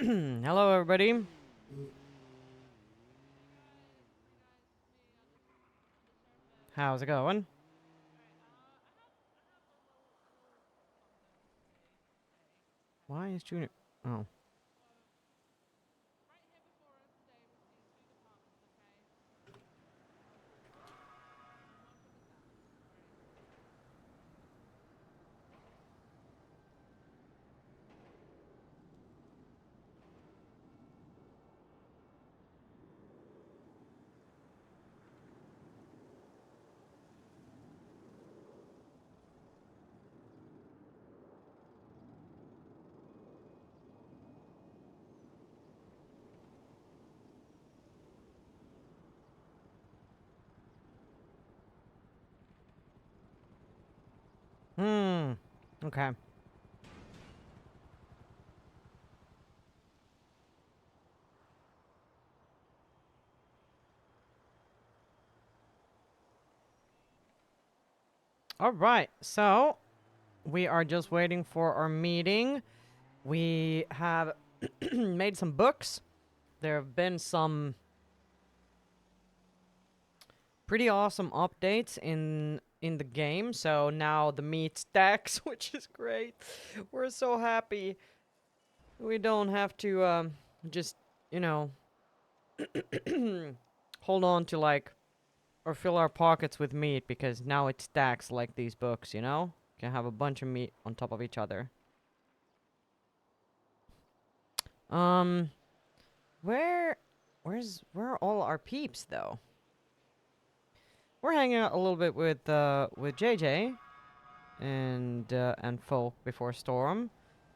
Hello, everybody. How's it going? Why is Junior? Oh. Hmm. Okay. All right. So we are just waiting for our meeting. We have made some books. There have been some pretty awesome updates in the game. So now the meat stacks, which is great. We're so happy. We don't have to just you know hold on to like or fill our pockets with meat because now it stacks like these books, you know? Can have a bunch of meat on top of each other. Um, where, where are all our peeps though? We're hanging out a little bit with JJ and folk before Storm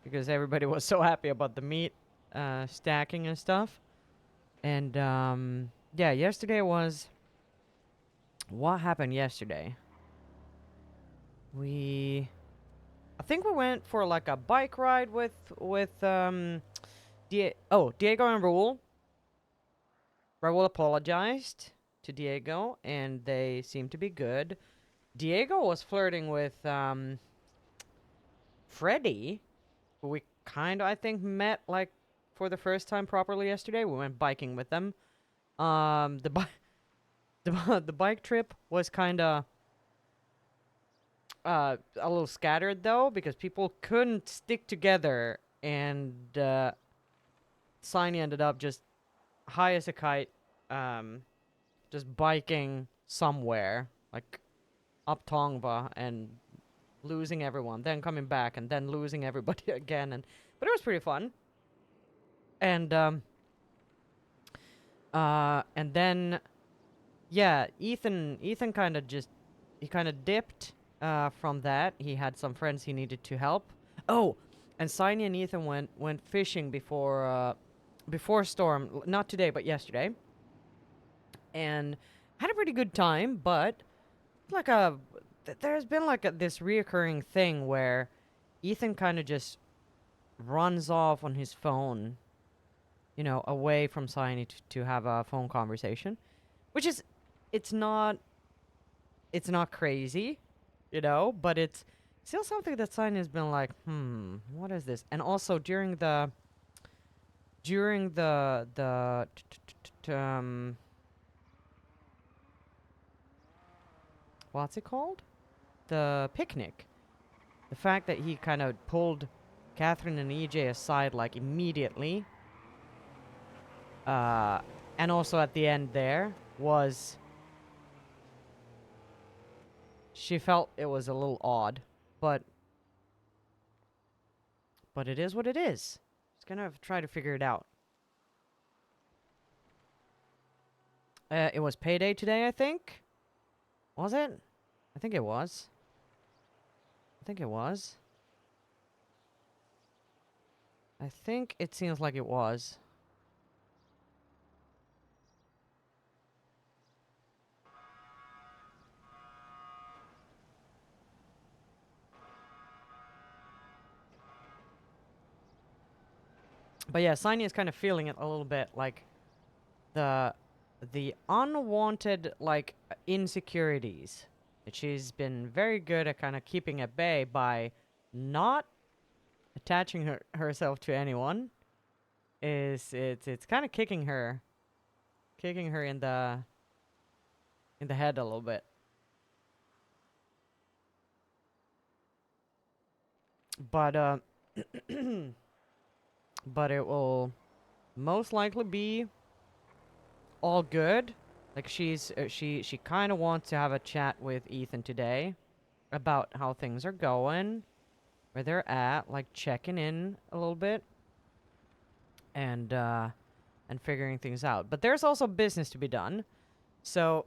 because everybody was so happy about the meat stacking and stuff. And yeah, yesterday was what happened yesterday? We I think we went for like a bike ride with Diego and Raul. Raul apologized to Diego, and they seemed to be good. Diego was flirting with Freddy, who we kind of I think met like for the first time properly yesterday. We went biking with them. The bike the bike trip was kind of a little scattered though because people couldn't stick together, and Saini ended up just high as a kite, um, just biking somewhere, like up Tongva and losing everyone, then coming back and then losing everybody again. But it was pretty fun. And and then yeah, Ethan kind of just he kind of dipped from that. He had some friends he needed to help. Oh, and Saini and Ethan went fishing before Storm, not today but yesterday, and had a pretty good time. But like there's been like this reoccurring thing where Ethan kind of just runs off on his phone, you know, away from Saini to have a phone conversation, which is it's not it's not crazy, you know, but it's still something that Saini has been like, what is this? And also during the what's it called? The picnic. The fact that he kind of pulled Catherine and EJ aside like immediately, uh, and also at the end there was she felt it was a little odd, but it is what it is. Just gonna try to figure it out. It was payday today, I think. Was it? I think it was. I think it was. I think it seems like it was. But yeah, Saini is kind of feeling it a little bit, like the unwanted like insecurities that she's been very good at kind of keeping at bay by not attaching herself to anyone, is it's kind of kicking her in the head a little bit. But but it will most likely be all good. Like she kind of wants to have a chat with Ethan today about how things are going, where they're at, like checking in a little bit and figuring things out. But there's also business to be done. So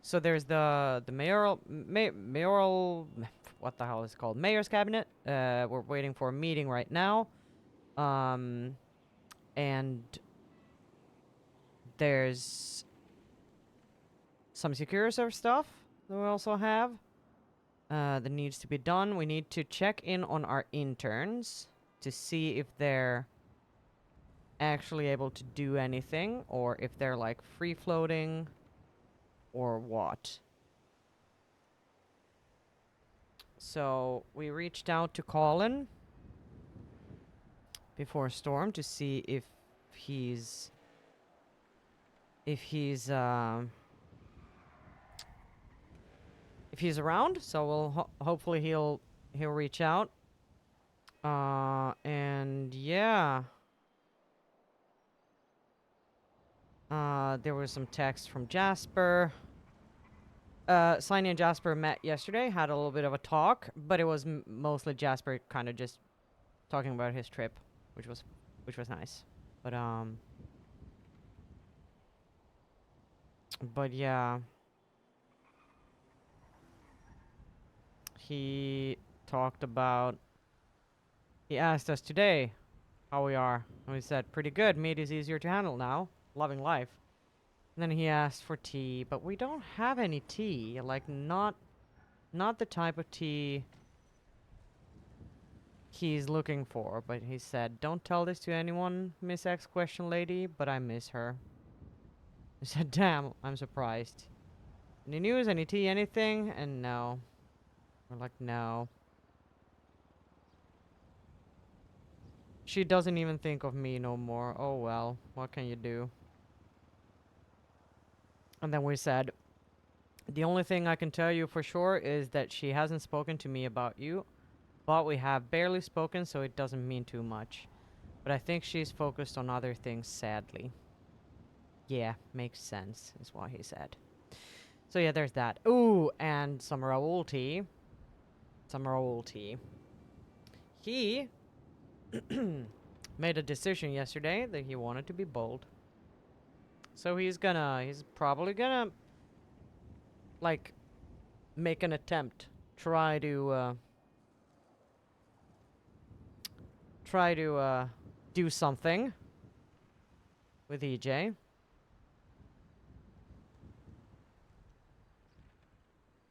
so there's the mayoral what the hell is it called? Mayor's cabinet. We're waiting for a meeting right now. And there's some secure server stuff that we also have that needs to be done. We need to check in on our interns to see if they're actually able to do anything or if they're like free floating or what. So we reached out to Colin before Storm to see if he's if he's around. So we'll hopefully he'll reach out. And yeah. There was some text from Jasper. Saini and Jasper met yesterday, had a little bit of a talk, but it was mostly Jasper kind of just talking about his trip, which was nice. But yeah, he talked about. He asked us today how we are, and we said pretty good. Meat is easier to handle now. Loving life. And then he asked for tea, but we don't have any tea. Like not the type of tea he's looking for, but he said, "Don't tell this to anyone, Miss X question lady, but I miss her." I said, "Damn, I'm surprised. Any news, any tea, anything?" And no. We're like, no. She doesn't even think of me no more. Oh well, what can you do? And then we said, the only thing I can tell you for sure is that she hasn't spoken to me about you, but we have barely spoken, so it doesn't mean too much. But I think she's focused on other things, sadly. Yeah, makes sense, is what he said. So yeah, there's that. Ooh, and some Raul tea. Some Raul tea. He made a decision yesterday that he wanted to be bold. So he's probably gonna, like, make an attempt. Try to do something with EJ.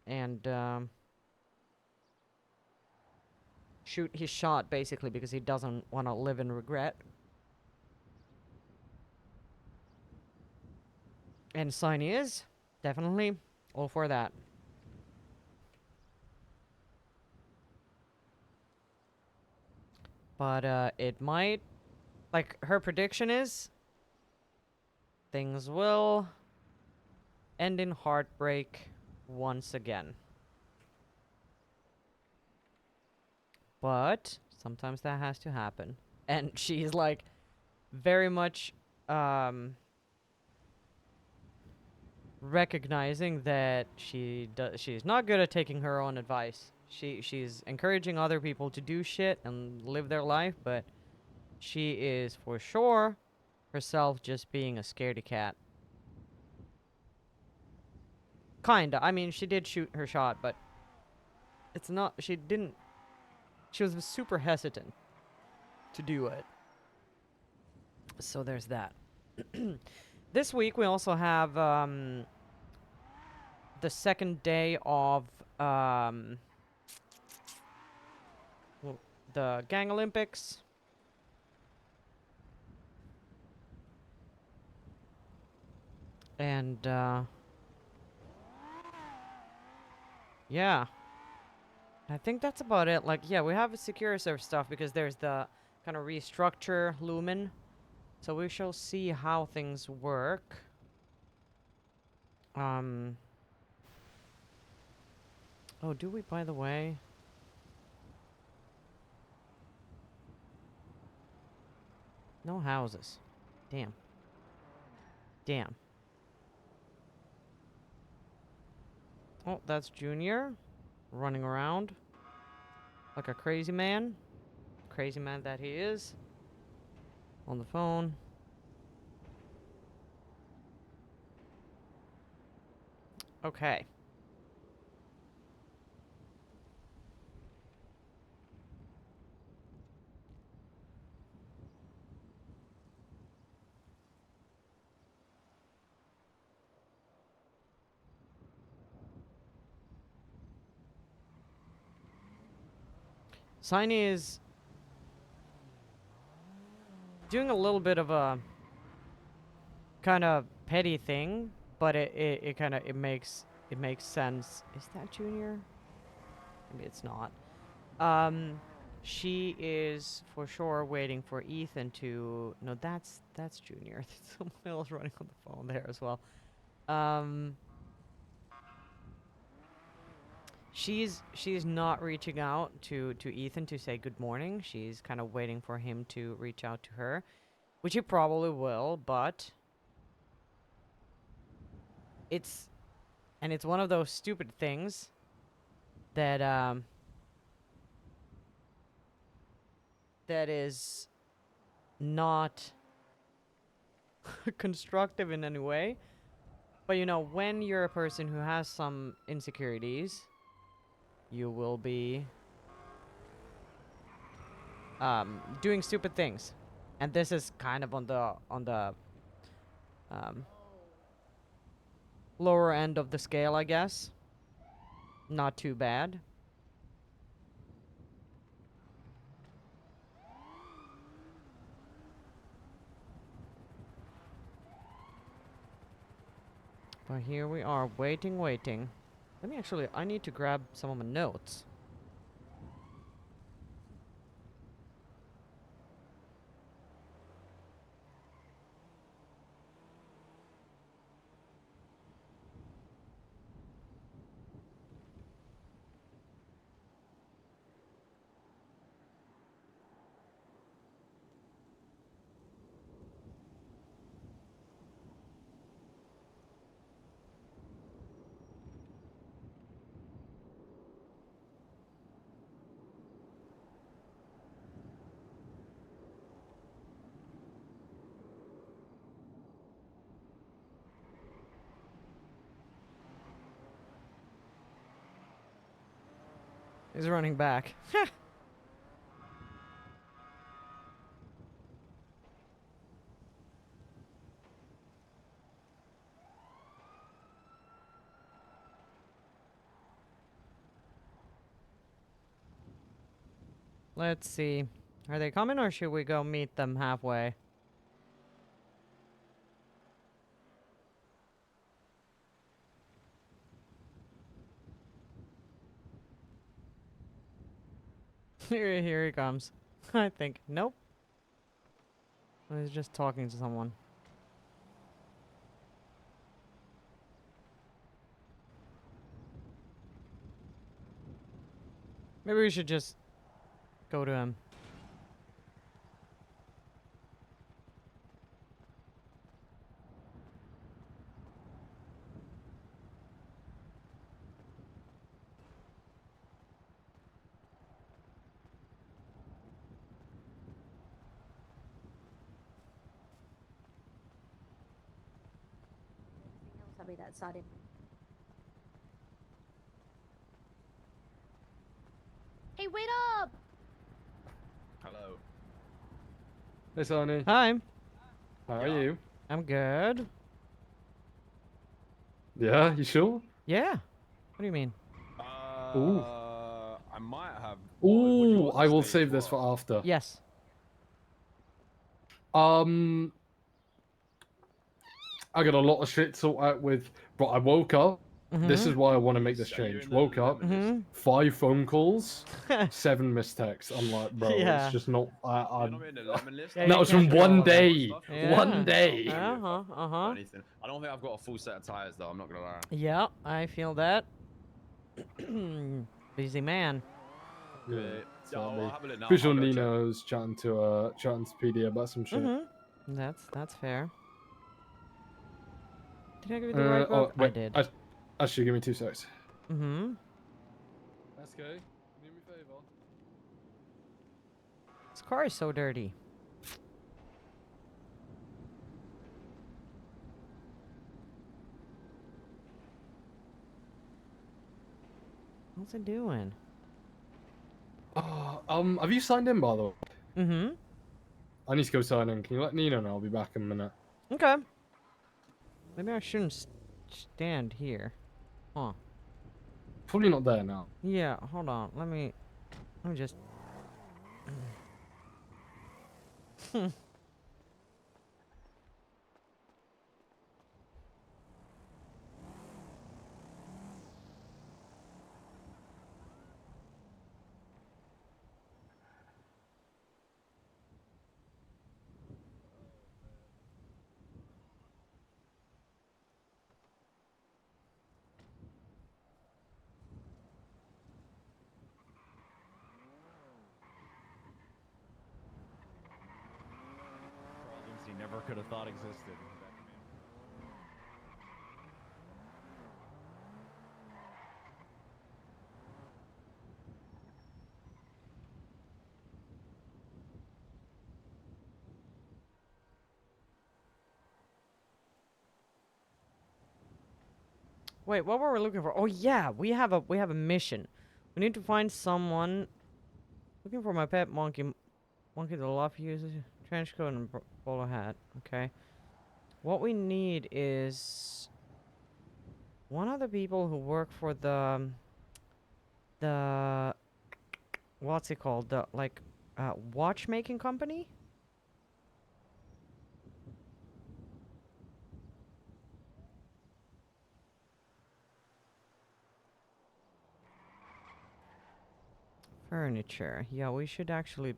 And, shoot his shot, basically, because he doesn't want to live in regret. And Saini is definitely all for that. But, it might... Like, her prediction is... things will end in heartbreak once again. But sometimes that has to happen. And she's, like, very much, recognizing that she's not good at taking her own advice. She's encouraging other people to do shit and live their life, but she is for sure herself just being a scaredy cat. Kinda. I mean, she did shoot her shot, but it's not... She was super hesitant to do it. So there's that. This week we also have the second day of the Gang Olympics. And yeah. I think that's about it. Like, yeah, we have secure serve stuff because there's the kind of restructure Lumen. So we shall see how things work. Oh, do we, by the way? No houses. Damn. Damn. Oh, that's Junior. Running around. Like a crazy man. Crazy man that he is. On the phone. Okay. Saini is doing a little bit of a kind of petty thing, but it kind of it makes sense. Is that Junior? Maybe it's not. She is for sure waiting for Ethan to. No, that's Junior. Someone else running on the phone there as well. She's not reaching out to Ethan to say good morning. She's kind of waiting for him to reach out to her, which he probably will, but it's one of those stupid things that that is not constructive in any way. But you know, when you're a person who has some insecurities, you will be doing stupid things, and this is kind of on the lower end of the scale, I guess. Not too bad. But here we are, waiting. Let me actually, I need to grab some of my notes. He's running back. Let's see. Are they coming, or should we go meet them halfway? Here he comes. I think. Nope. He's just talking to someone. Maybe we should just go to him. I'll be that side. Hey, wait up! Hello. Hey, Saini. Hi. How are you? I'm good. Yeah, you sure? Yeah. What do you mean? Ooh. I might have. Ooh, would you want I will stage save this what? for after. Yes. I got a lot of shit to sort out with, but I woke up This is why I want to make this Are you change. in the Woke up, lemon list? 5 phone calls, 7 missed texts. I'm like, bro, Yeah. it's just not. You're not in the lemon list? Yeah, I you That was don't can't from know do all one of it. day. stuff. Yeah. One day. Anything. I don't think I've got a full set of tires though. I'm not gonna lie. Yeah, I feel that. Busy man. Yeah, Yeah, sadly. I'll have a look now. Visual I'll go check. Nino's chatting to PD about some shit. That's fair. Did I give you the right book? Wait, I did. Actually, give me 2 secs. SK, do me a favor. This car is so dirty. What's it doing? Oh, have you signed in, by the way? I need to go sign in. Can you let Nino know? I'll be back in a minute. Okay. Maybe I shouldn't stand here. Huh. Probably not there now. Yeah, hold on. Let me just... Problems he never could have thought existed. Wait, what were we looking for? Oh yeah, we have a mission. We need to find someone. Looking for my pet monkey. Monkey the love uses trench coat and bowler hat. Okay. What we need is one of the people who work for the what's it called? The like watchmaking company? Furniture. Yeah, we should actually...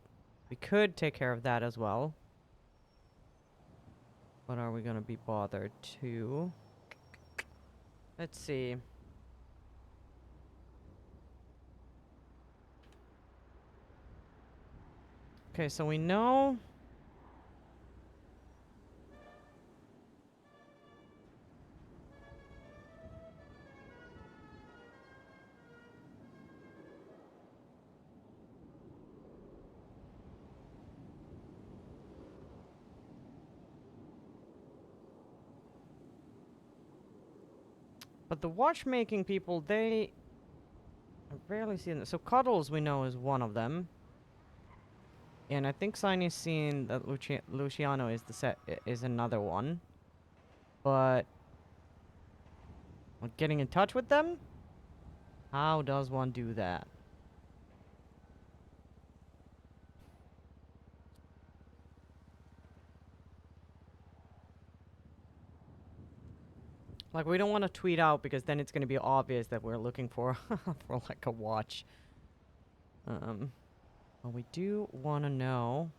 We could take care of that as well. But are we gonna be bothered to? Let's see. Okay, so we know... But the watchmaking people, they... I've rarely seen this. So Cuddles, we know, is one of them. And I think Saine's seen that Luciano is is another one. But... like, getting in touch with them? How does one do that? Like, we don't want to tweet out because then it's going to be obvious that we're looking for for like a watch. But we do want to know.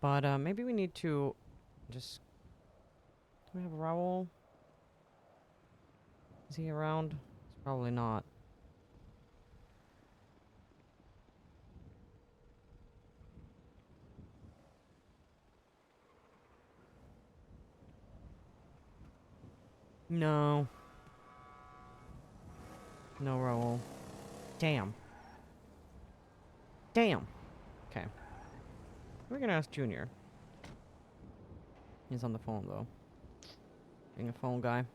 But maybe we need to just... Do we have Raul? Is he around? He's probably not. No. No Raul. Damn. Damn. Okay. We're gonna ask Junior. He's on the phone though. Being a phone guy.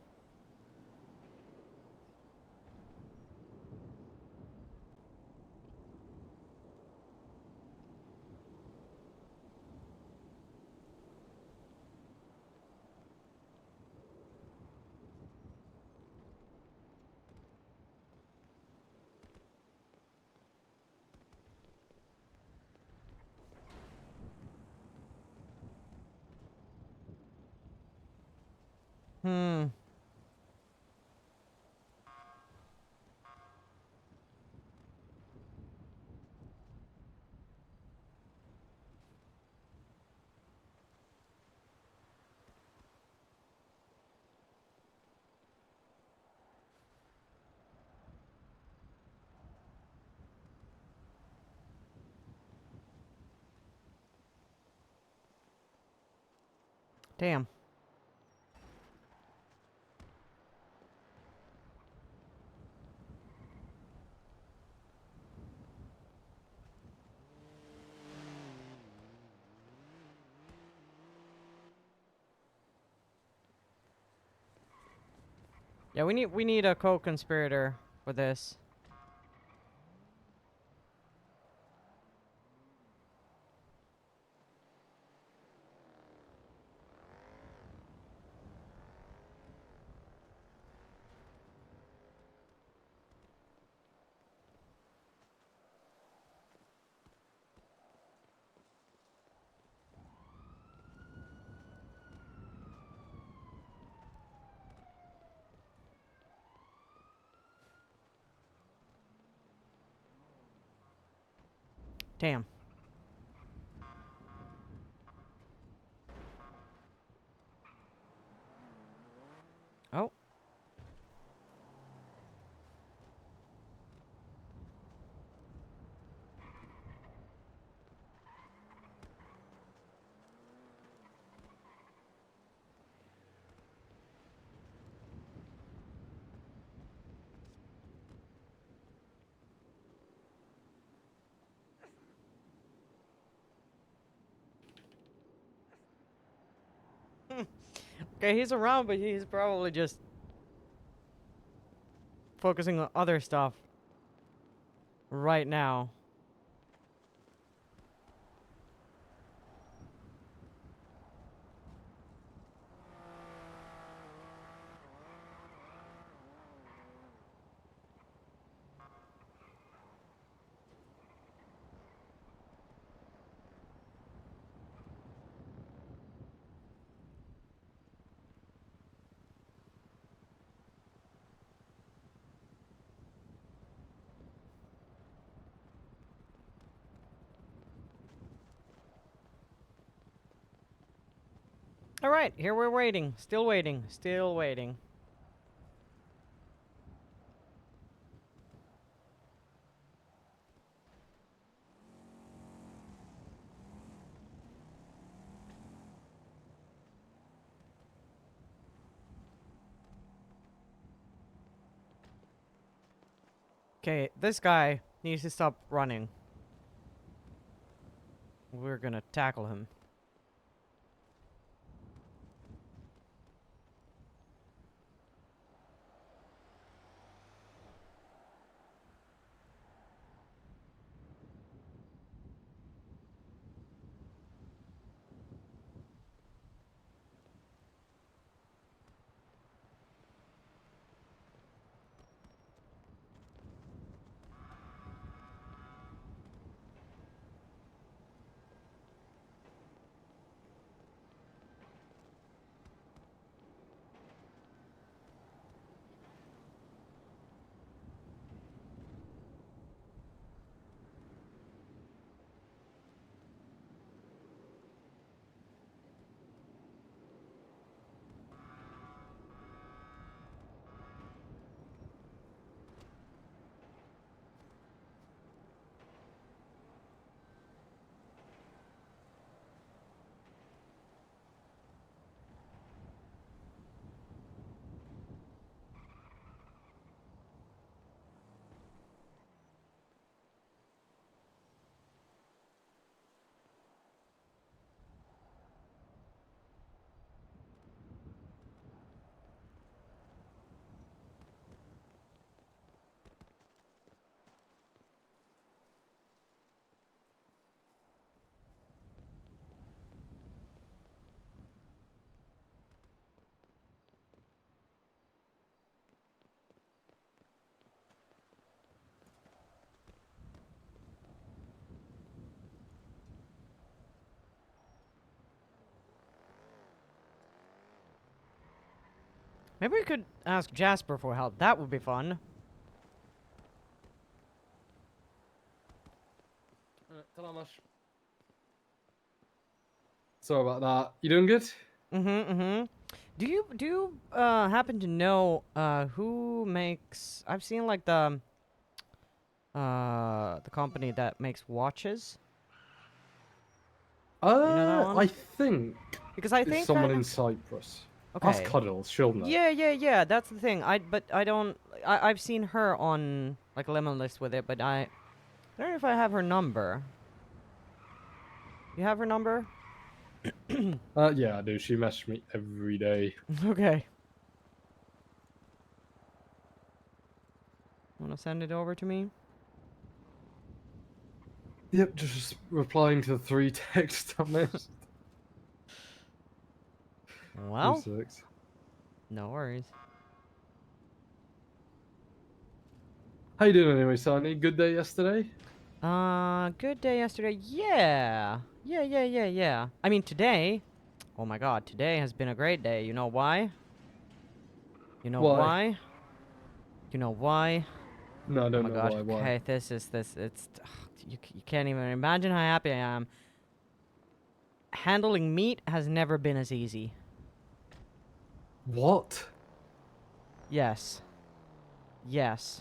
Hmm. Damn. Yeah, we need a co-conspirator for this. Damn. Oh. Okay, he's around, but he's probably just focusing on other stuff right now. All right, here we're waiting. Still waiting. Still waiting. Okay, this guy needs to stop running. We're gonna tackle him. Maybe we could ask Jasper for help. That would be fun. Talamas. Sorry about that. You doing good? Do you happen to know who makes? I've seen like the company that makes watches. You know that one? I think Because I it's think someone kinda- in Cyprus. Ask Okay. Cuddles, she'll know. Yeah. That's the thing. But I don't. I've seen her on like Lemon List with it, but I don't know if I have her number. You have her number? Yeah, I do. She messages me every day. Okay. Wanna send it over to me? Yep, just replying to the 3 texts I missed. Well, 6. no worries. How you doing anyway, Sonny? Good day yesterday? Good day yesterday. Yeah. I mean, today. Oh my god, today has been a great day. You know why? You know Why? why? You know why? No, I Oh don't my know god. why. Okay, this. It's. You can't even imagine how happy I am. Handling meat has never been as easy. What? Yes. Yes.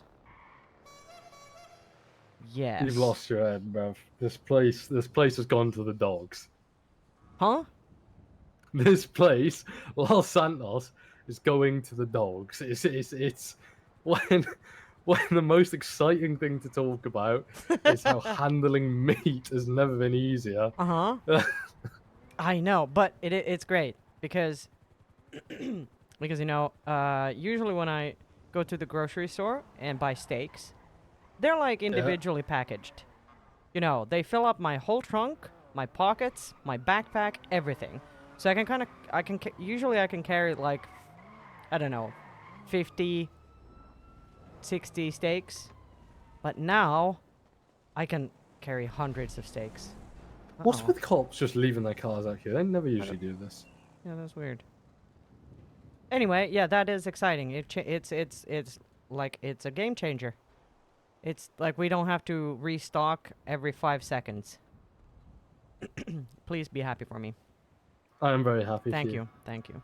Yes. You've lost your head, bruv. This place has gone to the dogs. Huh? This place, Los Santos, is going to the dogs. It's when the most exciting thing to talk about is how handling meat has never been easier. Uh-huh. I know, but it's great because because you know, usually when I go to the grocery store and buy steaks, they're like individually packaged. You know, they fill up my whole trunk, my pockets, my backpack, everything. So usually I can carry like, I don't know, 50, 60 steaks. But now, I can carry hundreds of steaks. What's Uh-oh. with cops just leaving their cars out here? They never usually do this. Yeah, that's weird. Anyway, yeah, that is exciting. It's like it's a game changer. It's like we don't have to restock every 5 seconds. Please be happy for me. I am very happy Thank for you. Thank you.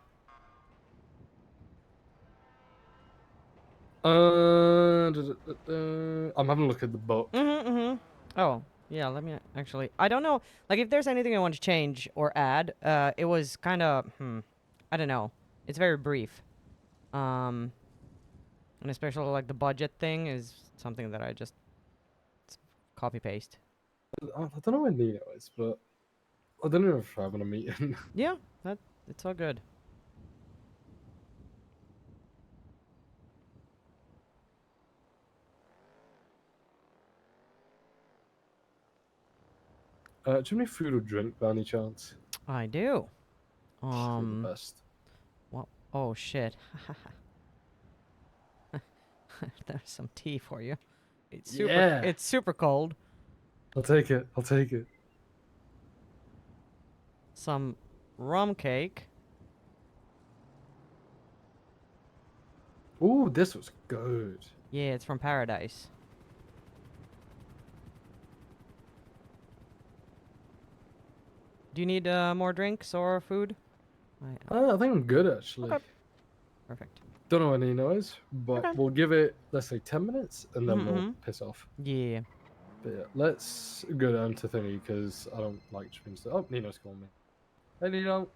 I'm having a look at the book. Oh, yeah, let me actually. I don't know. Like, if there's anything I want to change or add, it was kind of, I don't know. It's very brief. And especially, like, the budget thing is something that I just copy paste. I don't know where Nino is, but I don't know if we're having a meeting. Yeah, it's all good. Do you have any food or drink by any chance? I do. You're the best. Well, oh shit. There's some tea for you. Yeah. It's super cold. I'll take it. I'll take it. Some rum cake. Ooh, this was good. Yeah, it's from Paradise. Do you need more drinks or food? I think I'm good actually. Okay. Perfect. Don't know what Nino is, but Okay. we'll give it, let's say, 10 minutes and then we'll piss off. Yeah. But yeah, let's go down to thingy because I don't like stream stuff. Oh, Nino's calling me. Hey, Nino.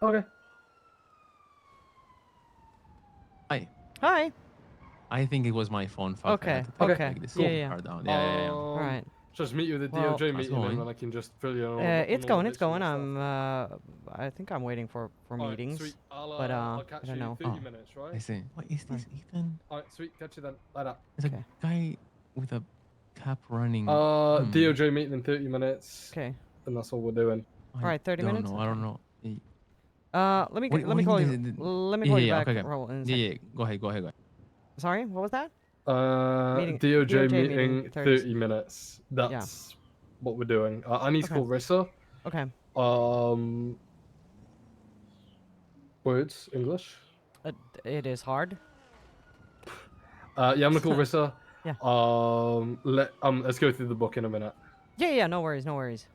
Okay. Hi. Hi. I think it was my phone. Fuck, I Okay, had to take, okay. like, this Yeah. car down. Yeah. All right. Just meet you at the Well, DOJ How's meeting going? and then I can just fill you in. It's going. It's going. I think I'm waiting for meetings. Sweet. But, I'll catch I don't you know. in 30 Oh, minutes, right? I see. What is this, Ethan? Alright, sweet. Catch you then. Later. There's Okay. a guy with a cap running. DOJ meeting in 30 minutes. Okay. And that's all we're doing. I Alright, 30 don't minutes? know. I don't know. Let me What call do you. mean Let me call you back. Okay. Raul, in a Yeah. second. Go ahead. Sorry, what was that? Meeting- DOJ DOJ meeting, meeting, 30 30 minutes. That's what we're doing. I need to Okay. call Rissa. Okay. Words, English? It is hard. Yeah, I'm gonna call Rissa. Yeah. Let's go through the book in a minute. Yeah, no worries, no worries.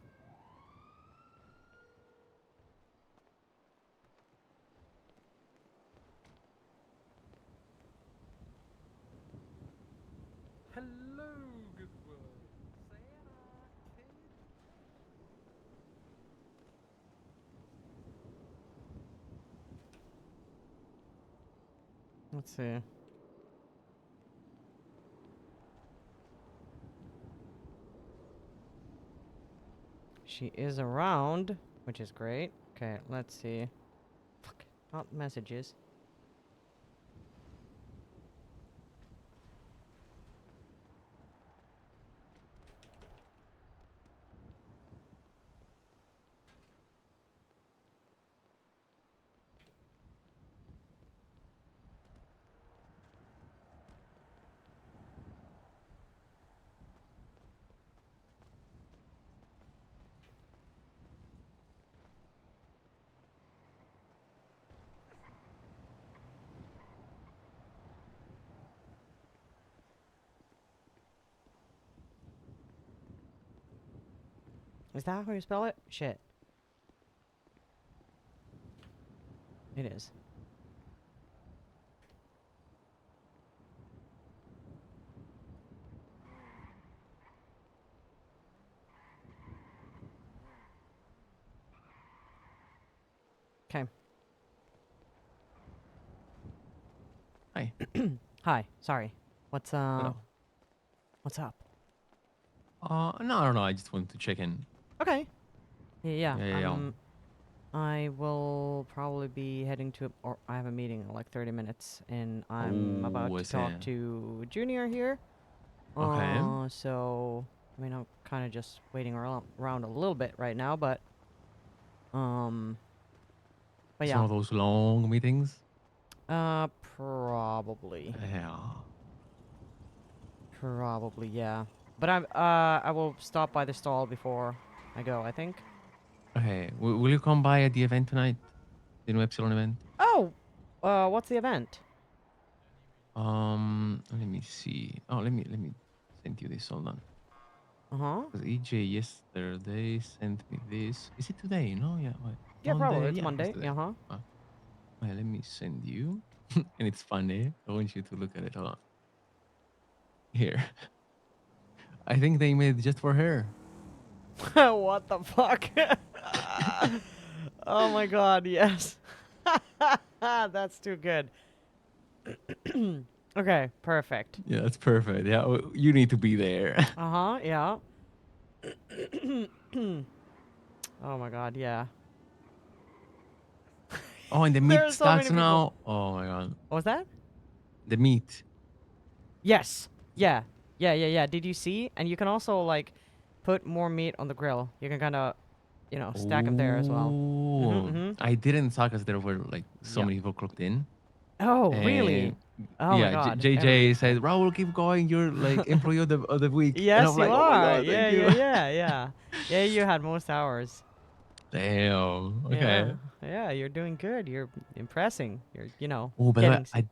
Hello, good world. Let's see. She is around, which is great. Okay, let's see. Fuck, not messages. Is that how you spell it? Shit. It is. Okay. Hi. Hi. Sorry. What's Hello. What's up? No, I don't know. I just wanted to check in. Okay. Yeah. Yeah. I will probably be heading to, or I have a meeting in like 30 minutes, and I'm about Oh, I to see. talk to Junior here. Okay. So, I mean, I'm kind of just waiting around a little bit right now, but It's one yeah. of those long meetings. Probably. Yeah. Probably, yeah. But I will stop by the stall before I go, I think. Okay. Will you come by at the event tonight? The new Epsilon event? Oh! What's the event? Let me see. Oh, let me send you this. Hold on. Uh-huh. Because EJ yesterday sent me this. Is it today? No, yeah. Wait. Yeah, probably. Monday? It's Yeah, it's Monday. today. Uh-huh. Wait, let me send you. And it's funny. I want you to look at it. Hold on. Here. I think they made it just for her. What the fuck? Oh my god, yes. That's too good. Okay, perfect. Yeah, that's perfect. Yeah, you need to be there. Uh-huh, yeah. Oh my god, yeah. Oh, and the There meat are so stocks many people. now. Oh my god. What was that? The meat. Yes. Yeah. Yeah. Did you see? And you can also like put more meat on the grill. You can kind of, stack them there as well. Oh, Mm-hmm. I didn't saw because there were like so Yep. many people clocked in. Oh, really? And Oh my yeah, god. JJ Everybody's said, there. Raul, keep going. You're like employee of the week. And Yes, I'm you like, oh my are. god, Yeah, thank yeah, you. yeah, yeah. Yeah, you had most hours. Damn. Yeah. Okay. Yeah, you're doing good. You're impressing. You're, Oh, by the way, getting.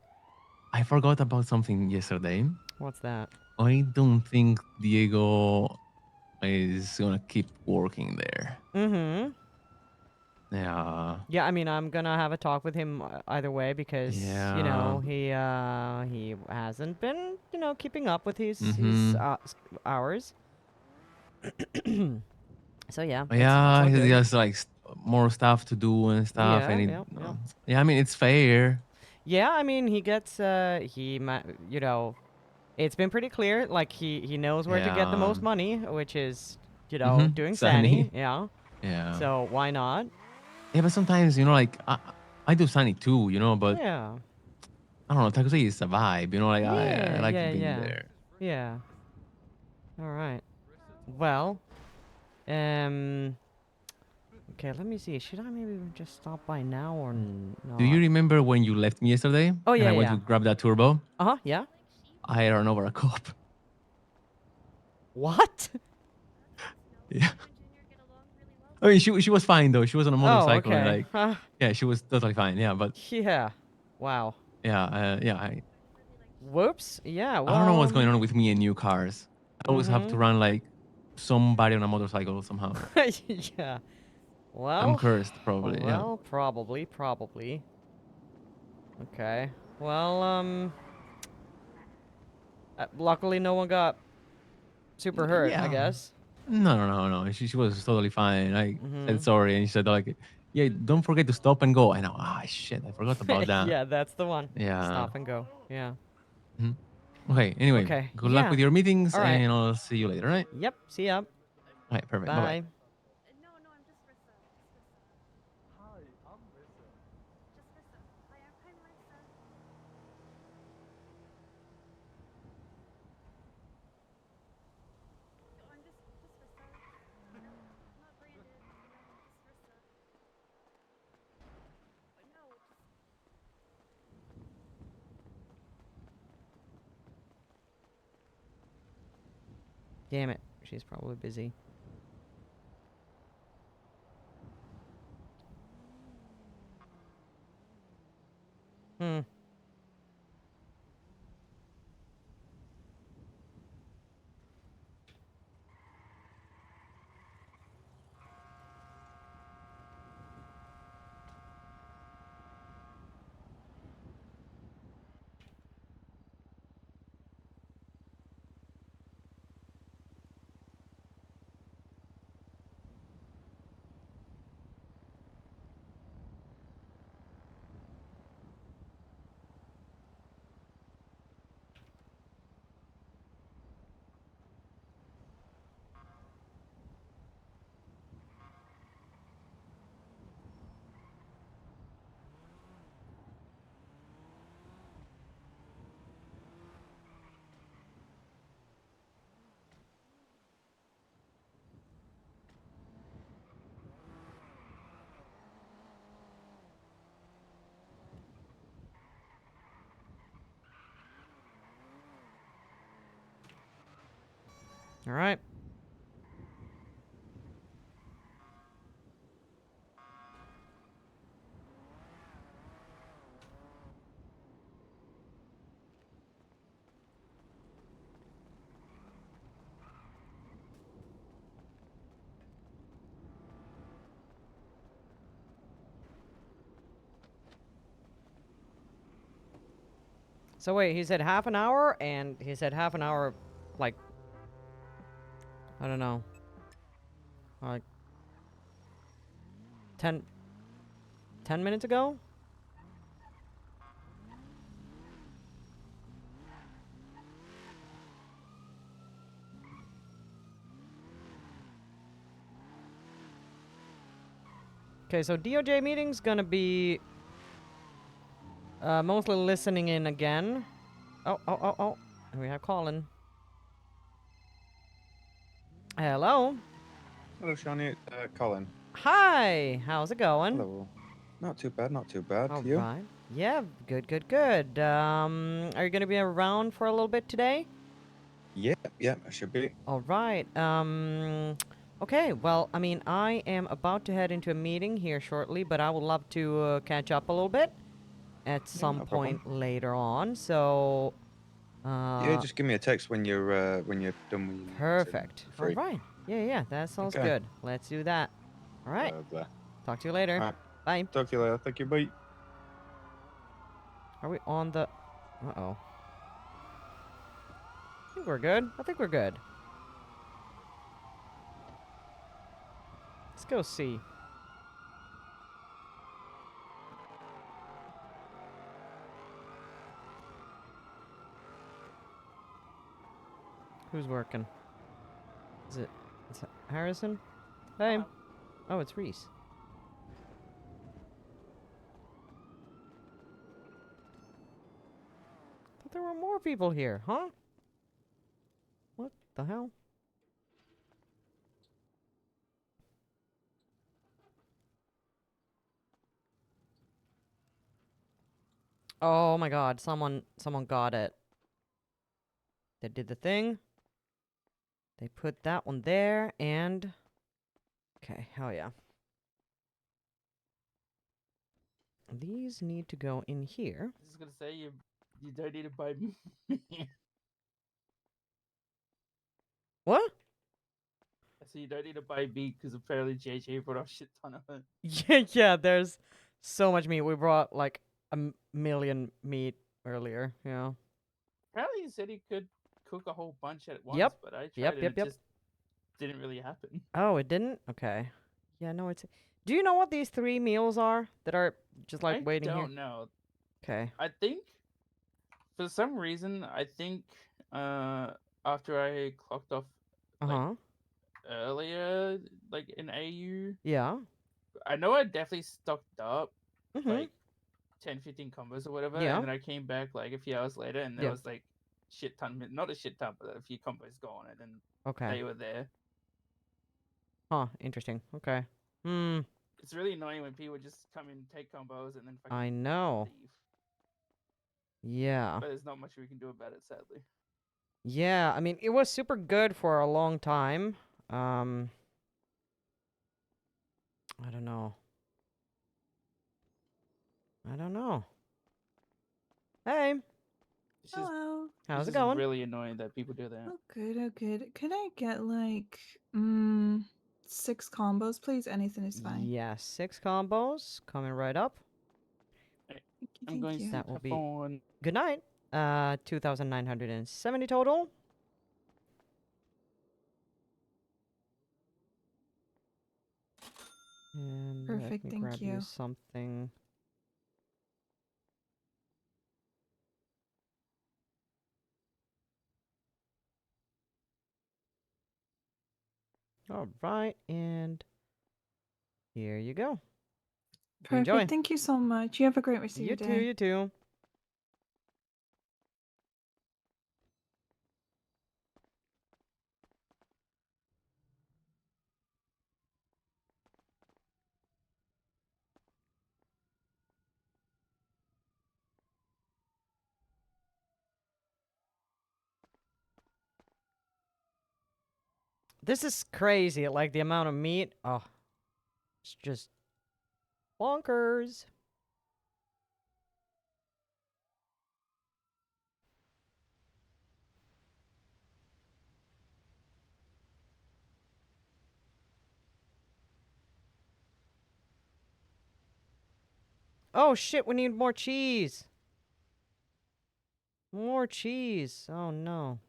I forgot about something yesterday. What's that? I don't think Diego is gonna keep working there. Mm-hmm. Yeah. Yeah, I mean, I'm gonna have a talk with him either way because Yeah. he hasn't been keeping up with his Mm-hmm. hours. So yeah, it's Yeah, all he good. has like more stuff to do and stuff, and Yeah, it, yeah, yeah. yeah, I mean it's fair. Yeah, I mean, he gets it's been pretty clear. Like he knows where to get the Yeah. most money, which is doing Sunny. Sani. Yeah. Yeah. So why not? Yeah, but sometimes like I do Sunny too, but Yeah. I don't know. Takosi is a vibe, like I Yeah. like Yeah. being Yeah. there. Yeah. All right. Well. Um. Okay. Let me see. Should I maybe just stop by now or Do you not? remember when you left me yesterday Oh and yeah. I went Yeah. to grab that turbo? Uh huh. Yeah. I ran over a cop. What? Yeah. I mean, she was fine though. She was on a Oh, motorcycle and okay. like, yeah, she was totally fine. Yeah, but Yeah. Wow. yeah, yeah. Whoops. Yeah, I don't know well, what's going on with me and new cars. I always have to Mm-hmm. run like somebody on a motorcycle somehow. Yeah. I'm Well, cursed, probably. Yeah. probably. Okay. Well, luckily no one got super hurt, I Yeah. guess. No. She was totally fine. I Mm-hmm. said sorry, and she said like, yeah, don't forget to stop and go. I know. Ah, shit, I forgot about that. Yeah, that's the one. Yeah. Stop and go. Yeah. Mhm. Okay. Anyway, Okay. good luck Yeah. with your meetings, All right. and I'll see you later. All right. Yep. See ya. All right. Perfect. Bye bye. Bye. No, no, I'm just Rissa. Just Rissa. Hi, I'm Rissa. Just Rissa. I'm Rissa. No, I'm just Rissa. No, not branded. No, just Rissa. No, just Damn it. She's probably busy. Hmm. All right. So wait, he said half an hour, and he said half an hour, like, I don't know, like 10, 10 minutes ago? Okay, so DOJ meeting's gonna be mostly listening in again. Oh. We have Colin. Hello. Hello, Shawnee. Colin. Hi. How's it going? Hello. Not too bad, not too bad. All You? right. Yeah, good. Are you gonna be around for a little bit today? Yeah, I should be. All right. Okay. Well, I mean, I am about to head into a meeting here shortly, but I would love to catch up a little bit at Yeah, some no problem. point later on. So, Yeah, just give me a text when you're done with your meetings and perfect. you're All free. right. Yeah. That sounds Okay. good. Let's do that. All right. Blah. Talk to you later. All right. Bye. Talk to you later. Thank you. Bye. Are we on the? Uh-oh. I think we're good. Let's go see. Who's working? Is it? It's Harrison? Hey. Oh, it's Reese. Thought there were more people here, huh? What the hell? Oh my god, someone got it. They did the thing. They put that one there, and... Okay, hell yeah. These need to go in here. I was gonna say you don't need to buy me. What? So you don't need to buy meat because apparently JJ brought a shit ton of it. Yeah, there's so much meat. We brought like a million meat earlier, yeah. Apparently he said he could cook a whole bunch at once, Yep. but I tried Yep, and yep, it yep. just didn't really happen. Oh, it didn't? Okay. Yeah, no, it's... Do you know what these 3 meals are that are just like I waiting here? don't know. Okay. I think for some reason after I clocked off like Uh-huh. earlier like in AU, Yeah. I know I definitely stocked up Mm-hmm. like 10-15 combos or whatever, Yeah. and then I came back like a few hours later and there Yeah. was like shit ton, not a shit ton, but a few combos gone, and then Okay. they were there. Huh, interesting. Okay. Hmm. It's really annoying when people just come in, take combos, and then fucking I know. leave. Yeah. But there's not much we can do about it, sadly. Yeah, I mean, it was super good for a long time. I don't know. I don't know. Hey, It's just, Hello. how's it it's just going? really annoying that people do that. Oh, good. Oh, good. Could I get like 6 combos, please? Anything is fine. Yeah, 6 combos coming right up. Thank you. I'm Thank going you. to That will have be- fun. Good night. 2,970 total. And let Perfect, me thank grab you you. something. All right, and here you go. Perfect. Enjoy. Thank you so much. You have a great rest of You your too, day. you too. This is crazy, like the amount of meat. Oh, it's just bonkers. Oh shit, we need more cheese. More cheese. Oh no.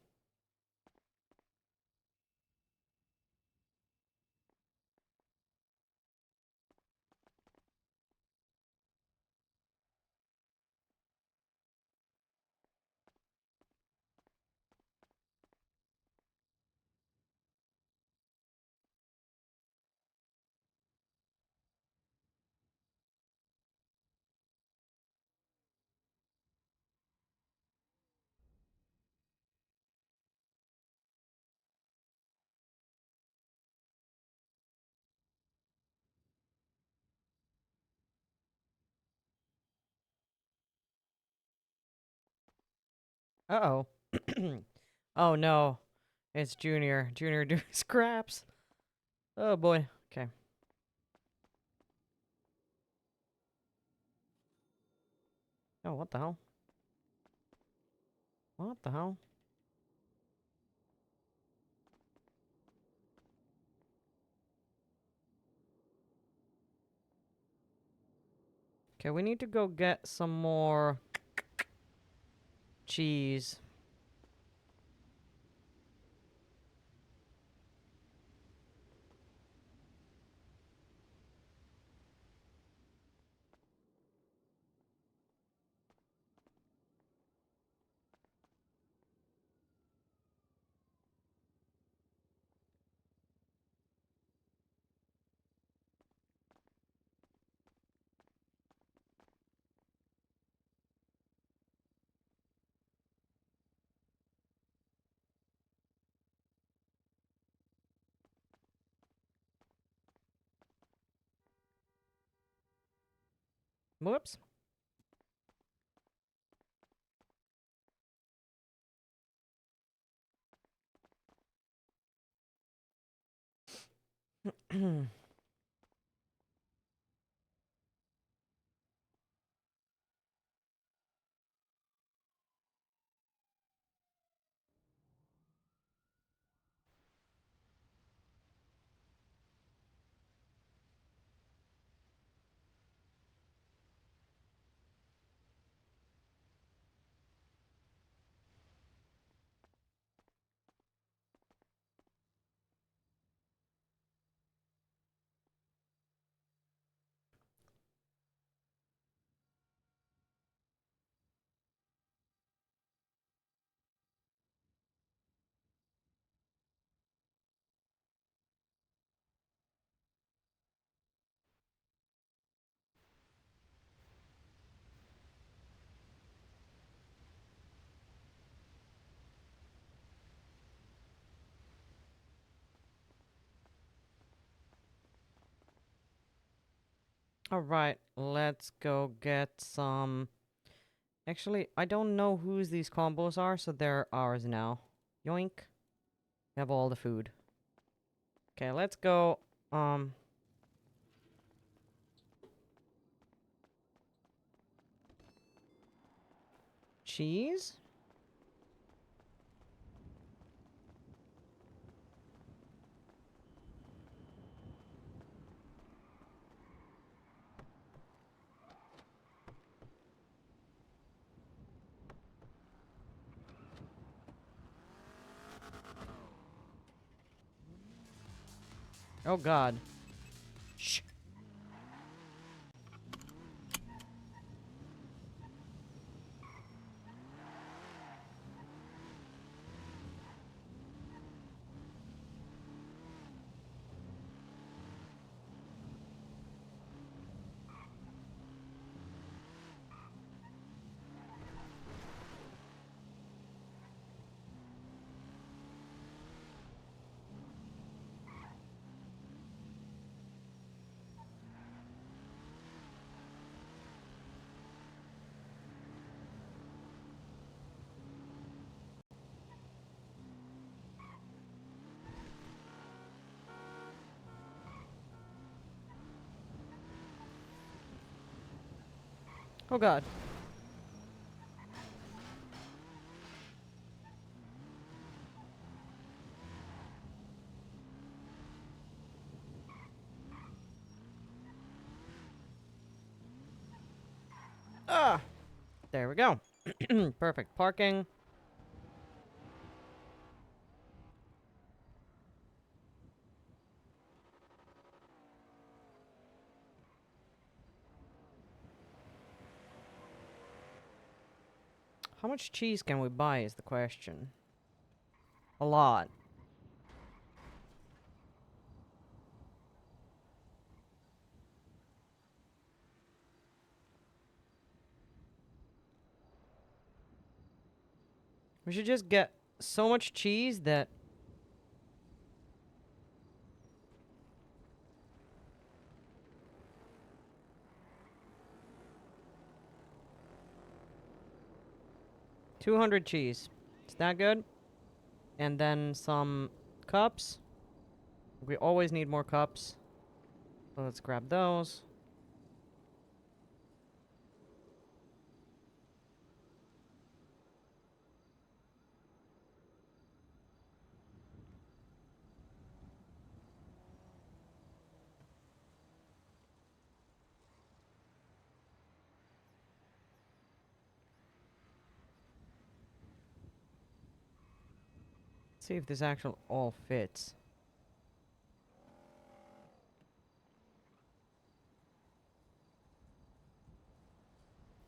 Uh-oh. Oh no. It's Junior. Junior doing scraps. Oh boy. Okay. Oh, what the hell? What the hell? Okay, we need to go get some more cheese. Whoops. All right, let's go get some. Actually, I don't know whose these combos are, so they're ours now. Yoink. We have all the food. Okay, let's go. Cheese? Oh god. Shh. Oh god. Ah! There we go. Perfect. Parking. How much cheese can we buy is the question. A lot. We should just get so much cheese that... $200 cheese. Is that good? And then some cups. We always need more cups. So let's grab those. See if this actual all fits.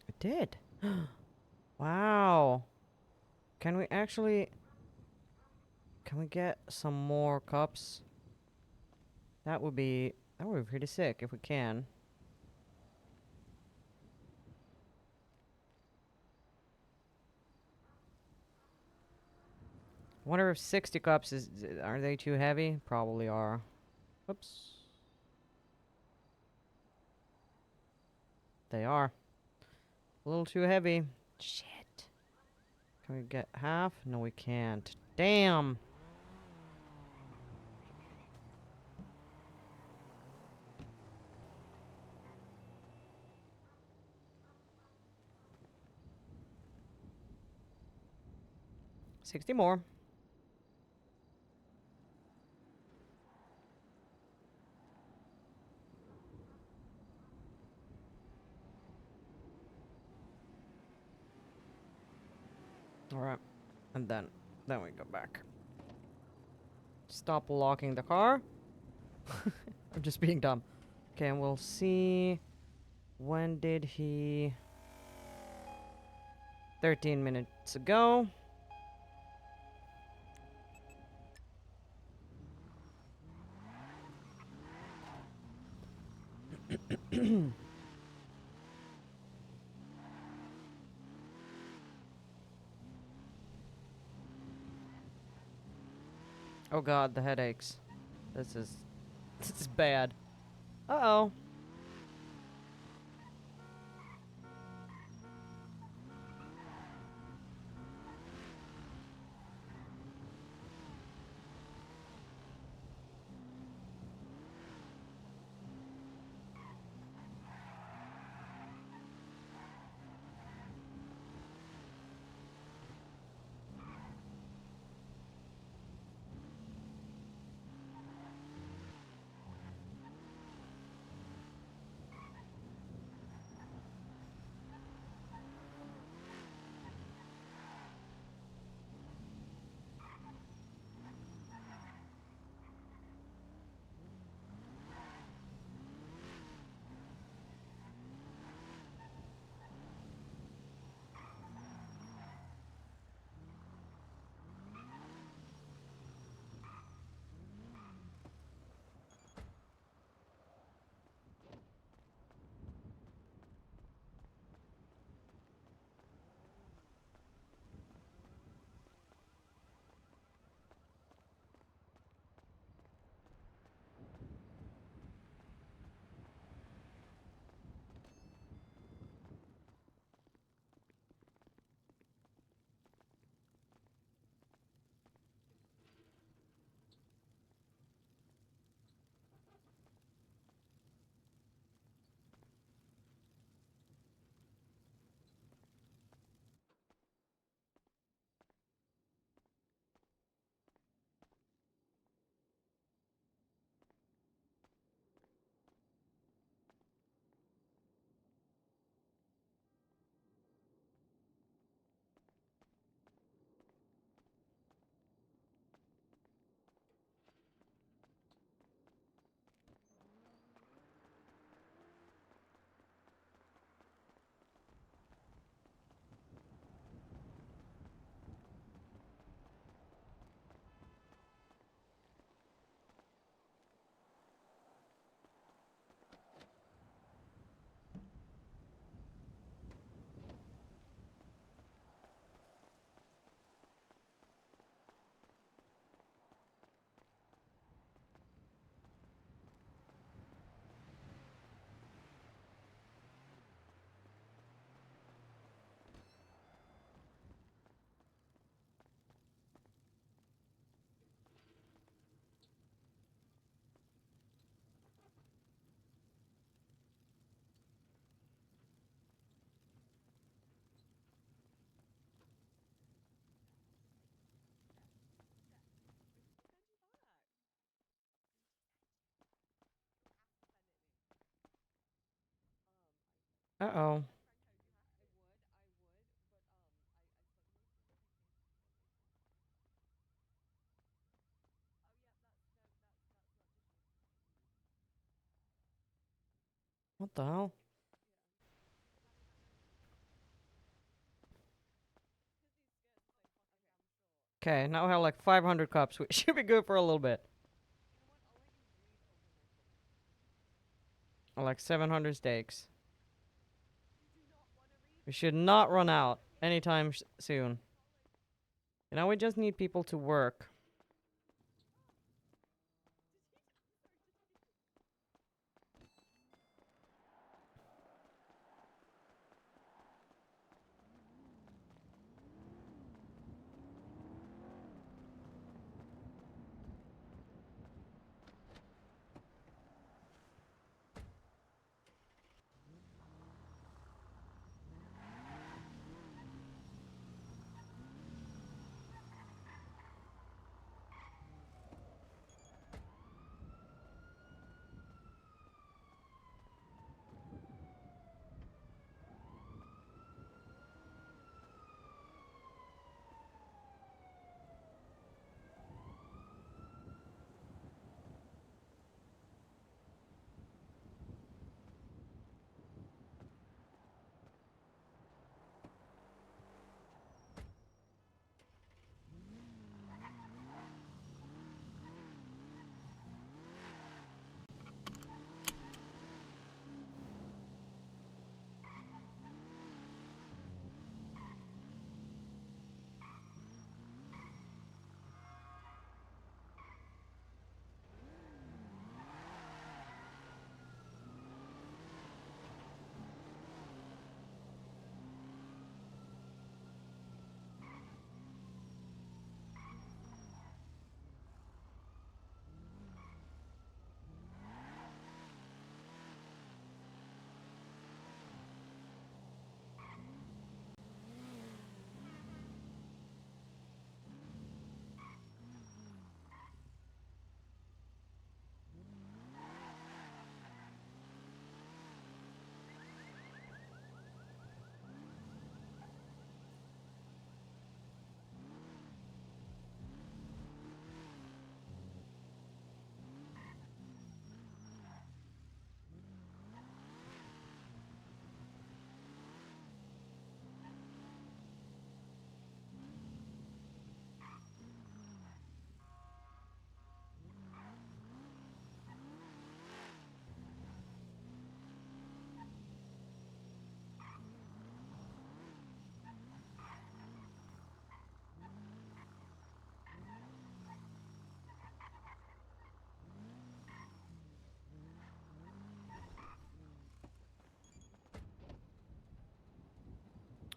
It did. Wow. Can we actually... Can we get some more cups? That would be pretty sick if we can. Wonder if 60 cups is... Are they too heavy? Probably are. Whoops. They are. A little too heavy. Shit. Can we get half? No, we can't. Damn! 60 more. All right, and then we go back. Stop locking the car. I'm just being dumb. Okay, and we'll see. When did he? 13 minutes ago. Oh god, the headaches. This is bad. Uh-oh. Uh-oh. What the hell? Okay, now we have like 500 cups. We should be good for a little bit. Or like 700 steaks. We should not run out anytime soon. You know, we just need people to work.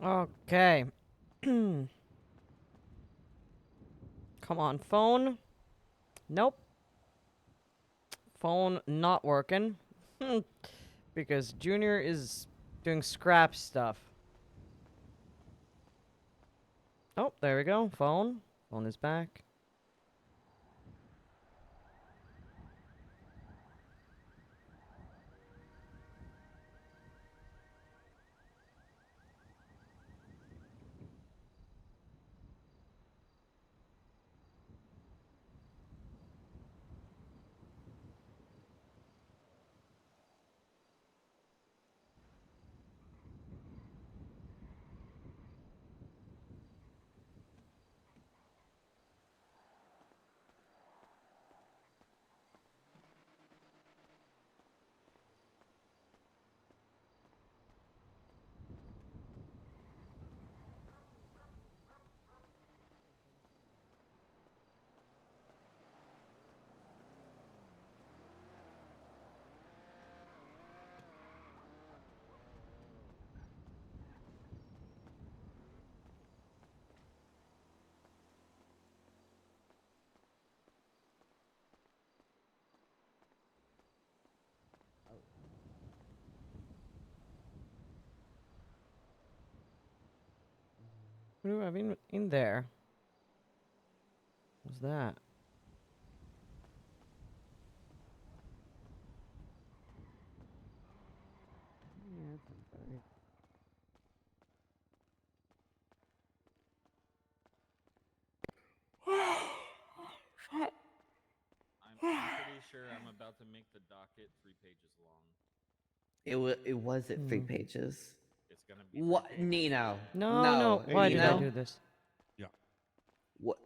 Okay. Come on, phone. Nope. Phone not working. Because Junior is doing scrap stuff. Oh, there we go. Phone. Phone is back. What do I have in there? What's that? I'm pretty sure I'm about to make the docket 3 pages long. It was at 3 Hmm. pages. It's gonna be 3 What, pages. Nino? No, no. No, Why did I Nino. do this? What?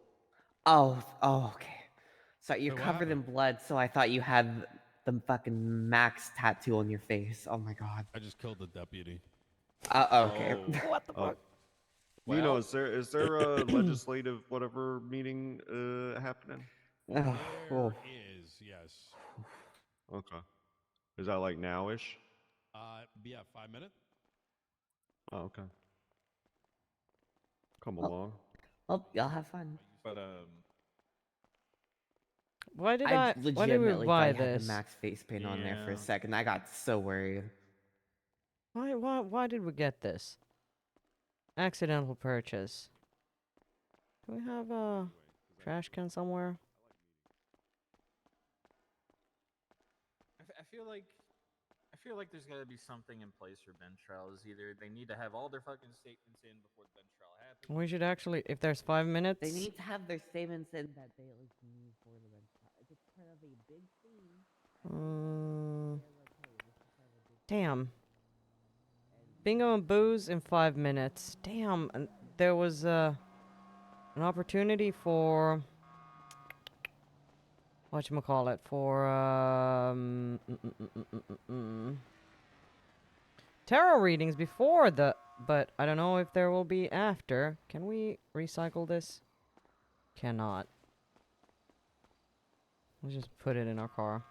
Oh, okay. So you're Wait, what covered in happened? blood, so I thought you had the fucking Max tattoo on your face. Oh my god. I just killed the deputy. Okay. Oh. What the fuck? Nino, Well, is there a legislative whatever meeting happening? Oh, There oh. is, yes. Okay. Is that like nowish? Yeah, 5 minutes. Oh, okay. Come Oh. along. Oh, y'all have fun. but Why did I why did we legitimately buy thought you had the this? Max face paint on there for a Yeah. second. I got so worried. Why did we get this? Accidental purchase. Do we have a trash can somewhere? I feel like there's got to be something in place for bench trials. Either they need to have all their fucking statements in before the bench trial happens. We should actually, if there's 5 minutes. They need to have their statements in that they at least need for the bench trial. If it's part of a big thing, they're like, hey, this is part of a big Damn. and Bingo and booze in 5 minutes. Damn. And there was an opportunity for whatchamacallit, for tarot readings before the, but I don't know if there will be after. Can we recycle this? Cannot. Let's just put it in our car.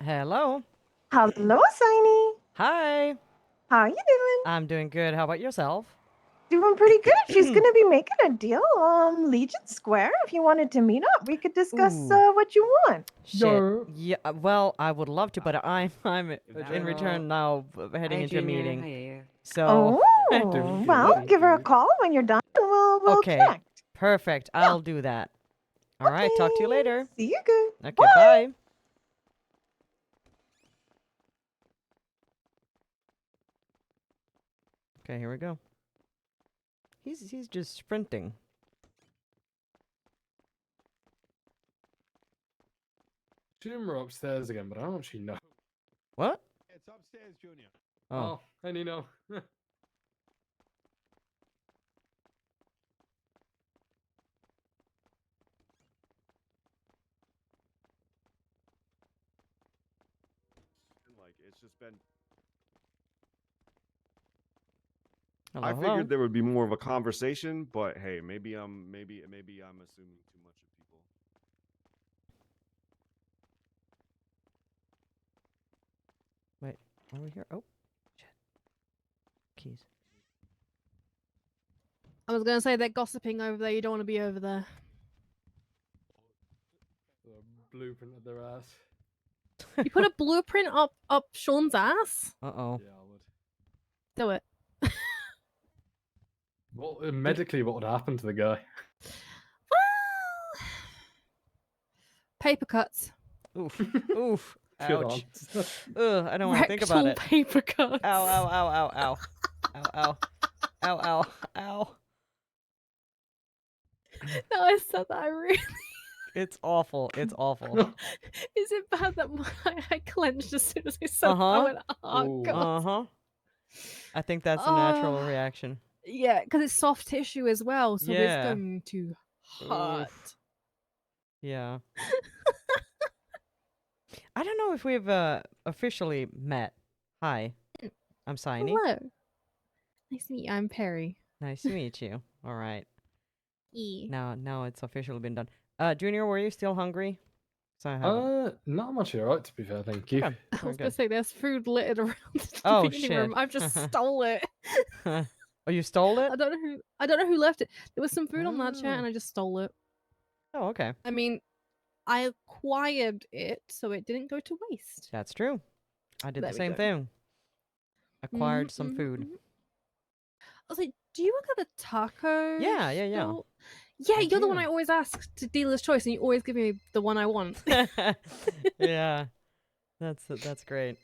Hello. Hello, Saini. Hi. How you doing? I'm doing good. How about yourself? Doing pretty good. She's gonna be making a deal. Legion Square. If you wanted to meet up, we could discuss Ooh. what you want. Shit. Yeah. Well, I would love to, but I'm in Junior. return now, heading Hi, into a Junior. meeting. Hi. So. Oh, well, give her a call when you're done, and we'll Okay. connect. Perfect. I'll do that. All right. Talk to you later. See you good. Okay. Bye. Okay. Here we go. He's just sprinting. Assume we're upstairs again, but I don't actually know. What? It's upstairs, Junior. Oh. I need know. Like it's just been. Hello, I hello. figured there would be more of a conversation, but hey, maybe I'm assuming too much of people. Wait. Are we here? Oh. Shit. Keys. I was gonna say they're gossiping over there. You don't want to be over there. The blueprint of their ass. You put a blueprint up Sean's ass. Uh-oh. Yeah, I would. Do it. Well, medically, what would happen to the guy? Well, paper cuts. Oof. Oof. Good Ouch. answer. Ugh, I don't want to think about Rectal it. paper cuts. Ow, ow, ow, ow, ow. Ow, ow. Ow, ow, ow. No, I said that. I really. It's awful. It's awful. Is it bad that I clenched as soon as I said that? I Uh-huh. went, oh, Ooh. God. Uh-huh. I think that's a natural Oh. reaction. Yeah, because it's soft tissue as well, so it's Yeah. going to hurt. Oof. Yeah. I don't know if we've officially met. Hi. I'm Saini. Hello. Nice to meet you. I'm Perry. Nice to meet you. All right. E. Now it's officially been done. Junior, were you still hungry? So I have. Not much here, right? To be fair, thank you. Okay. I Very was gonna good. say there's food littered around the Oh, meeting shit. room. I've just stole it. Oh, you stole it? I don't know who left it. There was some food on that chair Oh. and I just stole it. Oh, okay. I mean, I acquired it, so it didn't go to waste. That's true. I did There the we same go. thing. Acquired Mhm, some mhm, food. mhm. I was like, do you work at the taco? Yeah. store? Yeah, I you're the one do. I always ask to dealer's choice, and you always give me the one I want. Yeah. That's great.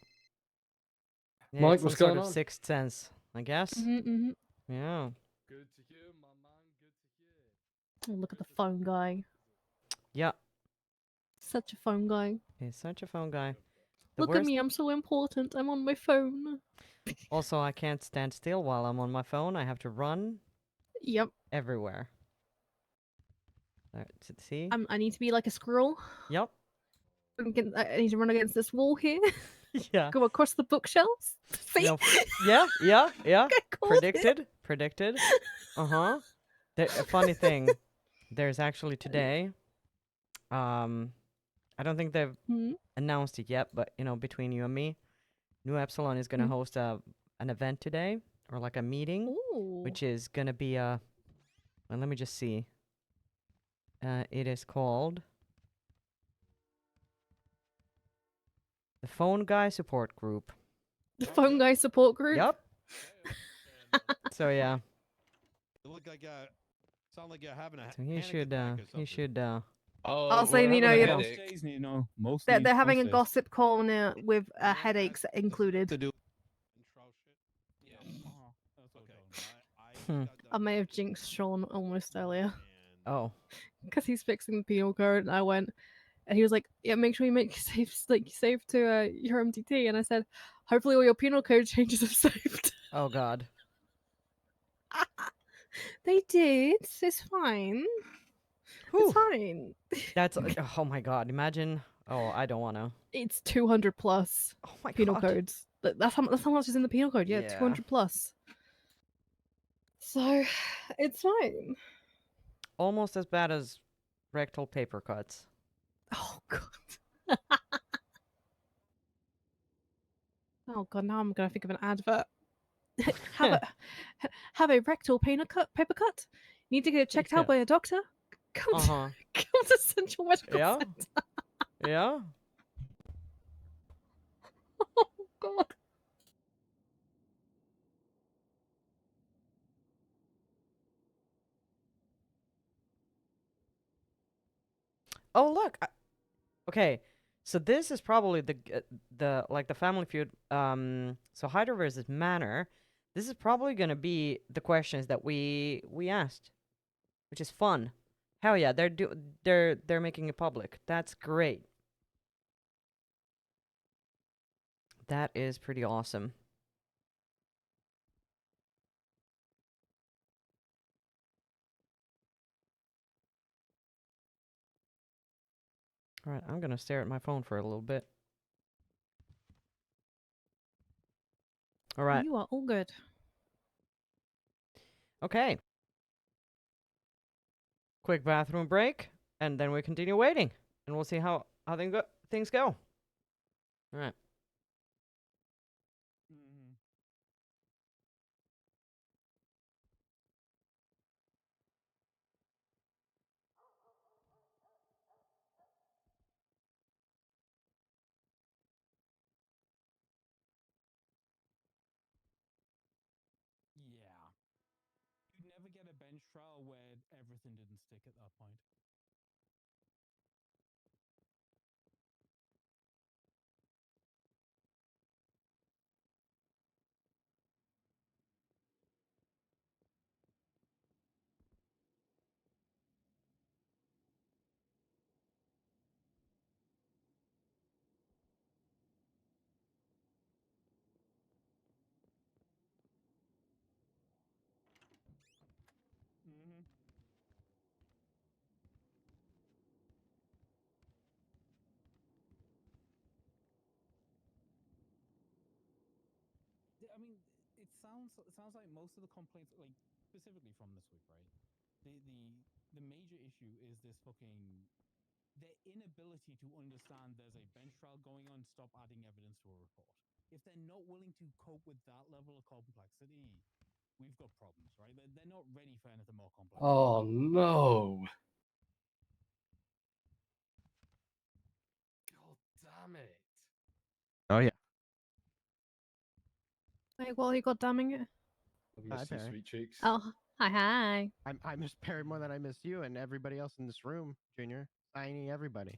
Yeah, Mike, it's some what's sort going of on? sixth sense, I guess. Mm-hmm. Yeah. Good to hear, my man. Good to hear. Oh, look at the phone guy. Yeah. Such a phone guy. He's such a phone guy. The Look at worst- me, I'm so important. I'm on my phone. Also, I can't stand still while I'm on my phone. I have to run Yep. everywhere. See? I need to be like a squirrel. Yep. I need to run against this wall here. Yeah. Go across the bookshelves. See? Yep. Yeah. Yeah. Yeah. I called it. Predicted. Uh-huh. A funny thing. There's actually today. I don't think they've Hmm? announced it yet, but between you and me, New Epsilon is gonna host an event today, or like a meeting, Ooh. which is gonna be well, let me just see. It is called the Phone Guy Support Group. The phone guy support group? Yep. So yeah. You look like sound like you're having a So he panic should attack or he something. should I'll say, you know, they're having a mostly gossip call now with headaches included. to do. I may have jinxed Sean almost earlier. Oh. Because he's fixing the penal code, and I went, and he was like, "Yeah, make sure you make save to your MTT." And I said, "Hopefully, all your penal code changes are saved." Oh God. They did. It's fine. Whew. It's fine. That's oh my God. Imagine. Oh, I don't wanna. It's 200 plus Oh my penal God. codes. That's how much is in the penal code. Yeah, Yeah. 200 plus. So it's fine. Almost as bad as rectal paper cuts. Oh God. Oh God. Now I'm gonna think of an advert. have a rectal paper cut. Need to get checked out by a doctor. Come to, come to Central Medical Yeah. Center. Yeah. Oh God. Oh look. Okay. So this is probably the Family Feud. So Hydra versus Manor. This is probably gonna be the questions that we asked, which is fun. Hell yeah, they're making it public. That's great. That is pretty awesome. All right, I'm gonna stare at my phone for a little bit. All right. You are all good. Okay. Quick bathroom break, and then we continue waiting, and we'll see how things go. All right. Yeah. You'd never get a bench trial where everything didn't stick at that point. I mean, it sounds like most of the complaints, like specifically from this week, right? The major issue is this fucking their inability to understand there's a bench trial going on. Stop adding evidence to a report. If they're not willing to cope with that level of complexity, we've got problems, right? They're not ready for anything more complex. Oh no! God damn it! Oh yeah. Wait, what are you god damning it? I missed you, sweet cheeks. Oh, hi. I miss Perry more than I miss you and everybody else in this room, Junior. Saini, everybody.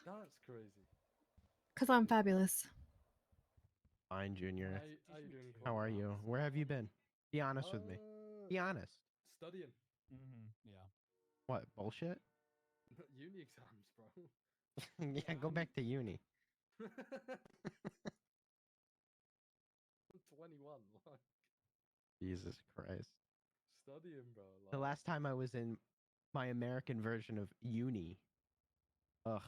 That's crazy. Because I'm fabulous. Fine, Junior. How you doing? How are you? Where have you been? Be honest with me. Be honest. Studying. Yeah. What, bullshit? Uni exams, bro. Yeah, go back to uni. I'm 21. Like, Jesus Christ. studying, bro. Like, The last time I was in my American version of uni. Ugh.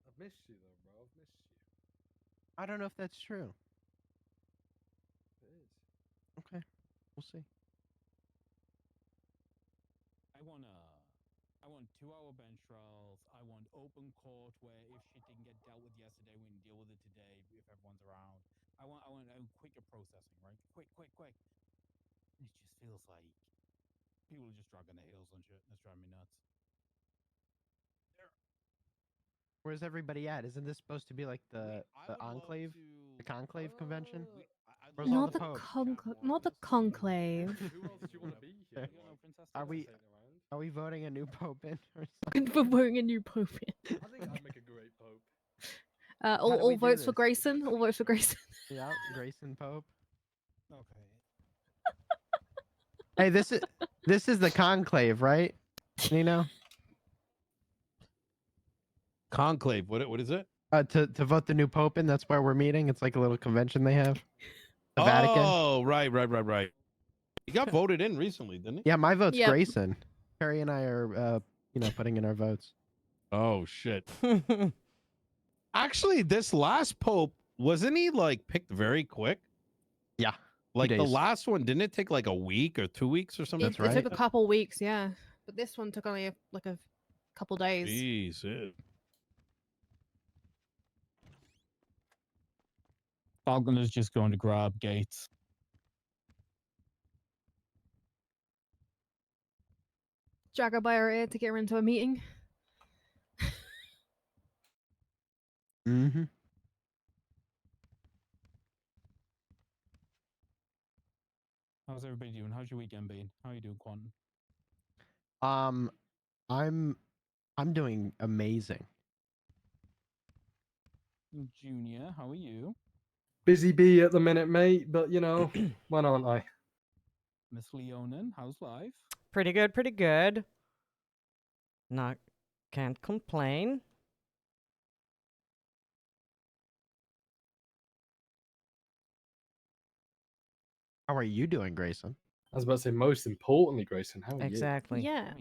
I've missed you though, bro. I've missed you. I don't know if that's true. It is. Okay. We'll see. I want 2-hour bench trials. I want open court where if shit didn't get dealt with yesterday, we can deal with it today if everyone's around. I want quicker processing, right? Quick. It just feels like people are just dragging their heels on shit. That's driving me nuts. Where's everybody at? Isn't this supposed to be like the enclave, the conclave convention? Where's all Not the popes? not the conclave. Who else do you want to be here? Like, Are we voting a new pope in or something? For voting a new pope in. I think I'd make a great pope. How do All we do votes for this? Grayson. All votes for Grayson. Yeah, Grayson Pope. Okay. Hey, this is the conclave, right? Nino? Conclave. What is it? To vote the new pope in. That's where we're meeting. It's like a little convention they have. The Vatican. Oh, right. He got voted in recently, didn't he? Yeah, my vote's Yep. Grayson. Perry and I are, putting in our votes. Oh shit. Actually, this last pope wasn't he like picked very quick? Yeah. Like the days. last one, didn't it take like a week or 2 weeks or something? It took a couple weeks, yeah. But this one took only a couple days. Jeez. Falcon is just going to grab Gates. Drag her by her ear to get her into a meeting. Mm-hmm. How's everybody doing? How's your weekend been? How you doing, Quantum? I'm doing amazing. Junior, how are you? Busy bee at the minute, mate, but you know, when aren't I? Miss Leonin, how's life? Pretty good, pretty good. Not, can't complain. How are you doing, Grayson? I was about to say, most importantly, Grayson, how are Exactly. Yeah.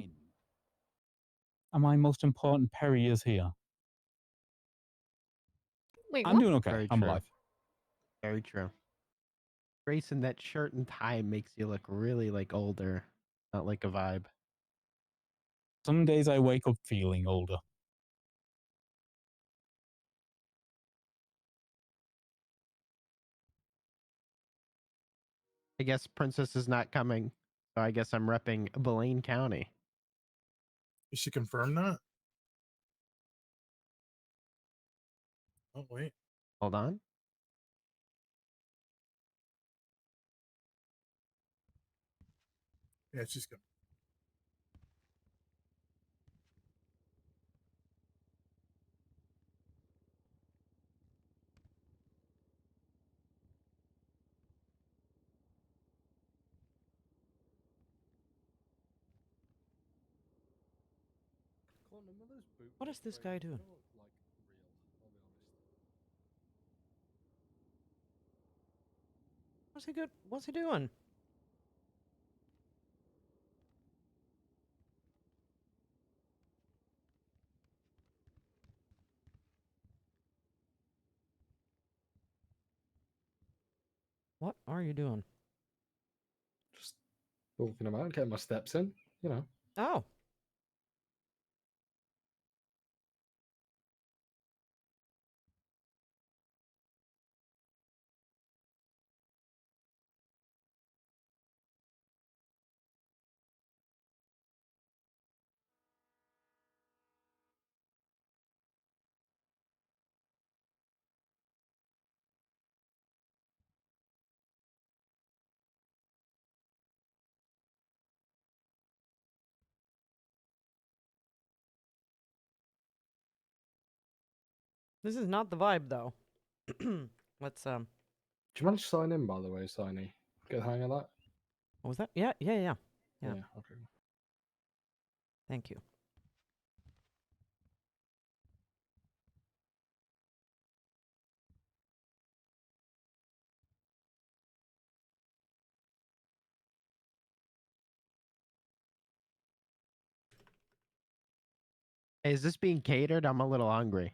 And my most important Perry is here. Wait, I'm what? doing okay. Very I'm true. alive. Very true. Grayson, that shirt and tie makes you look really like older, not like a vibe. Some days I wake up feeling older. I guess Princess is not coming, so I guess I'm repping Blaine County. Is she confirmed that? Oh wait. Hold on. Yeah, she's good. What is this guy doing? What's he good? What's he doing? What are you doing? Just walking about, getting my steps in, you know. Oh. This is not the vibe, though. Let's, Do you manage to sign in, by the way, Saini? Get the hang of that? What was that? Yeah. Yeah, okay. Thank you. Hey, is this being catered? I'm a little hungry.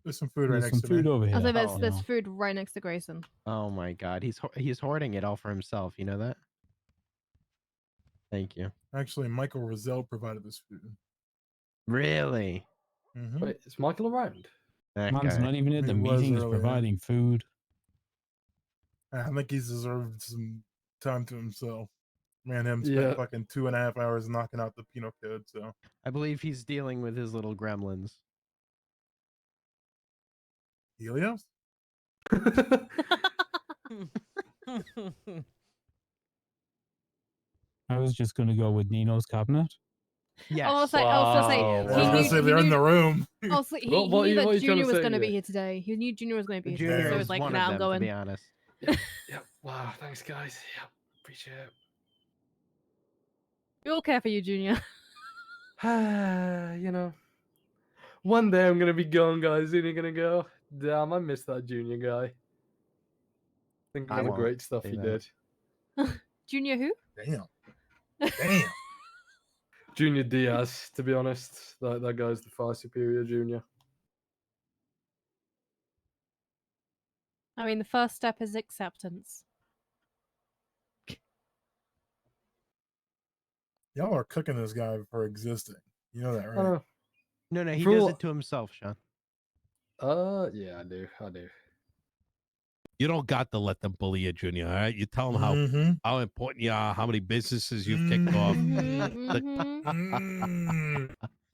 There's some food right There's next some to me. food over I here. was like, Oh. there's food right next to Grayson. Oh my God, he's hoarding it all for himself. You know that? Thank you. Actually, Michael Rosell provided this food. Really? Mm-hmm. Wait, is Michael around? That Man's guy. not even at He the was meeting. He's earlier. providing food. I think he's deserved some time to himself. Man, him spent Yeah. fucking 2.5 hours knocking out the penal code. So I believe he's dealing with his little gremlins. Helios? I was just going to go with Nino's cabinet. Yes. I was gonna say, Wow, I was gonna say he they're in knew- the room. Also, he What are knew you that trying Junior to was say going to be here? here today. He knew Junior was going to be here today, Junior so it is was like, one now of I'm them, to going. be honest. Yeah. Wow, thanks, guys. Yeah, appreciate it. We all care for you, Junior. You know, one day I'm gonna be gone, guys. And you're gonna go, damn, I miss that Junior guy. Think of I all the won't great stuff say he that. did. Junior who? Damn. Damn. Junior Diaz, to be honest, that guy's the far superior Junior. I mean, the first step is acceptance. Y'all are cooking this guy for existing. You know that, right? No, he For does all- it to himself, Sean. Yeah, I do. You don't got to let them bully you, Junior. All right, you tell them Mhm. how important you are, how many businesses you've kicked off.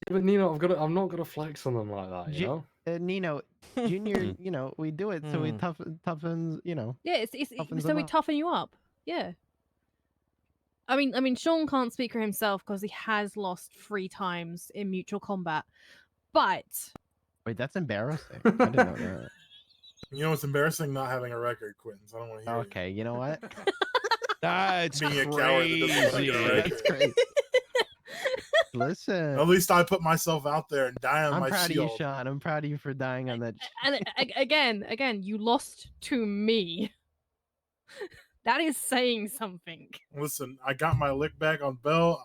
But Nino, I'm not gonna flex on them like that, you know. Nino, Junior, you know, we do it so we toughens, you know. Yeah, it's toughens so them we up. toughen you up. Yeah. I mean, Sean can't speak for himself because he has lost 3 times in mutual combat, but Wait, that's embarrassing. I didn't know that. You know, it's embarrassing not having a record, Quentin. So I don't want to hear Okay, you know what? That's being a coward that doesn't want to get a crazy. record. That's great. Listen, At least I put myself out there and die on I'm my proud shield. of you, Sean. I'm proud of you for dying on that. and again, you lost to me. That is saying something. Listen, I got my lick back on Bell.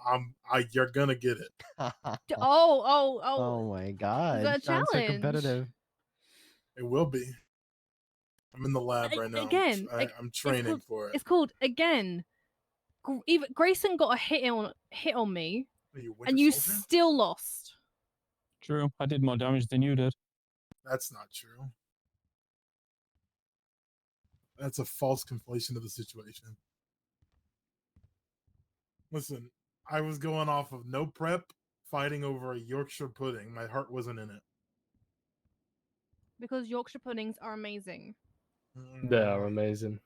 You're gonna get it. Oh my God, Is that a Sean's so challenge? competitive. It will be. I'm in the lab right now. Again, I'm training for it. It's called again. Even Grayson got a hit on me, and you still lost. True. I did more damage than you did. That's not true. That's a false conflation of the situation. Listen, I was going off of no prep, fighting over a Yorkshire pudding. My heart wasn't in it. Because Yorkshire puddings are amazing. They are amazing.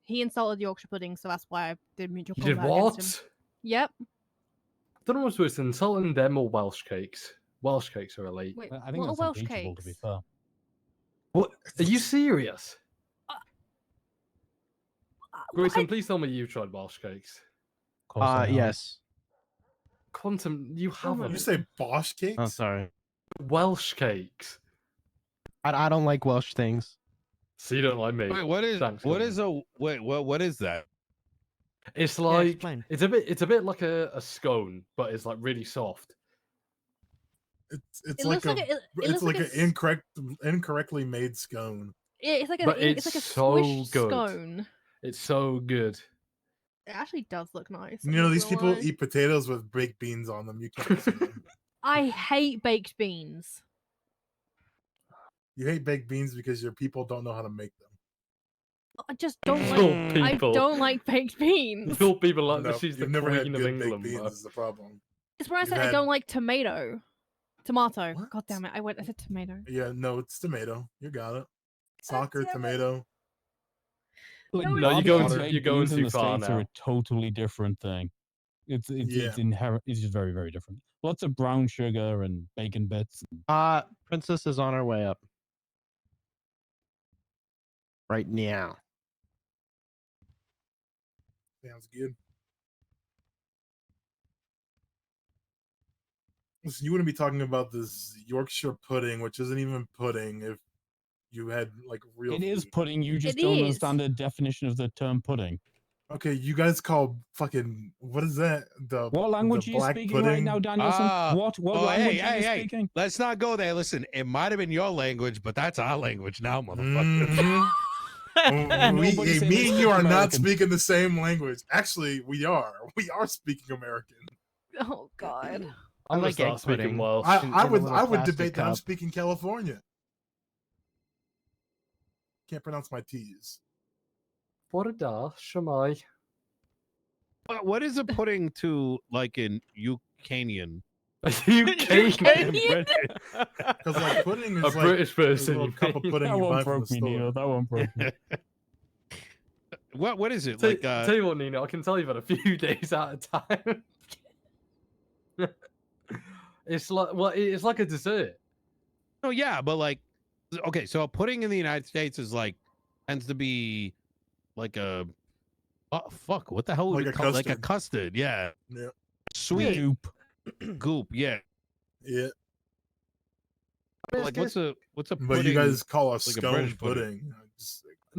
He insulted Yorkshire pudding, so that's why I did mutual You did combat what? against him. Yep. I don't know what's worse, insulting them or Welsh cakes. Welsh cakes are elite. Wait, I think what are that's Welsh impeachable, to be cakes? fair. What? Are you serious? Grayson, please tell me you've tried Welsh cakes. Yes. Quantum, you haven't. You say Bosch cakes? Oh, sorry. Welsh cakes. I don't like Welsh things. So you don't like me. Wait, what is Thanks, what Quentin. is a wait? What is that? It's like it's a bit like a scone, but it's like really soft. It's It like looks like it's like an incorrectly made scone. It's like But it's like a so swish good. scone. It's so good. It actually does look nice. You I'm know, not these gonna people lie. eat potatoes with baked beans on them. You can't see them. I hate baked beans. You hate baked beans because your people don't know how to make them. I just don't Your like. people. I don't like baked beans. Your people like No, she's the you've never had queen of good baked England. beans bro. is the problem. It's when I You've said I had- don't like tomato. God damn it! I said tomato. Yeah, no, it's tomato. You got it. Soccer, tomato. Like, No, you're going beans in too the far States are now. a totally different thing. It's Yeah. inherent. It's just very, very different. Lots of brown sugar and bacon bits. Princess is on her way up. Right now. Sounds good. Listen, you wouldn't be talking about this Yorkshire pudding, which isn't even pudding, if you had like real. It is food. pudding. You just It don't is. understand the definition of the term pudding. Okay, you guys call fucking what is that? The What language the are you black speaking pudding? right now, Danielson? What language are you speaking? Let's not go there. Listen, it might have been your language, but that's our language now, motherfucker. Me and this you are not American. speaking the same language. Actually, we are. We are speaking American. Oh God. I'm gonna like start egg speaking pudding. Welsh. I in a would little plastic debate that I'm cup. speaking California. Can't pronounce my T's. Borda, Shamai. What is a pudding to like in Ukrainian? UK. Because like pudding is A like British a person, little you cup of mean? pudding That you buy one from the broke me, store. Nino. That one broke me. What is it? Like, tell you what, Nino, I can tell you've had a few days at a time. It's like a dessert. Oh yeah, but like, okay, so a pudding in the United States is like tends to be like a fuck. What the hell would Like we a call like a custard. custard? Yeah, Yeah. sweet Goop. goop. Yeah. Yeah. Like what's a pudding? But you guys call a like a scone British pudding.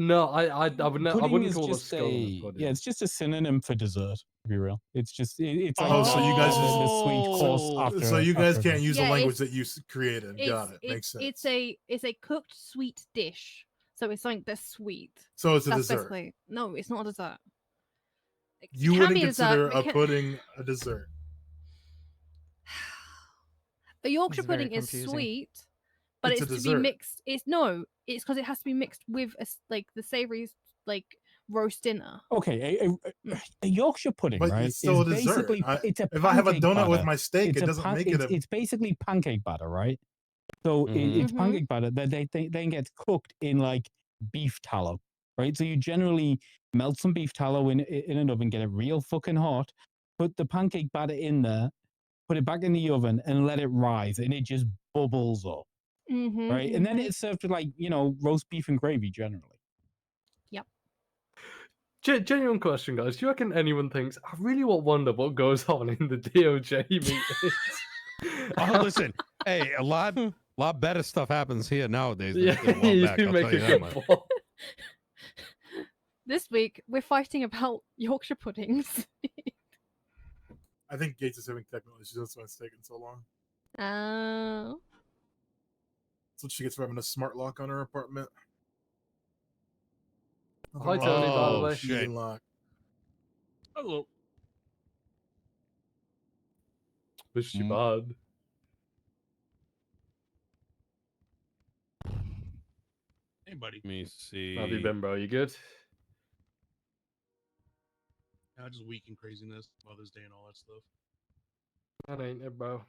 No, I Pudding wouldn't is call a just scone a pudding. yeah, it's just a synonym for dessert. To be real, it's just it's Oh, so you guys the sweet course after. So you guys after can't use the Yeah, language it's- that you created. Got it. Makes sense. It's a cooked sweet dish. So it's something that's sweet. So it's a That's dessert. basically no, it's not a dessert. It You can wouldn't be consider it a can- pudding a dessert. A Yorkshire It's very pudding is confusing. sweet, but It's it's, a to be dessert. mixed. It's because it has to be mixed with like the savory like roast dinner. Okay, a Yorkshire pudding, But right? it's still is a dessert. basically it's a If I have a pancake donut with batter. my steak, It's it a doesn't make it a. it's basically pancake batter, right? So it's pancake batter that they then gets cooked in like beef tallow, right? So you generally melt some beef tallow in an oven, get it real fucking hot, put the pancake batter in there, put it back in the oven, and let it rise, and it just bubbles up, right? And then it's served with like roast beef and gravy generally. Yep. Genuine question, guys. Do you reckon anyone thinks, I really wonder what goes on in the DOJ meetings? Oh, listen. Hey, a lot better stuff happens here nowadays than Yeah, it did a while you back. do I'll make tell you a that good much. point. This week we're fighting about Yorkshire puddings. I think Gates is having technical issues. That's why it's taking so long. Oh. That's what she gets for having a smart lock on her apartment. Hi, Tony, by the way. Shit. Lock. Hello. Was she bad? Hey, buddy. Let me see. How have you been, bro? You good? Just week and craziness, Mother's Day and all that stuff. That ain't it, bro.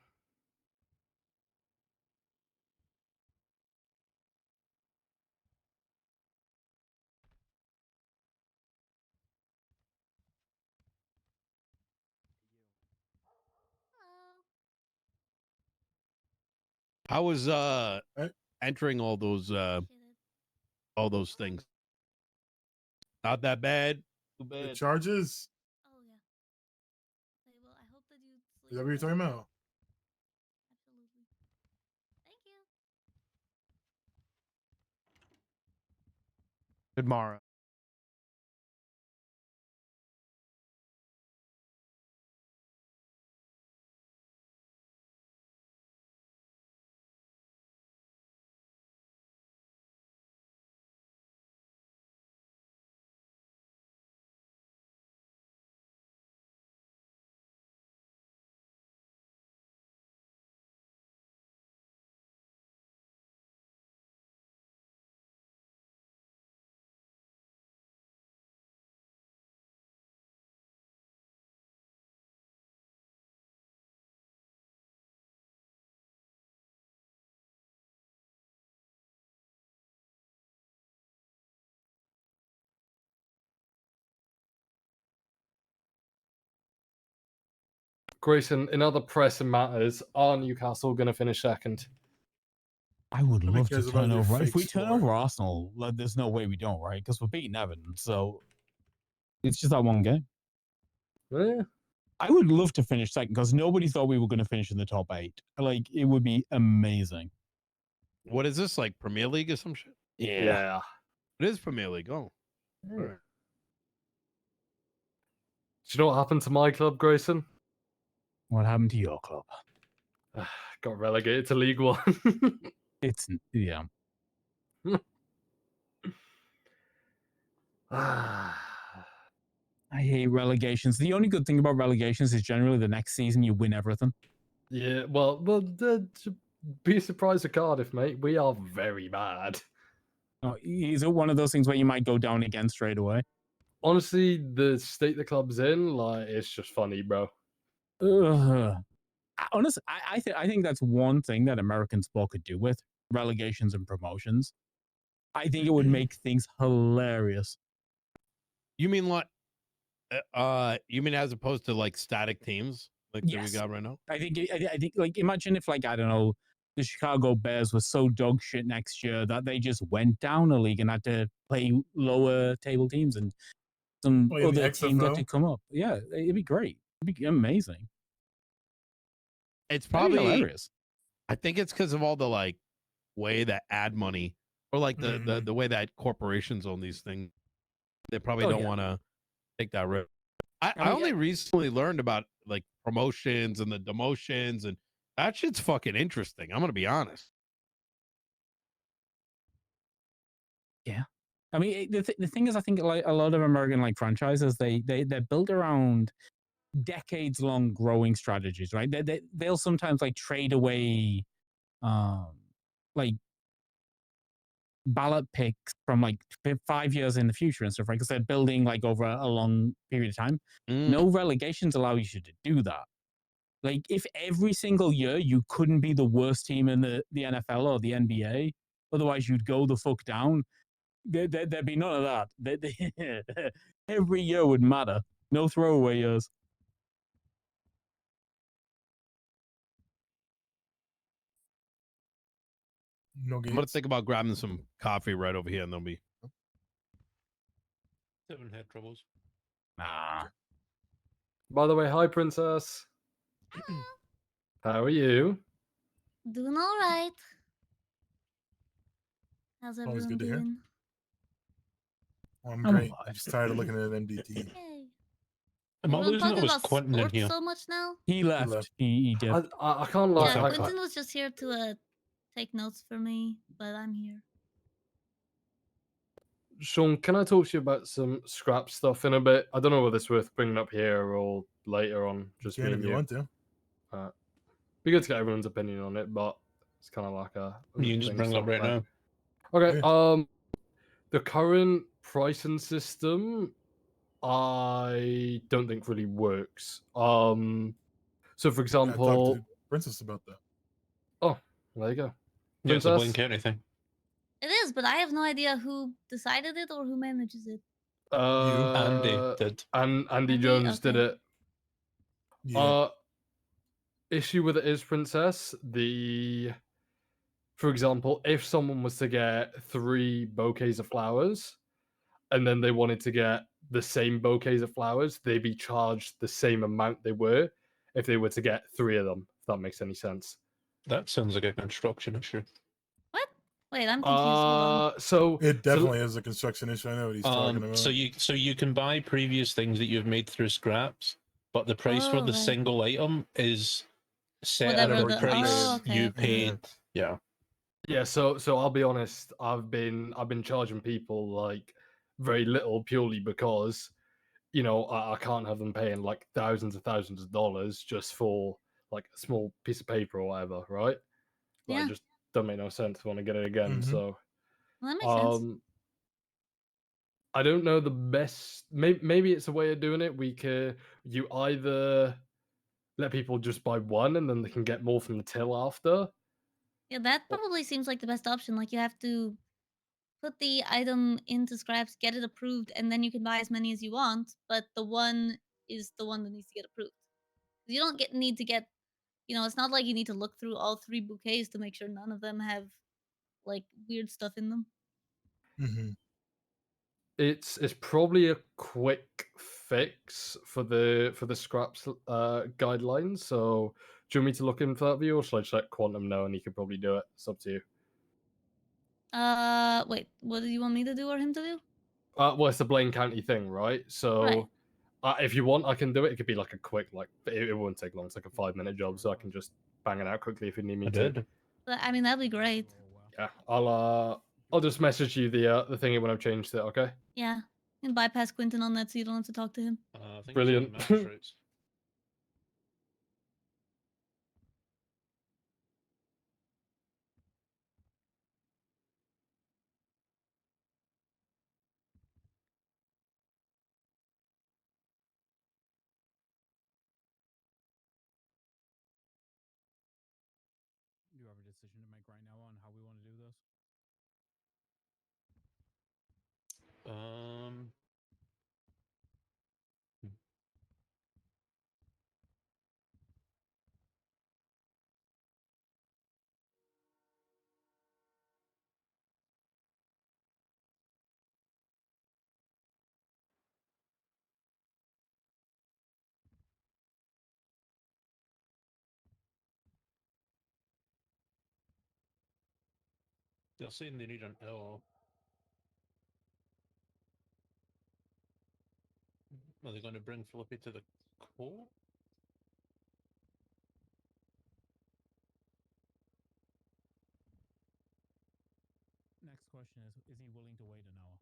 How was entering all those things? Not that bad. Too The bad. charges? Is that what you're talking about? Tomorrow. Grayson, in other pressing matters, are Newcastle going to finish second? I would Nobody love to cares about turn your over. If fake we turn score. over Arsenal, like, there's no way we don't, right? Because we're beating Everton, so it's just that one game. Yeah. I would love to finish second because nobody thought we were going to finish in the top 8. Like, it would be amazing. What is this, like Premier League or some shit? Yeah. It is Premier League. Oh. Yeah. All right. Do you know what happened to my club, Grayson? What happened to your club? Got relegated to League One. Yeah. I hate relegations. The only good thing about relegations is generally the next season you win everything. Yeah, well, be surprised at Cardiff, mate. We are very bad. Oh, is it one of those things where you might go down again straight away? Honestly, the state the club's in, like, it's just funny, bro. Honestly, I think that's one thing that American sport could do with relegations and promotions. I think it would make things hilarious. You mean like, you mean as opposed to like static teams like that we Yes. got right now? I think like imagine if like I don't know the Chicago Bears were so dog shit next year that they just went down a league and had to play lower table teams and some Oh, yeah, the other team got XFL? to come up. Yeah, it'd be great. It'd be amazing. It's That'd be probably hilarious. I think it's because of all the like way that ad money or like the way that corporations own these things. They probably Oh, don't yeah. want to take that risk. I mean, only recently learned about like promotions and the demotions, and that shit's fucking interesting. I'm gonna be honest. Yeah. I mean, the thing is, I think like a lot of American like franchises, they're built around decades long growing strategies, right? They'll sometimes like trade away, like ballot picks from like 5 years in the future and stuff, right? Because they're building like over a long period of time. No relegations allow you to do that. Like if every single year you couldn't be the worst team in the NFL or the NBA, otherwise you'd go the fuck down. There'd be none of that. Every year would matter. No throwaway years. No I'm gonna gates. think about grabbing some coffee right over here, and they'll be. Haven't had troubles. Nah. By the way, hi, Princess. How are you? Doing all right. How's Always everyone good to hear. doing? I'm I'm great. alive. I'm just tired of looking at MDT. Am I Everyone losing it? talking Was about Quentin in sports here? so much now. He left. He dipped. I can't lie. Yeah, I Quentin was just here to take notes for me, but I'm here. Sean, can I talk to you about some scrap stuff in a bit? I don't know whether it's worth bringing up here or later on. Just can me if and you you. want to. Be good to get everyone's opinion on it, but it's kind of like a. You can just thing bring it up sort right of now. thing. Okay. Yeah. The current pricing system, I don't think really works. So for I talked example, to Princess about that. oh, there you go. Yeah, it's a Princess? Blink anything. It is, but I have no idea who decided it or who manages it. Andy did. And Andy Andy? Jones did Okay. it. Yeah. Issue with it is, Princess, for example, if someone was to get 3 bouquets of flowers and then they wanted to get the same bouquets of flowers, they'd be charged the same amount they were if they were to get 3 of them, if that makes any sense. That sounds like a construction issue. What? Wait, I'm confused. Hold on. So It definitely is a construction issue. I know what he's talking about. So you can buy previous things that you've made through scraps, but the price for Oh, the right. single item is set Whatever at the the- price oh, okay, you okay. paid. Yeah. Yeah, so I'll be honest, I've been charging people like very little purely because I can't have them paying like thousands of dollars just for like a small piece of paper or whatever, right? Like, Yeah. it just doesn't make no sense. Want to get it again, Mhm. so Well, that makes sense. I don't know the best. Maybe it's a way of doing it. You either let people just buy one and then they can get more from the till after. Yeah, that probably seems like the best option. Like you have to put the item into scraps, get it approved, and then you can buy as many as you want. But the one is the one that needs to get approved. You don't need to get. It's not like you need to look through all 3 bouquets to make sure none of them have like weird stuff in them. Mm-hmm. It's probably a quick fix for the scraps guidelines. So do you want me to look into that view, or should I just let Quantum know and he could probably do it? It's up to you. Wait, what do you want me to do or him to do? Well, it's the Blaine County thing, right? So if you want, I can do it. It could be like a quick, it won't take long. It's like a 5-minute job, so I can just bang it out quickly if you need me I to. did. I mean, that'd be great. Yeah, I'll just message you the thingy when I've changed it. Okay. Yeah, and bypass Quentin on that so you don't have to talk to him. I think Brilliant. it's on the magistrates. Do you have a decision to make right now on how we want to do this? They're saying they need an L. Are they going to bring Flippy to the court? Next question is he willing to wait an hour?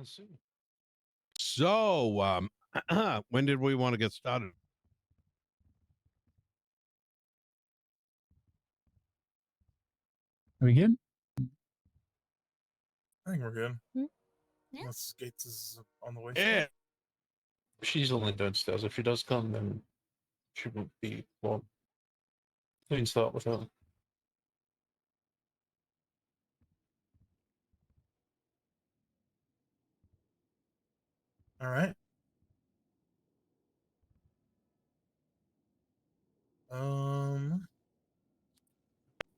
So, when did we want to get started? Are we good? I think we're good. Hmm? Unless Gates is on the way. Yeah. She's only downstairs. If she does come, then she won't be long. We can start with her. All right.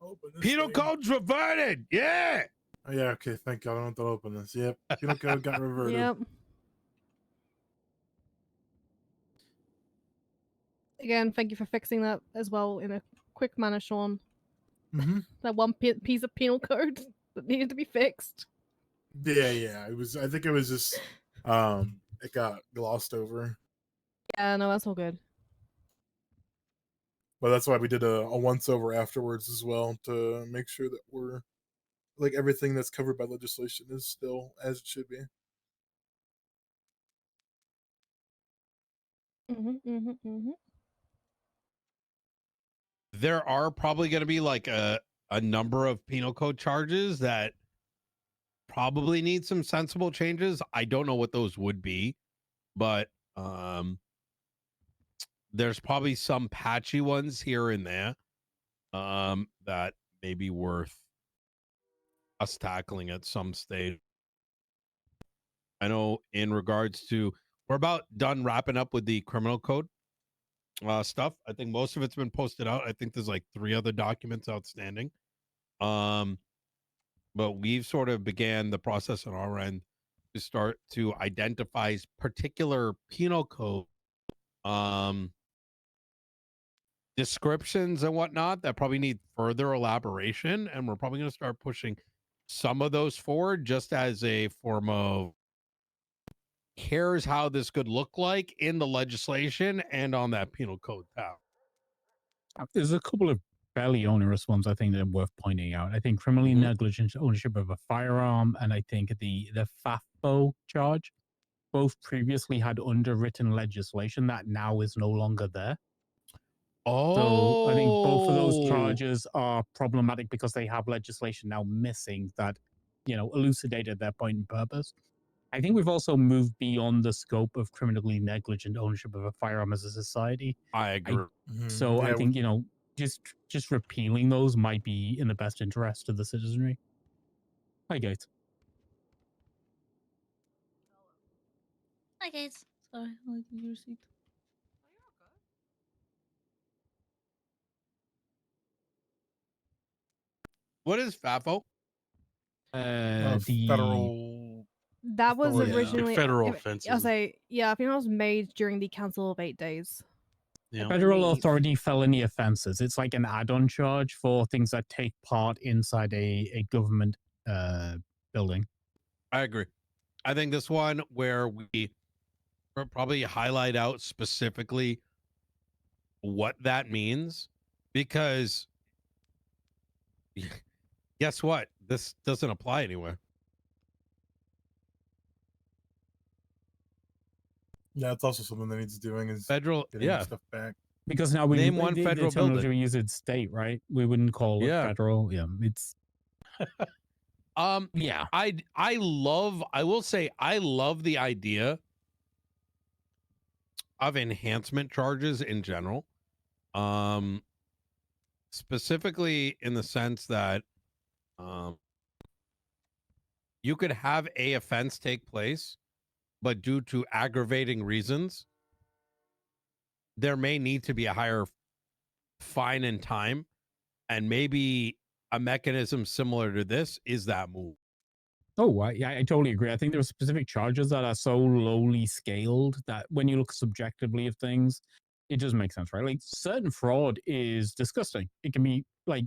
Open this Penal thing. code's reverted. Yeah. Oh, yeah. Okay. Thank God. I don't have to open this. Yep. Penal code got reverted. Yep. Again, thank you for fixing that as well in a quick manner, Sean. Mm-hmm. That one piece of penal code that needed to be fixed. Yeah. It was. I think it was just. It got glossed over. Yeah, no, that's all good. But that's why we did a once over afterwards as well to make sure that we're like everything that's covered by legislation is still as it should be. There are probably going to be like a number of penal code charges that probably need some sensible changes. I don't know what those would be, but there's probably some patchy ones here and there that may be worth us tackling at some stage. I know in regards to, we're about done wrapping up with the criminal code stuff. I think most of it's been posted out. I think there's like 3 other documents outstanding. But we've sort of began the process on our end to start to identify particular penal code descriptions and whatnot that probably need further elaboration, and we're probably going to start pushing some of those forward just as a form of here's how this could look like in the legislation and on that penal code tab. There's a couple of fairly onerous ones I think that are worth pointing out. I think criminally negligent ownership of a firearm, and I think the FAFO charge both previously had underwritten legislation that now is no longer there. So I think both of those charges are problematic because they have legislation now missing that, elucidated their point and purpose. I think we've also moved beyond the scope of criminally negligent ownership of a firearm as a society. I agree. So I think, just repealing those might be in the best interest of the citizenry. Hi, Gates. Hi, Gates. Sorry, I'll give you a receipt. What is FAFO? The federal. That was Authority. originally Federal I offenses. say, yeah, I think that was made during the Council of 8 Days. Yeah. Federal believe. authority felony offenses. It's like an add-on charge for things that take part inside a government building. I agree. I think this one where we probably highlight out specifically what that means, because guess what? This doesn't apply anywhere. Yeah, it's also something that needs doing is Federal, getting yeah. stuff back. Because now we Name one the federal terminology building. we use it state, right? We wouldn't call it federal. Yeah, it's yeah. I will say I love the idea of enhancement charges in general. Specifically in the sense that you could have a offense take place, but due to aggravating reasons, there may need to be a higher fine and time, and maybe a mechanism similar to this is that move. Oh, I totally agree. I think there are specific charges that are so lowly scaled that when you look subjectively at things, it doesn't make sense, right? Like certain fraud is disgusting. It can be like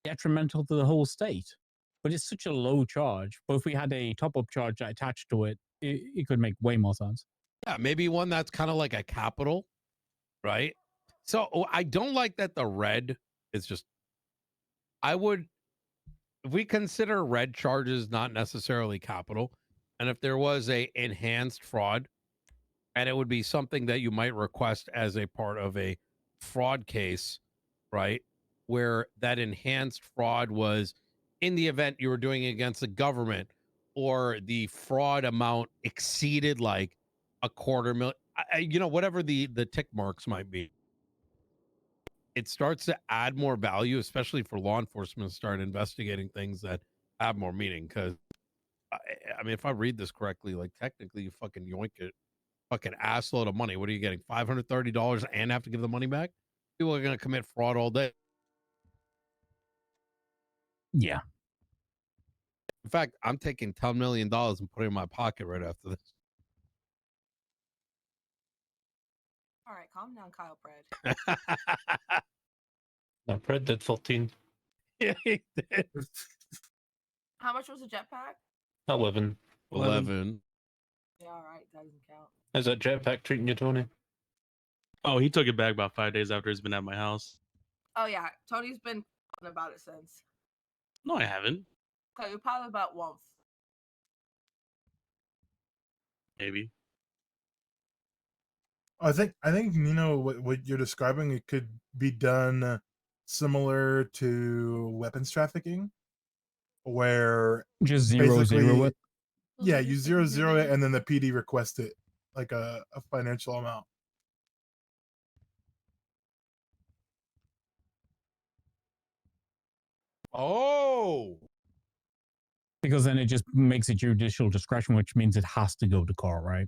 detrimental to the whole state, but it's such a low charge. But if we had a top-up charge attached to it, it could make way more sense. Yeah, maybe one that's kind of like a capital, right? So I don't like that the red is just, I would, if we consider red charges not necessarily capital, and if there was a enhanced fraud, and it would be something that you might request as a part of a fraud case, right? Where that enhanced fraud was in the event you were doing it against the government, or the fraud amount exceeded like $250,000, whatever the tick marks might be. It starts to add more value, especially for law enforcement to start investigating things that have more meaning. Because I mean, if I read this correctly, like technically you fucking yoink it, fucking assload of money. What are you getting? $530 and have to give the money back? People are going to commit fraud all day. Yeah. In fact, I'm taking $10 million and putting it in my pocket right after this. All right, calm down, Kyle Pred. No, Pred did 13. Yeah, he did. How much was the jetpack? 11. 11. Yeah, all right, that doesn't count. How's that jetpack treating you, Tony? Oh, he took it back about 5 days after it's been at my house. Oh yeah, Tony's been about it since. No, I haven't. Okay, probably about once. Maybe. I think what you're describing. It could be done similar to weapons trafficking, where Just zero basically, it. yeah, you 0 it, and then the PD requests it like a financial amount. Oh, Because then it just makes it judicial discretion, which means it has to go to court, right?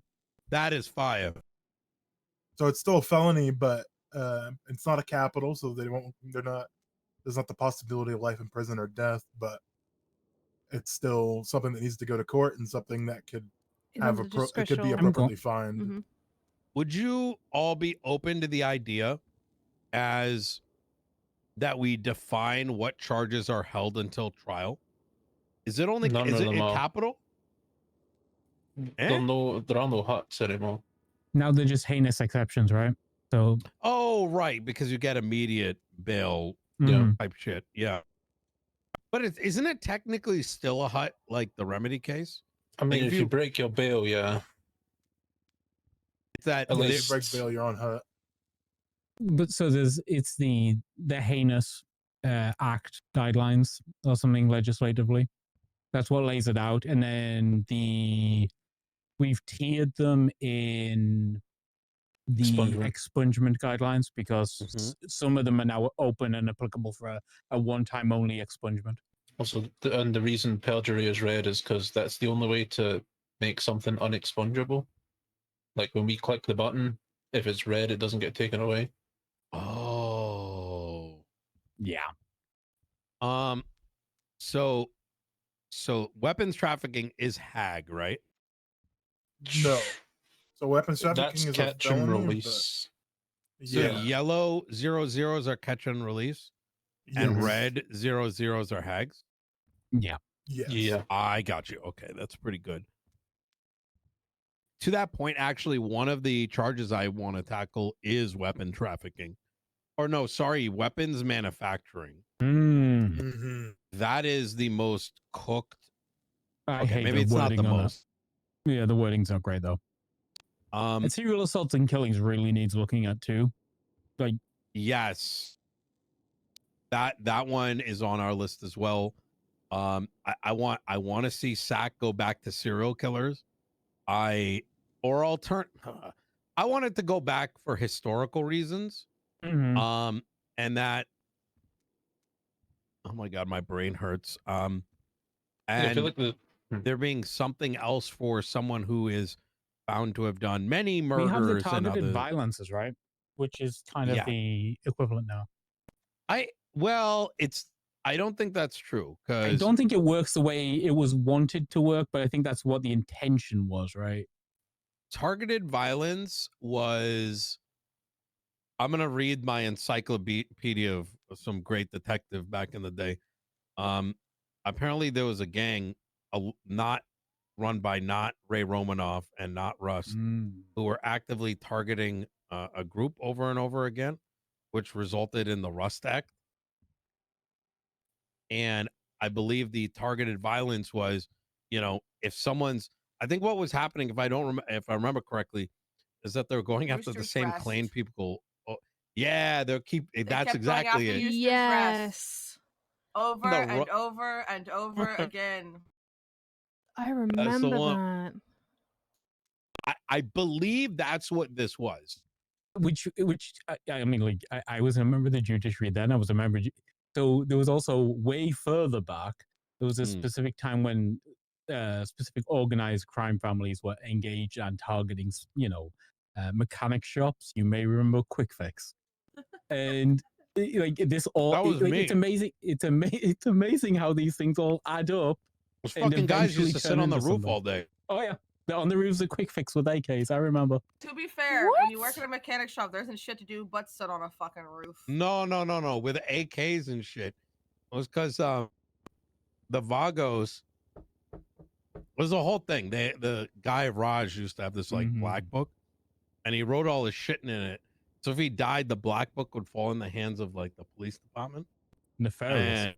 that is fire. So it's still a felony, but it's not a capital, so they're not. There's not the possibility of life in prison or death, but it's still something that needs to go to court and something that could have it could be appropriately fined. Would you all be open to the idea as that we define what charges are held until trial? Is it only None is of it them in are. capital? There are no huts anymore. Now they're just heinous exceptions, right? So Oh, right, because you get immediate bail type shit. Yeah. But isn't it technically still a hut like the remedy case? I mean, Like if you break your bail, yeah. It's that If you break bail, you're on hut. but so it's the heinous act guidelines or something legislatively. That's what lays it out, and then we've tiered them in the expungement guidelines because some of them are now open and applicable for a one-time only expungement. Also, and the reason perjury is red is because that's the only way to make something unexpungible. Like when we click the button, if it's red, it doesn't get taken away. Oh. Yeah. So weapons trafficking is HAG, right? No. So weapons trafficking That's is catch a felony. and but- release. So Yeah. yellow 00s are catch and release, and Yes. red 00s are HAGs. Yeah. Yes. Yeah. I got you. Okay, that's pretty good. To that point, actually, one of the charges I want to tackle is weapon trafficking. Or no, sorry, weapons manufacturing. That is the most cooked. I Okay, hate maybe the it's not wording the on most. that. Yeah, the wording's not great though. And serial assaults and killings really needs looking at too. Like, yes, that one is on our list as well. I want to see SAC go back to serial killers. I want it to go back for historical reasons. And that, oh my god, my brain hurts. And I feel like there being something else for someone who is found to have done many we murders have the and targeted other violences, right? Which is kind of Yeah. the equivalent now. I don't think that's true I because don't think it works the way it was wanted to work, but I think that's what the intention was, right? targeted violence was. I'm gonna read my encyclopedia of some great detective back in the day. Apparently there was a gang, not run by not Ray Romanoff and not Rust, who were actively targeting a group over and over again, which resulted in the Rust Act. And I believe the targeted violence was, if someone's I think what was happening, if I remember correctly, is that they're going after the Rooster's same Rest. Clane people. Oh, yeah, that's kept going exactly after it. Eustace Yes. over The and over and over again. I That's the remember one. that. I believe that's what this was. Which I mean, like I was a member of the judiciary then. I was a member. So there was also way further back. There was a specific time when specific organized crime families were engaged and targeting, mechanic shops. You may remember Quick Fix, and like this all. That was me. It's amazing. It's amazing how these things all add up. Those and fucking guys eventually used to sit turn on the into roof something. all day. Oh yeah, they're on the roofs of Quick Fix with AKs. I remember. To be fair, when you work at a mechanic shop, there isn't shit to do but sit on a fucking roof. No, with AKs and shit. It was because the Vagos was the whole thing. The guy Raj used to have this like black book, and he wrote all his shit in it. So if he died, the black book would fall in the hands of like the police department. Nefarious. And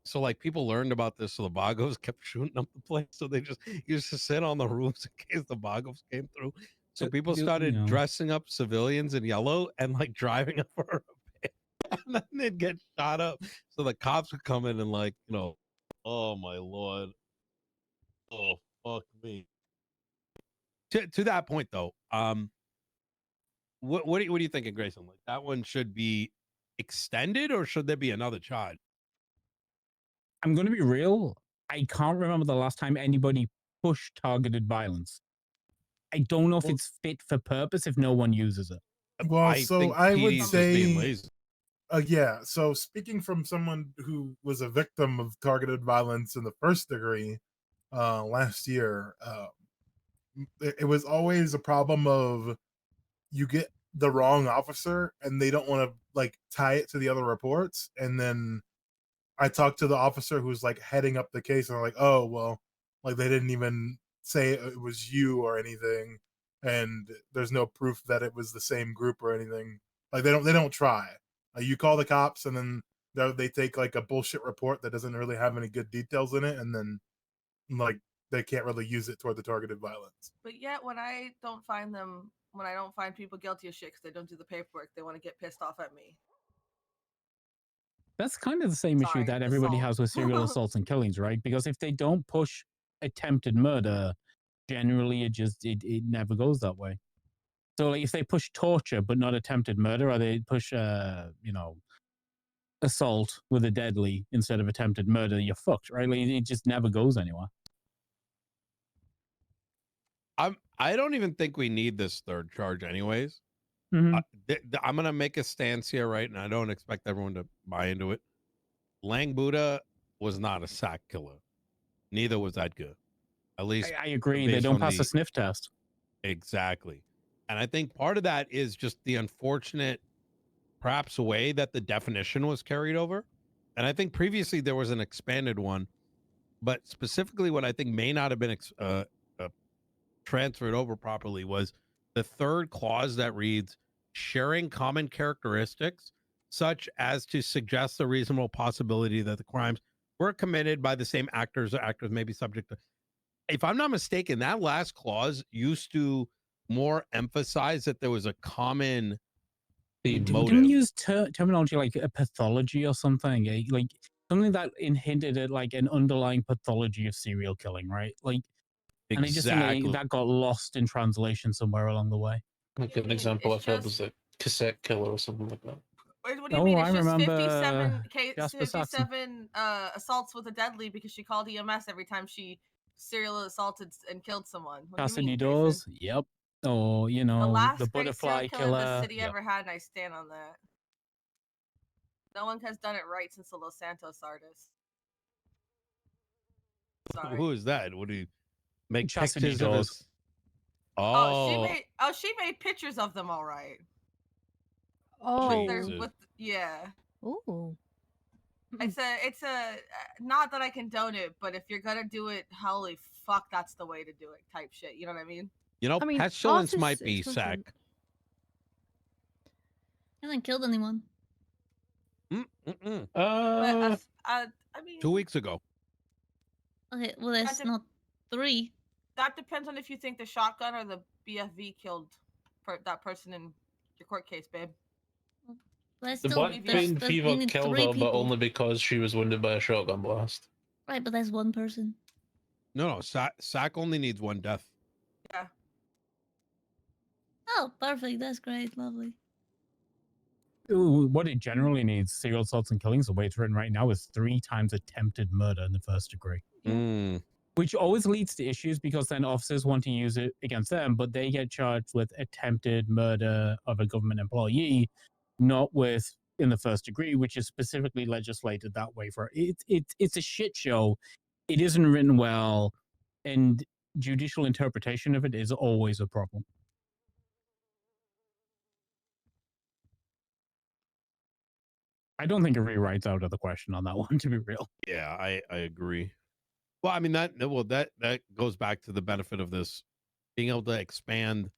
so like people learned about this, so the Vagos kept shooting up the place. So they just used to sit on the roofs in case the Vagos came through. So people started dressing up civilians in yellow and like driving up for a bit, and then they'd get shot up. So the cops would come in and like, oh my lord, oh fuck me. To that point though, what are you thinking, Grayson? Like that one should be extended, or should there be another charge? I'm going to be real. I can't remember the last time anybody pushed targeted violence. I don't know if it's fit for purpose if no one uses it. Well, I would PD's just being say, lazy. yeah. So speaking from someone who was a victim of targeted violence in the first degree last year, it was always a problem of you get the wrong officer and they don't want to like tie it to the other reports, and then I talked to the officer who's like heading up the case, and I'm like, oh well, like they didn't even say it was you or anything, and there's no proof that it was the same group or anything. Like they don't try. You call the cops, and then they take like a bullshit report that doesn't really have any good details in it, and then like they can't really use it toward the targeted violence. But yet, when I don't find people guilty of shit because they don't do the paperwork, they want to get pissed off at me. That's kind of the same issue that everybody has with serial assaults and killings, right? Because if they don't push attempted murder, generally it never goes that way. So like, if they push torture but not attempted murder, or they push assault with a deadly instead of attempted murder, you're fucked, right? Like, it just never goes anywhere. I don't even think we need this third charge anyways. Mhm. I'm gonna make a stance here, right? And I don't expect everyone to buy into it. Lang Buddha was not a sack killer. Neither was Edgar. At least I agree. They based don't on pass a sniff test. Exactly. And I think part of that is just the unfortunate, perhaps, way that the definition was carried over. And I think previously there was an expanded one, but specifically what I think may not have been transferred over properly was the third clause that reads, sharing common characteristics such as to suggest the reasonable possibility that the crimes were committed by the same actors or actors may be subject to. If I'm not mistaken, that last clause used to more emphasize that there was a common motive. Didn't use terminology like a pathology or something, like something that hinted at like an underlying pathology of serial killing, right? Like, and I just think Exactly. that got lost in translation somewhere along the way. Like an example I've heard was a cassette killer or something like that. What do you mean? It's I just remember 57 assaults with a deadly because she called EMS every time she serial assaulted and killed someone. What do you Cassidy mean, Dawes, yep. Or, the last the great butterfly serial killer the killer. city ever had, and I stand on that. No one has done it right since the Los Santos artist. Sorry. Who is that? What do you make Cassidy pictures of Dawes. his? She made pictures of them all right. Oh. Yeah. Ooh. It's a not that I condone it, but if you're gonna do it, holy fuck, that's the way to do it type shit. You know what I mean? I mean, pestilence art is might be expensive. sack. Hasn't killed anyone. But I mean, 2 weeks ago. Okay, well, that's not 3. that depends on if you think the shotgun or the BFV killed that person in your court case, babe. But The still, Black there's, Vein there's, you Fever need killed 3 her, but people. only because she was wounded by a shotgun blast. Right, but that's one person. No, Sack only needs 1 death. Yeah. Oh, perfect. That's great. Lovely. Ooh, what it generally needs, serial assaults and killings, the way it's written right now, is 3 times attempted murder in the 1st degree. Mm. Which always leads to issues because then officers want to use it against them, but they get charged with attempted murder of a government employee, not with in the 1st degree, which is specifically legislated that way for it. It's a shit show. It isn't written well, and judicial interpretation of it is always a problem. I don't think a rewrite's out of the question on that one, to be real. Yeah, I agree. Well, I mean that goes back to the benefit of this being able to expand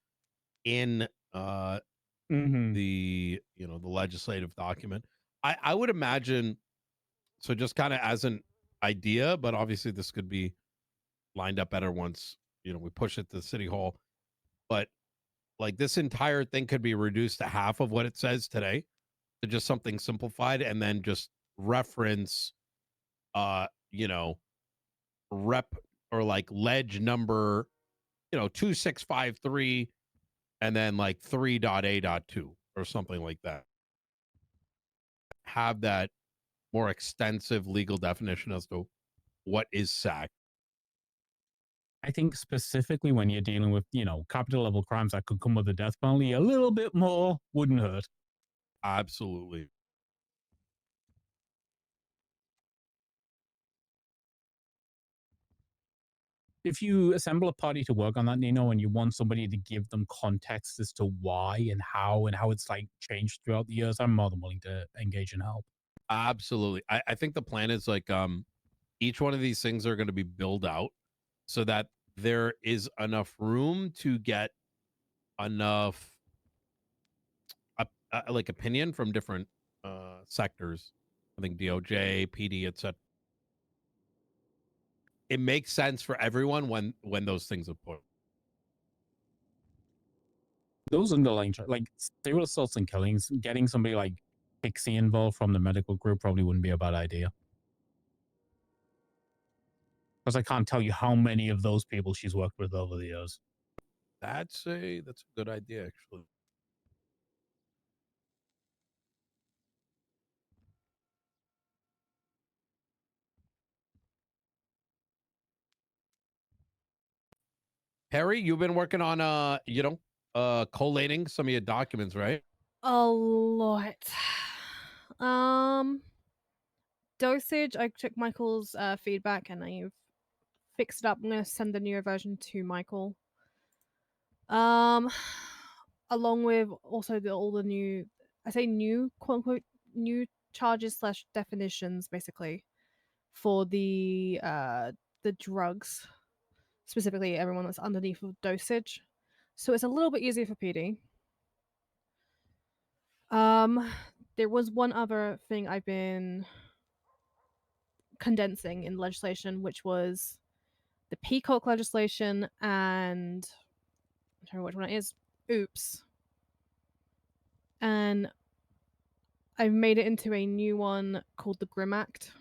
in the the legislative document. I would imagine, so just kind of as an idea, but obviously this could be lined up better once we push it to City Hall. But like this entire thing could be reduced to half of what it says today, to just something simplified, and then just reference rep or like ledge number 2653 and then like 3.A.2 or something like that. Have that more extensive legal definition as to what is SAC. I think specifically when you're dealing with, capital level crimes that could come with a death penalty, a little bit more wouldn't hurt. Absolutely. If you assemble a party to work on that, Nino, and you want somebody to give them context as to why and how it's like changed throughout the years, I'm more than willing to engage and help. Absolutely. I think the plan is like each one of these things are going to be built out so that there is enough room to get enough like opinion from different sectors. I think DOJ, PD, etc. It makes sense for everyone when those things are put. Those underlying, like serial assaults and killings, getting somebody like Pixie involved from the medical group probably wouldn't be a bad idea. Because I can't tell you how many of those people she's worked with over the years. That's a good idea, actually. Perry, you've been working on collating some of your documents, right? A lot. Dosage, I took Michael's feedback and I've fixed it up. I'm going to send the newer version to Michael. Along with also all the new, I say new, quote unquote, new charges / definitions, basically, for the drugs, specifically everyone that's underneath of dosage. So it's a little bit easier for PD. There was one other thing I've been condensing in legislation, which was the Peacock legislation and I'm trying to remember which one it is. Oops. And I've made it into a new one called the Grim Act. I'm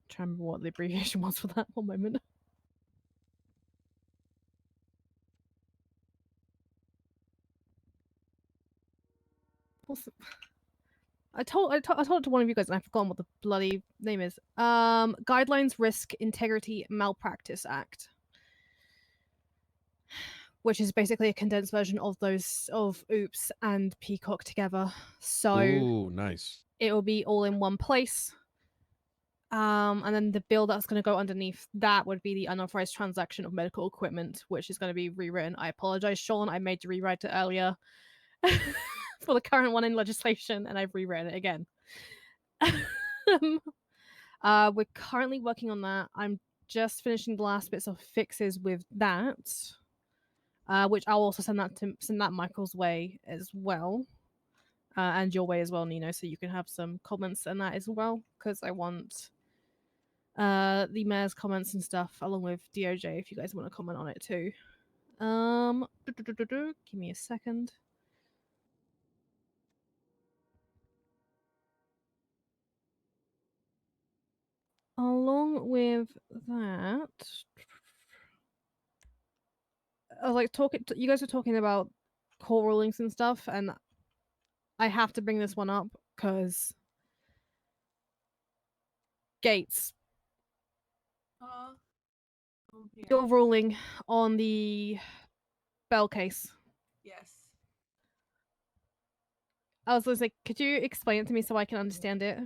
trying to remember what the abbreviation was for that. One moment. I told it to one of you guys and I've forgotten what the bloody name is. Guidelines Risk Integrity Malpractice Act. Which is basically a condensed version of those of Oops and Peacock together. So ooh, nice. It will be all in one place. And then the bill that's going to go underneath that would be the unauthorized transaction of medical equipment, which is going to be rewritten. I apologize, Sean. I made you rewrite it earlier for the current one in legislation, and I've rewritten it again. We're currently working on that. I'm just finishing the last bits of fixes with that. Which I'll also send that Michael's way as well, and your way as well, Nino, so you can have some comments on that as well. Because I want the mayor's comments and stuff, along with DOJ, if you guys want to comment on it too. Give me a second. Along with that, I was like talking. You guys were talking about court rulings and stuff, and I have to bring this one up because Gates, Oh, your ruling on the Bell case. yes. I was like, could you explain it to me so I can understand it?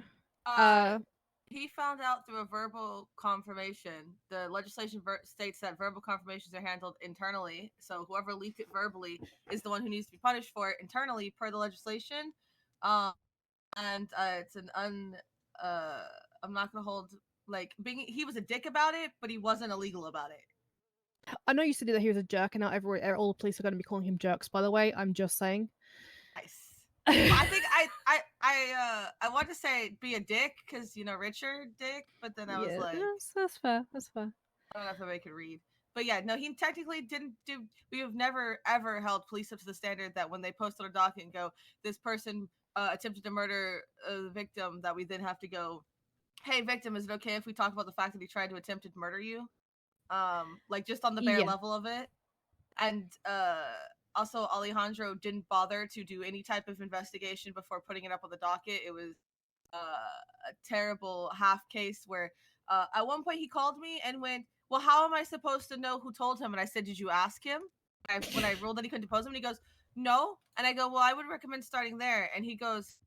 He found out through a verbal confirmation. The legislation states that verbal confirmations are handled internally. So whoever leaked it verbally is the one who needs to be punished for it internally per the legislation. It's an I'm not gonna hold like he was a dick about it, but he wasn't illegal about it. I know you said that he was a jerk, and now all the police are going to be calling him jerks. By the way, I'm just saying. Nice. Well, I think I want to say be a dick because Richard Dick, but then I was like, that's fair. That's fair. I don't know if anybody could read. But yeah, no, he technically didn't do. We have never ever held police up to the standard that when they post on a docket and go, this person attempted to murder the victim, that we then have to go, hey victim, is it okay if we talk about the fact that he tried to attempt to murder you? Like just on the bare level of it. And also Alejandro didn't bother to do any type of investigation before putting it up on the docket. It was a terrible half case where at one point he called me and went, well, how am I supposed to know who told him? And I said, did you ask him? When I ruled that he couldn't depose him, and he goes, no. And I go, well, I would recommend starting there. And he goes,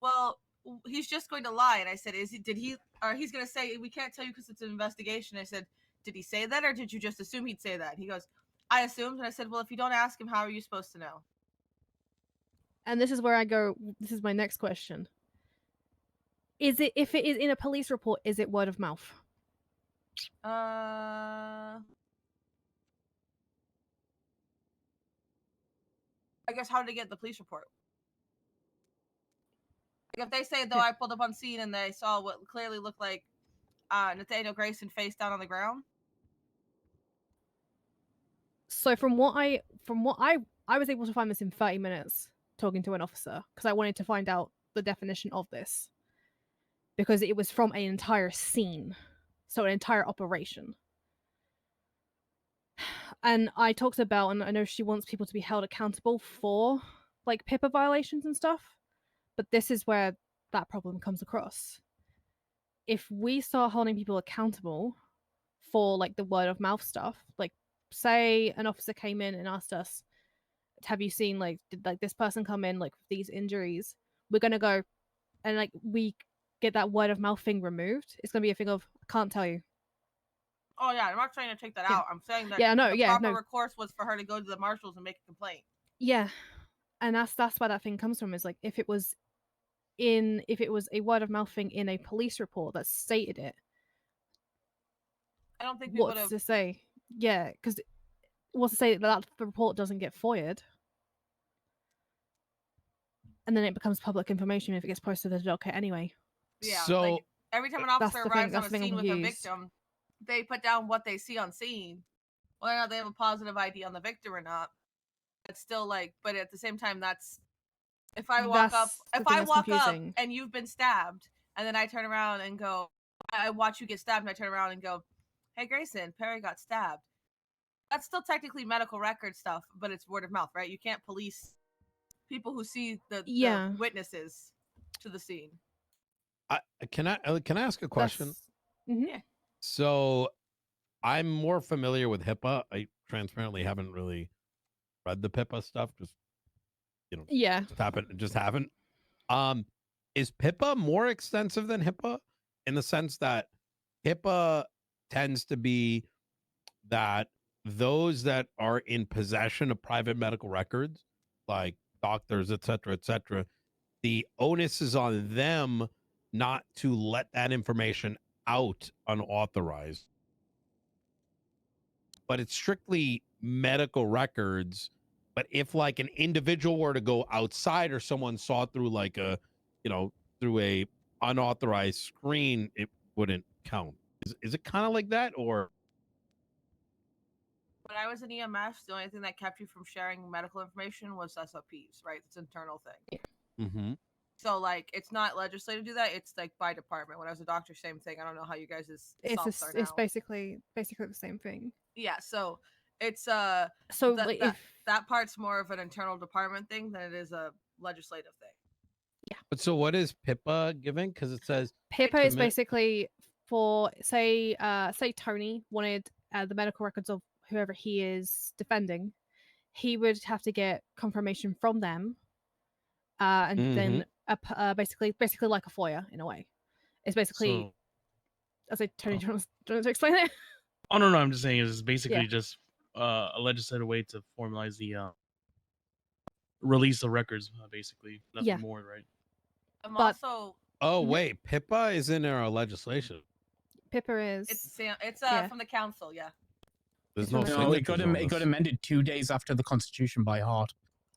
well, he's just going to lie. And I said, he's going to say, we can't tell you because it's an investigation. I said, did he say that, or did you just assume he'd say that? And he goes, I assumed. And I said, well, if you don't ask him, how are you supposed to know? And this is where I go, this is my next question. If it is in a police report, is it word of mouth? I guess how did they get the police report? Like if they say, though, I pulled up on scene and they saw what clearly looked like Nathaniel Grayson face down on the ground. So from what I was able to find this in 30 minutes talking to an officer because I wanted to find out the definition of this because it was from an entire scene, so an entire operation. And I talked about, and I know she wants people to be held accountable for like PIPA violations and stuff, but this is where that problem comes across. If we start holding people accountable for like the word of mouth stuff, like say an officer came in and asked us, have you seen did this person come in with these injuries? We're gonna go and we get that word of mouth thing removed. It's gonna be a thing of I can't tell you. Oh yeah, I'm not trying to take that out. I'm saying that the proper recourse was for her to go to the marshals and make a complaint. Yeah, and that's where that thing comes from. Is if it was a word of mouth thing in a police report that stated it. I don't think we would What's have to say? Yeah, because what's to say that the report doesn't get foiled, and then it becomes public information if it gets posted to the docket anyway. Yeah. So every time an officer arrives on a scene with a victim, they put down what they see on scene, whether or not they have a positive ID on the victim or not. It's still but at the same time, that's if I walk up and you've been stabbed, and then I turn around and go, I watch you get stabbed, and I turn around and go, hey Grayson, Perry got stabbed. That's still technically medical record stuff, but it's word of mouth, right? You can't police people who see the witnesses to the scene. Can I ask a question? Yeah. So I'm more familiar with HIPAA. I transparently haven't really read the PIPA stuff. Just just haven't. Is PIPA more extensive than HIPAA in the sense that HIPAA tends to be that those that are in possession of private medical records, like doctors, et cetera, the onus is on them not to let that information out unauthorized. But it's strictly medical records. But if an individual were to go outside or someone saw through through a unauthorized screen, it wouldn't count. Is it kind of like that, or When I was in EMS, the only thing that kept you from sharing medical information was SOPs, right? It's an internal thing. mm-hmm. So like, it's not legislative to do that. It's like by department. When I was a doctor, same thing. I don't know how you guys' SOPs are now. It's basically the same thing. Yeah. So it's So like, that part's more of an internal department thing than it is a legislative thing. But so what is PIPA giving? Because it says PIPA is submit- basically for say Tony wanted the medical records of whoever he is defending. He would have to get confirmation from them, and then basically like a FOIA in a way. It's basically, So, I say Tony, do you want to explain it? oh no, I'm just saying it's basically Yeah. just a legislative way to formalize the release of records, basically. Nothing Yeah. more, right? I'm But- also Oh wait, PIPA is in our legislation. PIPA is. it's yeah. from the council. Yeah. There's no. No, it signatures on it got this. amended 2 days after the Constitution by heart.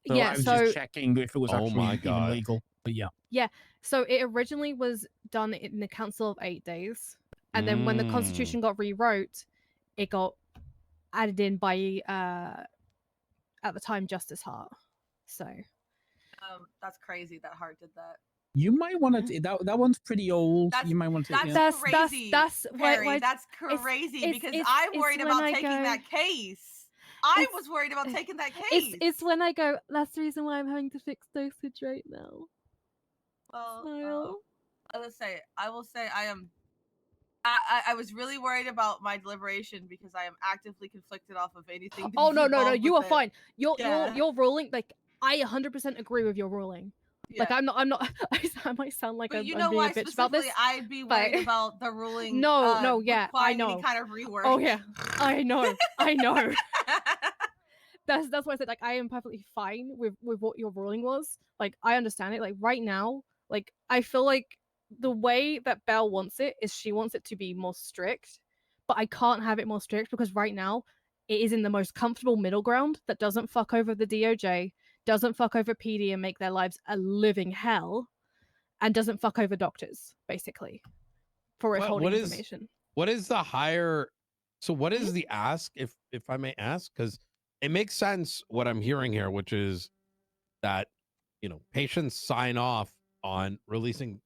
So Yeah, I was so- just checking if it was Oh actually my even God. legal. But yeah. Yeah, so it originally was done in the Council of 8 days, and then when the Constitution got rewrote, it got added in by at the time Justice Hart. So That's crazy that Hart did that. You might want to. That one's pretty old. You might want to. That's yeah. crazy. that's Perry, why that's it's- crazy it's- because it's- I it's worried when about I taking go- that case. I it's- was worried about taking that case. it's when I go. That's the reason why I'm having to fix dosage right now. Well, Smile. I will say I am. I was really worried about my deliberation because I am actively conflicted off of anything. Oh that's no, involved you with are it. fine. Your Yeah. your ruling, like I 100% agree with your ruling. Like Yeah. I'm not. I might sound like But I'm, you I'm know being why a bitch about this. specifically I'd be but- worried about the ruling. No, yeah, I requiring know. any kind of rework. Oh yeah, I know. That's why I said like I am perfectly fine with what your ruling was. Like I understand it. Like right now, like I feel like the way that Belle wants it is she wants it to be more strict, but I can't have it more strict because right now it is in the most comfortable middle ground that doesn't fuck over the DOJ, doesn't fuck over PD and make their lives a living hell, and doesn't fuck over doctors basically for withholding What is information. what is the higher? So what Mm-hmm. is the ask, if I may ask? Because it makes sense what I'm hearing here, which is that patients sign off on releasing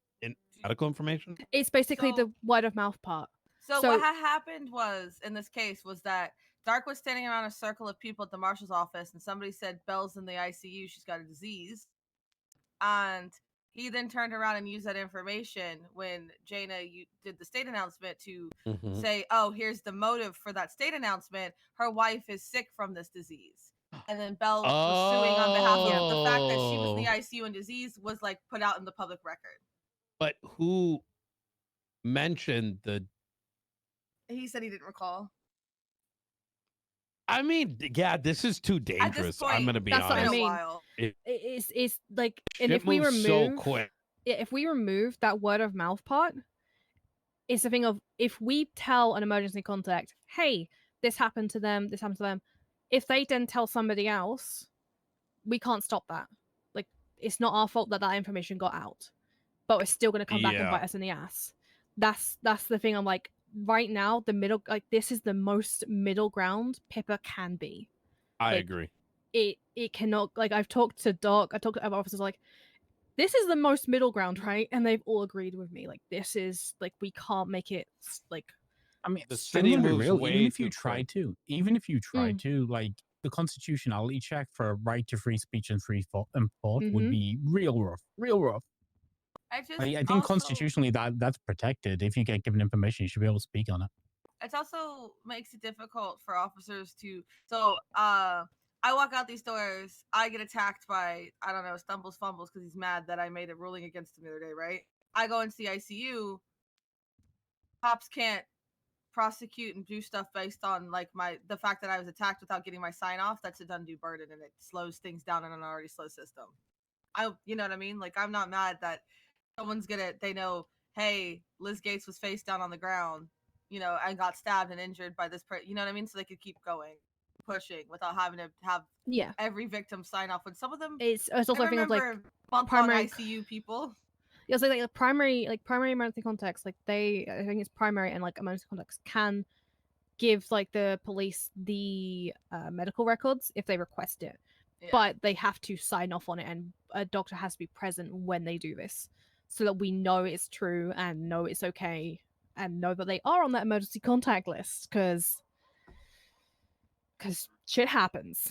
medical information. It's basically the word of mouth part. So what had happened was in this case was that Dark was standing around a circle of people at the marshal's office, and somebody said Belle's in the ICU. She's got a disease, and he then turned around and used that information when Jaina did the state announcement to Mhm. say, "Oh, here's the motive for that state announcement. Her wife is sick from this disease." And then Belle was suing on behalf of the fact that she was in the Oh. ICU and disease was like put out in the public record. But who mentioned the? He said he didn't recall. I mean, yeah, this is too dangerous. I'm gonna be that's honest. what I mean. It- It's like, and Shit if we moves remove so quick. if we remove that word of mouth part, it's the thing of if we tell an emergency contact, hey, this happened to them, if they then tell somebody else, we can't stop that. Like it's not our fault that information got out, but it's still going to come back and Yeah. bite us in the ass. That's the thing. I'm like, right now the middle, like this is the most middle ground Pippa can be. I Like, agree. It cannot, like I've talked to Doc, I talked to other officers, like this is the most middle ground, right? And they've all agreed with me. Like this is like we can't make it like. I mean, The I'm city gonna be moves real. way Even if you too try quick. to, like the constitutionality check for a right to free speech and free thought would be real rough, I just I think also, constitutionally that's protected. If you get given information, you should be able to speak on it. it also makes it difficult for officers to. So, I walk out these doors. I get attacked by Stumbles Fumbles because he's mad that I made a ruling against him the other day. Right? I go into the ICU. Cops can't prosecute and do stuff based on like the fact that I was attacked without getting my sign off. That's an undue burden and it slows things down in an already slow system. You know what I mean? Like I'm not mad that someone's they know, hey, Liz Gates was face down on the ground, and got stabbed and injured by this person. You know what I mean? So they could keep going, pushing without having to have every victim sign off. When some of them, It's also a thing of like bump primary on ICU people. Yeah, so like the primary emergency contacts, like I think it's primary and like emergency contacts can give like the police the medical records if they request it, but they have to sign off on it, and a doctor has to be present when they do this, so that we know it's true and know it's okay and know that they are on that emergency contact list, because shit happens.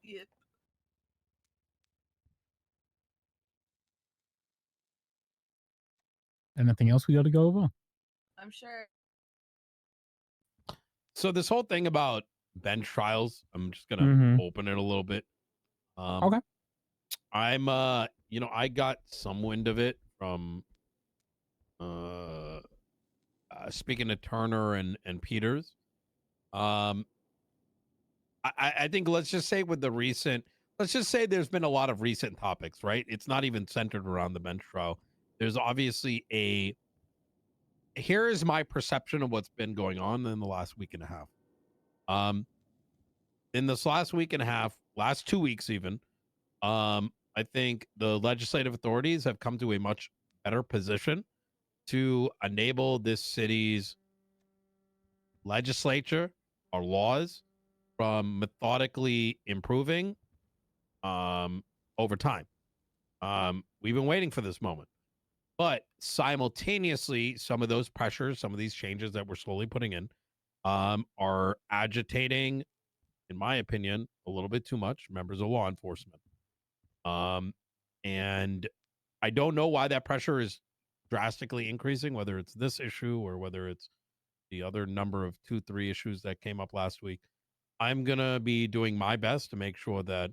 Yep. Anything else we got to go over? I'm sure. So this whole thing about bench trials, I'm just gonna Mhm. open it a little bit. Okay. I'm I got some wind of it from speaking to Turner and Peters. I think let's just say there's been a lot of recent topics, right? It's not even centered around the bench trial. There's obviously here is my perception of what's been going on in the last week and a half. In this last week and a half, last 2 weeks even, I think the legislative authorities have come to a much better position to enable this city's legislature or laws from methodically improving over time. We've been waiting for this moment. But simultaneously, some of those pressures, some of these changes that we're slowly putting in are agitating, in my opinion, a little bit too much members of law enforcement. And I don't know why that pressure is drastically increasing, whether it's this issue or whether it's the other number of 2-3 issues that came up last week. I'm going to be doing my best to make sure that,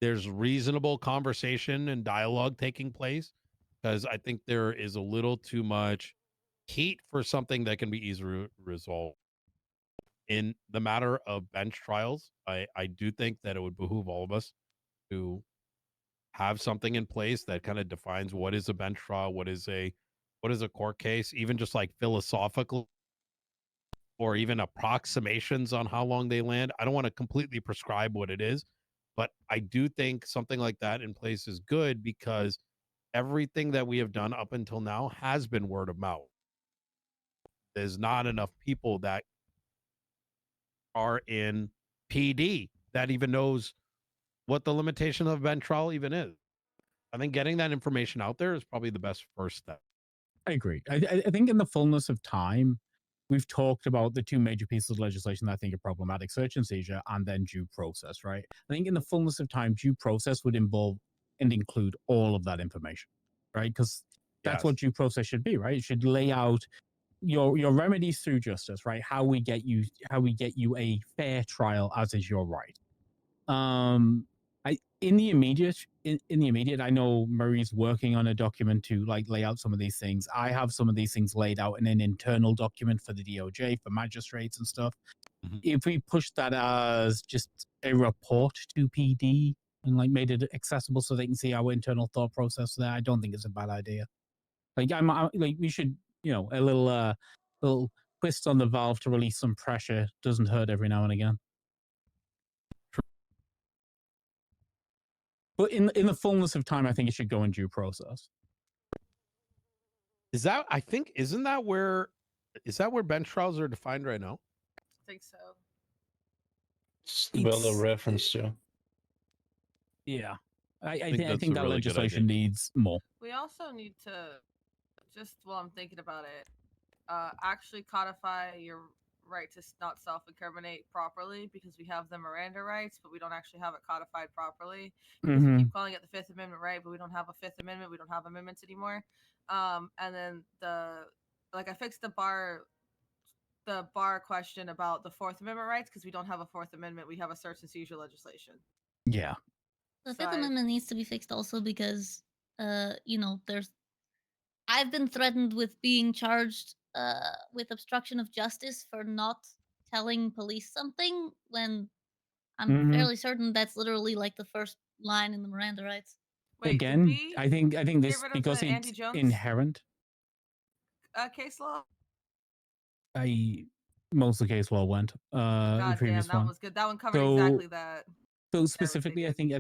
there's reasonable conversation and dialogue taking place, because I think there is a little too much heat for something that can be easily resolved. In the matter of bench trials, I do think that it would behoove all of us to have something in place that kind of defines what is a bench trial, what is a court case, even just like philosophical or even approximations on how long they land. I don't want to completely prescribe what it is, but I do think something like that in place is good, because everything that we have done up until now has been word of mouth. There's not enough people that are in PD that even knows what the limitation of a bench trial even is. I think getting that information out there is probably the best first step. I agree. I think in the fullness of time, we've talked about the two major pieces of legislation that I think are problematic: search and seizure, and then due process, right? I think in the fullness of time, due process would involve and include all of that information, right? Because that's what due process should be, right? It should lay out your remedies through justice, right? How we get you a fair trial, as is your right. In the immediate, I know Marie's working on a document to like lay out some of these things. I have some of these things laid out in an internal document for the DOJ, for magistrates and stuff. If we push that as just a report to PD and like made it accessible so they can see our internal thought process there, I don't think it's a bad idea. Like like we should, a little twist on the valve to release some pressure doesn't hurt every now and again. But in the fullness of time, I think it should go in due process. Isn't that where bench trials are defined right now? I think so. Well, a reference to. Yeah. I think think that's a that really good legislation idea. needs more. We also need to, just while I'm thinking about it, actually codify your right to not self-incriminate properly, because we have the Miranda rights, but we don't actually have it codified properly, because we keep calling it the Fifth Amendment right, but we don't have a Fifth Amendment. We don't have amendments anymore. And then I fixed the bar question about the Fourth Amendment rights, because we don't have a Fourth Amendment. We have a search and seizure legislation. Yeah. The Fifth Amendment needs to be fixed also because, I've been threatened with being charged with obstruction of justice for not telling police something, when I'm fairly certain that's literally like the first line in the Miranda rights. Wait, Again, I think this, rid of because the it's Andy Jones inherent. Case law? Most of the case law went. The God damn, previous that one was good. That one covered So- exactly that. So specifically, I think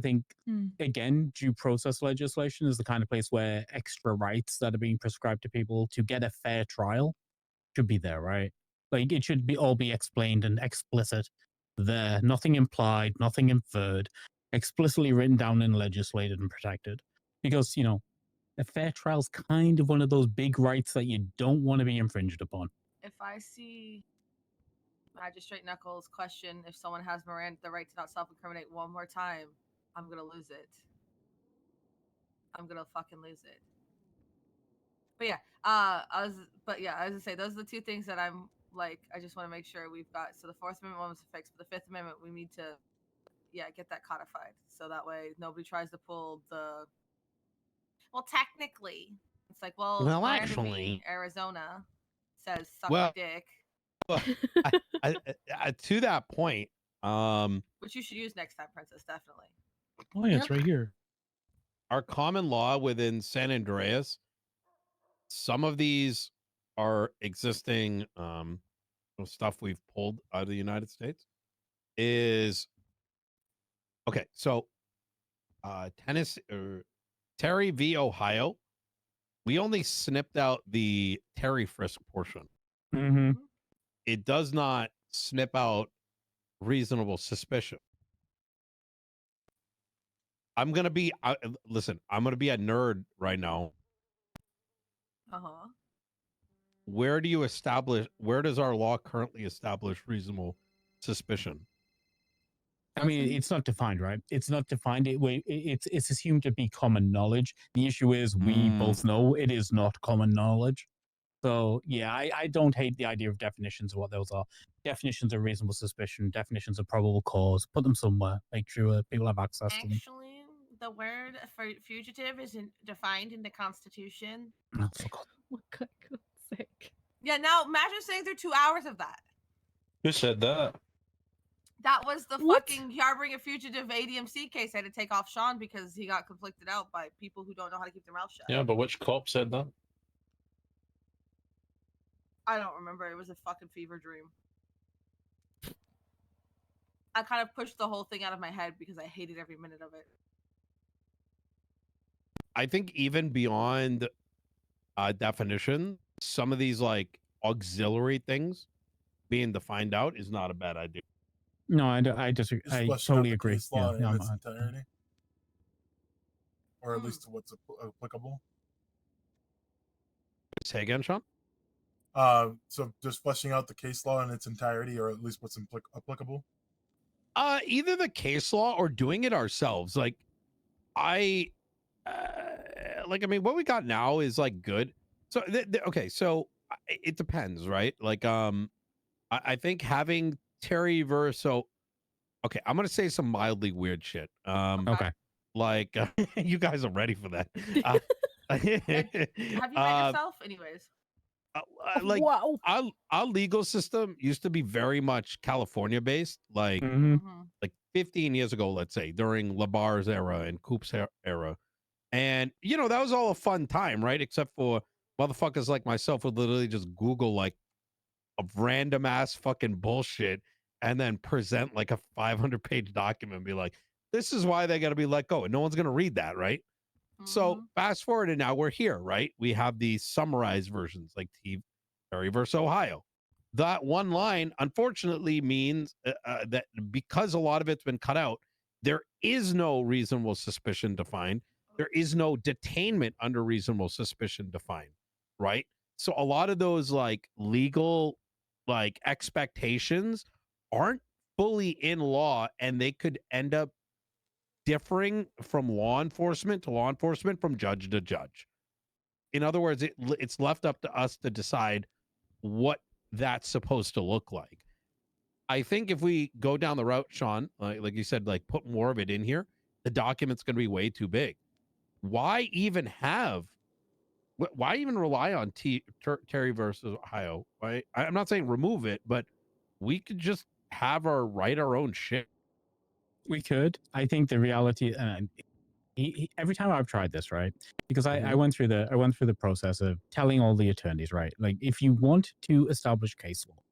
again, due process legislation is the kind of place where extra rights that are being prescribed to people to get a fair trial should be there, right? Like it should be all be explained and explicit there, nothing implied, nothing inferred, explicitly written down and legislated and protected. Because a fair trial is kind of one of those big rights that you don't want to be infringed upon. If I see Magistrate Knuckles question if someone has the right to not self-incriminate one more time, I'm gonna lose it. I'm gonna fucking lose it. But yeah, I was gonna say those are the two things that I'm like. I just want to make sure we've got. So the Fourth Amendment one was fixed, but the Fifth Amendment we need to, get that codified so that way nobody tries to pull the. Well, technically, it's like, well, Miranda actually, Arizona says suck well, my dick, well, to that point, which you should use next time, Princess. Definitely. oh yeah, it's right here. Our common law within San Andreas, some of these are existing stuff we've pulled out of the United States. Is okay. So, Tennessee, Terry v. Ohio, we only snipped out the Terry frisk portion. Mm-hmm. It does not snip out reasonable suspicion. I'm gonna be listen. I'm gonna be a nerd right now. Where does our law currently establish reasonable suspicion? I mean, it's not defined, right? It's not defined. It's assumed to be common knowledge. The issue is we both know it is not common knowledge. So yeah, I don't hate the idea of definitions of what those are. Definitions of reasonable suspicion, definitions of probable cause. Put them somewhere. Make sure people have access to them. Actually, the word for fugitive isn't defined in the Constitution. Oh, for God's sake. Yeah, now imagine saying through 2 hours of that. Who said that? That was the fucking harboring a fugitive ADMC case. I had to take off Sean because he got conflicted out by people who don't know how to keep their mouth shut. Yeah, but which cop said that? I don't remember. It was a fucking fever dream. I kind of pushed the whole thing out of my head because I hated every minute of it. I think even beyond definition, some of these like auxiliary things being defined out is not a bad idea. No, I disagree. Just I fleshing out totally the agree. case law in I'm its entirety, or at least to what's applicable. Say again, Sean. So just fleshing out the case law in its entirety, or at least what's applicable. Either the case law or doing it ourselves. Like, I mean, what we got now is like good. So okay, so it depends, right? Like, I think having Terry Verso. Okay, I'm gonna say some mildly weird shit. Okay. Like, you guys are ready for that. Have you met yourself? Anyways. Like, our legal system used to be very much California based, like 15 years ago, let's say, during Labar's era and Coop's era. And that was all a fun time, right? Except for motherfuckers like myself would literally just Google like a random ass fucking bullshit and then present like a 500-page document and be like, this is why they got to be let go, and no one's gonna read that, right? So fast forward, and now we're here, right? We have these summarized versions like Terry versus Ohio. That one line, unfortunately, means that because a lot of it's been cut out, there is no reasonable suspicion defined. There is no detainment under reasonable suspicion defined, right? So a lot of those like legal like expectations aren't fully in law, and they could end up differing from law enforcement to law enforcement, from judge to judge. In other words, it's left up to us to decide what that's supposed to look like. I think if we go down the route, Sean, like you said, like put more of it in here, the document's going to be way too big. Why even rely on Terry versus Ohio? Right? I'm not saying remove it, but we could just have write our own shit. We could. I think the reality, every time I've tried this, right? Because I went through the process of telling all the attorneys, right? Like, if you want to establish case law,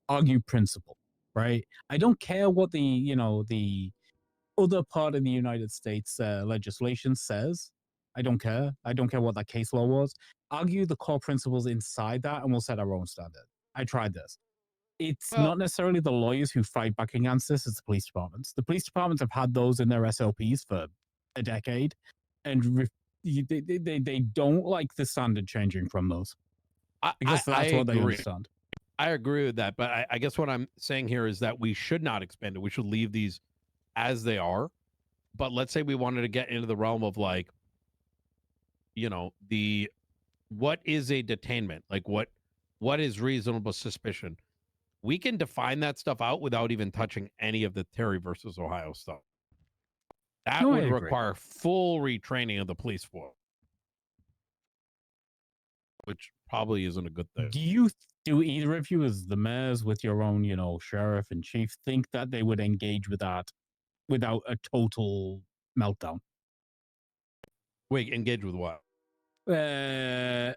argue principle, right? I don't care what the other part of the United States legislation says. I don't care. I don't care what that case law was. Argue the core principles inside that, and we'll set our own standard. I tried this. It's not necessarily the lawyers who fight back against this, it's the police departments. The police departments have had those in their SOPs for a decade, and they don't like the standard changing from those. Because that's what they understand. I agree with that, but I guess what I'm saying here is that we should not expand it. We should leave these as they are. But let's say we wanted to get into the realm of like, you know, what is a detainment? Like what is reasonable suspicion? We can define that stuff out without even touching any of the Terry versus Ohio stuff. That No, I would agree. require full retraining of the police force, which probably isn't a good thing. Do either of you, as the mayors with your own, sheriff and chief, think that they would engage with that without a total meltdown? Wait, engage with what? Our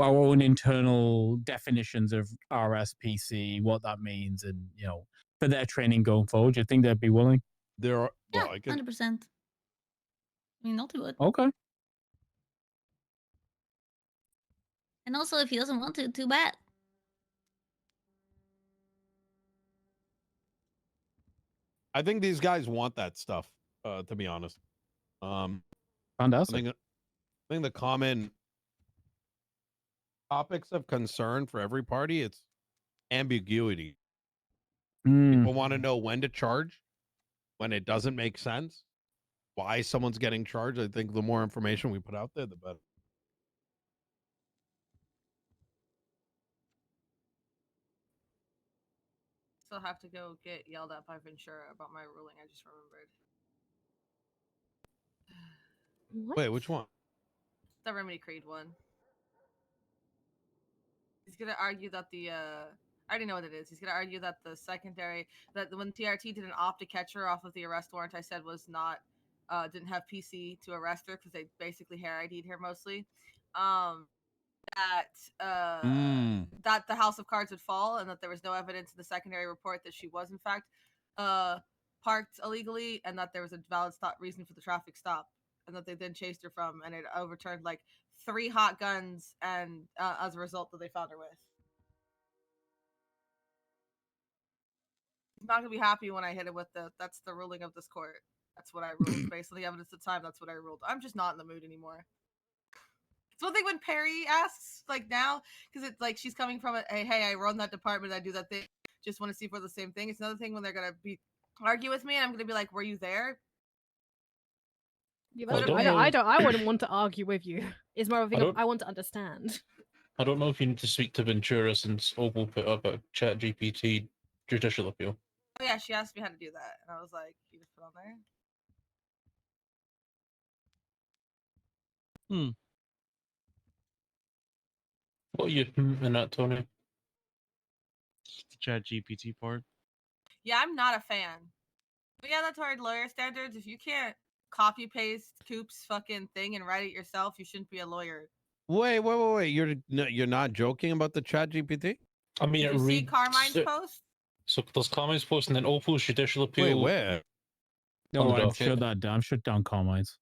own internal definitions of RSPC, what that means, and for their training going forward. Do you think they'd be willing? There are, Yeah, 100%. I mean, Nolty would. Okay. And also, if he doesn't want to, too bad. I think these guys want that stuff, to be honest. Fantastic. I think the common topics of concern for every party, it's ambiguity. People want to know when to charge, when it doesn't make sense, why someone's getting charged. I think the more information we put out there, the better. Still have to go get yelled at by Ventura about my ruling. I just remembered. Wait, which one? The Remedy Creed one. He's gonna argue that I already know what it is. He's gonna argue that the secondary, that when TRT did an opt to catch her off of the arrest warrant I said was not, didn't have PC to arrest her because they basically hair ID'd her mostly. That the House of Cards would fall, and that there was no evidence in the secondary report that she was in fact parked illegally, and that there was a valid reason for the traffic stop, and that they then chased her from, and it overturned like 3 hot guns, and as a result that they found her with. I'm not gonna be happy when I hit it with that's the ruling of this court. That's what I ruled based on the evidence at the time. That's what I ruled. I'm just not in the mood anymore. It's one thing when Perry asks, like now, because it's like she's coming from hey, I run that department, I do that thing, just want to see if we're the same thing. It's another thing when they're gonna argue with me, and I'm gonna be like, were you there? Yeah, Well, I wouldn't want to argue with you. It's more of a thing of I want to understand. I don't know if you need to speak to Ventura since Opal put up a chat GPT judicial appeal. Oh yeah, she asked me how to do that, and I was like, you just put on there. What are you in that, Tony? The chat GPT part. Yeah, I'm not a fan. But yeah, that's our lawyer standards. If you can't copy paste Coop's fucking thing and write it yourself, you shouldn't be a lawyer. Wait. You're not joking about the chat GPT? I mean, Did you see Carmine's post? So there's Carmine's post and then Opal's judicial appeal. Wait, where? No, on the I'm docket. shut that down. Shut down Carmine's.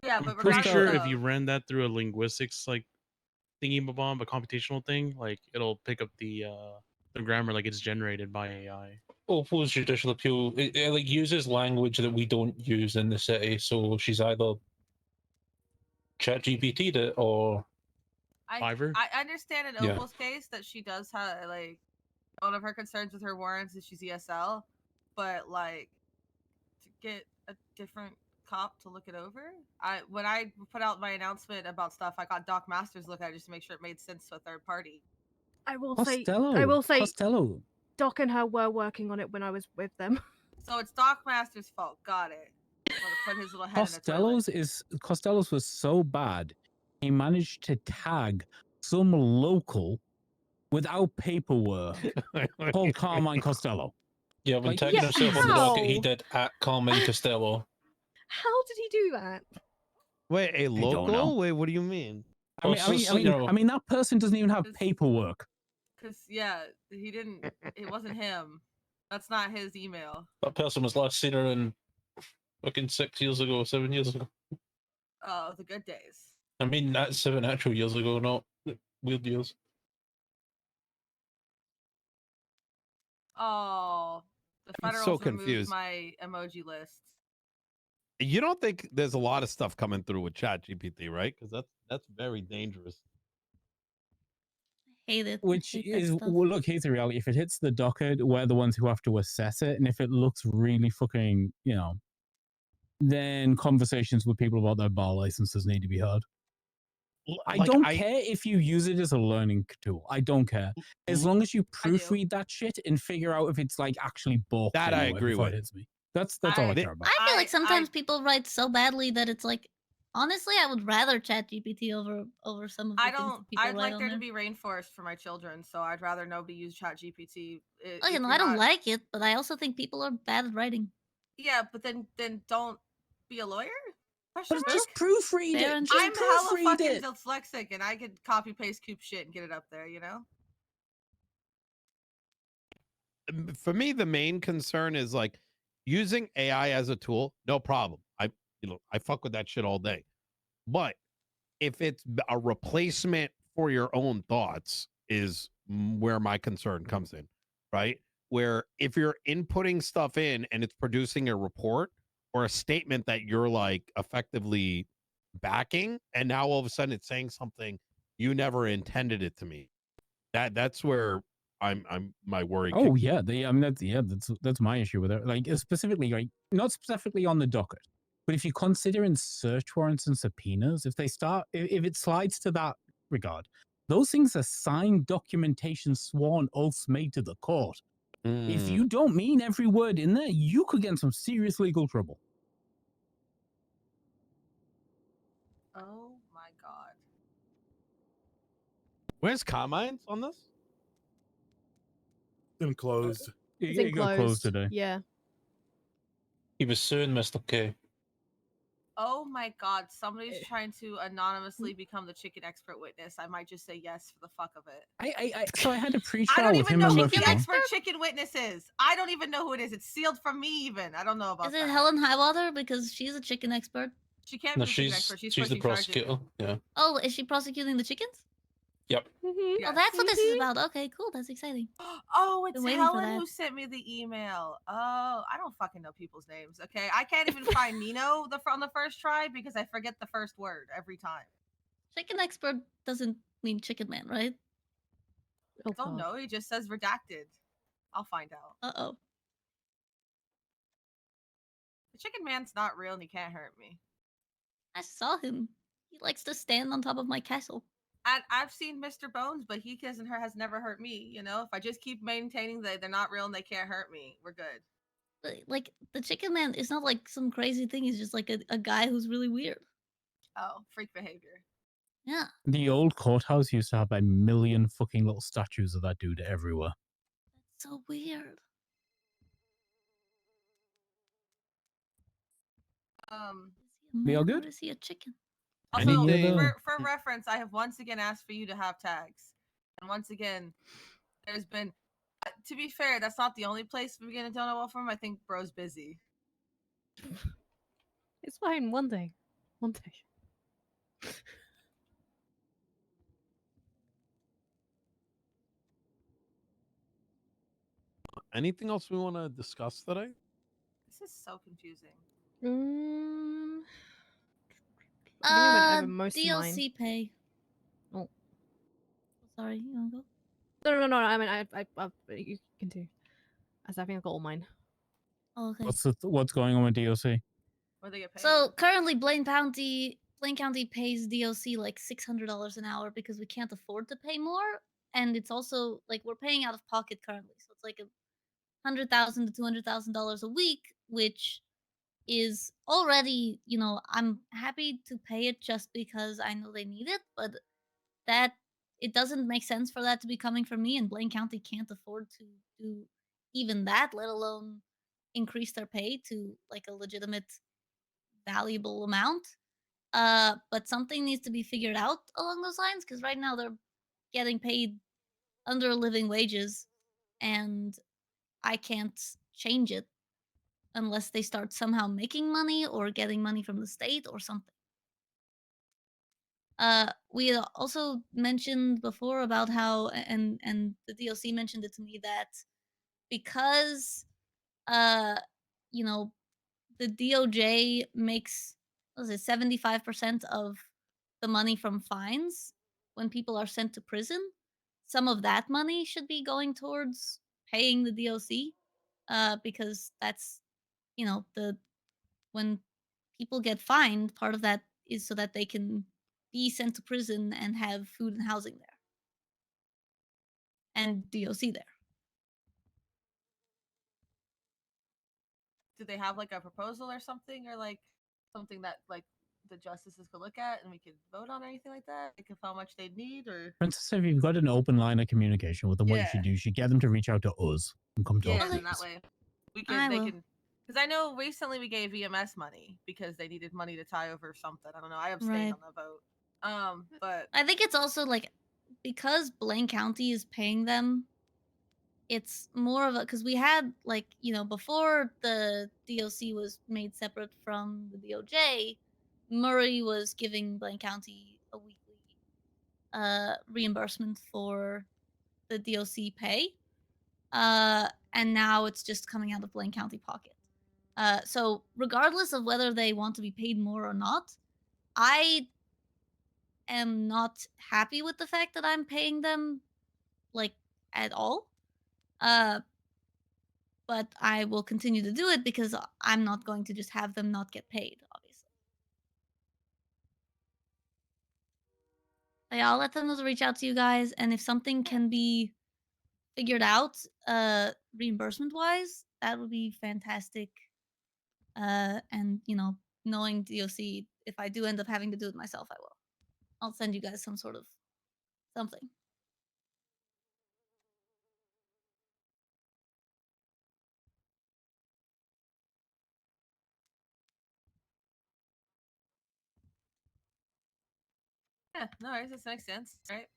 Yeah, I'm but pretty sure regardless if you ran that through a linguistics like thingy bomb, a computational thing, like it'll pick up the grammar like it's generated by AI. Opal's judicial appeal, it like uses language that we don't use in the city, so she's either chat GPT'd it or I understand in Yeah. Opal's case that she does have like one of her concerns with her warrants is she's ESL, but like to get a different cop to look it over. When I put out my announcement about stuff, I got Doc Masters look at it just to make sure it made sense to a third party. I will Costello. say Costello. Doc and her were working on it when I was with them. So it's Doc Masters' fault. Got it. I'm gonna put his little head in the toilet. Costello's was so bad, he managed to tag some local without paperwork called Carmine Costello. Yeah, when Like, tagging yeah, himself on the docket, he how? did at Carmine Costello. How did he do that? Wait, a don't know. local? Wait, what do you mean? I mean, that person doesn't even have paperwork. Cause yeah, he didn't. It wasn't him. That's not his email. That person was last seen around Fucking 6 years ago, 7 years ago. Oh, the good days. I mean, that's 7 actual years ago, not weird years. Oh, the I'm federals so removed confused. my emoji list. You don't think there's a lot of stuff coming through with ChatGPT, right? Because that's very dangerous. Hate it. Which Hate that is, stuff. well, look, here's the reality. If it hits the docket, we're the ones who have to assess it. And if it looks really fucking, then conversations with people about their bar licenses need to be had. I Like, don't care if you use it as a learning tool. I don't care. As long as you proofread that shit and figure out if it's like actually balked That I agree before with. it hits me. That's all I care about. I feel like sometimes people write so badly that it's like, honestly, I would rather chat GPT over some of the things that people I'd write like on there there. to be rainforest for my children, so I'd rather nobody use ChatGPT. Oh, you know, I don't like it, but I also think people are bad at writing. Yeah, but then don't be a lawyer. But just proofread Fair it. and Just I'm hella proofread fucking it. dyslexic, and I could copy paste Coop shit and get it up there. You know. For me, the main concern is like using AI as a tool. No problem. I fuck with that shit all day. But if it's a replacement for your own thoughts, is where my concern comes in, right? Where if you're inputting stuff in and it's producing a report or a statement that you're like effectively backing, and now all of a sudden it's saying something you never intended it to mean. That's where I'm my worry. Oh yeah, that's my issue with it. Like specifically, like not specifically on the docket, but if you consider in search warrants and subpoenas, if it slides to that regard, those things are signed documentation, sworn oaths made to the court. If you don't mean every word in there, you could get in some serious legal trouble. Oh my god. Where's Carmine's on this? Been closed. It got closed today. Yeah. He was suing Mr. K. Oh my god, somebody's trying to anonymously become the chicken expert witness. I might just say yes for the fuck of it. So I had a I pre-trial don't with even him know and who the Luffy. expert chicken witness is. I don't even know who it is. It's sealed from me even. I don't know about Is that. it Helen Highwater? Because she's a chicken expert. She can't No, be the chicken expert. She's she's the pushing charges. prosecutor. Yeah. Oh, is she prosecuting the chickens? Yep. Oh, that's what this is about. Okay, cool. That's exciting. Oh, it's Been waiting for Helen that. who sent me the email. Oh, I don't fucking know people's names. Okay, I can't even find Nino on the first try because I forget the first word every time. Chicken expert doesn't mean chicken man, right? I don't know. He just says redacted. I'll find out. Uh-oh. The chicken man's not real and he can't hurt me. I saw him. He likes to stand on top of my castle. I've seen Mr. Bones, but he has never hurt me. You know, if I just keep maintaining that they're not real and they can't hurt me, we're good. Like, the chicken man is not like some crazy thing. He's just like a guy who's really weird. Oh, freak behavior. Yeah. The old courthouse used to have a million fucking little statues of that dude everywhere. So weird. We all Man, good? or is he a chicken? Also, Anything- for reference, I have once again asked for you to have tags. And once again, there's been, to be fair, that's not the only place we're getting a donut well from. I think bro's busy. It's fine. One day. One day. Anything else we want to discuss today? This is so confusing. I think I went over most of mine. DLC pay. Oh. Sorry, you wanna go? No. I mean, I you continue. As I think I got all mine. Oh, okay. What's going on with DLC? Where they get paid. So currently, Blaine County pays DOC like $600 an hour because we can't afford to pay more, and it's also like we're paying out of pocket currently, so it's like $100,000 to $200,000 a week, which is already, you know, I'm happy to pay it just because I know they need it, but that it doesn't make sense for that to be coming from me, and Blaine County can't afford to do even that, let alone increase their pay to like a legitimate valuable amount. But something needs to be figured out along those lines because right now they're getting paid under living wages, and I can't change it. unless they start somehow making money or getting money from the state or something. We had also mentioned before about how, and the DLC mentioned it to me, that because you know, the DOJ makes, what was it, 75% of the money from fines when people are sent to prison. Some of that money should be going towards paying the DOC, because that's, you know, when people get fined, part of that is so that they can be sent to prison and have food and housing there, and DOC there. Do they have like a proposal or something, or like something that like the justices could look at and we could vote on or anything like that? Like of how much they'd need, or Princess, if you've got an open line of communication with them, what you Yeah. should do, you should get them to reach out to us and come talk yeah, to then that us. way we can they can. Because I know recently we gave EMS money because they needed money to tie over something. I don't know. I abstained Right. on the vote. But I think it's also like, because Blaine County is paying them, it's more of a, because we had, like, you know, before the DOC was made separate from the DOJ, Murray was giving Blaine County a weekly reimbursement for the DOC pay, and now it's just coming out of Blaine County pocket. So regardless of whether they want to be paid more or not, I am not happy with the fact that I'm paying them, like, at all. But I will continue to do it because I'm not going to just have them not get paid, obviously. But yeah, I'll let them know to reach out to you guys, and if something can be figured out, reimbursement wise, that would be fantastic. And you know, knowing DOC, if I do end up having to do it myself, I will. I'll send you guys some sort of something. yeah, no worries. This makes sense, right?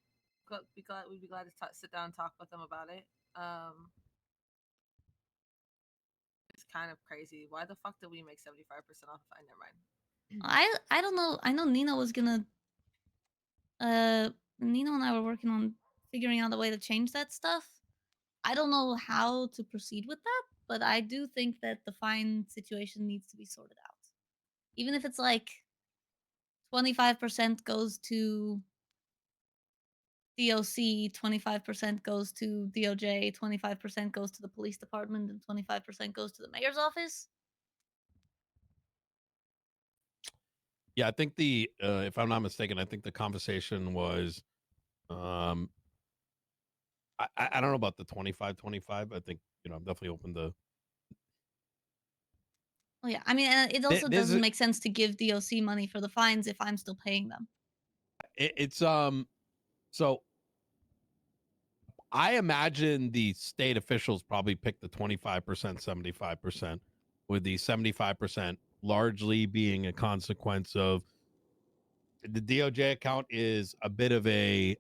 We'd be glad to sit down and talk with them about it. It's kind of crazy. Why the fuck did we make 75% off? Never mind. I don't know. I know Nina was gonna. Nina and I were working on figuring out a way to change that stuff. I don't know how to proceed with that, but I do think that the fine situation needs to be sorted out. Even if it's like 25% goes to DOC, 25% goes to DOJ, 25% goes to the police department, and 25% goes to the mayor's office. Yeah, I think the if I'm not mistaken, I think the conversation was I don't know about the 25-25. I think, you know, I'm definitely open to. Well, yeah, I mean, it also There's doesn't a- make sense to give DOC money for the fines if I'm still paying them. It's so I imagine the state officials probably picked the 25%, 75%, with the 75% largely being a consequence of the DOJ account is a bit of a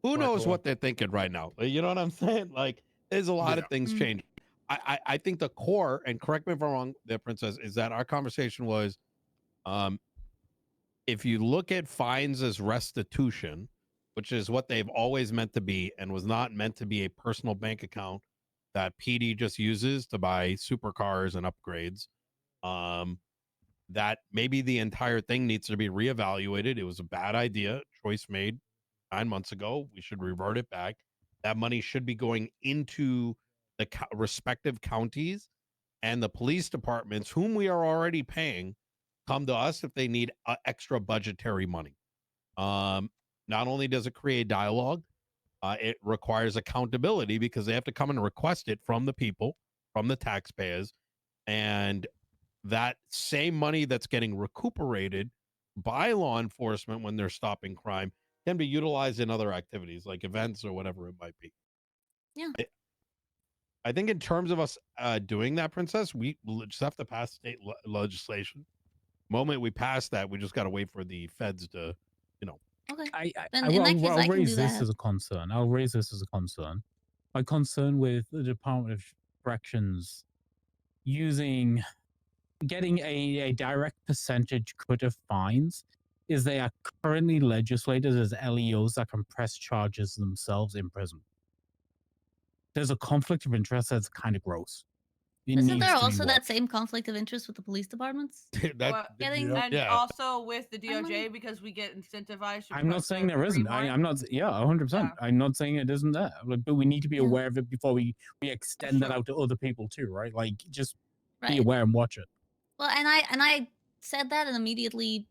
who Black knows hole. what they're thinking right now. You know what I'm saying? Like, there's a lot Yeah. of things changing. I think the core, and correct me if I'm wrong there, Princess, is that our conversation was if you look at fines as restitution, which is what they've always meant to be and was not meant to be a personal bank account that PD just uses to buy supercars and upgrades, that maybe the entire thing needs to be reevaluated. It was a bad idea, choice made 9 months ago. We should revert it back. That money should be going into the respective counties and the police departments, whom we are already paying, come to us if they need extra budgetary money. Not only does it create dialogue, it requires accountability because they have to come and request it from the people, from the taxpayers, and that same money that's getting recuperated by law enforcement when they're stopping crime can be utilized in other activities like events or whatever it might be. Yeah. I think in terms of us doing that, Princess, we just have to pass state legislation. Moment we pass that, we just got to wait for the feds to, you know. Okay. I'll raise do this that. as a concern. I'll raise this as a concern. My concern with the Department of corrections using getting a direct percentage cut of fines is they are currently legislated as LEOs that can press charges themselves in prison. There's a conflict of interest that's kind of gross. It Isn't needs there to be also that watched. same conflict of interest with the police departments? Well, Getting and also with the DOJ because we get incentivized. To I'm not saying there isn't. read more. I'm not. Yeah, 100%. I'm not saying it isn't there, but we need to be Yeah. aware of it before we extend that out to other people too, right? Like, just be Right. aware and watch it. Well, and I said that and immediately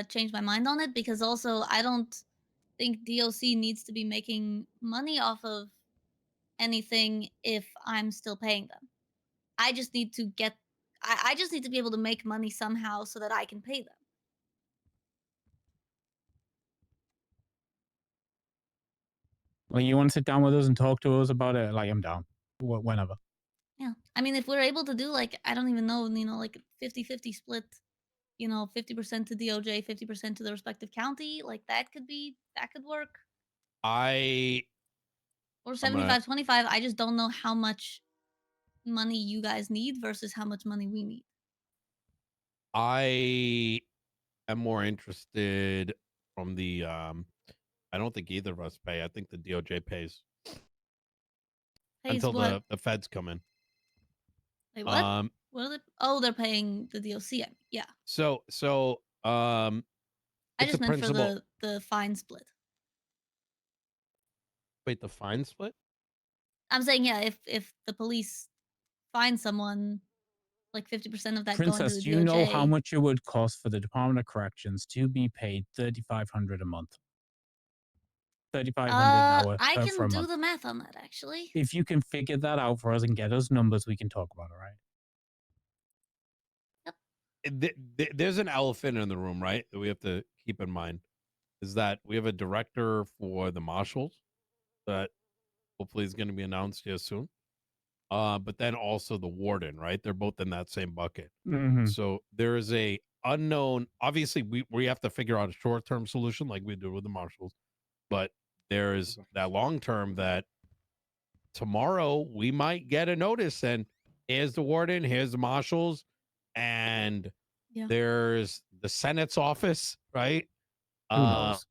changed my mind on it because also I don't think DOC needs to be making money off of anything if I'm still paying them. I just need to get I just need to be able to make money somehow so that I can pay them. Like, you want to sit down with us and talk to us about it? Like, I'm down. Whenever. Yeah. I mean, if we're able to do like I don't even know, like 50-50 split, 50% to DOJ, 50% to the respective county, like that could work. I Or I'm gonna- 75-25. I just don't know how much money you guys need versus how much money we need. I am more interested from the I don't think either of us pay. I think the DOJ pays. Pays Until what? the feds come in. Wait, what? What are they? Oh, they're paying the DOC. Yeah. So I it's just a meant principle. for the fine split. Wait, the fine split? I'm saying yeah, if the police find someone, like 50% of that going to Princess, the do DOJ. you know how much it would cost for the Department of Corrections to be paid $3,500 a month? $3,500 an hour I for can a do month. the math on that actually. If you can figure that out for us and get us numbers, we can talk about it, right? There's an elephant in the room, right? That we have to keep in mind is that we have a director for the marshals that hopefully is going to be announced here soon. But then also the warden, right? They're both in that same bucket. Mhm. So there is a unknown. Obviously, we have to figure out a short term solution like we do with the marshals, but there's that long term that tomorrow we might get a notice and here's the warden, here's the marshals, and there's the Senate's office, right? Who knows?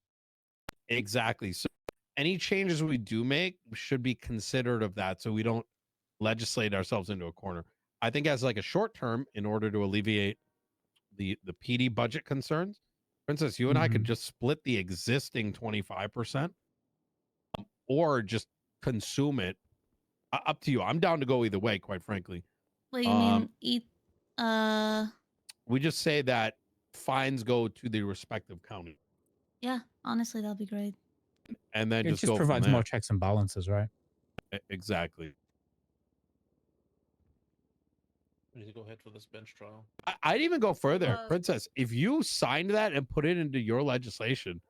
Exactly. So any changes we do make should be considered of that so we don't legislate ourselves into a corner. I think as like a short term, in order to alleviate the PD budget concerns, Princess, you and I could just split the existing 25% or just consume it. Up to you. I'm down to go either way, quite frankly. What do you mean eat? We just say that fines go to the respective county, Yeah, honestly, that'd be great. and then It just just go from provides there. more checks and balances, right? Exactly. We need to go ahead for this bench trial. I'd even go further, Princess. If you signed that and put it into your legislation,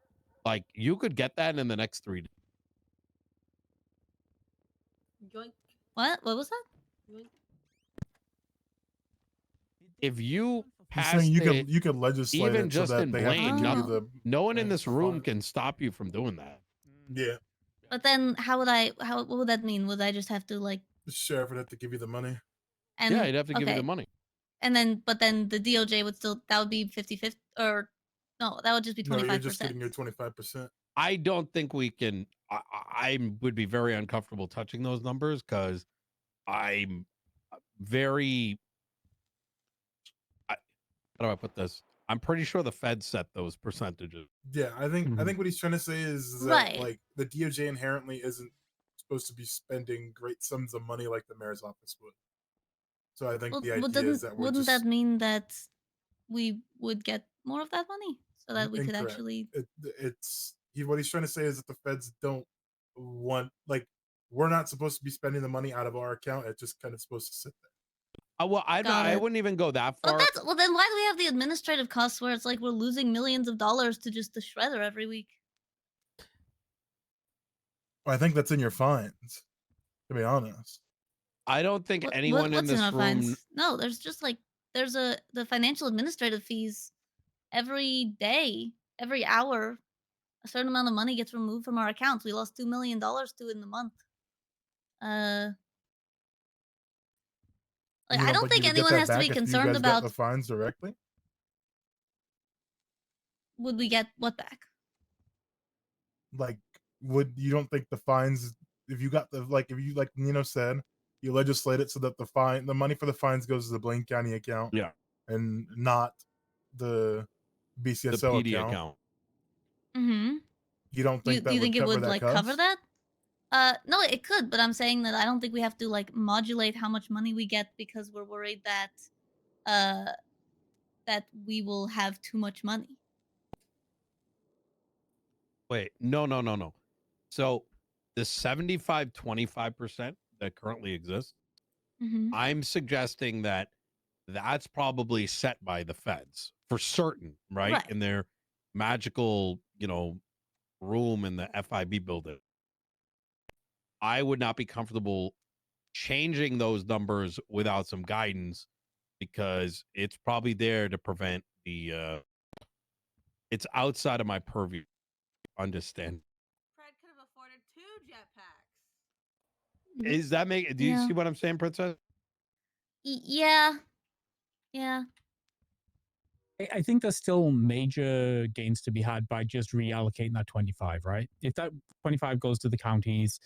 like you could get that in the next 3 days. Yoink. What? What was that? Yoink. If you He's pass saying it, you could legislate even it so just that in they have to Blaine, give you not, the no one in this room can stop you from doing that. yeah. But then how would I? What would that mean? Would I just have to like? The sheriff would have to give you the money. And Yeah, he'd have to give you the okay. money. And then, but then the DOJ would still that would be 50-50 or no, that would just be 25%. No, you're just getting your 25%. I don't think we can. I would be very uncomfortable touching those numbers because I'm very. How do I put this? I'm pretty sure the Fed set those percentages. Yeah, I think what he's trying to say is that Right. like the DOJ inherently isn't supposed to be spending great sums of money like the mayor's office would. So I think Well, the but idea is that we're wouldn't just that mean that we would get more of that money so that we could incorrect. actually? What he's trying to say is that the feds don't want we're not supposed to be spending the money out of our account. It's just kind of supposed to sit there. Well, Got I it. wouldn't even go that far. Well, then why do we have the administrative costs where it's like we're losing millions of dollars to just the shredder every week? Well, I think that's in your fines. To be honest, I don't think anyone in What's this in our room. fines? No, there's just like there's the financial administrative fees every day, every hour. A certain amount of money gets removed from our accounts. We lost $2 million to it in the month. Like, You I don't you think would get anyone that has to back be if you concerned guys got about the fines directly. would we get what back? Like, would you don't think the fines, if you got the if you like Nino said, you legislate it so that the money for the fines goes to the Blaine County account, Yeah. and not the The BCSO PD account. account. Mm-hmm. You don't think Do that you would think it cover would that like cover cost? that? No, it could, but I'm saying that I don't think we have to like modulate how much money we get because we're worried that that we will have too much money. Wait, no. So the 75-25% that currently exists, Mm-hmm. I'm suggesting that that's probably set by the feds for certain, right? Right. In their magical, room in the FIB building. I would not be comfortable changing those numbers without some guidance because it's probably there to prevent the it's outside of my purview. Understand? Fred could have afforded 2 jetpacks. Is that make do you Yeah. see what I'm saying, Princess? Yeah. Yeah. I think there's still major gains to be had by just reallocating that 25, right? If that 25 goes to the counties,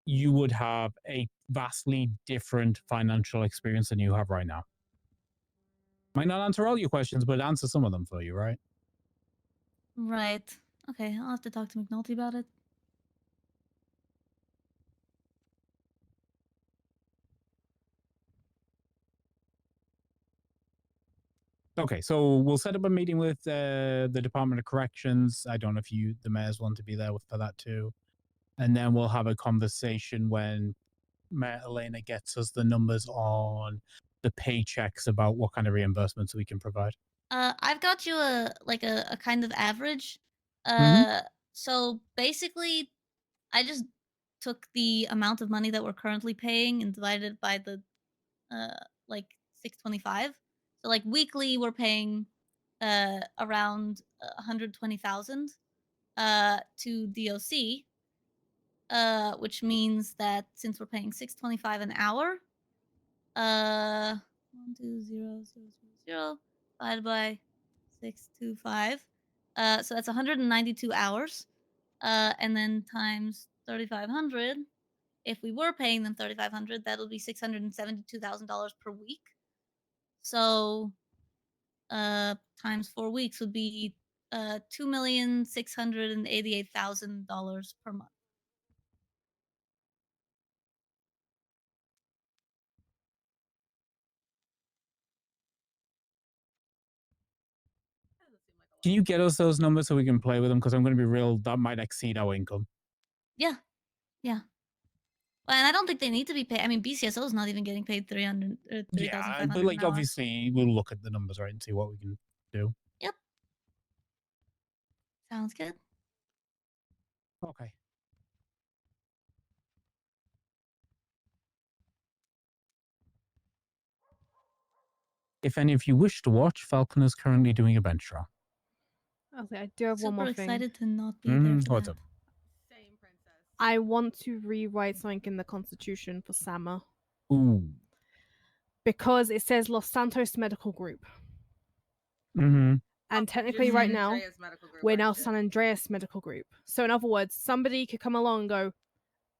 you would have a vastly different financial experience than you have right now. Might not answer all your questions, but answer some of them for you, right? Right. Okay, I'll have to talk to McNulty about it. Okay, so we'll set up a meeting with the Department of Corrections. I don't know if the mayors want to be there for that too. And then we'll have a conversation when Mayor Elena gets us the numbers on the paychecks about what kind of reimbursements we can provide. I've got you a kind of average. Mhm. So basically, I just took the amount of money that we're currently paying and divided it by the like 625. So like weekly, we're paying around 120,000 to DOC. Which means that since we're paying 625 an hour, 120,000 divided by 625, so that's 192 hours, and then times 3,500. If we were paying them 3,500, that'll be $672,000 per week. So, times 4 weeks would be $2,688,000 per month. Can you get us those numbers so we can play with them? Because I'm going to be real, that might exceed our income. Yeah, yeah. Well, and I don't think they need to be paid. I mean, BCSO is not even getting paid 3,500 Yeah, but an hour. obviously we'll look at the numbers, right, and see what we can do. Yep. Sounds good. Okay. If any of you wish to watch, Falcon is currently doing a bench trial. Okay, I do have one Super more thing. excited to not be there for What's that. up? Same, princess. I want to rewrite something in the Constitution for Sama. Ooh. Because it says Los Santos Medical Group. Mm-hmm. And technically San right now, Andreas Medical Group, we're now aren't you? San Andreas Medical Group. So in other words, somebody could come along and go,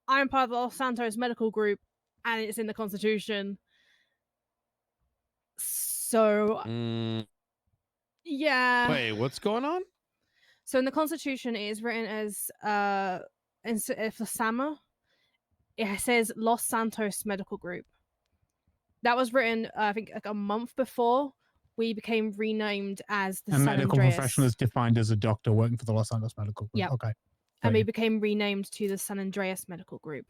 I'm part of the Los Santos Medical Group, and it's in the Constitution. So, yeah. Wait, what's going on? So in the Constitution, it is written as, for SAMA, it says Los Santos Medical Group. That was written, I think, like a month before we became renamed as the A San medical Andreas. professional is defined as a doctor working for the Los Angeles Medical Group. Yep. Okay. And Got we you. became renamed to the San Andreas Medical Group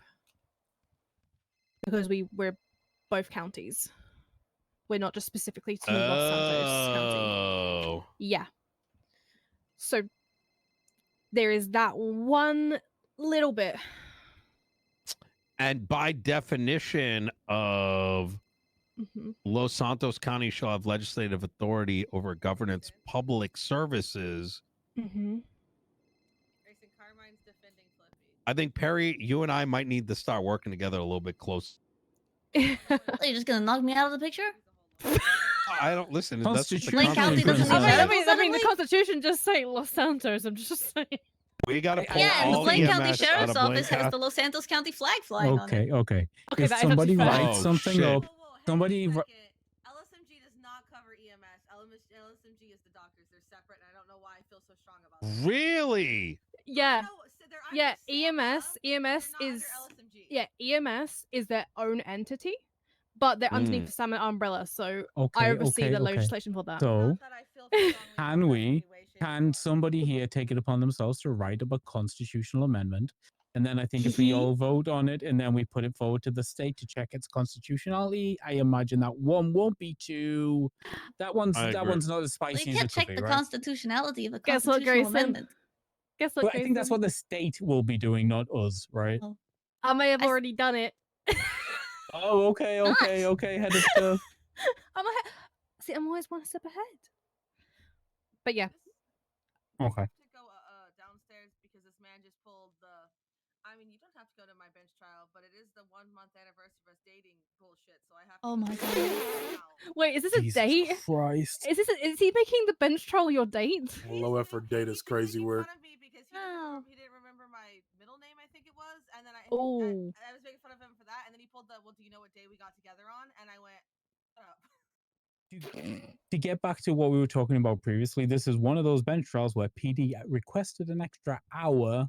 because we're both counties. We're not just specifically to Los Santos County. Oh. Yeah. So there is that one little bit. And by definition of Mhm. Los Santos County shall have legislative authority over governance public services. Mm-hmm. Grayson Carmine's defending Flippy. I think Perry, you and I might need to start working together a little bit close. Are you just gonna knock me out of the picture? I don't listen. That's what the Constitution. County doesn't need I sheriffs mean, the suddenly? Constitution just say Los Santos. I'm just saying. We gotta pull Yeah, and the all Blaine County EMS out Sheriff's of Office Blaine has the Los Santos County flag flying on it. Okay, okay. Okay, If that is actually somebody fair. writes Oh, something shit. up, somebody. LSMG does not cover EMS. LSMG is the doctors. They're separate, and I don't know why I feel so strong about that. Really? Yeah. No, so they're Yeah, under EMS they're not is under LSMG. yeah, EMS is their own entity, but they're underneath Mm. the Salmon umbrella. So I Okay, oversee okay, the okay. legislation for that. So, can somebody here take it upon themselves to write up a constitutional amendment? And then I think if we all vote on it and then we put it forward to the state to check its constitutionality, I imagine that one won't be too. That one's I agree. not as Well, spicy you as can't it could check be, the right? constitutionality of a Guess what, constitutional Grayson? amendment. Guess what, But I think that's Grayson? what the state will be doing, not us, right? Oh. I may have already done it. Oh, okay, okay, okay. Head of stuff. See, I'm always one step ahead. But yeah. Okay. To go downstairs because this man just pulled the. I mean, you don't have to go to my bench trial, but it is the 1 month anniversary of us dating bullshit. So I have to. Oh my god. Wait, is this a Jesus date? Christ. Is he making the bench trial your date? Low effort date is crazy work. He didn't remember my middle name, I think it was, and then I Oh. was making fun of him for that, and then he pulled the well, do you know what day we got together on? And I went, shut up. To get back to what we were talking about previously, this is one of those bench trials where PD requested an extra hour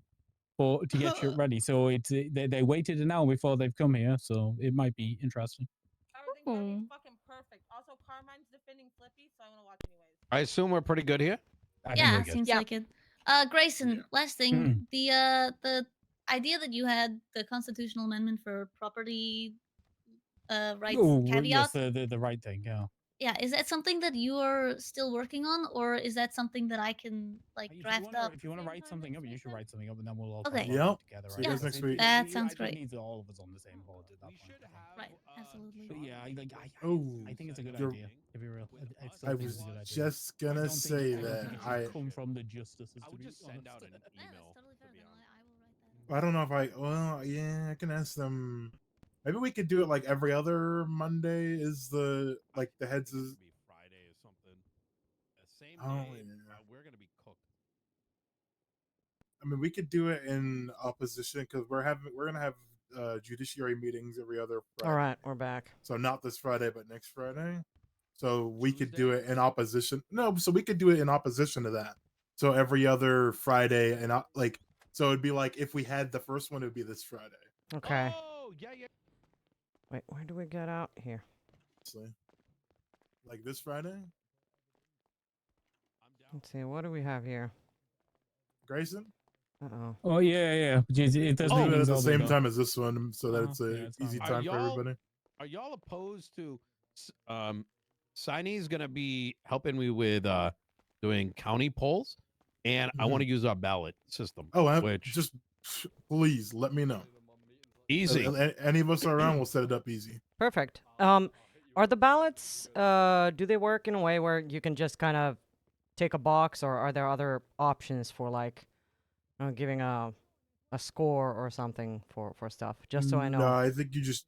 to get shit ready. So they waited an hour before they've come here, so it might be interesting. Everything's gonna be fucking perfect. Also, Carmine's defending Flippy, so I'm gonna watch anyways. I assume we're pretty good here. Yeah, seems like it. Grayson, last thing, the idea that you had the constitutional amendment for property rights Oh, caveat. yes, the right thing, yeah. Yeah, is that something that you're still working on, or is that something that I can like draft up? If you want to write something up, you should write something up, and then we'll all Okay. talk about it Yep. together. See you guys next week. That sounds great. It needs all of us on the same board at that point. Right, absolutely. But yeah, Oh, I think it's a good you're- idea. To be real, I still I think was it's a good idea. just I gonna don't say think it that should come from the justices. I would just send out an Yeah, email. that's totally fair. Then I will write that. I don't know if well, yeah, I can ask them. Maybe we could do it like every other Monday. Is the the heads is Be Friday or something. Same Oh, day. yeah. We're gonna be cooked. I mean, we could do it in opposition because we're gonna have judiciary meetings every other Friday. All right, we're back. So not this Friday, but next Friday. So we could do it in opposition. No, so we could do it in opposition to that. So every other Friday, and so it'd be like if we had the first one, it would be this Friday. Okay. Oh yeah, yeah. Wait, where do we get out here? Like this Friday, Let's see, what do we have here? Grayson. Uh-oh. Oh yeah. It does Let's do it meetings at the all same day. time as this one, so that Oh, it's a yeah, it's easy fine. time for everybody. Are y'all opposed to Saini's gonna be helping me with doing county polls, and I want to use our ballot system. Oh, which just please let me know. Easy. Any of us are around, we'll set it up easy. Perfect. Are the ballots, do they work in a way where you can just kind of take a box, or are there other options for like giving a score or something for stuff? Just so I know. No, I think you just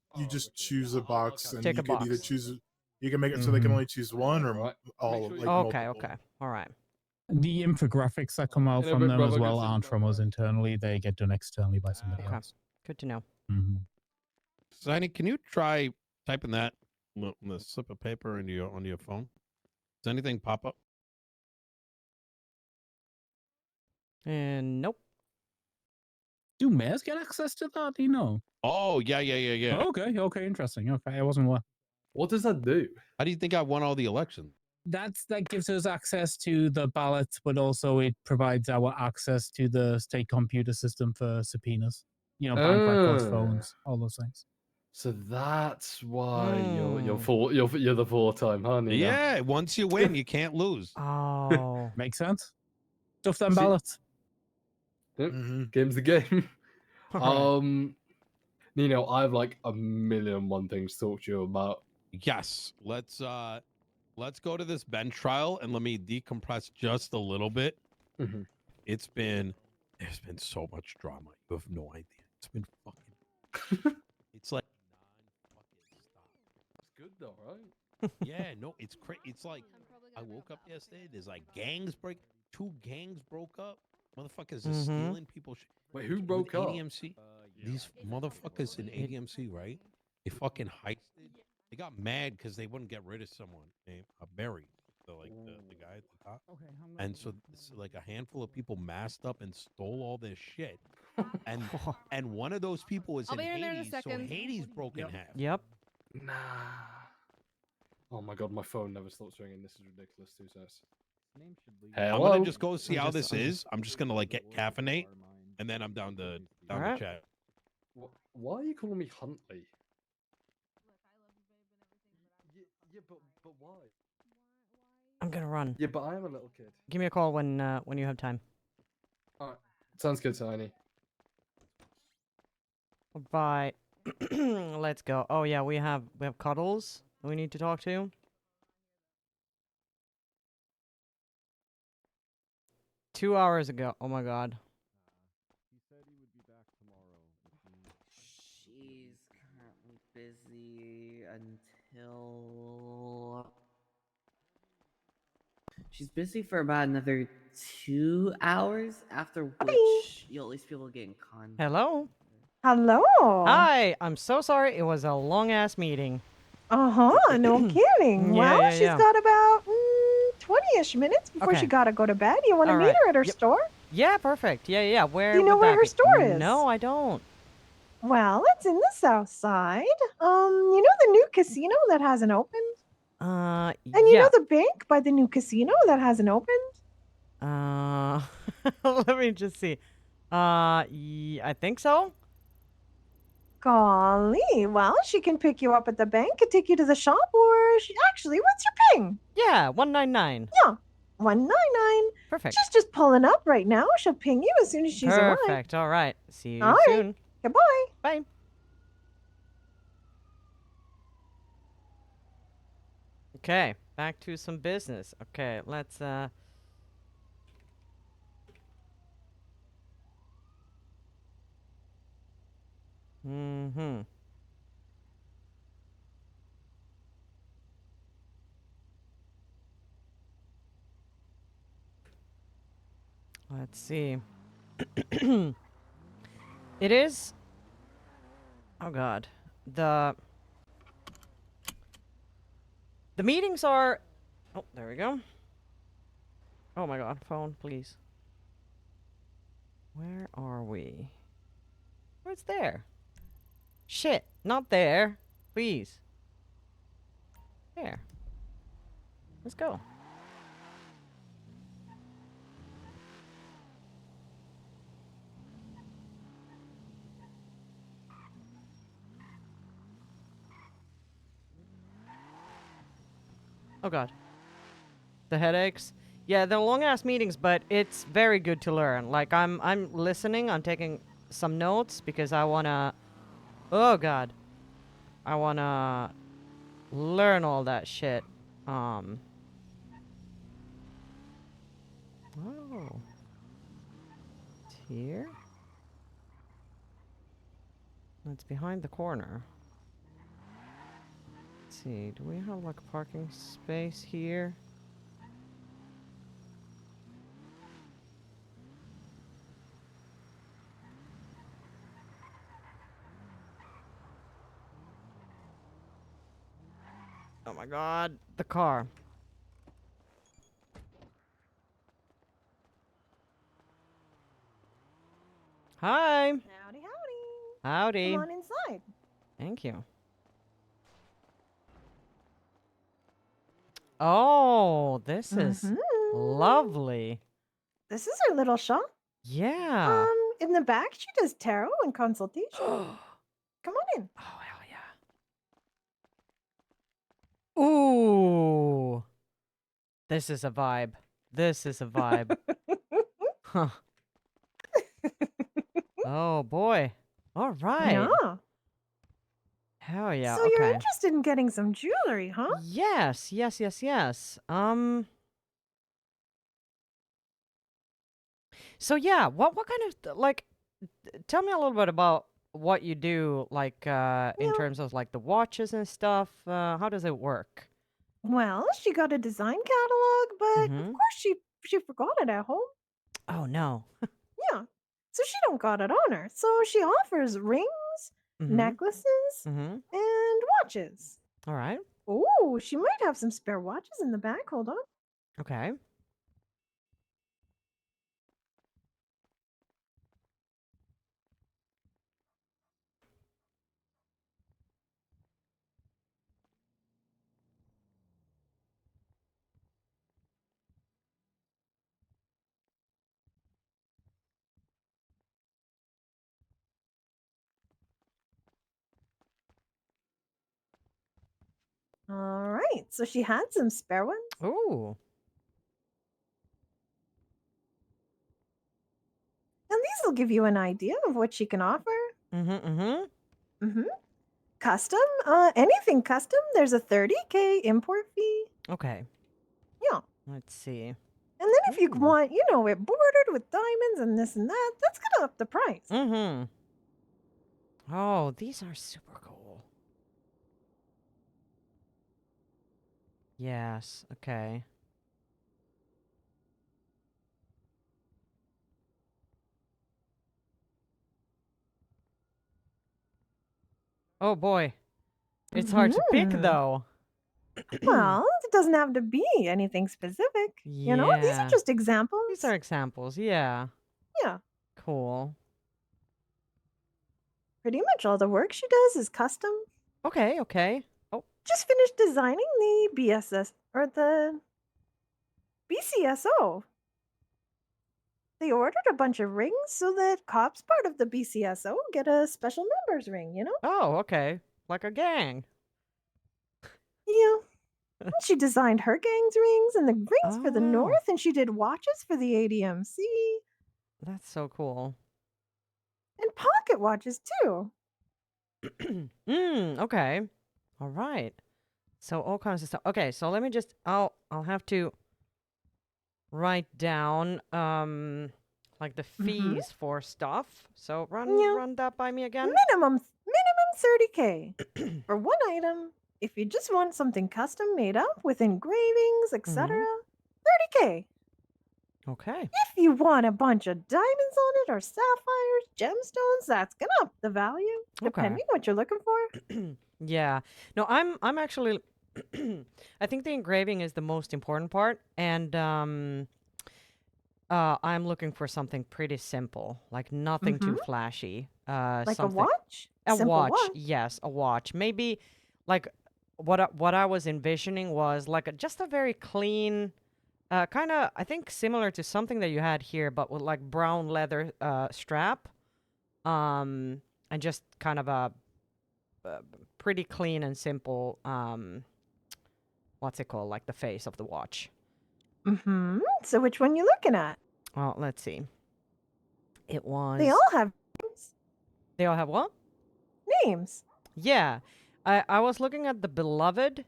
choose a box, and Take you a can either box. choose. You can make it so they can Mhm. only choose one or all. Like Okay, multiple. okay. All right. The infographics that come out In a from bit, them as brother, well good aren't from us internally. They get done externally by somebody Okay. else. Good to know. Mhm. Saini, can you try typing that on the slip of paper onto your phone? Does anything pop up? And nope. Do mayors get access to that? Do you know? Oh yeah. Okay, interesting. Okay, I wasn't aware. What does that do? How do you think I won all the elections? That gives us access to the ballots, but also it provides our access to the state computer system for subpoenas. You know, bank records, Ah. phones, all those things. So that's why you're Hmm. you're the 4-time honey. now. Yeah, once you win, you can't lose. Oh. Makes sense. Stuff them See- ballots. Yep, Mm-hmm. Game's the game. All right. Nino, I have like a million one things to talk to you about. Yes, let's go to this bench trial and let me decompress just a little bit. Mhm. There's been so much drama. You have no idea. It's been fucking. It's like though, right? Yeah, no, it's It's like I woke up yesterday. There's like gangs break. 2 gangs broke up. Motherfuckers are Mhm. stealing people. Wait, who with broke up? ADMC. These motherfuckers in ADMC, right? They fucking heisted. They got mad because they wouldn't get rid of someone named Barry, the guy at the top. And so, like a handful of people masked up and stole all this shit. And one of those people was I'll in be in there in a Hades, so second. Hades broke in half. Yep. Nah. Oh my god, my phone never stops ringing. This is ridiculous. 2 seconds. I'm Hello. gonna just go see how this is. I'm just gonna like get caffeinate, and then I'm down to Alright. chat. Why are you calling me Huntley? Yeah, but why? I'm gonna run. Yeah, but I am a little kid. Give me a call when you have time. Alright. Sounds good, Saini. Bye. Let's go. Oh yeah, we have Cuddles that we need to talk to. Two hours ago. Oh my god. She's currently busy until... She's busy for about another 2 hours, after which you'll at least be able to get in contact. Hello. Hello. Hi. I'm so sorry. It was a long ass meeting. No kidding. Yeah, Well, yeah, she's yeah. got about 20-ish minutes before Okay. she gotta go to bed. You want to All meet right. her at her Yep. store? Yeah, perfect. Yeah, yeah. Where? Do you know would where that her be? store is? No, I don't. Well, it's in the south side. You know the new casino that hasn't opened? And you yeah. know the bank by the new casino that hasn't opened? Let me just see. I think so. Golly, well, she can pick you up at the bank and take you to the shop, or actually, what's your ping? Yeah, 199. Yeah, 199. Perfect. She's just pulling up right now. She'll ping you as soon as she's arrived. Perfect. All right. See you All right. soon. Goodbye. Bye. Okay, back to some business. Okay, let's Let's see. It is. Oh God, the meetings are. Oh, there we go. Oh my God, phone, please. Where are we? Oh, it's there. Shit, not there. Please. There. Let's go. Oh God. The headaches. Yeah, they're long ass meetings, but it's very good to learn. Like I'm listening, I'm taking some notes because I wanna. Oh God. I wanna learn all that shit. Oh. It's here. It's behind the corner. Let's see, do we have like a parking space here? Oh my God, the car. Hi. Howdy, howdy. Howdy. Come on inside. Thank you. Oh, this is lovely. This is her little shop. Yeah. In the back, she does tarot and consultation. Come on in. Ooh. This is a vibe. This is a vibe. Huh. Oh boy. All right. Yeah. Hell yeah. So okay. you're interested in getting some jewelry, huh? Yes, yes, yes, yes. So yeah, what kind of like tell me a little bit about what you do, like in terms of like the watches and stuff? How does it work? Well, she got a design catalog, but of course she forgot it at home. Oh no. Yeah. So she don't got it on her. So she offers rings, necklaces, and watches. All right. Oh, she might have some spare watches in the back. Hold on. Okay. All right. So she had some spare ones. Ooh. And these will give you an idea of what she can offer. Custom, anything custom, there's a 30K import fee. Okay. Yeah. Let's see. And then if you want, it bordered with diamonds and this and that, that's gonna up the price. Oh, these are super cool. Yes. Okay. Oh boy. It's hard to pick though. Well, it doesn't have to be anything specific. These are Yeah. just examples. These are examples. Yeah. Yeah. Cool. Pretty much all the work she does is custom. Okay. Okay. Oh. Just finished designing the BSS or the BCSO. They ordered a bunch of rings so that cops part of the BCSO get a special members ring, Oh, okay. Like a gang. Yeah. And she designed her gang's rings and the rings for the North, and she did watches for the ADMC. That's so cool. And pocket watches too. Okay. All right. So all kinds of stuff. Okay, so let me just I'll have to write down like the fees for stuff. So run that by me again. Minimum 30K for one item. If you just want something custom made up with engravings, etc., 30K. Okay. If you want a bunch of diamonds on it or sapphires, gemstones, that's gonna up the value depending what you're looking for. Yeah. No, I'm actually I think the engraving is the most important part, and I'm looking for something pretty simple, like nothing too flashy. Like something, a watch? A Simple watch, watch. yes, a watch. Maybe like what I was envisioning was like just a very clean, kind of I think similar to something that you had here, but with like brown leather strap, and just kind of a pretty clean and simple what's it called, like the face of the watch. So which one you looking at? Well, let's see. It was. They all have names. They all have what? Names. Yeah, I was looking at the Beloved,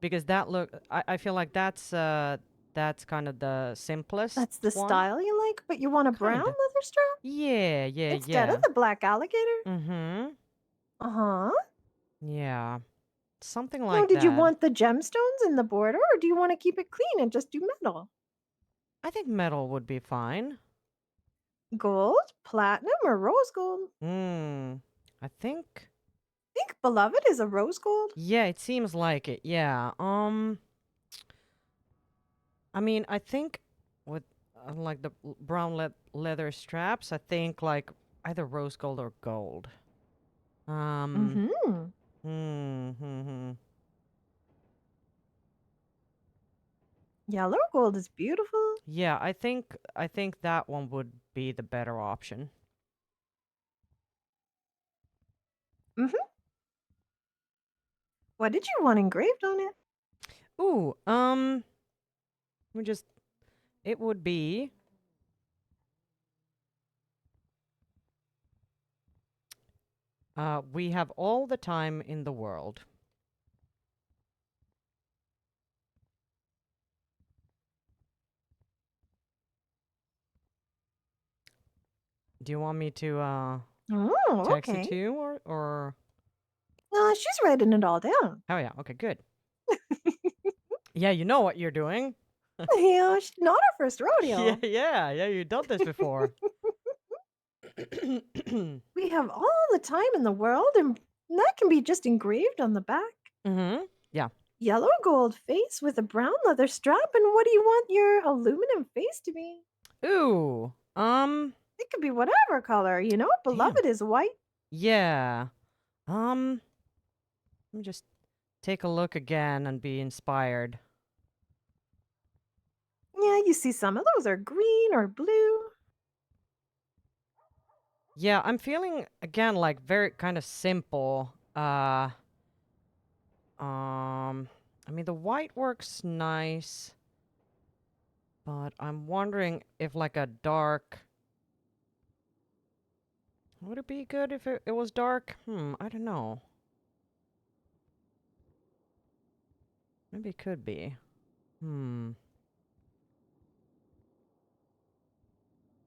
because that I feel like that's kind of the simplest. That's the one. style you like, but you want a brown leather strap? Yeah, Instead of the black alligator? Uh-huh. Yeah. Something Now, like did that. you want the gemstones in the border, or do you want to keep it clean and just do metal? I think metal would be fine. Gold, platinum, or rose gold? I think Beloved is a rose gold. Yeah, it seems like it. Yeah. I mean, I think with like the brown leather straps, I think like either rose gold or gold. Yellow gold is beautiful. Yeah, I think that one would be the better option. What did you want engraved on it? Ooh, it would be we have all the time in the world. Do you want me to Oh, text it okay. to you or? She's writing it all down. Oh yeah. Okay. Good. Yeah, you know what you're doing. Yeah, she's not our first rodeo. Yeah. You've done this before. We have all the time in the world, and that can be just engraved on the back. Mm-hmm. Yeah. Yellow gold face with a brown leather strap, and what do you want your aluminum face to be? Ooh. It could be whatever color, you know? Beloved is white. Yeah. Let me just take a look again and be inspired. Yeah, you see some of those are green or blue. Yeah, I'm feeling again like very kind of simple. I mean the white works nice, but I'm wondering if like a dark. Would it be good if it was dark? I don't know. Maybe it could be.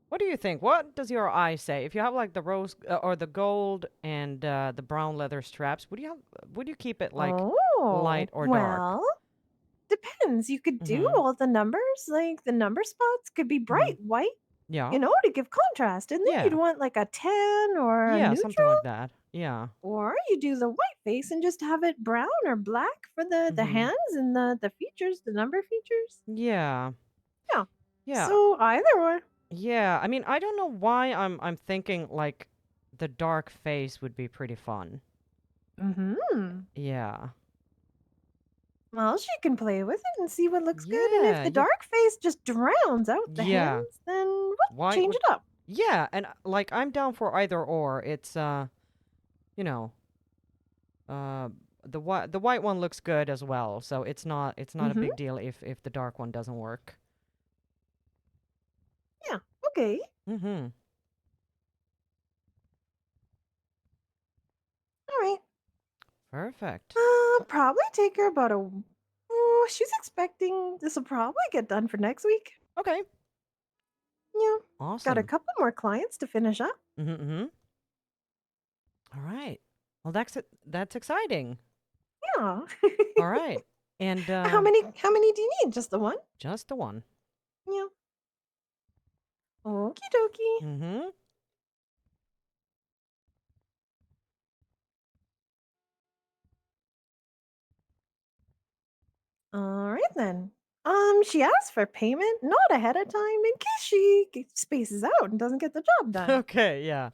What do you think? What does your eye say? If you have like the rose or the gold and the brown leather straps, would you keep it like light or dark? Well, depends. You could do Mhm. all the numbers, like the number spots could be bright white, Yeah. you know, to give contrast. And then Yeah. you'd want like a tan or a Yeah, something neutral. like that. Yeah. Or you do the white face and just have it brown or black for the Mhm. hands and the features, the number features. Yeah. Yeah. Yeah. So either or. Yeah. I mean, I don't know why I'm thinking like the dark face would be pretty fun. Mm-hmm. Yeah. Well, she can play with it and see what looks good. And if Yeah, the yeah. dark face just drowns out the Yeah. hands, then what? White Change would- it up. Yeah, and like I'm down for either or. It's you know, the white one looks good as well, so it's not a Mhm. big deal if the dark one doesn't work. Yeah. Okay. Mhm. All right. Perfect. Probably take her about a. Oh, she's expecting this will probably get done for next week. Okay. Yeah. Awesome. Got a couple more clients to finish up. Mhm. All right. Well, that's exciting. Yeah. All right. And How many do you need? Just the one? just the one. Yeah. Okie dokie. Mhm. All right then. She asked for payment, not ahead of time, in case she spaces out and doesn't get the job done. Okay, yeah.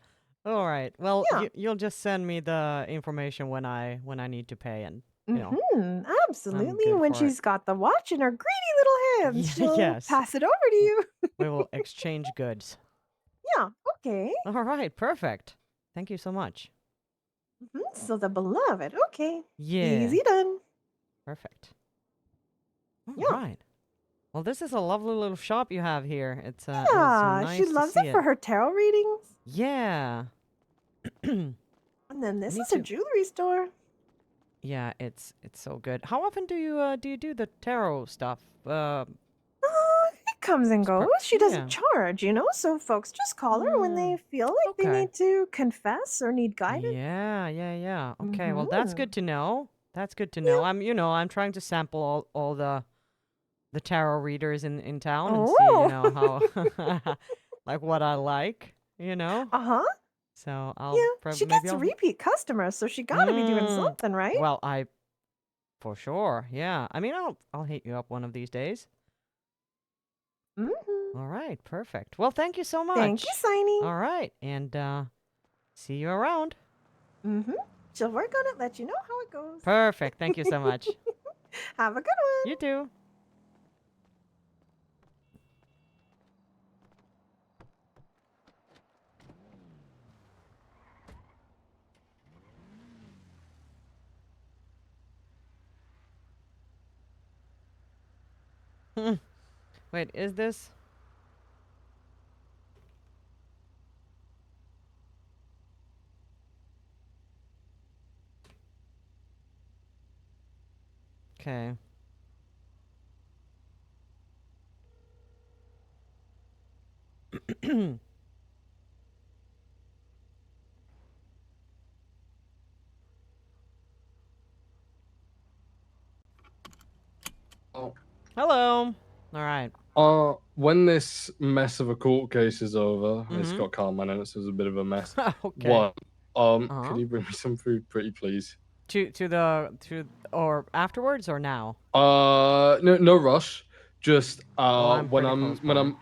All right. Well, Yeah. you'll just send me the information when I need to pay and you know. Absolutely. good When for it. she's got the watch in her greedy little hands, she'll Yes. pass it over to you. We will exchange goods. Yeah. Okay. All right, perfect. Thank you so much. So the beloved. Okay. Yeah. Easy done. Perfect. All Yeah. right. Well, this is a lovely little shop you have here. It's it was Yeah, nice she to loves see it for her tarot readings. Yeah. And then this Me is a too. jewelry store. Yeah, it's so good. How often do you do the tarot stuff? It comes and goes. She doesn't yeah. charge, you know, so folks just call her when they feel like they Okay. need to confess or need guidance. Yeah. Okay, well that's good to know. That's good to know. I'm trying to sample all the tarot readers in town and see, how like what I like, Uh-huh. So I'll Yeah, she maybe gets I'll repeat customers, so she gotta be doing something, right? Well, for sure. Yeah. I mean, I'll hit you up one of these days. All right, perfect. Well, thank you so much. Thank you, Saini. All right, and see you around. She'll work on it, let you know how it goes. Perfect. Thank you so much. Have a good one. You too. Wait, is this? Okay. Hello. All right. When this mess of a court case is over, it's Mhm. got Carmine in it, so it's a bit of a mess. Okay. One, Uh-huh. could you bring me some food, pretty please? Or afterwards or now? No rush. Just Well, I'm when pretty I'm close when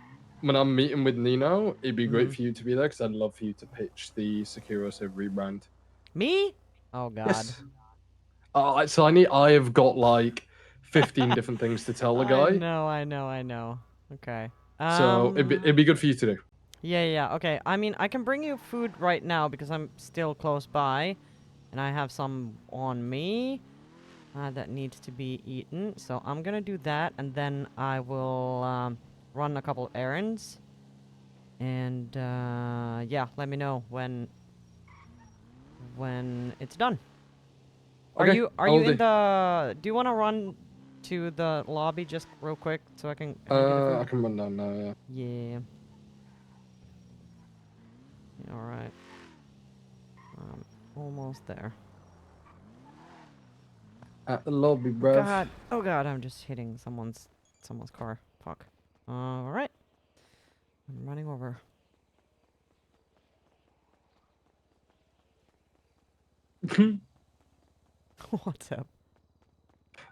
by. I'm meeting with Nino, it'd be great Mhm. for you to be there because I'd love for you to pitch the Securoso rebrand. Me? Oh God. Yes. So I have got like 15 different things to tell the I guy. know. Okay. So it'd be good for you to do. Yeah. Okay. I mean, I can bring you food right now because I'm still close by, and I have some on me that needs to be eaten. So I'm gonna do that, and then I will run a couple errands. And yeah, let me know when it's done. Are Okay, you I'll in do. the? Do you want to run to the lobby just real quick so I can get the food? I can run down now. Yeah. Yeah. All right. Almost there. At the lobby, Oh bruv. God. Oh God. I'm just hitting someone's car. Fuck. All right. I'm running over. What's up?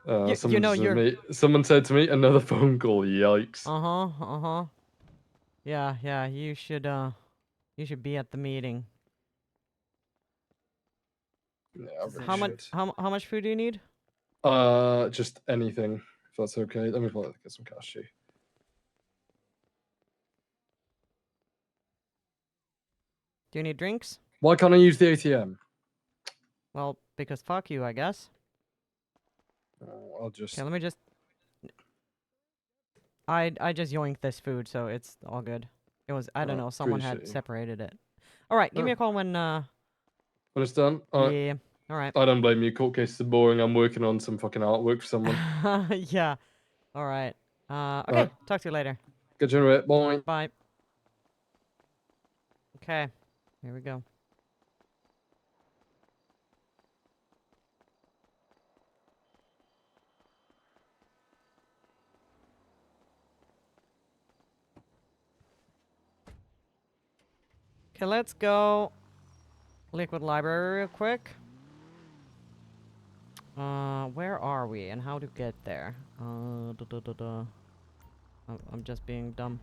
You know you're. Someone said to me, another phone call. Yikes. Uh huh. Yeah. You should be at the meeting. Yeah, I really How much? should. How much food do you need? Just anything, if that's okay. Let me get some cash too. Do you need drinks? Why can't I use the ATM? Well, because fuck you, I guess. I'll just. Okay, let me just. I just yoinked this food, so it's all good. It was I don't know, someone had appreciate you. separated it. All right, give me a call when When it's done. Yeah. All right. I don't blame you. Court cases are boring. I'm working on some fucking artwork for someone. Yeah. All right. Okay. Right. Talk to you later. Get you in a bit. Bye. Bye. Okay. Here we go. Okay, let's go Liquid Library real quick. Where are we and how to get there? I'm just being dumb.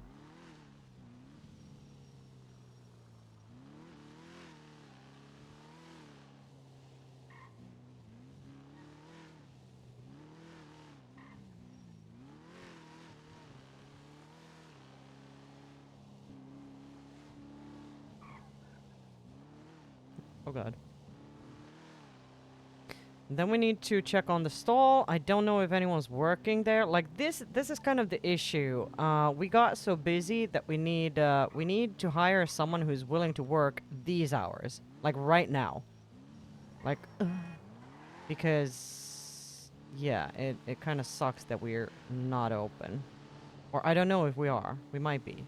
Oh God. Then we need to check on the stall. I don't know if anyone's working there. Like this is kind of the issue. We got so busy that we need to hire someone who's willing to work these hours. Like right now. Like because yeah, it kind of sucks that we're not open. Or I don't know if we are. We might be.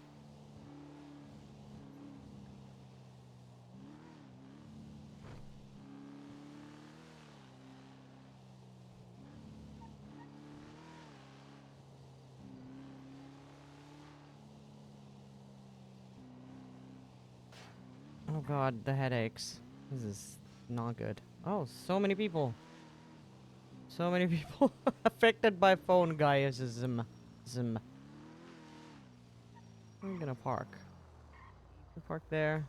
Oh God, the headaches. This is not good. Oh, so many people. So many people affected by phone guyism. I'm gonna park. We'll park there.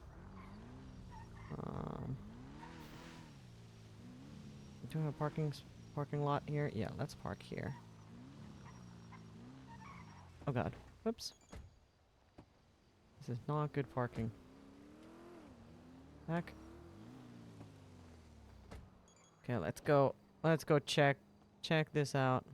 Do we have a parking lot here? Yeah, let's park here. Oh God. Whoops. This is not good parking. Back. Okay, let's go. Let's go check this out.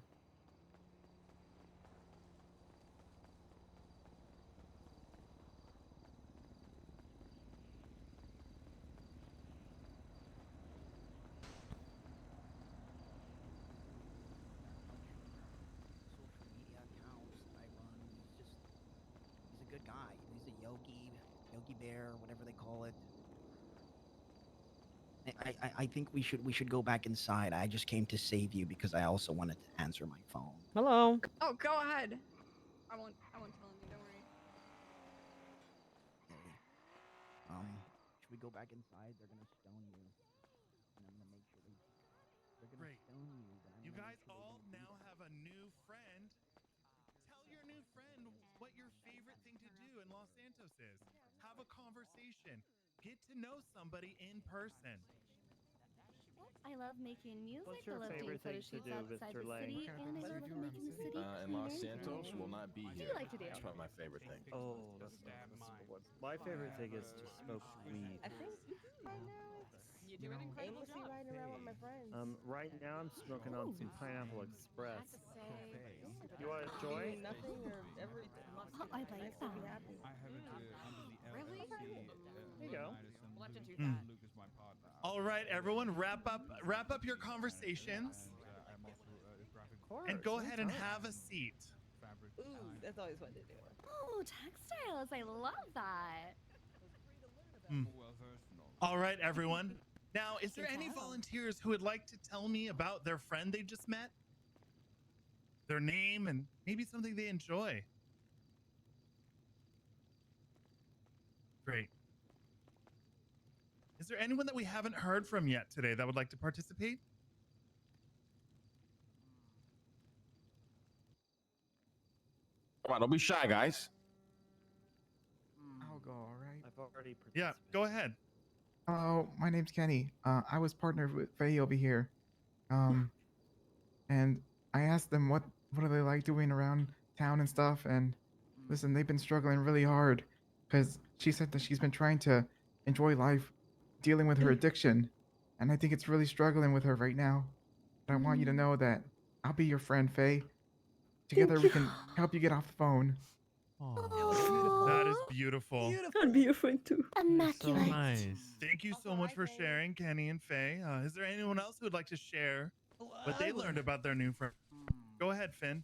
He's a good guy. He's a yogi bear, whatever they call it. I think we should go back inside. I just came to save you because I also wanted to answer my phone. Hello. Oh, go ahead. I won't tell him. Don't worry. Should we go back inside? They're gonna stone you, and I'm gonna make sure they're gonna Great. stone you. But I'm You gonna guys make sure all they don't do now that. have a new friend. Tell your new friend what your favorite thing to do in Los Santos is. Have a conversation. Get to know somebody in person. I love making music. What's your I love doing favorite thing photo to shoots do, outside Mr. the Lang? city, and I love making the city In cleaner Los and Santos cleaner. will not be What do here. you like to do? That's probably my favorite thing. Oh, that's my favorite thing is to smoke weed. I think right now You do an incredible aimlessly job. riding around with my friends. Right now I'm smoking on some Pineapple Express. You want to join? Nothing or every. Oh, I like that. Happy. Really? There you go. We'll have to do Mm. that. All right, everyone, wrap up your conversations and go ahead and have a seat. Ooh, that's always fun to do. Oh, textiles. I love that. Mm. All right, everyone. Now, is there any volunteers who would like to tell me about their friend they just met? Their name and maybe something they enjoy. Great. Is there anyone that we haven't heard from yet today that would like to participate? Come on, don't be shy, guys. I'll go, all right? I've already Yeah, go ahead. Hello, my name's Kenny. I was partnered with Faye over here. And I asked them what do they like doing around town and stuff, and listen, they've been struggling really hard because she said that she's been trying to enjoy life dealing with her addiction, and I think it's really struggling with her right now. But I want you to know that I'll be your friend, Faye. Together we can help you get off the phone. That is beautiful. I'd be your friend too. Immaculate. Thank you so much for sharing, Kenny and Faye. Is there anyone else who would like to share what they learned about their new friend? Go ahead, Finn.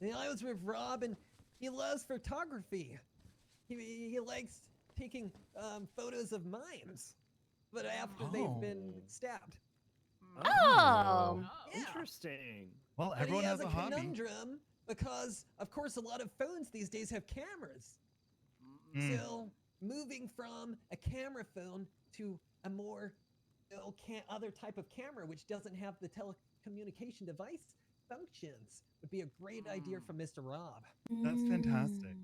Yeah, I was with Rob, and he loves photography. He likes taking photos of mimes, but after they've been stabbed. Oh. Interesting. Well, But everyone he has a hobby. conundrum because, of course, a lot of phones these days have cameras. Mm. So moving from a camera phone to a more other type of camera, which doesn't have the telecommunication device functions, would be a great idea from Mr. Rob. That's fantastic.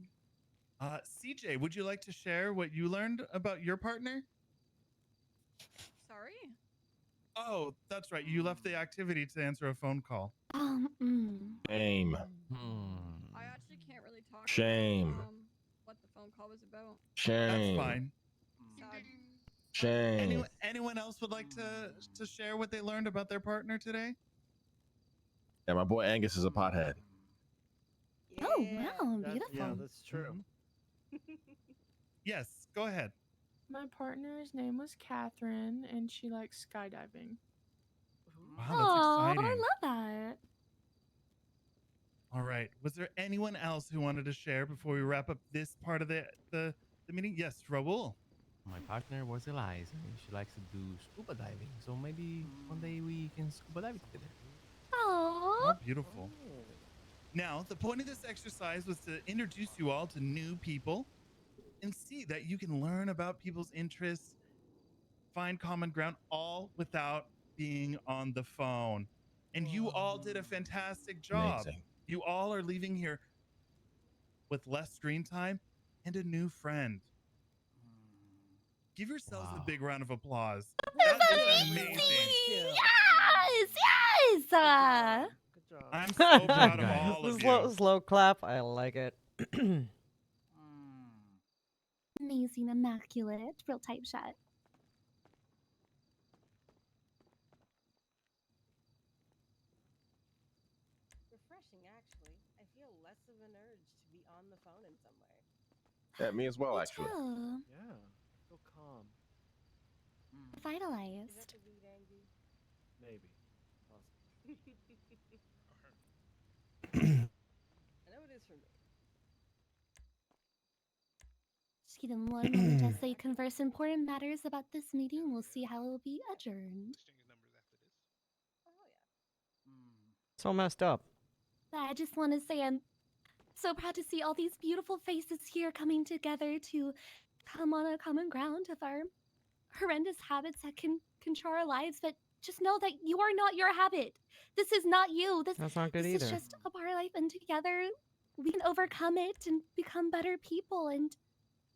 CJ, would you like to share what you learned about your partner? Sorry? Oh, that's right. You left the activity to answer a phone call. Shame. I actually can't really talk Shame. about what the phone call was about. Shame. That's fine. Sad. Shame. Anyone else would like to share what they learned about their partner today? Yeah, my boy Angus is a pothead. Oh, wow. Beautiful. Yeah, that's true. Yes, go ahead. My partner's name was Catherine, and she likes skydiving. Wow, Oh, that's I exciting. love that. All right. Was there anyone else who wanted to share before we wrap up this part of the meeting? Yes, Raul. My partner was Eliza. She likes to do scuba diving, so maybe one day we can scuba dive together. Oh. Oh, beautiful. Now, the point of this exercise was to introduce you all to new people and see that you can learn about people's interests, find common ground, all without being on the phone. And you all did a fantastic job. Amazing. You all are leaving here with less screen time and a new friend. Give yourselves a big round of applause. That is amazing. Yes, yes. I'm so proud of all of Slow, you. slow clap. I like it. Amazing, immaculate, real type shot. Refreshing, actually. I feel less of an urge to be on the phone in some way. Yeah, me as well, actually. Yeah, I feel calm. Is that Vitalized. the weed, Angie? Maybe. Possibly. I know it is for me. Just give him one moment as they converse important matters about this meeting. We'll see how it will be adjourned. So messed up. But I just want to say I'm so proud to see all these beautiful faces here coming together to come on a common ground of our horrendous habits that can control our lives. But just know that you are not your habit. This is not you. That's not good this either. is just a part of life, and together we can overcome it and become better people. And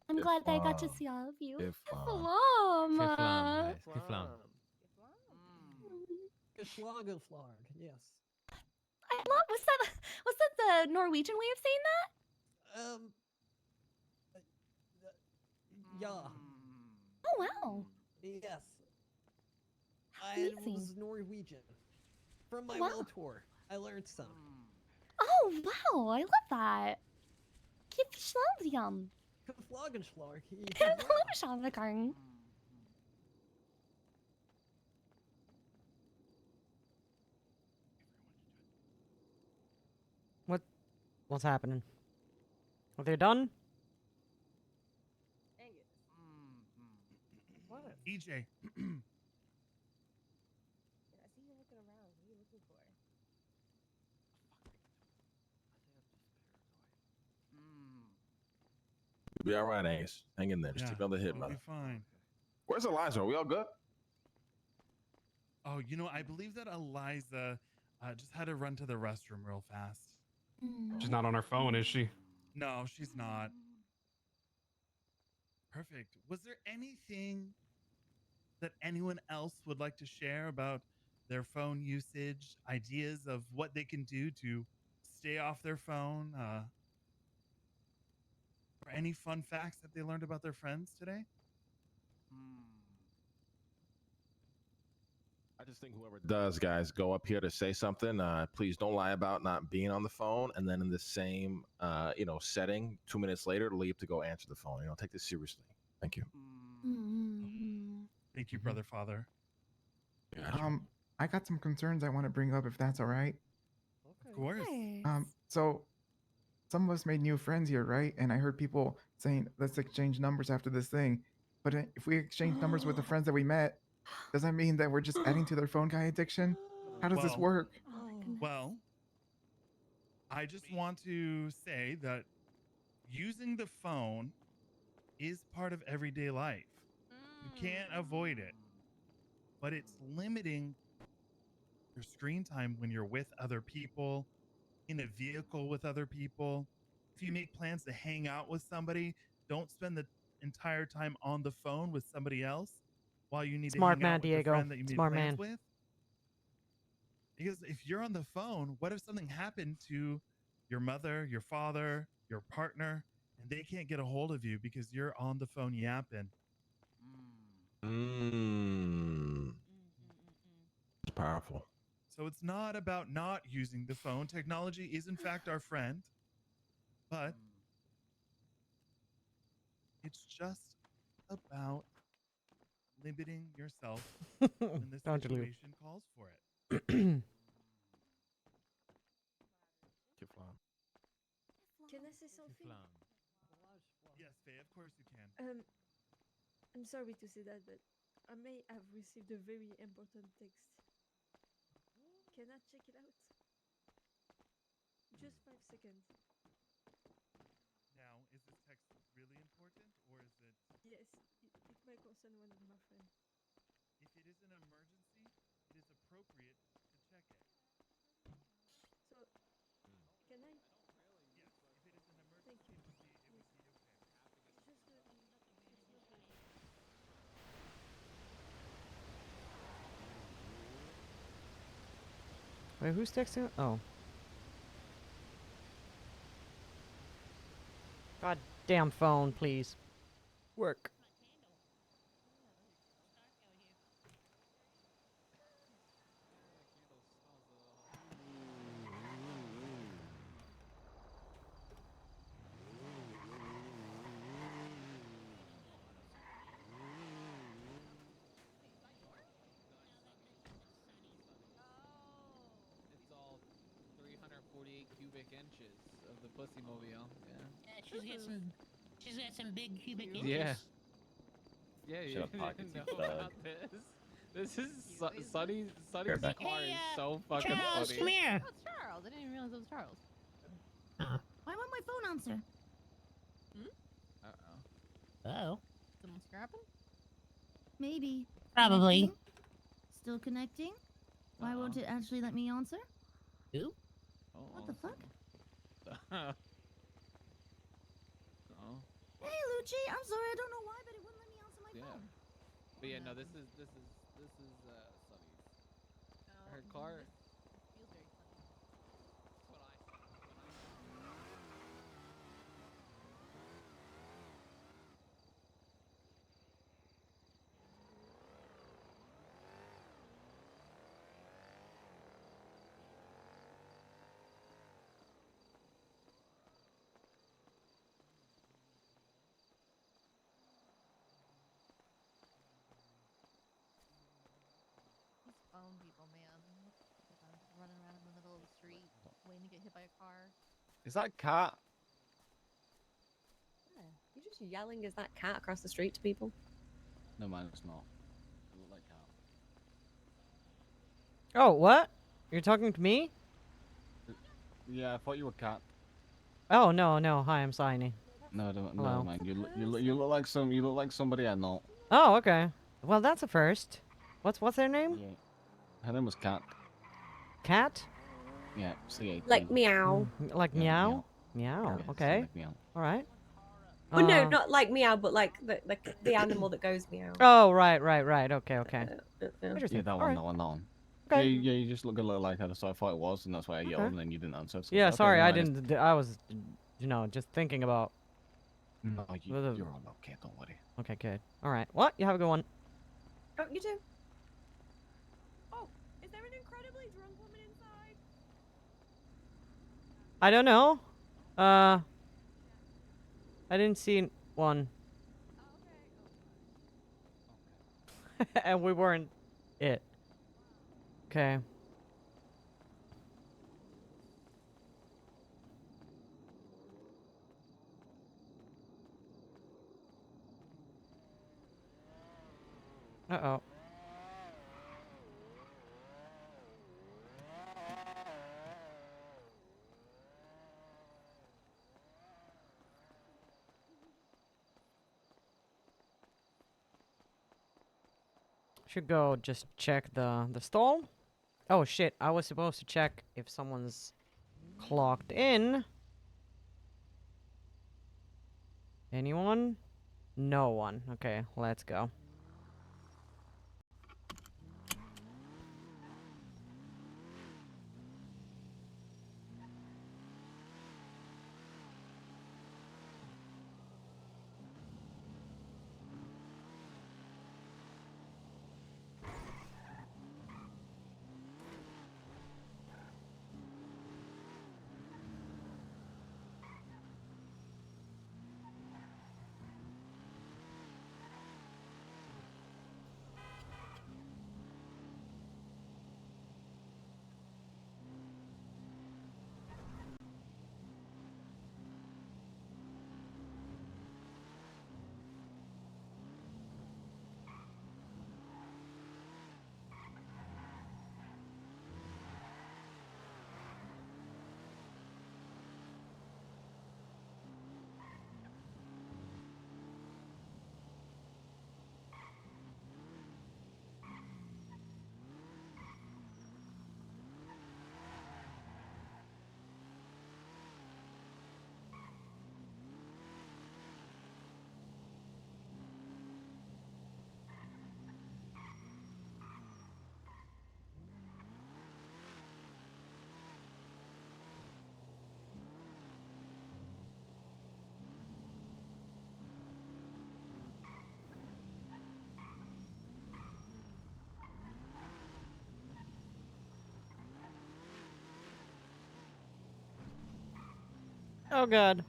I'm glad that I got to see all of you. Keflam. guys. Keflam. Geschlagerflag, yes. I love. Was that the Norwegian way of saying that? Yeah. Oh wow. Yes. Amazing. I was Norwegian. From my Wow. world tour, I learned some. Oh wow, I love that. Keflam. Geflagenschlag. Keflam. What's happening? Are they done? What? EJ. I see you looking around. What are you looking for? You'll be all right, Angus. Hang in there. Just take another hit, we'll brother. be fine. Where's Eliza? Are we all good? Oh, I believe that Eliza just had to run to the restroom real fast. She's not on her phone, is she? No, she's not. Perfect. Was there anything that anyone else would like to share about their phone usage, ideas of what they can do to stay off their phone, or any fun facts that they learned about their friends today? I just think whoever does, guys, go up here to say something. Please don't lie about not being on the phone, and then in the same, setting, 2 minutes later, leave to go answer the phone. Take this seriously. Thank you. Thank you, brother, father. I got some concerns I want to bring up if that's all right. Of course. So some of us made new friends here, right? And I heard people saying, let's exchange numbers after this thing. But if we exchange numbers with the friends that we met, does that mean that we're just adding to their phone guy addiction? How does this work? Well, I just want to say that using the phone is part of everyday life. You can't avoid it, but it's limiting your screen time when you're with other people, in a vehicle with other people. If you make plans to hang out with somebody, don't spend the entire time on the phone with somebody else while you need Smart to hang man, out with Diego. the friend that you made Smart plans man. with. Because if you're on the phone, what if something happened to your mother, your father, your partner, and they can't get a hold of you because you're on the phone yapping? It's powerful. So it's not about not using the phone. Technology is, in fact, our friend, but it's just about limiting yourself when the Don't you leave. situation calls for it. Can I say something? Yes, Faye, of course you can. I'm sorry to say that, but I may have received a very important text. Can I check it out? Just 5 seconds. Now, is this text really important, or is it? Yes, it may concern one of my friends. If it is an emergency, it is appropriate to check it. So, can I? Yes, if it is an emergency, Thank you. it would be okay. Just it's not urgent. Wait, who's texting? Oh. God damn phone, please. Work. It's all 348 cubic inches of the pussy mobile. Yeah. She's She's got some big cubic inches. Yeah. Yeah, Shut you up, pocket, didn't you know thug. about this. This is Sunny's Right back. car Hey, is so fucking Charles, funny. come here. Oh, it's Charles. I didn't even realize it was Charles. Why won't my phone answer? Oh. Someone scrapping? Maybe. Probably. Connecting? Still connecting? Why won't it actually let me answer? Who? What the fuck? Oh. Hey, Lucci, I'm sorry, I don't know why, but it wouldn't let me answer my Yeah. phone. But yeah, no, this is Sunny's. Her car. Feels very funny. That's what I said. These phone people, man. Running around in the middle of the street, waiting to get hit by a car. Is that cat? Yeah. You're just yelling, is that cat across the street to people? No, man, it's not. You look like cat. Oh, what? You're talking to me? Yeah, I thought you were cat. Oh, no, no. Hi, I'm Saini. No, no, Hello. no, man. You look like somebody I know. Oh, okay. Well, that's a first. What's their name? Yeah. Her name was Cat. Cat? Yeah, C-A-T. Like meow. Like Yeah, meow? Meow. Yeah, it's Okay. like meow. All right. Well, no, not like meow, but like the animal that goes meow. Oh, right. Okay. Yeah, Interesting. that All one, right. that one. Okay. Yeah, you just look a little like her, so I thought it was, and that's why I yelled, and then you didn't answer. So Yeah, okay, sorry, never I mind, didn't. I was, just thinking about. No, whether- you're all okay. Don't worry. Okay, good. All right. What? You have a good one. Oh, you do. Oh, is there an incredibly drunk woman inside? I don't know. I didn't see one. And we weren't it. Okay. Uh-oh. Should go just check the stall. Oh shit, I was supposed to check if someone's clocked in. Anyone? No one. Okay, let's go. Oh god.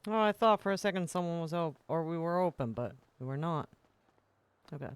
Oh, I thought for a second someone was open, or we were open, but we were not. Okay.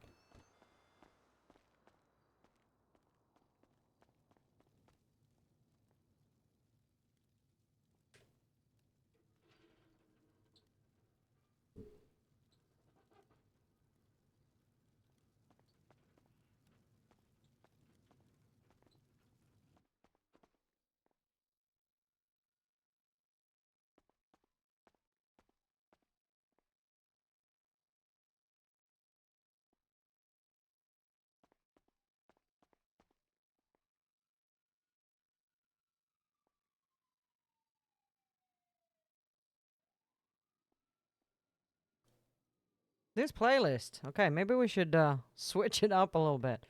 This playlist. Okay, maybe we should switch it up a little bit.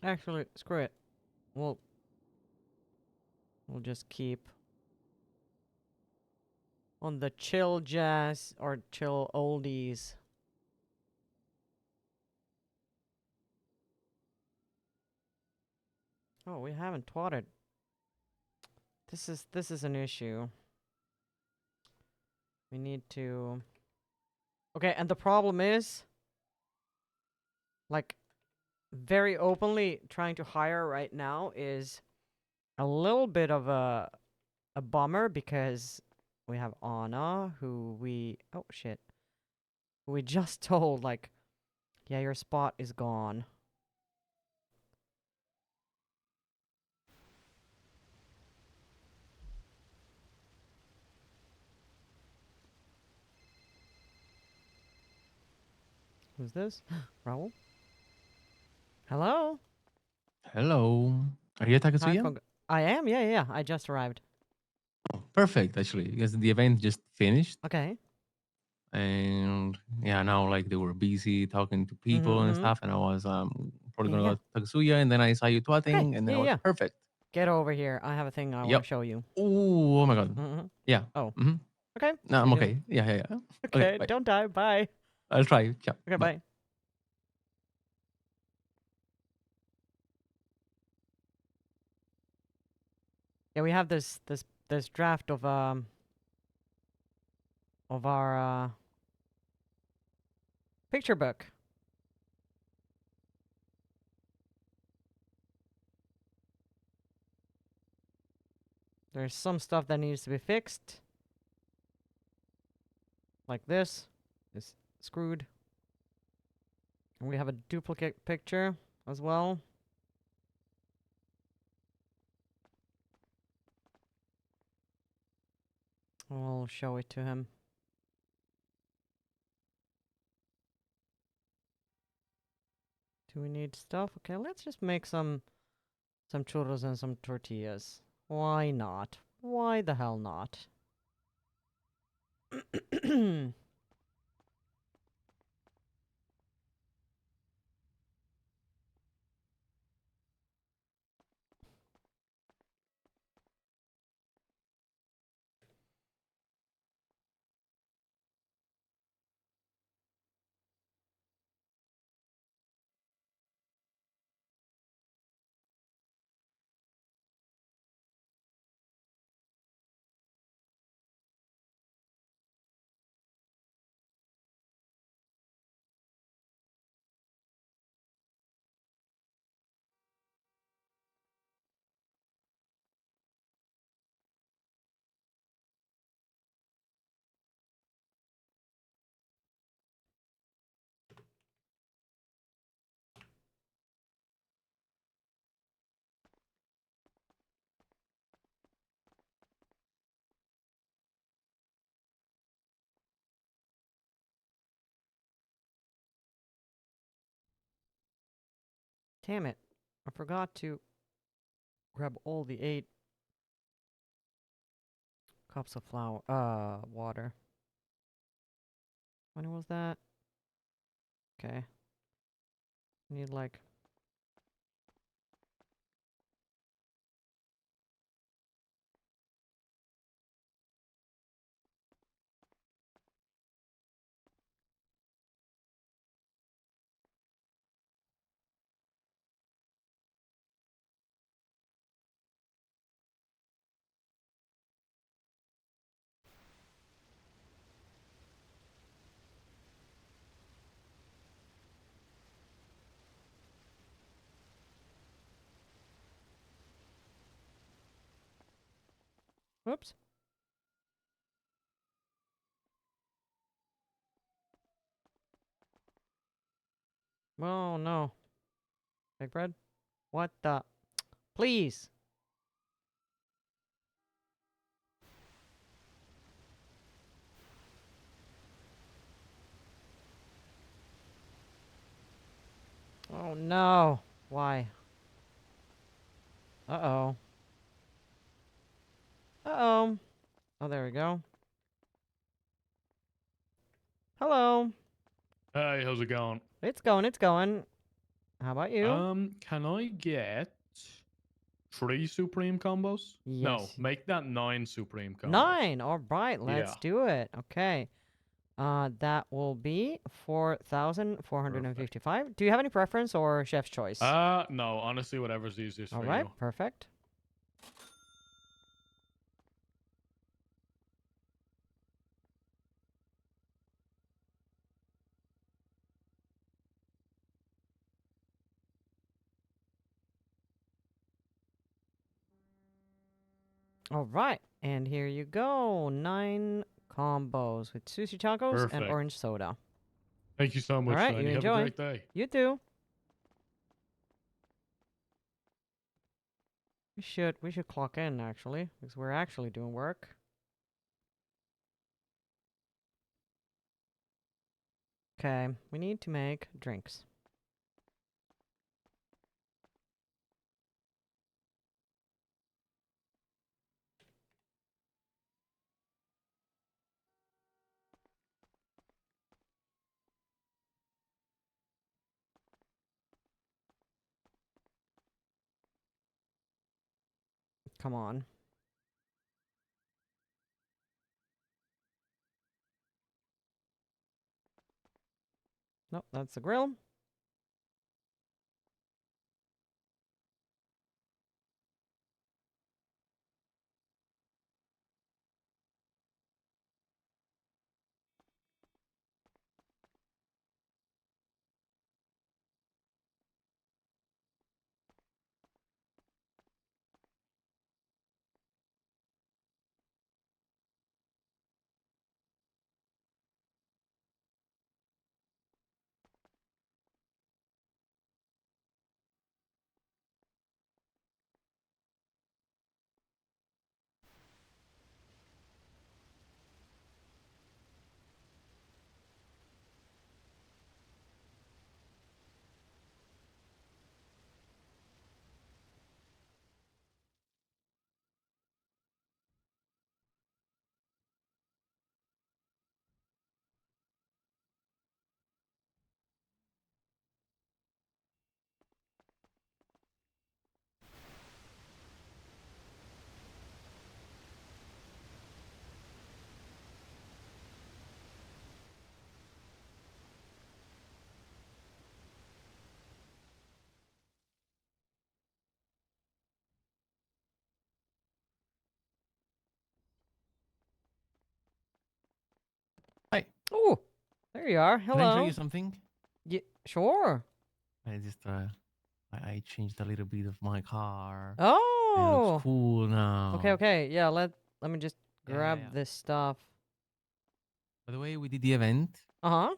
Actually, screw it. We'll just keep on the chill jazz or chill oldies. Oh, we haven't twatted. This is an issue. We need to. Okay, and the problem is, like, very openly trying to hire right now is a little bit of a bummer because we have Anna who we who we just told like, yeah, your spot is gone. Who's this? Raul? Hello? Hello. Are you Hi, Takatsuya? I am, yeah. I just arrived. Perfect, actually, because the event just finished. Okay. And yeah, now like they were busy talking to people and stuff, and I was probably gonna Yeah. go to Takatsuya, and then I saw you Okay, twatting, and then I was yeah. perfect. Get over here. I have a thing I want Yep. to show you. Ooh, oh my god. Yeah. Oh. Mm-hmm. Okay. No, See I'm you okay. soon. Yeah. Okay, Okay, bye. don't die. Bye. I'll try. Yeah. Okay, bye. Yeah, we have this draft of our picture book. There's some stuff that needs to be fixed. Like this is screwed. And we have a duplicate picture as well. I'll show it to him. Do we need stuff? Okay, let's just make some churros and some tortillas. Why not? Why the hell not? Damn it. I forgot to grab all the 8 cups of water. When was that? Okay. Need like Whoops. Oh no. Big bread? What the? Please. Oh no. Why? Uh-oh. Uh-oh. Oh, there we go. Hello. Hey, how's it going? It's going, it's going. How about you? Can I get 3 supreme combos? No, Yes. make that 9 supreme combos. 9. All right, let's Yeah. do it. Okay. That will be 4,455. Do you have any preference or chef's choice? No, honestly, whatever's easiest All for right, you. perfect. All right, and here you go. 9 combos with sushi tacos and Perfect. orange soda. Thank you so much, All right, Saini. you Have enjoy. a great day. You too. We should clock in actually, because we're actually doing work. Okay, we need to make drinks. Come on. Nope, that's the grill. Hi. Oh, there you are. Hello. Can I show you something? Yeah, sure. I just I changed a little bit of my car. It Oh. looks cool now. Okay, okay. Yeah, let me just Yeah, grab yeah. this stuff. By the way, we did the event, Uh-huh.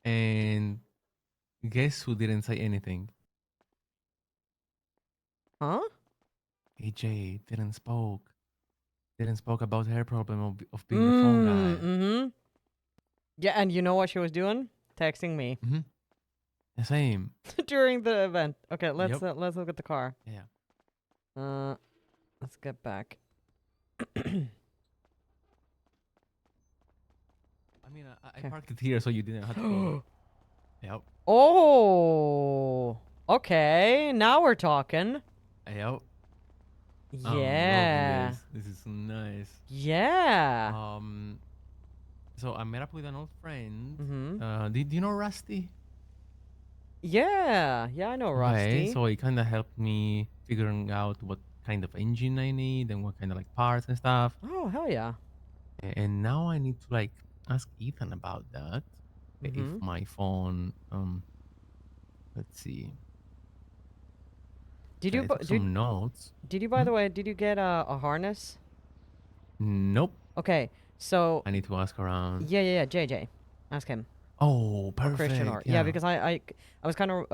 and guess who didn't say anything? Huh? AJ didn't spoke about her problem of being the phone guy. Mm-hmm. Yeah, and you know what she was doing? Texting me. Mm-hmm. The same. During the event. Okay, let's Yep. let's look at the car. Yeah. Let's get back. I mean, I parked it here so you didn't have to go. Yep. Oh. Okay, now we're talking. Yep. Yeah. I'm loving this. This is so nice. Yeah. So I met up with an old friend. Mm-hmm. Did you know Rusty? Yeah, I know Rusty. Okay, so he kind of helped me figuring out what kind of engine I need and what kind of like parts and stuff. Oh, hell yeah. And now I need to like ask Ethan about that. If Mhm. my phone, let's see. Did I you took some notes. Did you by the way, did you get a harness? Nope. Okay, so I need to ask around. yeah, JJ, ask him. Oh, Or Christian perfect. or yeah, because I was kind of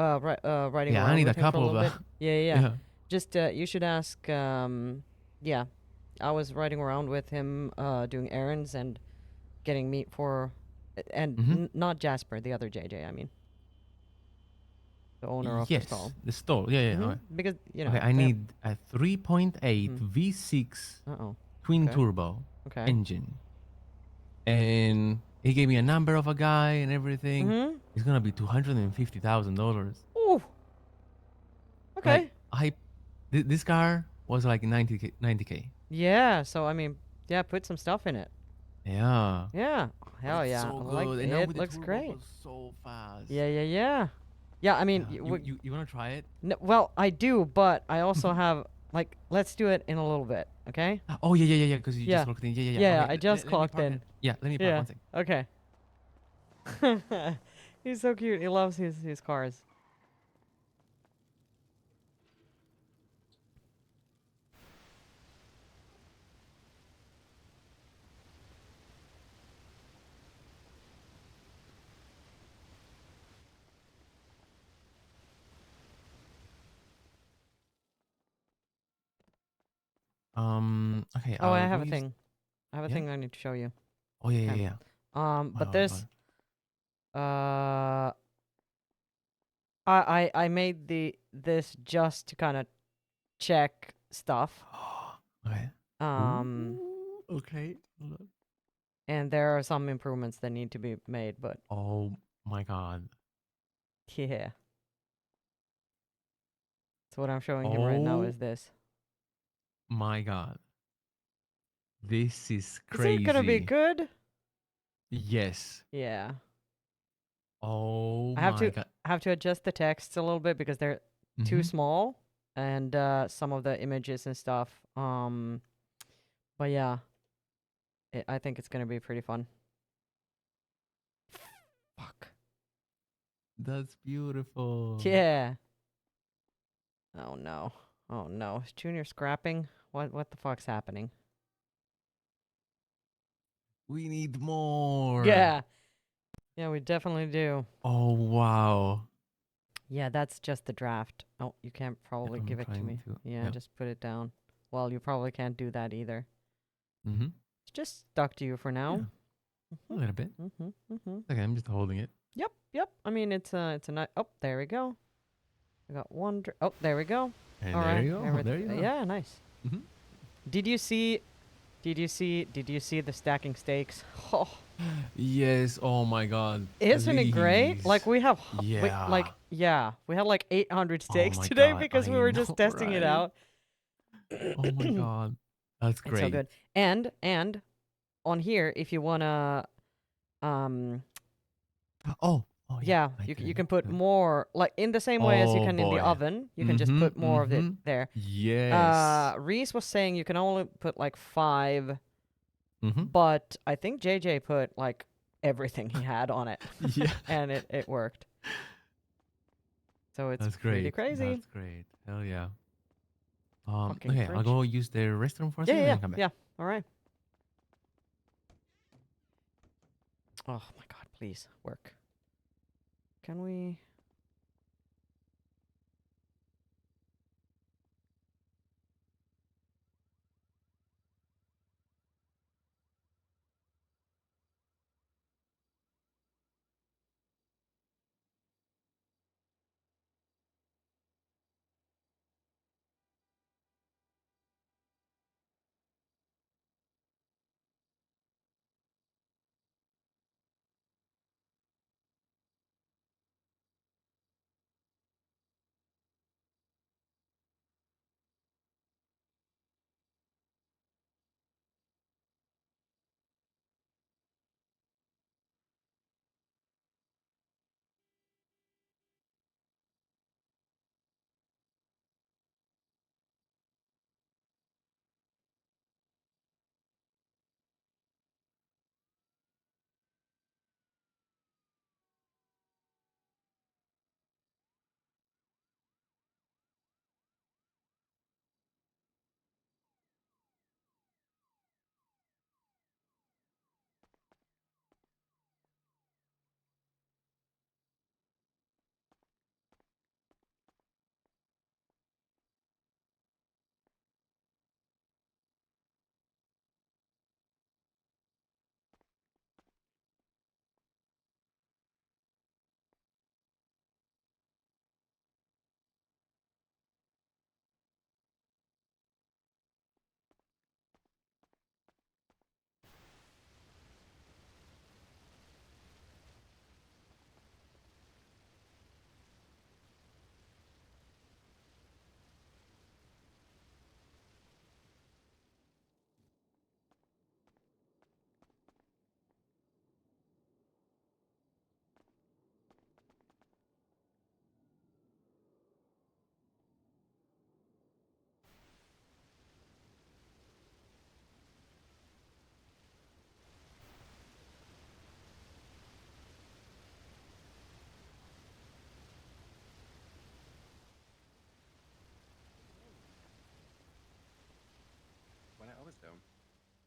riding Yeah, I around need with a him for a couple little of bit. Yeah. yeah. Just you should ask. Yeah, I was riding around with him, doing errands and getting meat for, and not Jasper, the other JJ. I mean, the owner of the stall. Yes, the stall. Yeah. Okay. Because you know. Okay, I need a 3.8 V6 Uh-oh. twin Okay. turbo Okay. engine, and he gave me a number of a guy and everything. It's gonna be $250,000. Ooh. Okay. Like, this car was like 90K. Yeah. So I mean, yeah, put some stuff in it. Yeah. Yeah. Hell It's yeah. so I like good. it. And now It with the looks turbo great. goes so fast. Yeah. Yeah, I mean, Yeah. You wanna try it? no, well, I do, but I also have like, let's do it in a little bit, okay? Oh yeah. Because you just looked in. Yeah. Yeah, Okay, I just let me clocked park in. it. Yeah, let me park one second. Okay. He's so cute. He loves his cars. Okay. Oh, I have a thing. I have a Yeah? thing I need to show you. Oh yeah. Okay. But Wow, there's I made this just to kind of check stuff. Okay. Okay. Hold on. And there are some improvements that need to be made, but Oh my god. yeah. So what I'm showing him right now is this. My god. This is Is crazy. it gonna be good? Yes. Yeah. Oh I have my to god. adjust the texts a little bit because they're too small, and some of the images and stuff. But yeah, I think it's gonna be pretty fun. Fuck. That's beautiful. Yeah. Oh no. Oh no. Is Junior scrapping? What the fuck's happening? We need more. Yeah. Yeah, we definitely do. Oh wow. Yeah, that's just the draft. Oh, you can't probably I'm give it to trying me. to- Yeah, yeah. just put it down. Well, you probably can't do that either. Mm-hmm. It's just stuck to you for now. A little bit. Mm-hmm. Okay, I'm just holding it. Yep. I mean, it's a nice. Oh, there we go. I got one. Oh, there we go. And All there right. you go. There you go. Yeah, nice. Mhm. Did you see the stacking stakes? Oh, Yes. Oh my god. isn't it great? Please. Like we have, Yeah. we had like 800 Oh stakes my today God, because we I were just know, testing it right? out. Oh my god. That's It's great. so good. And on here, if you wanna, Oh yeah, you can put more, like in the same way as you Oh, can in the boy. oven. You can just put more of it there. Yes. Reese was saying you can only put like 5, Mhm. but I think JJ put like everything he had on it. Yeah. And it worked. So it's That's pretty great. crazy. That's great. Hell yeah. Fucking Okay, I'll fridge. go use the restroom for a second and then come back. Yeah. All right. Oh my god, please work. Can we?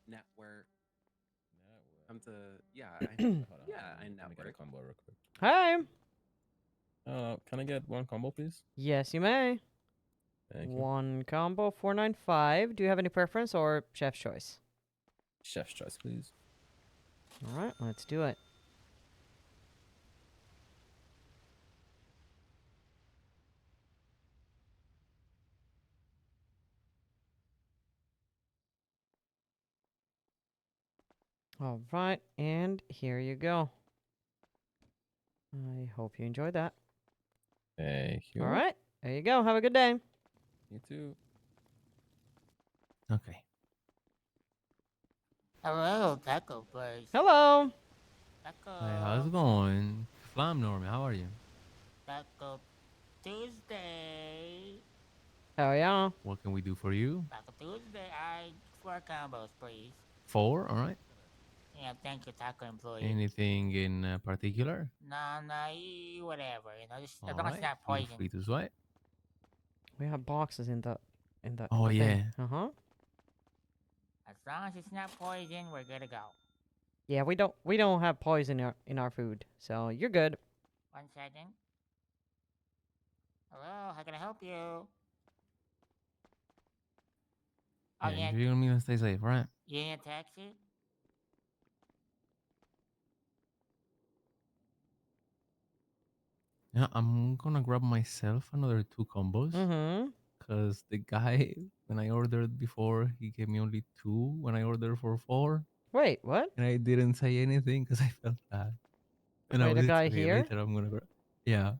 network. Come to I network. Combo real quick. Hi. Can I get one combo, please? Yes, you may. Thank you. One combo, 495. Do you have any preference or chef's choice? Chef's choice, please. All right, let's do it. All right, and here you go. I hope you enjoyed that. Thank you. All right, there you go. Have a good day. You too. Okay. Hello, taco place. Hello. Taco. Hey, how's it going? Flam Norman, how are you? Taco Tuesday. Oh yeah. What can we do for you? Taco Tuesday. I 4 combos, please. 4, all right. Yeah, thank you, taco employee. Anything in particular? No, whatever. You know, just as All long as it's right, not feel poison. free to swipe. We have boxes in the Oh, yeah. Uh-huh. As long as it's not poison, we're good to go. Yeah, we don't have poison in our food, so you're good. 1 second. Hello, how can I help you? Oh, Yeah, yeah. you're gonna stay safe, right? You need a taxi? Yeah, I'm gonna grab myself another 2 combos. Mm-hmm. Cause the guy, when I ordered before, he gave me only 2 when I ordered for 4. Wait, what? And I didn't say anything because I felt bad. And I Wait, was the guy okay, here? later I'm gonna grab. Yeah,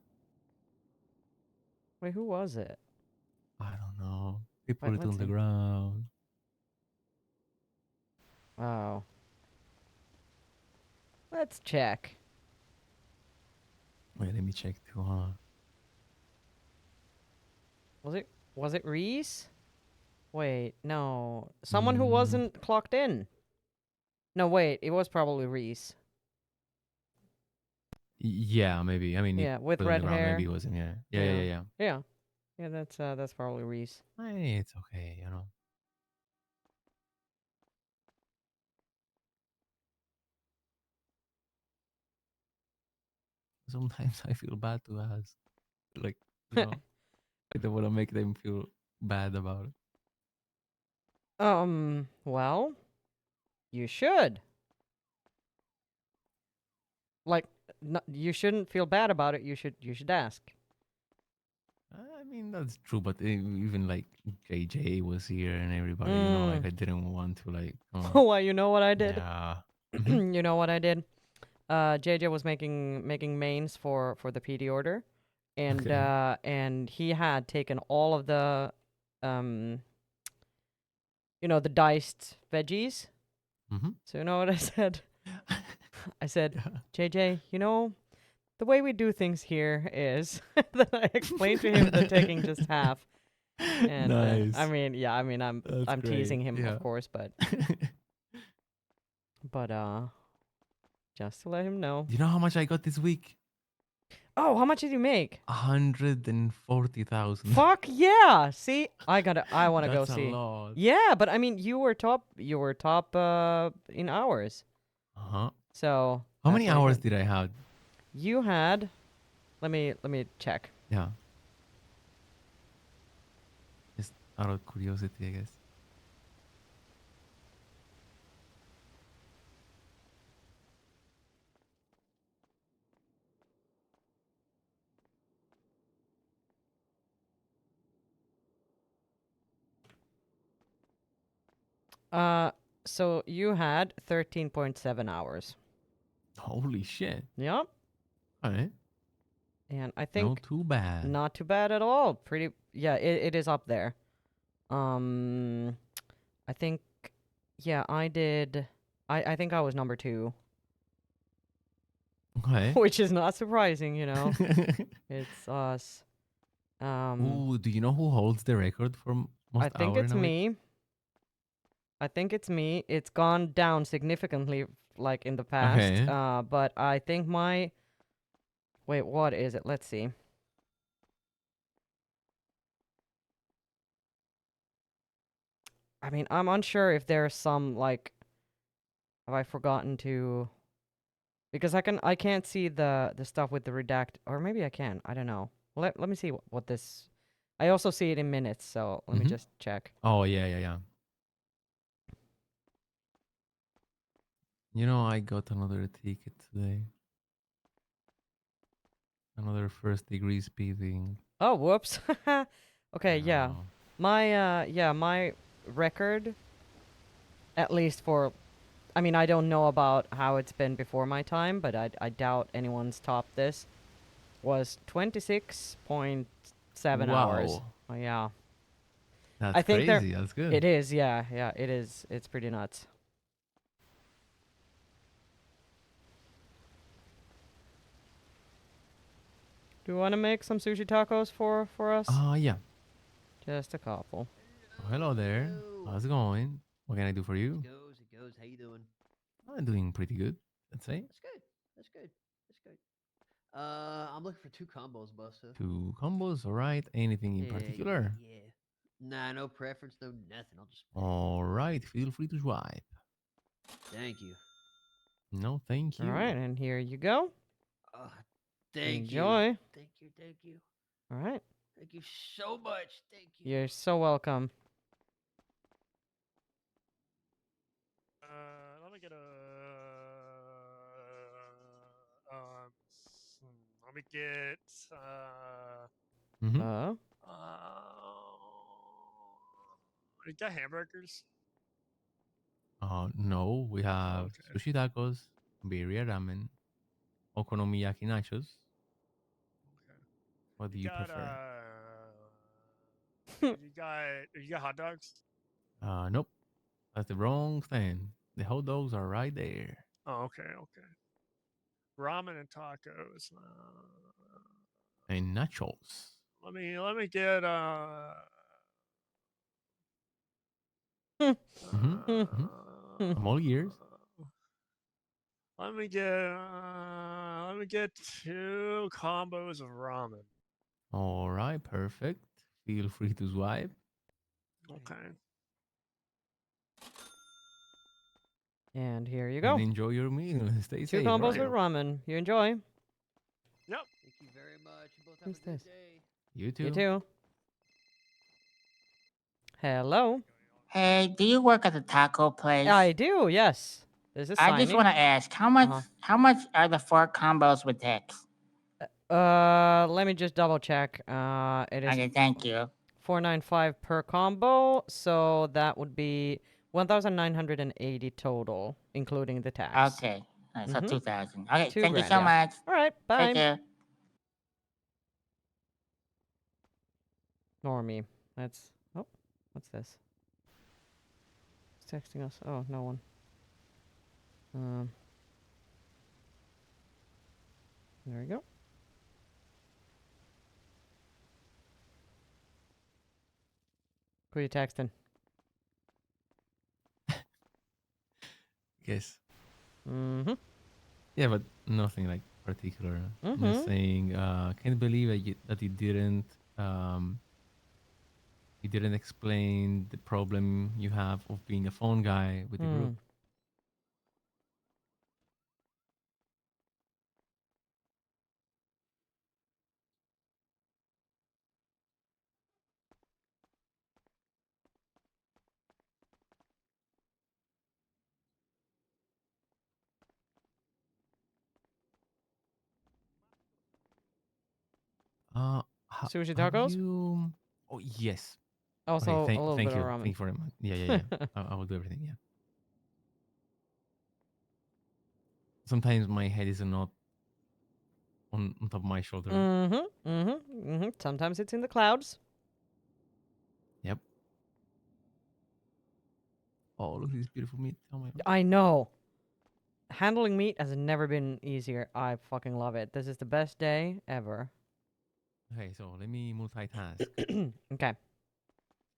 Wait, who was it? I don't know. They put Wait, it on let's the see. ground. Oh. Let's check. Wait, let me check too, huh? Was it Reese? Wait, no. Someone who wasn't clocked in. No, wait, it was probably Reese. Yeah, maybe. I mean, Yeah, it with put it on red the ground, hair. maybe it wasn't. Yeah. Yeah. Yeah. Yeah, that's probably Reese. Hey, it's okay, you know. Sometimes I feel bad to ask. Like, you know, I don't want to make them feel bad about it. Well, you should. Like, you shouldn't feel bad about it. You should ask. I mean, that's true, but even like JJ was here and everybody, you know, like I didn't want to like. Why? You know what I did? Yeah. You know what I did? JJ was making mains for the PD order, and Okay. and he had taken all of the the diced veggies. Mhm. So you know what I said? I said, JJ, you know, the way we do things here is that I explained to him the taking just half. And Nice. I mean, yeah, I mean, I'm That's teasing great, him, yeah. of course, but just to let him know. You know how much I got this week? Oh, how much did you make? 140,000. Fuck yeah! See, I want to go That's a see. lot. Yeah, but I mean, you were top in hours. Uh-huh. So How that's many really hours good. did I have? You had, let me check. Yeah. Just out of curiosity, I guess. So you had 13.7 hours. Holy shit. Yep. All right. And I think not too bad. Not too bad at all. Pretty, yeah, it is up there. I think, yeah, I did. I think I was number 2. Okay. Which is not surprising, you know. It's us. Ooh, do you know who holds the record for most I think hour it's in a week? me. I think it's me. It's gone down significantly, like in the past. Okay. But I think my. Wait, what is it? Let's see. I mean, I'm unsure if there's some like Have I forgotten to? Because I can't see the stuff with the redact, or maybe I can. I don't know. Let me see what this. I also see it in minutes, so let me Mhm. just check. Oh yeah. You know, I got another ticket today. Another first degree speeding. Oh, whoops. Okay, yeah. No. My record, at least for, I mean, I don't know about how it's been before my time, but I doubt anyone's topped this, was 26.7 hours. Wow. Oh, yeah. That's I think crazy. That's good. it is, yeah, it is. It's pretty nuts. Do you want to make some sushi tacos for us? Yeah. Just a couple. Oh, hello there. How's it going? What can I do for you? It goes. How you doing? I'm doing pretty good. Let's say. That's good. That's good. That's good. I'm looking for 2 combos, Buster. 2 combos, all right. Anything in particular? Yeah. Nah, no preference, no nothing. I'll just. All right. Feel free to swipe. Thank you. No, thank All you. right, and here you go. Thank Enjoy. you. Thank you. Thank you. All right. Thank you so much. Thank you. You're so welcome. Let me get a. Let me get. Mm-hmm. You got hamburgers? No, we have sushi tacos, birria ramen, okonomiyaki nachos. What do you got prefer? you got hot dogs? Nope. That's the wrong thing. The hot dogs are right there. Oh, okay. Ramen and tacos. And nachos. Let me get I'm all ears. let me get 2 combos of ramen. All right, perfect. Feel free to swipe. Okay. And here you And go. enjoy your meal. Stay 2 safe. combos Right? with ramen. You enjoy. Yep. Thank you very much. You both have Who's a good this? day. You too. You too. Hello. Hey, do you work at the taco place? I do. Yes. This is I just Saini. want to ask, how much are the 4 combos with Tex? Let me just double check. It is. Okay, thank you. 495 per combo, so that would be 1,980 total, including the tax. Okay, so Mhm. 2,000. Okay, 2 thank you grand, so yeah. much. All right, bye. Take care. Normie. That's. Oh, what's this? Who's texting us? Oh, no one. There we go. Who are you texting? Yes. Mm-hmm. Yeah, but nothing like particular. Mhm. Just saying, can't believe that you didn't explain the problem you have of being a phone guy with the group. Sushi Have tacos? you? Oh yes. Also, Okay, a little thank bit of you. ramen. Thank you very much. Yeah. I will do everything. Yeah. Sometimes my head is not on top of my shoulder. Sometimes it's in the clouds. Yep. Oh, look at this beautiful meat. Oh my god. I know. Handling meat has never been easier. I fucking love it. This is the best day ever. Okay, so let me multitask. Okay.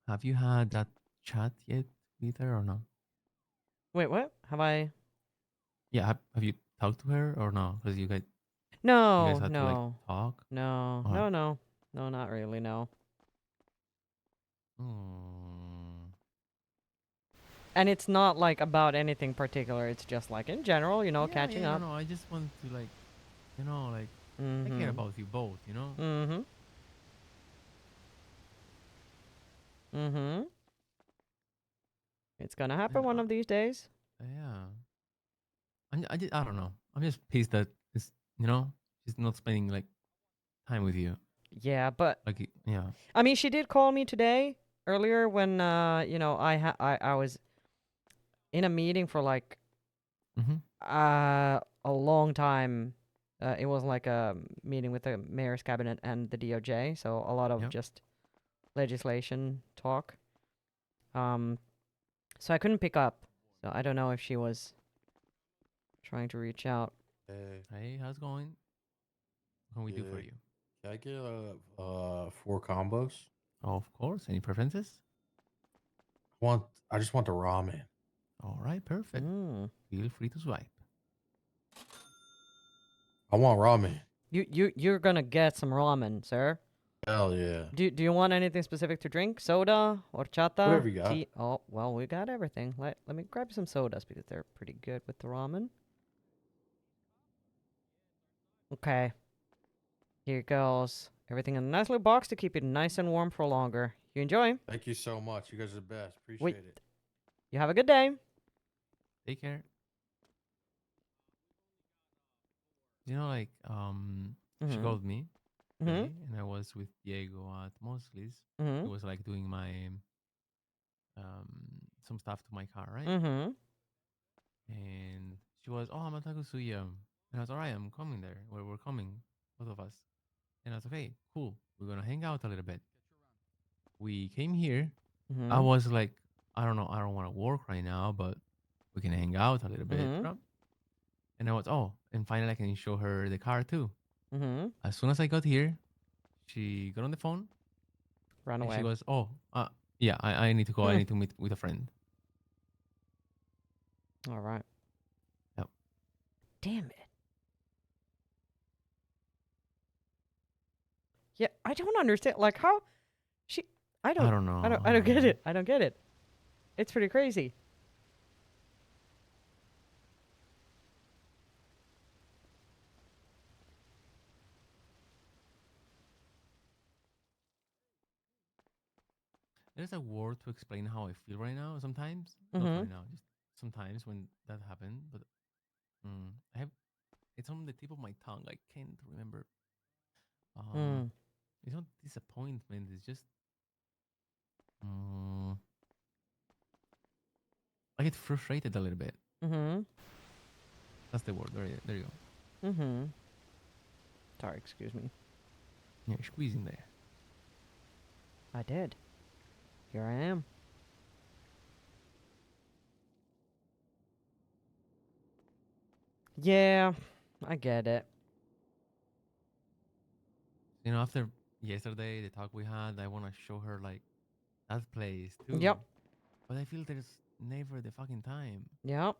Have you had that chat yet with her or no? Wait, what? Have I? Yeah, have you talked to her or no? Because you guys No, had to like no. talk. No, Oh. no. No, not really, no. Hmm. And it's not like about anything particular. It's just like in general, you know, Yeah, catching yeah, up. no, I just want to like, you know, like I care about you both, you know. It's gonna happen And one of these days. yeah, I don't know. I'm just pissed that it's, you know, she's not spending like time with you. Yeah, but Like yeah. I mean, she did call me today earlier when you know, I was in a meeting for like a long time. It was like a meeting with the mayor's cabinet and the DOJ, so a lot of just legislation talk. So I couldn't pick up. So I don't know if she was trying to reach out. Hey, how's it going? What can we do for you? Can I get 4 combos? Oh, of course. Any preferences? I just want the ramen. All right, perfect. Feel free to swipe. I want ramen. You're gonna get some ramen, sir. Hell yeah. Do you want anything specific to drink? Soda, horchata, Whatever you got. tea? Oh, well, we got everything. Let me grab some sodas because they're pretty good with the ramen. Okay. Here goes. Everything in a nice little box to keep it nice and warm for longer. You enjoy? Thank you so much. You guys are the best. Appreciate Wait. it. You have a good day. Take care. You know, like she called me today, and I was with Diego at Mosley's. He was like doing my some stuff to my car, right? And she was, oh, I'm at Tagusuya. And I was, all right, I'm coming there. We're coming, both of us. And I was, okay, cool. We're gonna hang out a little bit. We came here. I was like, I don't know, I don't want to work right now, but we can hang out a little bit. Right? And I was, oh, and finally I can show her the car too. As soon as I got here, she got on the phone. Run and away. She goes, oh, yeah, I need to go. I need to meet with a friend. All right. Yep. Damn it. Yeah, I don't understand. Like how she I don't know. I don't get it. I don't get it. It's pretty crazy. There's a word to explain how I feel right now. Sometimes, not right now, just sometimes when that happened. But I have, it's on the tip of my tongue. I can't remember. It's not disappointment. It's just, I get frustrated a little bit. That's the word. There you go. Sorry, excuse me. Yeah, squeezing there. I did. Here I am. Yeah, I get it. You know, after yesterday, the talk we had, I want to show her like that place too. Yep. But I feel there's never the fucking time. Yep.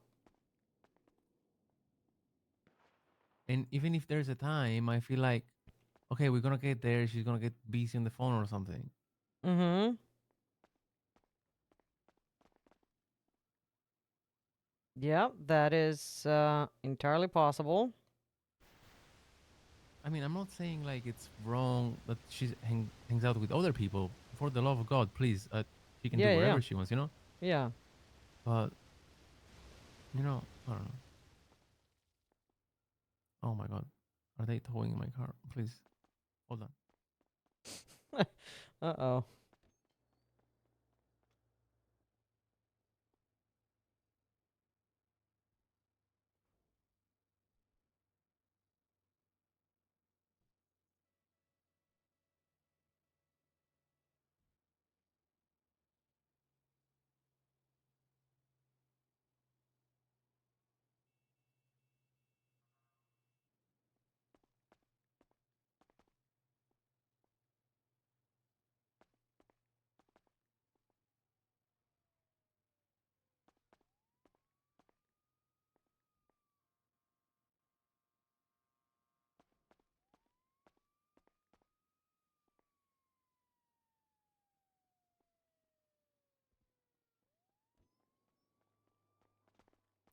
And even if there's a time, I feel like, okay, we're gonna get there. She's gonna get busy on the phone or something. Yeah, that is entirely possible. I mean, I'm not saying like it's wrong that she hangs out with other people. For the love of God, please, she can do whatever she wants, you know? Yeah. But, you know, I don't know. Oh my God. Are they towing my car? Please, hold on. Uh-oh.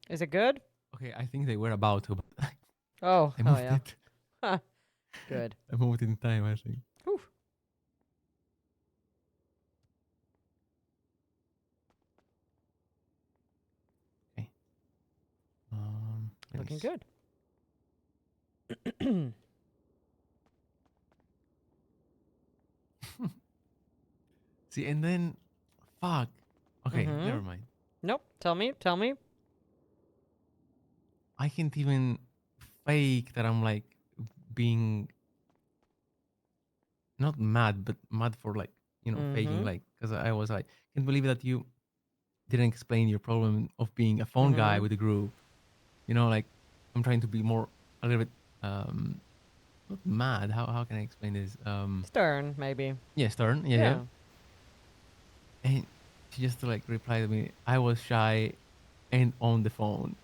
Is it good? Okay, I think they were about to, but Oh, I hell moved yeah. it. Huh. Good. I moved in time, I think. Whew. Okay. Looking nice. good. See, and then, fuck. Okay, Mhm. never mind. Nope. Tell me. Tell me. I can't even fake that I'm like being not mad, but mad for like, you know, faking Mhm. like, because I was like, can't believe that you didn't explain your problem of being a phone guy Mhm. with the group. You know, like I'm trying to be more a little bit not mad. How can I explain this? Stern, maybe. Yeah, stern. Yeah, yeah. Yeah. And she just like replied to me, I was shy and on the phone.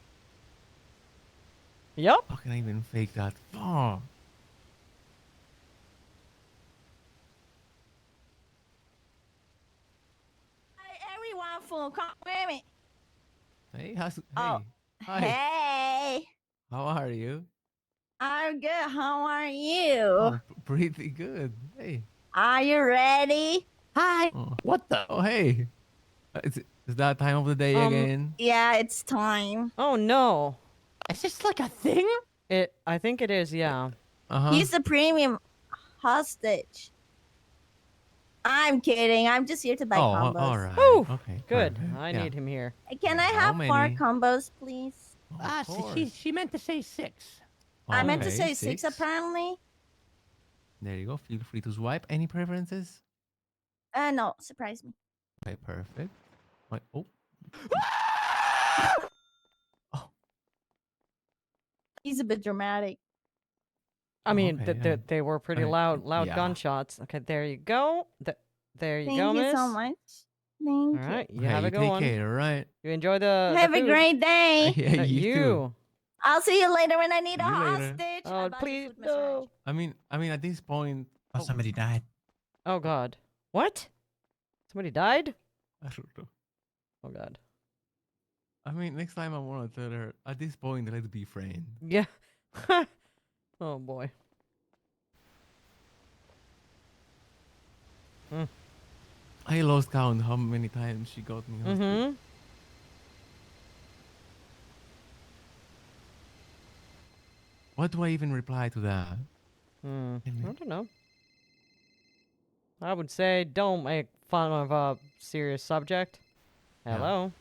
Yep. How can I even fake that? Oh. Hi, everyone, for come with me. Hey, hey, Oh, hi. hey, How are you? I'm good. How are you? Oh, pretty good. Hey. Are you ready? Hi. Oh. What the? Oh, hey. Is that time of the day again? Yeah, it's time. Oh no. Is this like a thing? I think it is. Yeah. He's the premium hostage. I'm kidding. I'm just here to buy combos. All right. Whew. Okay. Good. perfect. I Yeah. need him here. Can I How have 4 many? combos, please? She meant to say 6. I meant to Okay, say 6 6. apparently. There you go. Feel free to swipe. Any preferences? No, surprise me. Okay, perfect. Wait, oh. He's a bit dramatic. I mean, okay, yeah. they were pretty loud yeah. gunshots. Okay, there you go. There you Thank go, you miss. so much. Thank All right, you Hey, have a you good take one. care, all right? You enjoy the Have a food. great day. Yeah, you too. I'll see you later when I need a See you later. hostage. Oh, please no. I mean, at this point. Oh, somebody died. Oh God. What? Somebody died? I don't know. Oh God. I mean, next time I want to tell her. At this point, let's be friends. Yeah. Oh boy. I lost count how many times she got me hostage. Mm-hmm. What do I even reply to that? I don't know. I would say don't make fun of a serious subject. Hello.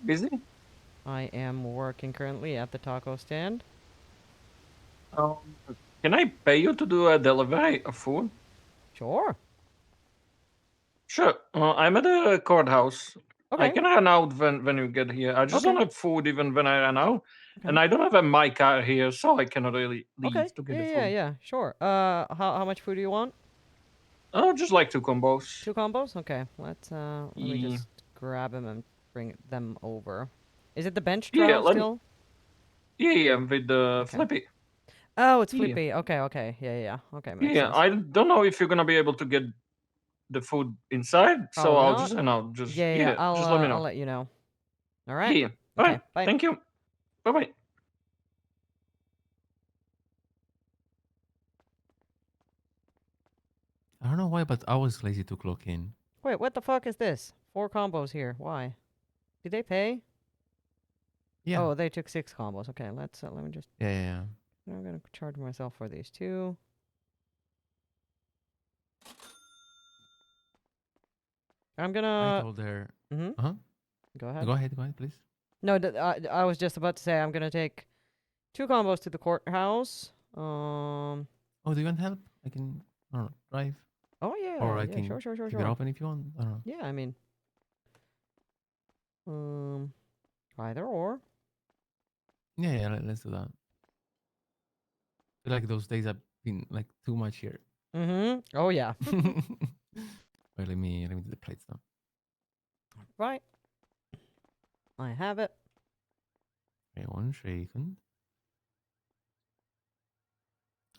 Busy? I am working currently at the taco stand. Can I pay you to do a delivery of food? Sure. Sure. I'm at the courthouse. I Okay. can run out when you get here. I just don't have food even when I run out. And I don't have my car here, so I cannot really leave to get the food. Yeah. Sure. How much food do you want? Oh, just like 2 combos. 2 combos? Okay. Let me Yeah. just grab them and bring them over. Is it the bench Yeah, trial let me- still? Yeah, with the Flippy. Oh, it's Yeah. Flippy. Okay. Yeah. Okay, makes Yeah, sense. I don't know if you're gonna be able to get the food inside, so Probably I'll not. just just Yeah. just let me know. I'll let you know. All right. Yeah. All Okay. right. Bye. Thank you. Bye bye. I don't know why, but I was lazy to clock in. Wait, what the fuck is this? 4 combos here. Why? Did they pay? Yeah. Oh, they took 6 combos. Okay, let me just. Yeah. I'm gonna charge myself for these 2. I'm gonna. I told her. Mhm. Uh-huh. Go ahead. Go ahead, please. No, I was just about to say I'm gonna take 2 combos to the courthouse. Oh, do you want help? I can, I don't know, drive. Oh yeah. Or I Yeah. can Sure. keep it open if you want. I don't know. Yeah, I mean. Either or. Yeah. Let's do that. I feel like those days have been like too much here. Oh yeah. Wait, let me do the plates now. Right. I have it. Okay, 1 second.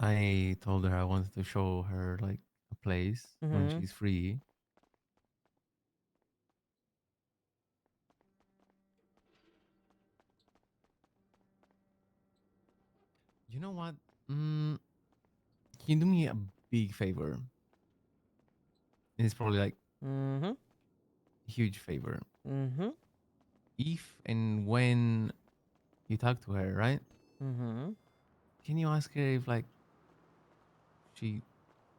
I told her I wanted to show her like a place when she's free. You know what? Can you do me a big favor? It's probably like Mm-hmm. a huge favor. Mm-hmm. If and when you talk to her, right? Mm-hmm. Can you ask her if like she,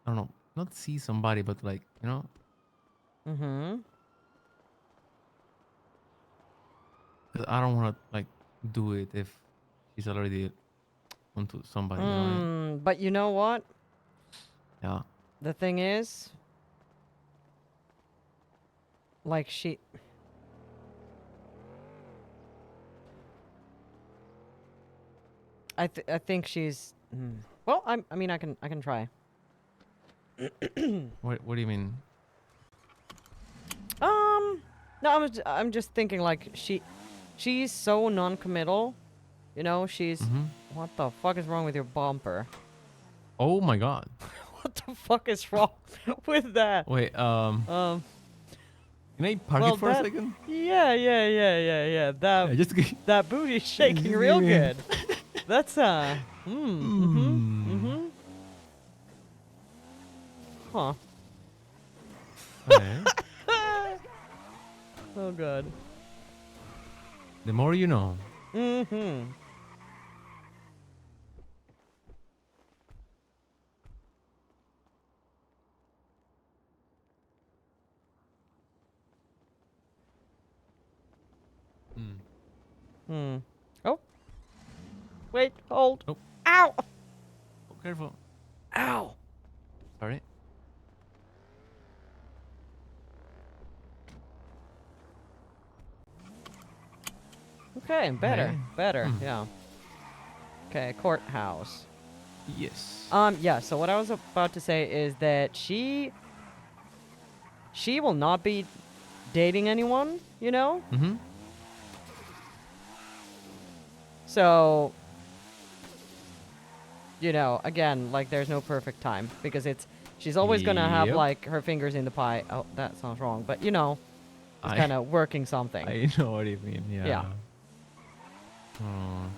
I don't know, not see somebody, but like, you know, Mm-hmm. 'cause I don't want to like do it if she's already onto somebody, you know what I mean? But you know what? Yeah. The thing is, like she. I think she's. Well, I mean I can try. What do you mean? No, I'm just thinking like she's so non-committal, you know. She's what the fuck is wrong with your bumper? Oh my god. What the fuck is wrong with that? Wait, can I park well, it for that, a second? Yeah. That just that booty's shaking real good. That's Huh. Okay. Oh god. The more you know. Mm-hmm. Oh. Wait, hold. Oh. Ow! Oh, careful. Ow! Sorry. Okay, better. Okay. Better, yeah. Okay, courthouse. Yes. Yeah, so what I was about to say is that she will not be dating anyone, you know? Mm-hmm. So, you know, again, like there's no perfect time because she's always gonna have Yep. like her fingers in the pie. Oh, that sounds wrong, but you know, it's kind of working something. I know what you mean. Yeah. Yeah. Oh.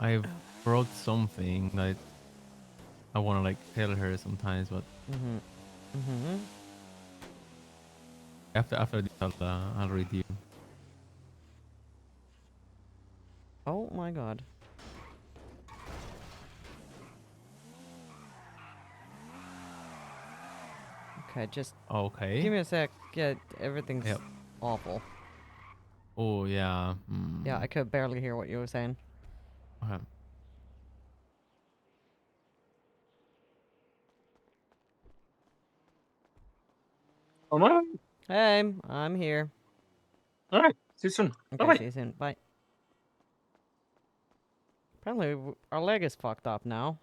I've brought something that I want to like tell her sometimes, but after this, I'll read you. Oh my god. Okay, just Okay. give me a sec. Yeah, everything's awful. Oh yeah. Yeah, I could barely hear what you were saying. Okay. Alright. Hey, I'm here. Alright, see you soon. Okay, Bye. see you soon. Bye. Apparently, our leg is fucked up now.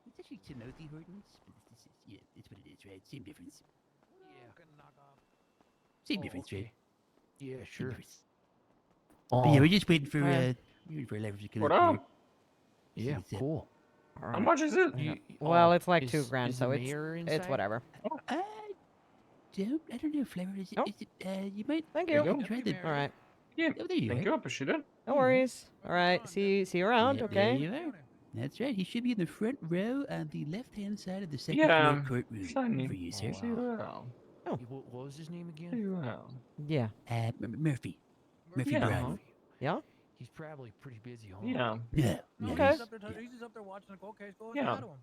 It's actually Timothy Hortons, but this is, yeah, it's what it is, right? Same difference. Same difference, right? Yeah, Same sure. difference. But yeah, we're just waiting for leverage to What connect up? here. Yeah, cool. How much is it? Well, it's like $2,000, so it's whatever. I don't know, Flavor. Is it, you might Thank you. try the. All right. Yeah, Oh, there you thank are. you. I appreciate it. No worries. All right. See you around. There Okay. you are. That's right. He should be in the front row on the left-hand side of the second Yeah, floor courtroom Saini. for you, sir. See you around. Oh. What was his name again? See you around. Yeah. Murphy. Murphy Yeah. Brown. Yeah. He's probably pretty busy, huh? Yeah. Yeah. Okay. He's- He's just up there watching the cold case. Go Yeah. to him.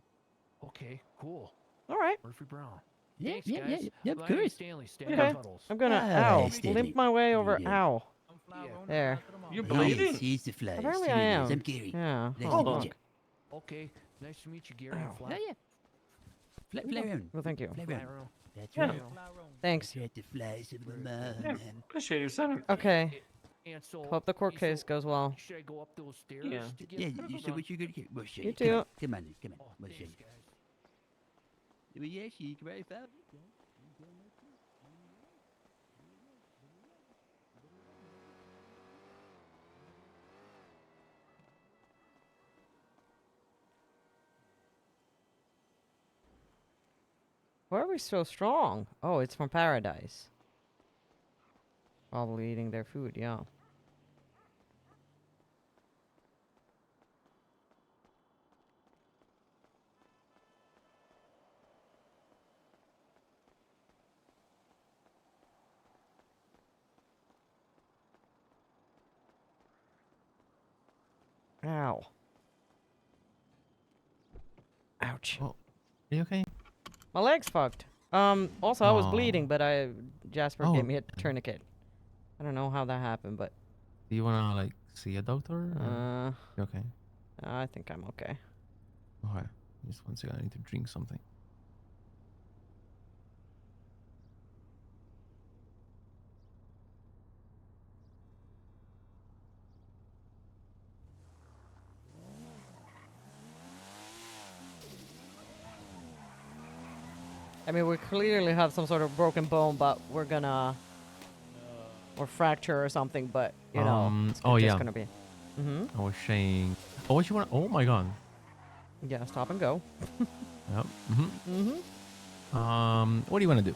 Okay, cool. All right. Murphy Brown. Yeah, Thanks, yeah, guys. yeah, of Glad you course. Stanley, Okay. Tunnels. I'm gonna limp my way over. Ow. There. You Yes, bleeding? he's the fly. Apparently See I you guys. am. I'm Gary. Yeah. Nice Oh, to meet fuck. you. Okay, nice to meet you, Gary. and Fly. Oh, yeah. Fly around. Well, thank you. Fly Fly around. around. That's Yeah. right. Thanks. That's right, the flies of the Yeah, man. appreciate you, son. Okay. And so, Hope the court case goes well. should I go up those stairs Yeah. to get Yeah, to so what you're gonna get? We'll show You you. too. Come on, come on. Oh, We'll show thanks, you. guys. Yeah, she very found it. Yeah. You can let it. Why are we so strong? Oh, it's from paradise. Probably eating their food, yeah. Ow. Ouch. Oh, are you okay? My leg's fucked. Also I was bleeding, but Jasper Oh. gave me a tourniquet. I don't know how that happened, but Do you wanna like see a doctor? Or? You okay? I think I'm okay. Okay. Just 1 second. I need to drink something. I mean, we clearly have some sort of broken bone, but we're gonna... or fracture or something, but, you know, it's just gonna be... I was saying... Oh, what you want? Oh my god. Yeah, stop and go. Yep. What do you want to do?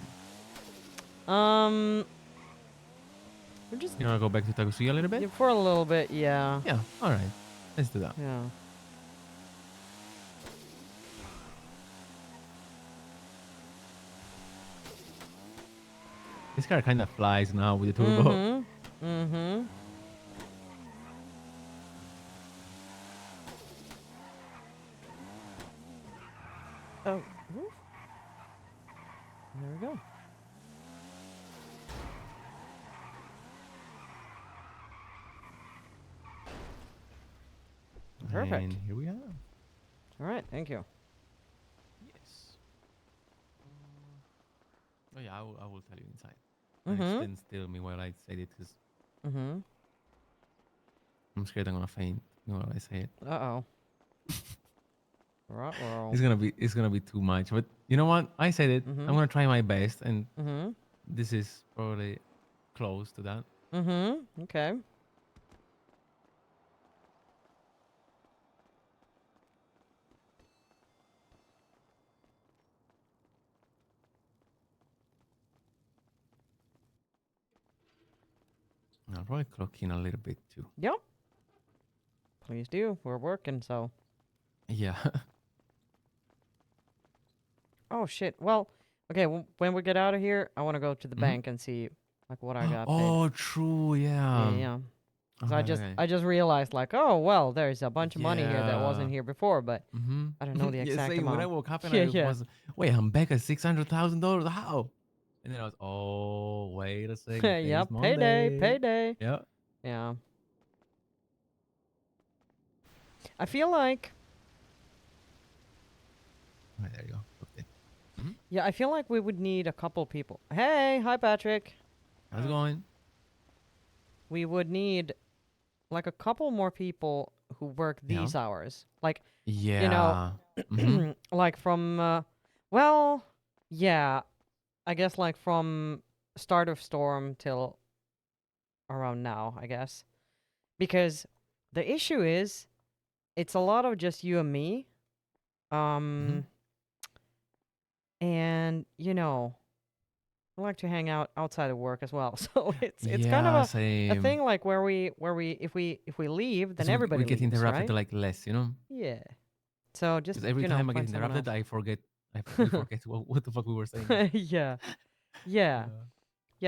We're just... You want to go back to Tagusuya a little bit? Yeah, for a little bit, yeah. Yeah, alright. Let's do that. Yeah. This car kind of flies now with the turbo. Oh. Woof. There we go. Perfect. And here we are. All right, thank you. Yes. Oh yeah, I will tell you inside. Stand still me while I say it, because I'm scared I'm gonna faint while I say it. Uh-oh. It's gonna be too much. But you know what? I said it. I'm gonna try my best, and this is probably close to that. Okay. I'll probably clock in a little bit too. Yep. Please do. We're working, so. Yeah. Oh shit. Well, okay. When we get out of here, I want to go to the bank and see like what I got. Oh, true. Yeah. Yeah. So I just realized like, oh well, there's a bunch of money here that wasn't here before, but I don't know the exact same. amount. When I woke up and I was, wait, I'm back at $600,000. How? And then I was, oh, wait a second. Yep. Payday. Yeah. Yeah. I feel like. Right, there you go. Okay. Yeah, I feel like we would need a couple people. Hey, hi Patrick. How's it going? We would need like a couple more people who work these hours. Like, you know, like from, well, yeah, I guess like from start of storm till around now, I guess. Because the issue is, it's a lot of just you and me. And, you know, I like to hang out outside of work as well. So it's kind of a thing like where we if we leave, then everybody we get leaves, interrupted right? like less, you know? Yeah. So just every time I get find someone interrupted, else. I forget what the fuck we were saying. Yeah,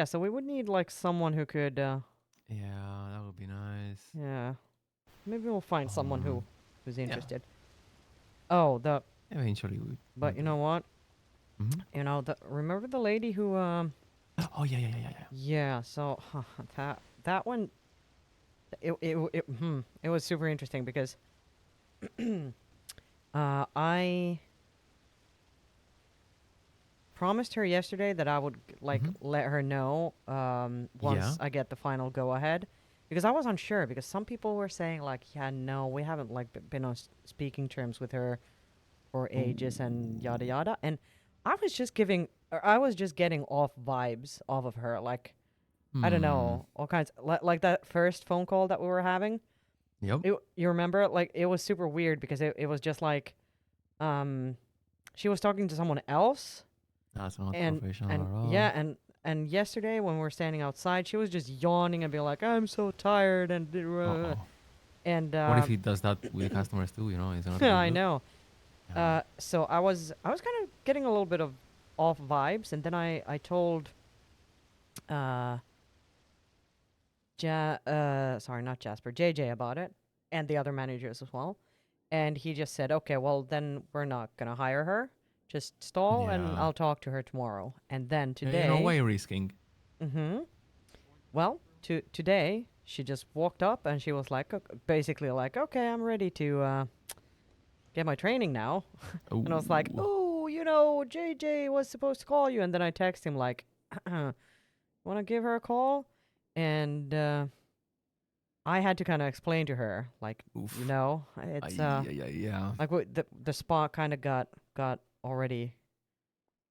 so we would need like someone who could yeah, that would be nice. Yeah. Maybe we'll find someone who's interested. Oh, eventually we. But you know what? You know, remember the lady who Oh yeah. Yeah, so that one it was super interesting because I promised her yesterday that I would like let her know once I get the final go ahead, because I was unsure, because some people were saying like, yeah, no, we haven't like been on speaking terms with her for ages and yada yada, and I was just getting off vibes off of her. Like, I don't Hmm. know, all kinds. Like that first phone call that we were having. Yep. You remember? Like, it was super weird because it was just like, she was talking to someone else. That's not and professional and at all. yeah, and yesterday when we were standing outside, she was just yawning and being like, "I'm so tired," and Uh-oh. and What if he does that with the customers too? You know, it's not a good I look. know. Yeah. So I was kind of getting a little bit of off vibes, and then I told sorry, not Jasper, JJ about it, and the other managers as well, and he just said, "Okay, well then we're not gonna hire her. Just stall, and Yeah. I'll talk to her tomorrow." And then Yeah, today, you know, why risking? Well, today she just walked up and she was like, basically like, "Okay, I'm ready to get my training now." And I was like, Ooh. "Oh, you know, JJ was supposed to call you." And then I text him like, "Want to give her a call?" And I had to kind of explain to her, like, Oof. you know, it's Yeah. like the spot kind of got already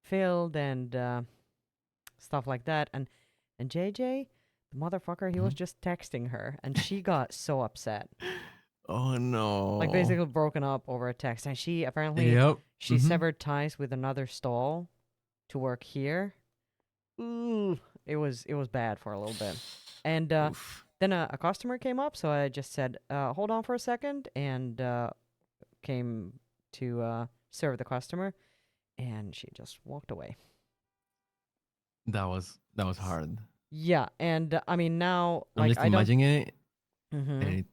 filled and stuff like that. And JJ, the motherfucker, he was just texting her, and she got so upset. Oh no. Like, basically broken up over a text. And she apparently Yep. she severed ties with another stall to work here. Ooh, it was bad for a little bit. And then a customer came up, so I just said, "Hold on for a second," and came to serve the customer, and she just walked away. That was hard. Yeah, and I mean now, I'm like, just I don't. imagining it, Mhm. and it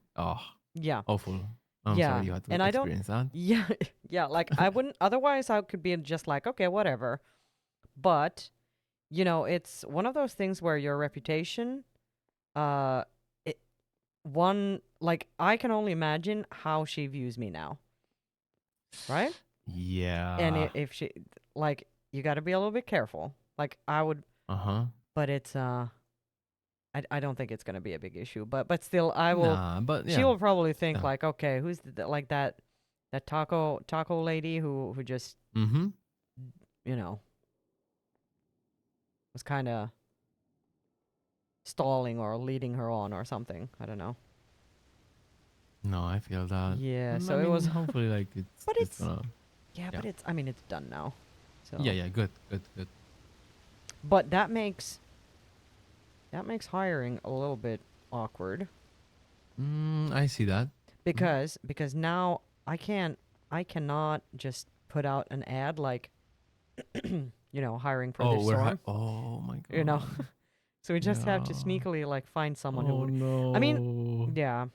Yeah. awful. I'm Yeah, sorry you had to and I don't. experience that. Yeah, yeah. Like, I wouldn't. Otherwise, I could be just like, okay, whatever. But you know, it's one of those things where your reputation, uh, it one like I can only imagine how she views me now, right? Yeah. And if she, like, you got to be a little bit careful. Like, I would, Uh-huh. but it's I don't think it's gonna be a big issue. But still, I will. Nah, but She yeah. will probably think Yeah. like, okay, who's like that taco lady who just Mm-hmm. you know was kind of stalling or leading her on or something. I don't know. No, I feel that. Yeah, I so it mean, was. hopefully, like it's But it's gonna. Yeah, but it's. I mean, it's done now. So. Yeah. Good. But that makes hiring a little bit awkward. I see that. Because now I cannot just put out an ad like you know, hiring for this storm. Oh my god. You know. So we just have to Yeah. sneakily like find someone who Oh would. no. I mean, yeah.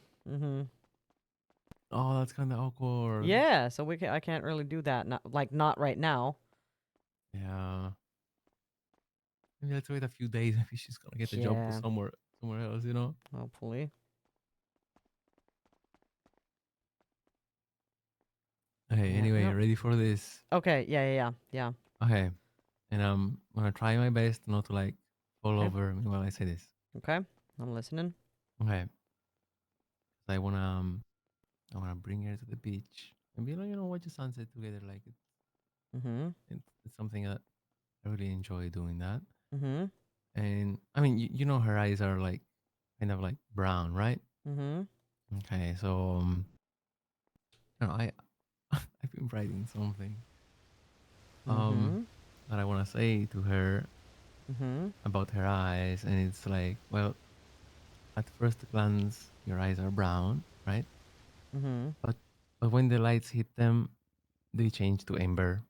Oh, that's kind of awkward. Yeah, so I can't really do that. Not right now. Yeah. Maybe let's wait a few days. Maybe she's gonna get the job Yeah. somewhere else. You know. Hopefully. Okay. Anyway, Yep. ready for this? Okay. Yeah. Okay. And I'm gonna try my best not to like fall Okay. over while I say this. Okay. I'm listening. Okay. I wanna bring her to the beach and be like, watch the sunset together. Like it's something that I really enjoy doing that. And I mean, you know, her eyes are like kind of like brown, right? Okay, so I don't know, I've been writing something that I want to say to her about her eyes, and it's like, well, at first glance, your eyes are brown, right? But when the lights hit them, they change to amber.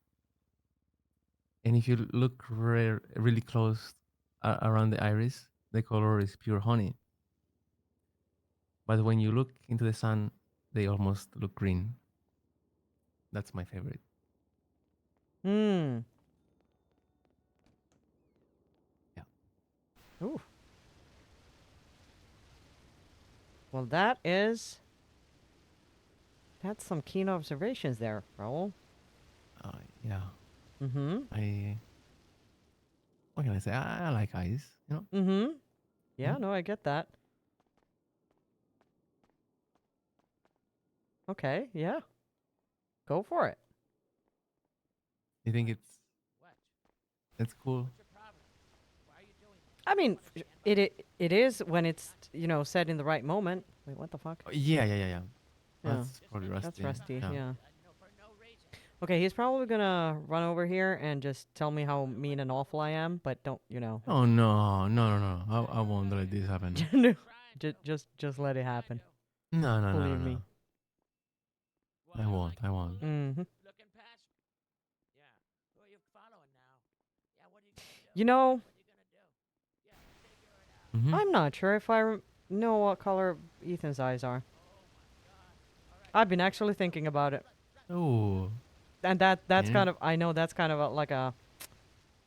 And if you look really close around the iris, the color is pure honey. But when you look into the sun, they almost look green. That's my favorite. Yeah. Ooh. Well, that's some keen observations there, Raul. Yeah. What can I say? I like eyes, you know? Yeah, no, I get that. Okay, yeah. Go for it. You think it's It's cool. I mean, it is when it's said in the right moment. Wait, what the fuck? Yeah. Yeah, That's probably rusty. that's rusty. Yeah. Okay, he's probably gonna run over here and just tell me how mean and awful I am, but don't Oh no! I won't let this happen. no, just let it happen. No. Believe me. I won't. Mm-hmm. Mhm. I'm not sure if I know what color Ethan's eyes are. I've been actually thinking about it. Oh. And that's Yeah. kind of, I know that's kind of like a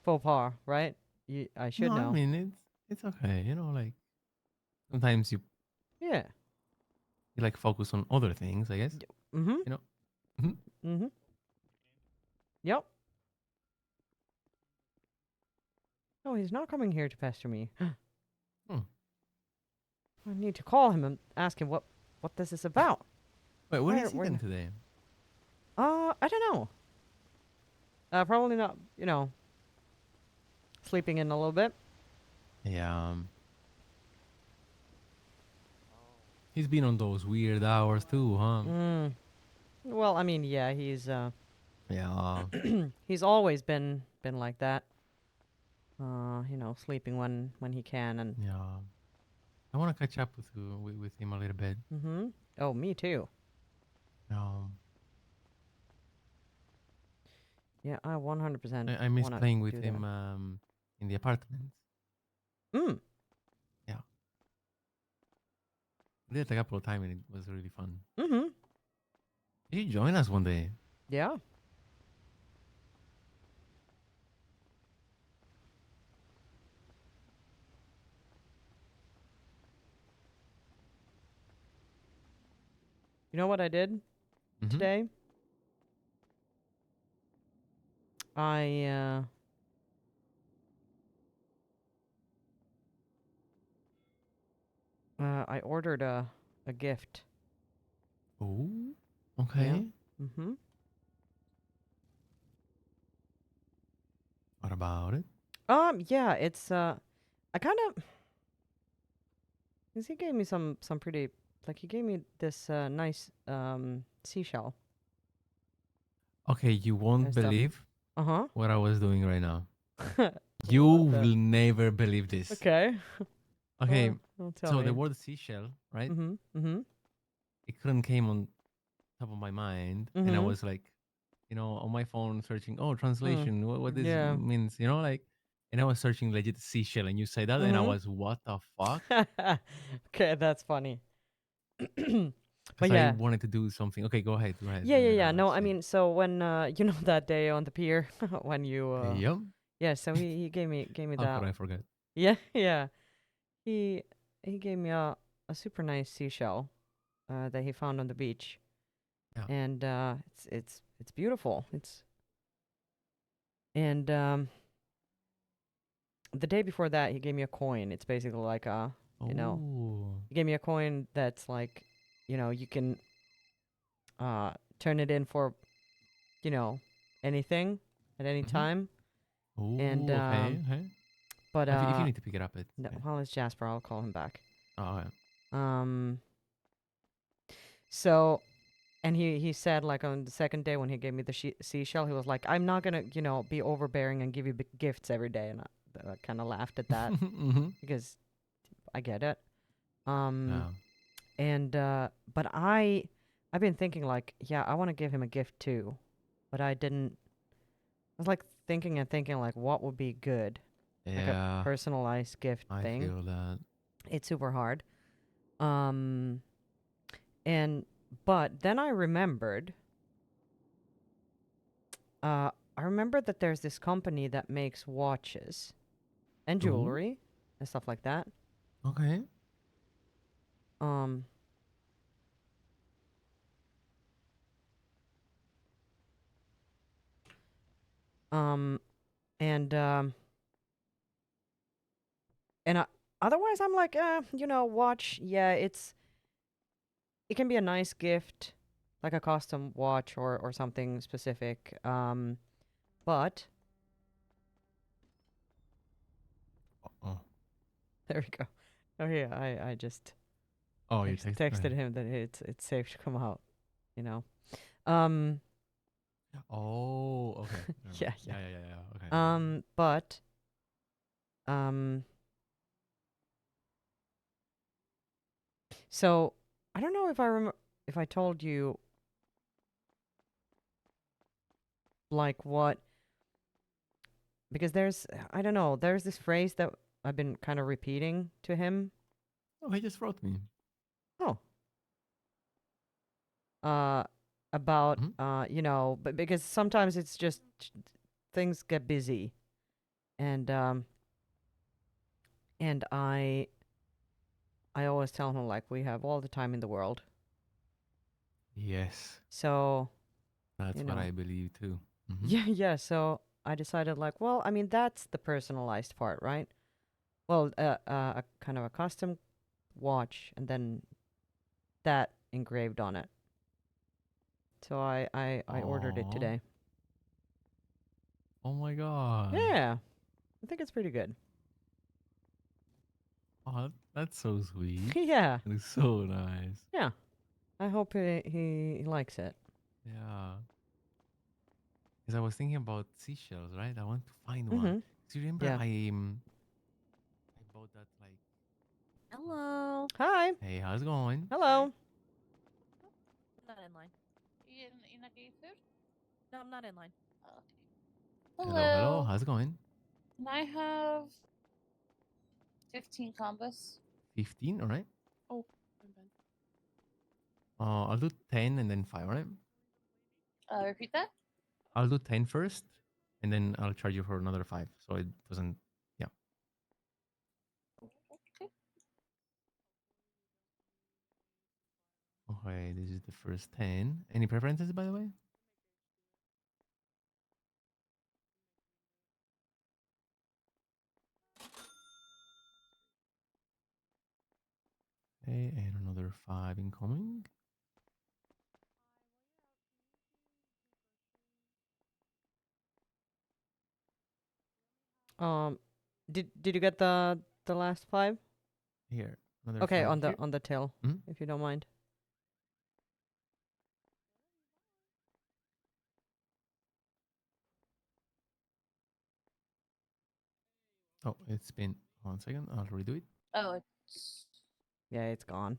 faux pas, right? I should No, know. I mean it's okay. Like sometimes you Yeah. like focus on other things, I guess. Mm-hmm. Mhm. Mm-hmm. Yep. No, he's not coming here to pester me. I need to call him and ask him what this is about. Wait, where is he then today? I don't know. Probably not, sleeping in a little bit. Yeah. He's been on those weird hours too, huh? Well, I mean, yeah, he's Yeah. he's always been like that. Sleeping when he can and Yeah. I want to catch up with him a little bit. Mm-hmm. Oh, me too. Yeah, I 100%. I miss wanna playing with do him in the apartment. that. Yeah. We did it a couple of times and it was really fun. Mm-hmm. Did you join us one day? Yeah. You know what I did today? I ordered a gift. Oh. Okay. Yeah. Mm-hmm. What about it? Yeah, it's I kind of, cause he gave me some pretty, like he gave me this nice seashell. Okay, you won't and stuff. believe Uh-huh. what I was doing right now. You will never believe this. Okay. Okay, Well, tell so me. the word seashell, right? Mm-hmm. Mm-hmm. It couldn't came on top of my mind, and I Mhm. was like, on my phone searching, translation, what this Yeah. means, and I was searching legit seashell, and you say that, and I was, what the fuck? Okay, that's funny. But Because I yeah. wanted to do something. Okay, go ahead. Yeah. No, I mean, so when that day on the pier when you Yep. yeah, so he gave me How that. could I forget? Yeah. He gave me a super nice seashell that he found on the beach. Yeah. And it's beautiful. And the day before that he gave me a coin. It's basically like a he gave me a coin that's like, you can turn it in for, anything at any time. Oh, And okay. but if you need to pick it up, it's no, okay. well, it's Jasper. I'll call him back. Oh, okay. So, and he said, like, on the second day when he gave me the seashell, he was like, I'm not gonna, be overbearing and give you gifts every day. And I kind of laughed at that because I get it. And but I've been thinking, like, yeah, I want to give him a gift too, but I didn't. I was like thinking, like, what would be good, like a personalized gift thing. I feel that. It's super hard. But then I remembered. I remembered that there's this company that makes watches and jewelry and stuff like that. Okay. And otherwise I'm like, watch. Yeah, it can be a nice gift, like a custom watch or something specific. But There we go. Oh yeah, I just Oh, you texted him that it's safe to come out. You know. Um. Oh, okay. Never Yeah, mind. yeah. Yeah. Okay. But so I don't know if I told you like what, because I don't know, there's this phrase that I've been kind of repeating to him. Oh, he just wrote me. Oh. About you know, but because sometimes it's just things get busy, and I always tell him like we have all the time in the world. Yes. So That's you what know. I believe too. Yeah. So I decided like, well, I mean that's the personalized part, right? Well, a kind of a custom watch, and then that engraved on it. So I ordered it Aw. today. Oh my god. Yeah, I think it's pretty good. Oh, that's so sweet. Yeah. It's so nice. Yeah, I hope he likes it. Yeah. Because I was thinking about seashells, right? I want to find one. Mm-hmm. Do you remember Yeah. I bought that like. Hello. Hi. Hey, how's it going? Hello. Not in line. You in a gate food? No, I'm not in line. Okay. Hello. How's it going? Can I have 15 combos? 15, all right. Oh, I'll do 10 and then 5, all right? repeat that? I'll do 10 first, and then I'll charge you for another 5, so it doesn't. Yeah. Okay, this is the first 10. Any preferences, by the way? Okay, and another 5 incoming. Did you get the last 5? Here, another Okay, 5 on the here. till, if you don't mind. Oh, it's been 1 second. I'll redo it. Oh, it's. Yeah, it's gone.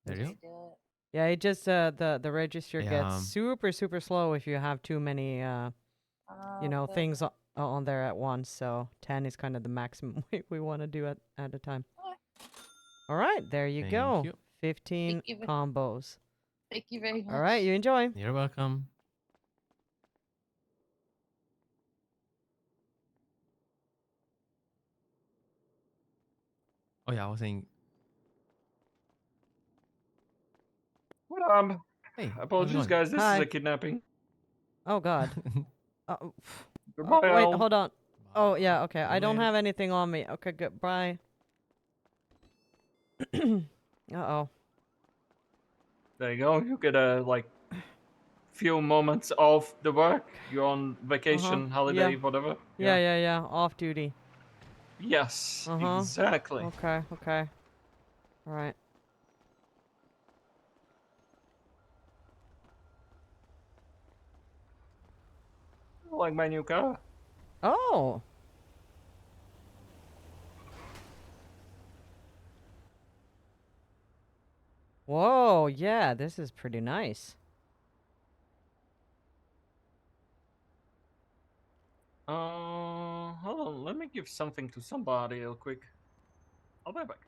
There you go. Do it. Yeah, it just the register gets Yeah. super slow if you have too many you know, Okay. things on there at once. So 10 is kind of the maximum we want to do at a time. All right, there you Thank go. you. 15 Thank you. combos. Thank you very much. All right, you enjoy. You're welcome. Oh yeah, I was saying. Hey, Apologies, guys. This is a kidnapping. Oh God. Goodbye, wait, Al. hold on. Oh yeah, okay. I don't later. have anything on me. Okay, goodbye. Uh-oh. There you go. You get a few moments off the work. You're on vacation, holiday, Yeah. whatever. Yeah. Off duty. Yes, exactly. Okay. All right. I like my new car. Oh. Whoa, yeah, this is pretty nice. Hold on. Let me give something to somebody real quick. I'll be back.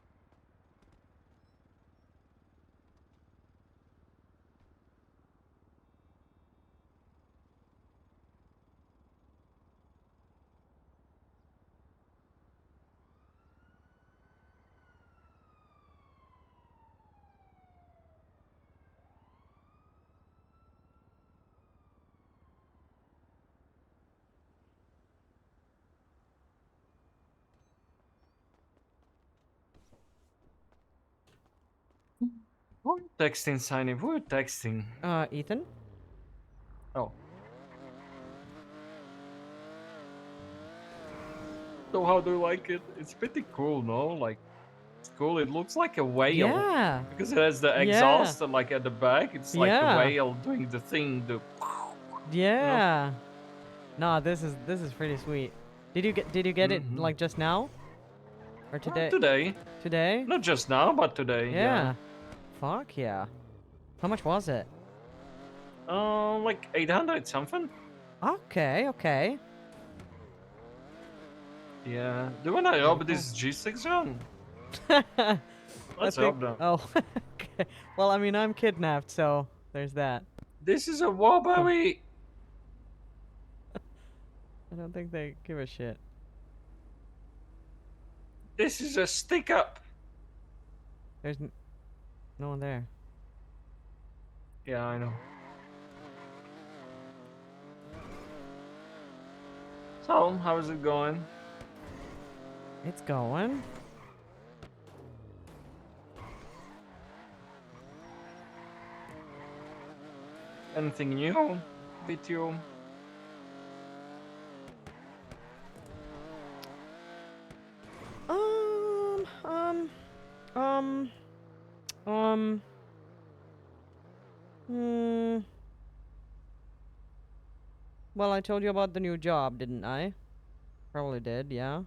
Who are you texting, Saini? Who are you texting? Ethan? Oh. though. How do you like it? It's pretty cool, no? Like, it's cool. It looks like a whale. Yeah. Because it has the Yeah. exhaust and like at the back, it's like a Yeah. whale doing the thing. Yeah. No, this is pretty sweet. Did you get it Mhm. like just now? Or today? Today. Today? Not just now, but today. Yeah. Fuck yeah. How much was it? Like 800 something. Okay, okay. Yeah. Do you wanna rob this G6 run? Let's I think, rob them. oh, okay. Well, I mean, I'm kidnapped, so there's that. This is a robbery. I don't think they give a shit. This is a stick up. There's no one there. Yeah, I know. So, how is it going? It's going. Anything new with you? Well, I told you about the new job, didn't I? Probably did, yeah.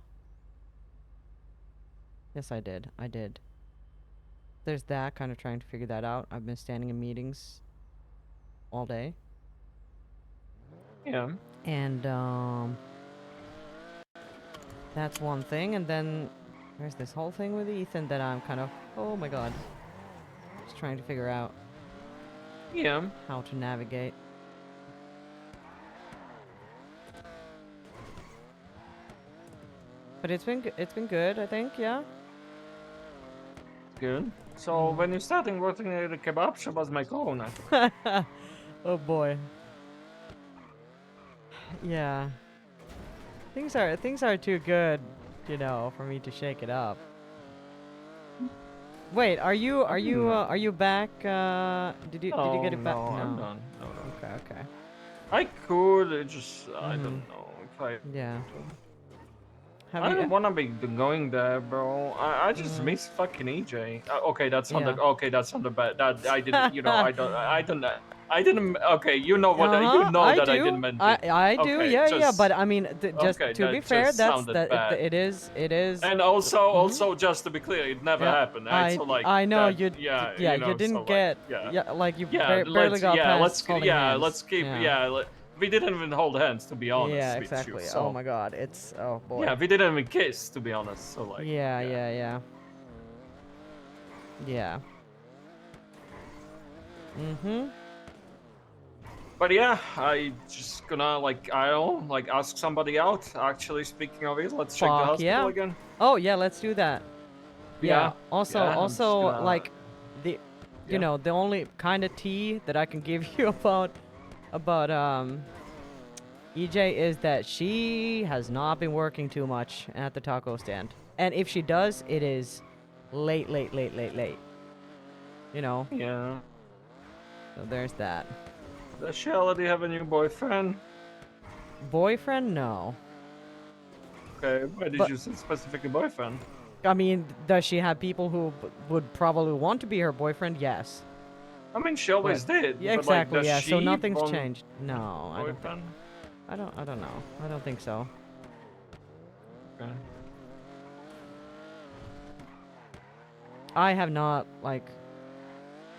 Yes, I did. I did. There's that, kind of trying to figure that out. I've been standing in meetings all day. Yeah. And, that's one thing. And then there's this whole thing with Ethan that I'm kind of, oh my god. Just trying to figure out. Yeah. How to navigate. But it's been good, I think, yeah. Good. So when you're starting working at the kebab shop as my co-owner. Oh boy. Yeah. Things are too good, you know, for me to shake it up. Wait, are you back? Did you get it back? No, I'm done. No. Okay, okay. I could. It just I don't know if I. Yeah. I don't wanna be going there, bro. I just miss fucking EJ. Okay, that's on the. Yeah. Okay, that's on the bed. That I didn't. You know, I didn't. Okay, you know what? You know that I didn't mean. I do. Okay, Yeah. But I mean, just okay, to be that fair, just that's sounded that. bad. It is. And also, just to be clear, it never happened. Right? So like, I know that, you. Yeah, Yeah, you know, you didn't so, get. Like, Yeah, like you yeah, barely got past let's holding hands. let's keep Yeah. we didn't even hold hands, to be honest. Yeah, with exactly. You, Oh so. my god, it's oh boy. Yeah, we didn't even kiss, to be honest. So like. Yeah. But yeah, I just gonna like I don't know, like ask somebody out. Actually, speaking of it, let's check the hospital again. Oh yeah, let's do that. Yeah. Also, I'm just gonna- like the, you know, the only kind of tea that I can give you about EJ is that she has not been working too much at the taco stand, and if she does, it is late. You know. Yeah. So there's that. Does she already have a new boyfriend? Boyfriend? No. Okay, why did you say specifically boyfriend? I mean, does she have people who would probably want to be her boyfriend? Yes. I mean, she always But- did. Yeah, but, like, exactly. does Yeah. So she nothing's want changed. No, I don't. boyfriend? I don't know. I don't think so. Okay. I have not like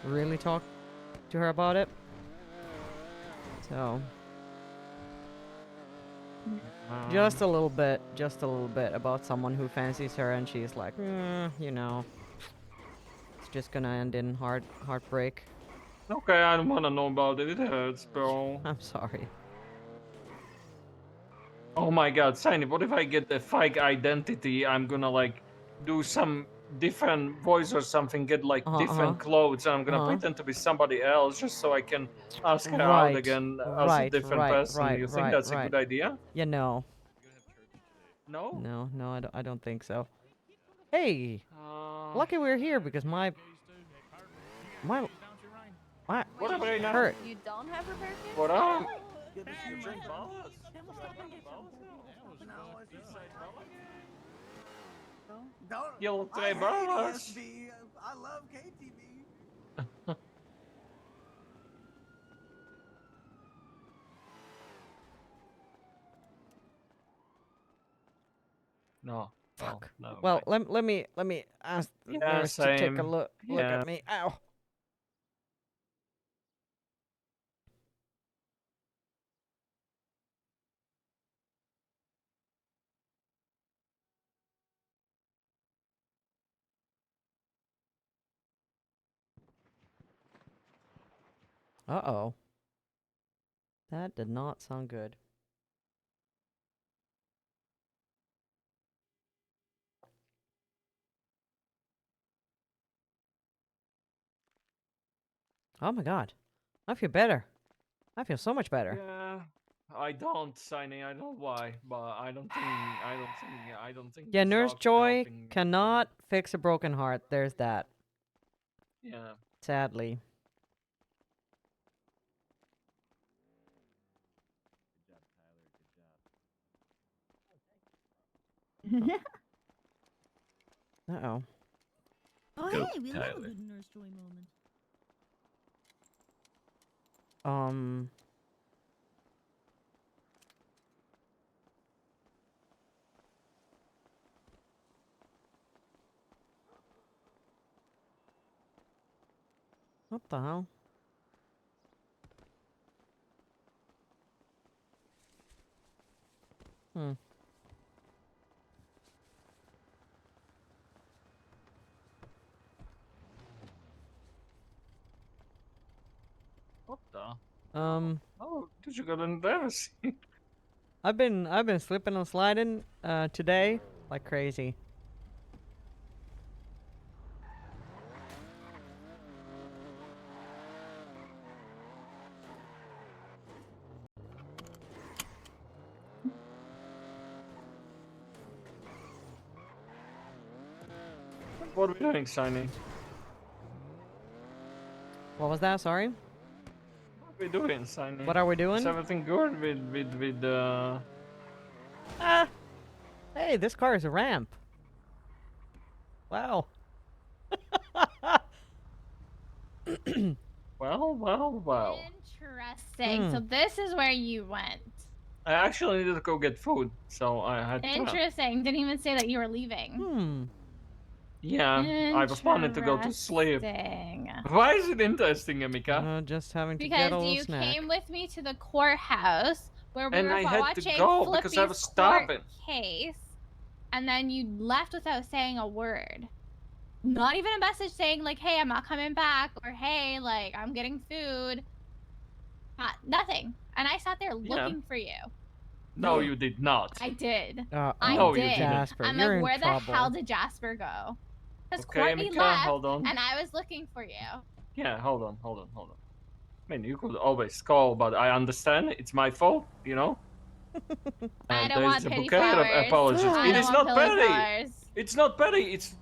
really talked to her about it. So just a little bit about someone who fancies her, and she's like, you know, it's just gonna end in heartbreak. Okay, I don't wanna know about it. It hurts, bro. I'm sorry. Oh my god, Saini, what if I get the fake identity? I'm gonna like do some different voice or something, get like different clothes, and I'm gonna pretend to be somebody else just so I can ask her out again as a different person. You think that's a good idea? Yeah, no. No? No, I don't think so. Hey, lucky we're here because my What about right now? hurt. You don't have a birthday? What up? Kill I three hate brothers. ESV. I love KTV. No. Fuck. No, Well, let me ask the Yeah, nurse to take a same. look Yeah. at me. Ow. Uh-oh. That did not sound good. Oh my god. I feel better. I feel so much better. Yeah. I don't, Saini. I don't know why, but I don't think. Yeah, this Nurse dog's Joy helping. cannot fix a broken heart. There's that. Yeah. Sadly. Uh-oh. Oh, Go, hey, we love a Tyler. good Nurse Joy moment. What the hell? Hmm. What the? Oh, did you get embarrassing? I've been slipping and sliding today like crazy. What are we doing, Saini? What was that? Sorry. What are we doing, Saini? What are we Is doing? everything good with Ah! Hey, this car is a ramp. Wow. Well. Interesting. So this is where you went. I actually needed to go get food, so I had to. Interesting. Didn't even say that you were leaving. Hmm. Yeah, I was planning to go to sleep. Why is it interesting, Emika? Just having to get Because a little you snack. came with me to the courthouse where we And were I had to watching go Flippy's because I was court starving. case, and then you left without saying a word. Not even a message saying like, "Hey, I'm not coming back," or "Hey, like I'm getting food." Nothing. And I sat there looking for you. No, you did not. I did. Uh-oh. I No, you did. didn't. Jasper, I'm you're like, in where the trouble. hell did Jasper go? Because Okay, Courtney Emika, left, hold on. and I was looking for you. Yeah, hold on. I mean, you could always call, but I understand it's my fault, you know? I And don't want there's a pity bouquet of flowers. apologies. I It don't is want not pillow petty. flowers. It's not petty. It's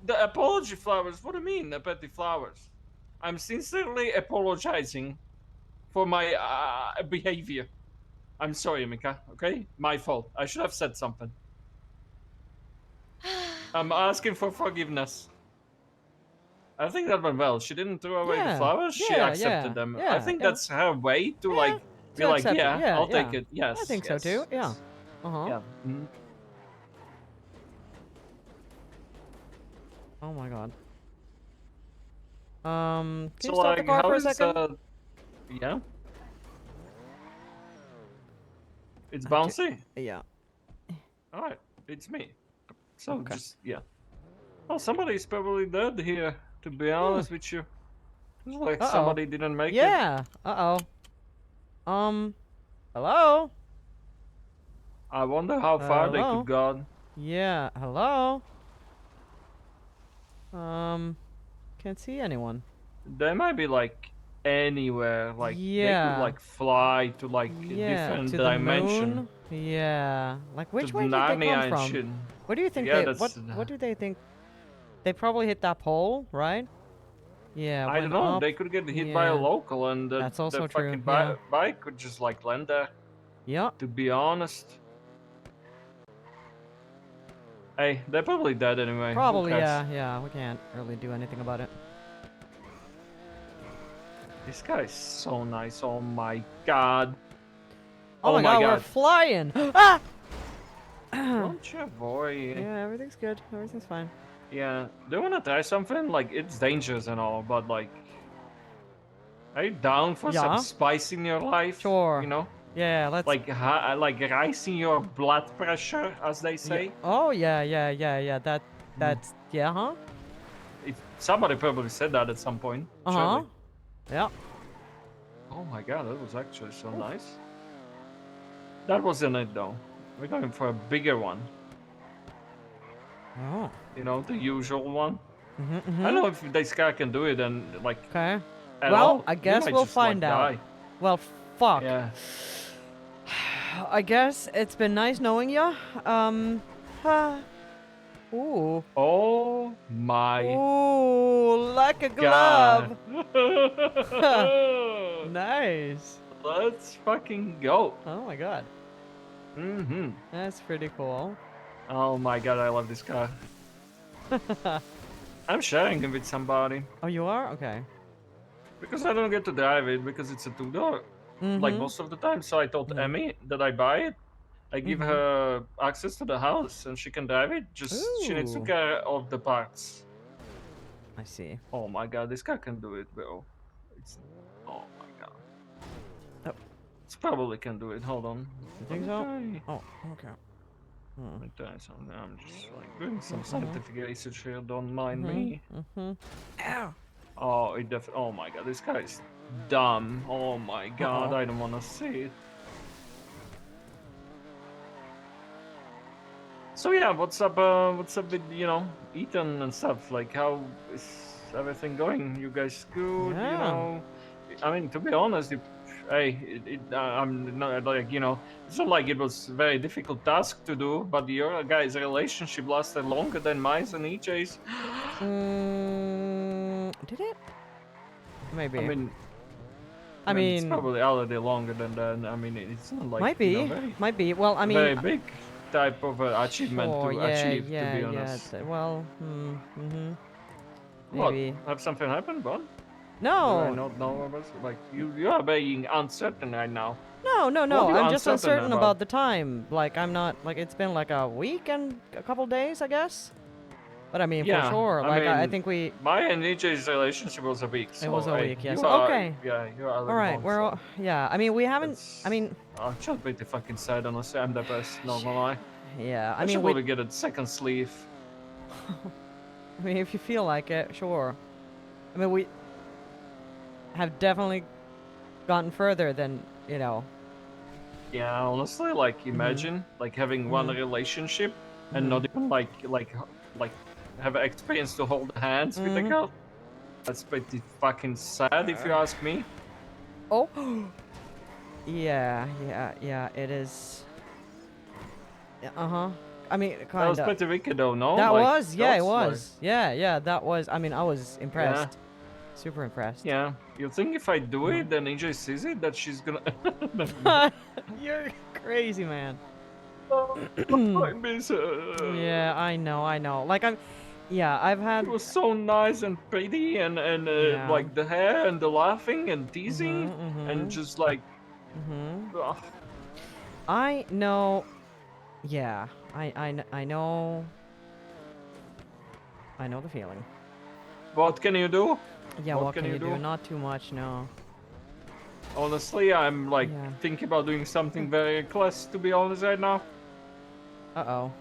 the apology flowers. What do you mean, the petty flowers? I'm sincerely apologizing for my behavior. I'm sorry, Mika, okay? My fault. I should have said something. I'm asking for forgiveness. I think that went well. She didn't throw away the flowers. She accepted them. I think that's her way to like be like, accept it. yeah, I'll take Yeah. it. Yes. I think so too. Yeah. Uh-huh. Yeah. Oh my god. Can So you stop the like, car how for a is second? yeah? It's bouncy. Yeah. All right, it's me. So just yeah. Well, somebody's probably dead here. To be honest with you, it's like somebody didn't make it. Yeah. Hello? I wonder how far they could go. Yeah, hello? Can't see anyone. They might be like anywhere. Like they could like fly to like a different to dimension. the moon. Yeah. Like which To way did they Narnia come and from? shit. What do you think Yeah, they that's what do they think? They probably hit that pole, right? Yeah, I don't went know. up. They could get hit by a Yeah. local, and That's also the true, fucking yeah. bike could just like land there. Yeah. To be honest. Hey, they're probably dead anyway. Who Probably, cares? yeah. We can't really do anything about it. This guy is so nice. Oh my god. Oh, my god, we're flying! Ah! Don't you worry. Yeah, everything's good. Everything's fine. Yeah. Do you wanna try something? Like, it's dangerous and all, but like... Are you down for Yeah. some spice in your life? Sure. You know? Yeah, let's... Like rising your blood pressure, as they say. Yeah. Oh, yeah. That's... Yeah, huh? Somebody probably said that at some point. Uh-huh. Surely. Yeah. Oh my god, that was actually so nice. That wasn't it though. We're going for a bigger one. Oh. You know, the usual one. Mm-hmm, I don't know if this guy can do it and like... Okay. at Well, all. I He guess might we'll just, like, find out. die. Well, fuck. Yeah. I guess it's been nice knowing you. Ooh. Oh my Ooh, like a glove. god. Nice. Let's fucking go. Oh my god. Mm-hmm. That's pretty cool. Oh my god, I love this car. I'm sharing it with somebody. Oh, you are? Okay. Because I don't get to drive it because it's a two-door. Like Mhm. most of the time, so I told Emmy that I buy it. I give her access to the house and she can drive it. Just she needs to Ooh. care of the parts. I see. Oh my god, this guy can do it, bro. It's oh my god. Oh. It's probably can do it. Hold on. You think so? Oh, okay. Let me try something. I'm just like doing some scientific research here. Don't mind me. Ow. Oh, oh my god, this guy is dumb. Oh my god, I don't want to see it. So yeah, what's up with, you know, Ethan and stuff? Like, how is everything going? You guys good? Yeah. You know, I mean, to be honest, I'm not like, you know, it's not like it was a very difficult task to do, but your guys' relationship lasted longer than mine and EJ's. Did it? Maybe. I mean, it's probably already longer than that. I mean, it's not like might be. you know, Might be. Well, I mean, very big type of achievement sure, to yeah, achieve. yeah, to be honest. Yeah. Well, maybe. What? Have something happened, bud? No. Do I not know about like you are being uncertain right now. No. What are you I'm just uncertain about? about the time. Like, I'm not like it's been like a week and a couple days, I guess. But I mean, Yeah, for sure. I Like, I mean, think we. My and EJ's relationship was a week. So It was a hey, week, yes. you are- Okay. Yeah, you are. All right. We're. All, yeah. I mean, we haven't. I mean. I'm just pretty fucking sad, honestly. I'm depressed. Not gonna lie. Yeah. I I mean, should we. probably get a second sleeve. I mean, if you feel like it, sure. I mean, we have definitely gotten further than, you know. Yeah, honestly, like imagine like having one relationship and not even like have experience to hold hands with a girl. That's pretty fucking sad if you ask me. Oh. Yeah. It is. I mean, kind of. That was pretty wicked though, no? That Like, was, yeah, it that's, like- was. Yeah, that was. I mean, I was impressed. Super impressed. Yeah, you think if I do it, then EJ sees it, that she's gonna. You're crazy, man. I miss her. Yeah, I know. Like, I've had. It was so nice and pretty, and Yeah. like the hair and the laughing and teasing, and just like. Ugh. I know. Yeah, I know. I know the feeling. What can you do? Yeah, what can you do? Not too much, no. Honestly, I'm like thinking about doing something very reckless, to be honest, right now. Uh-oh.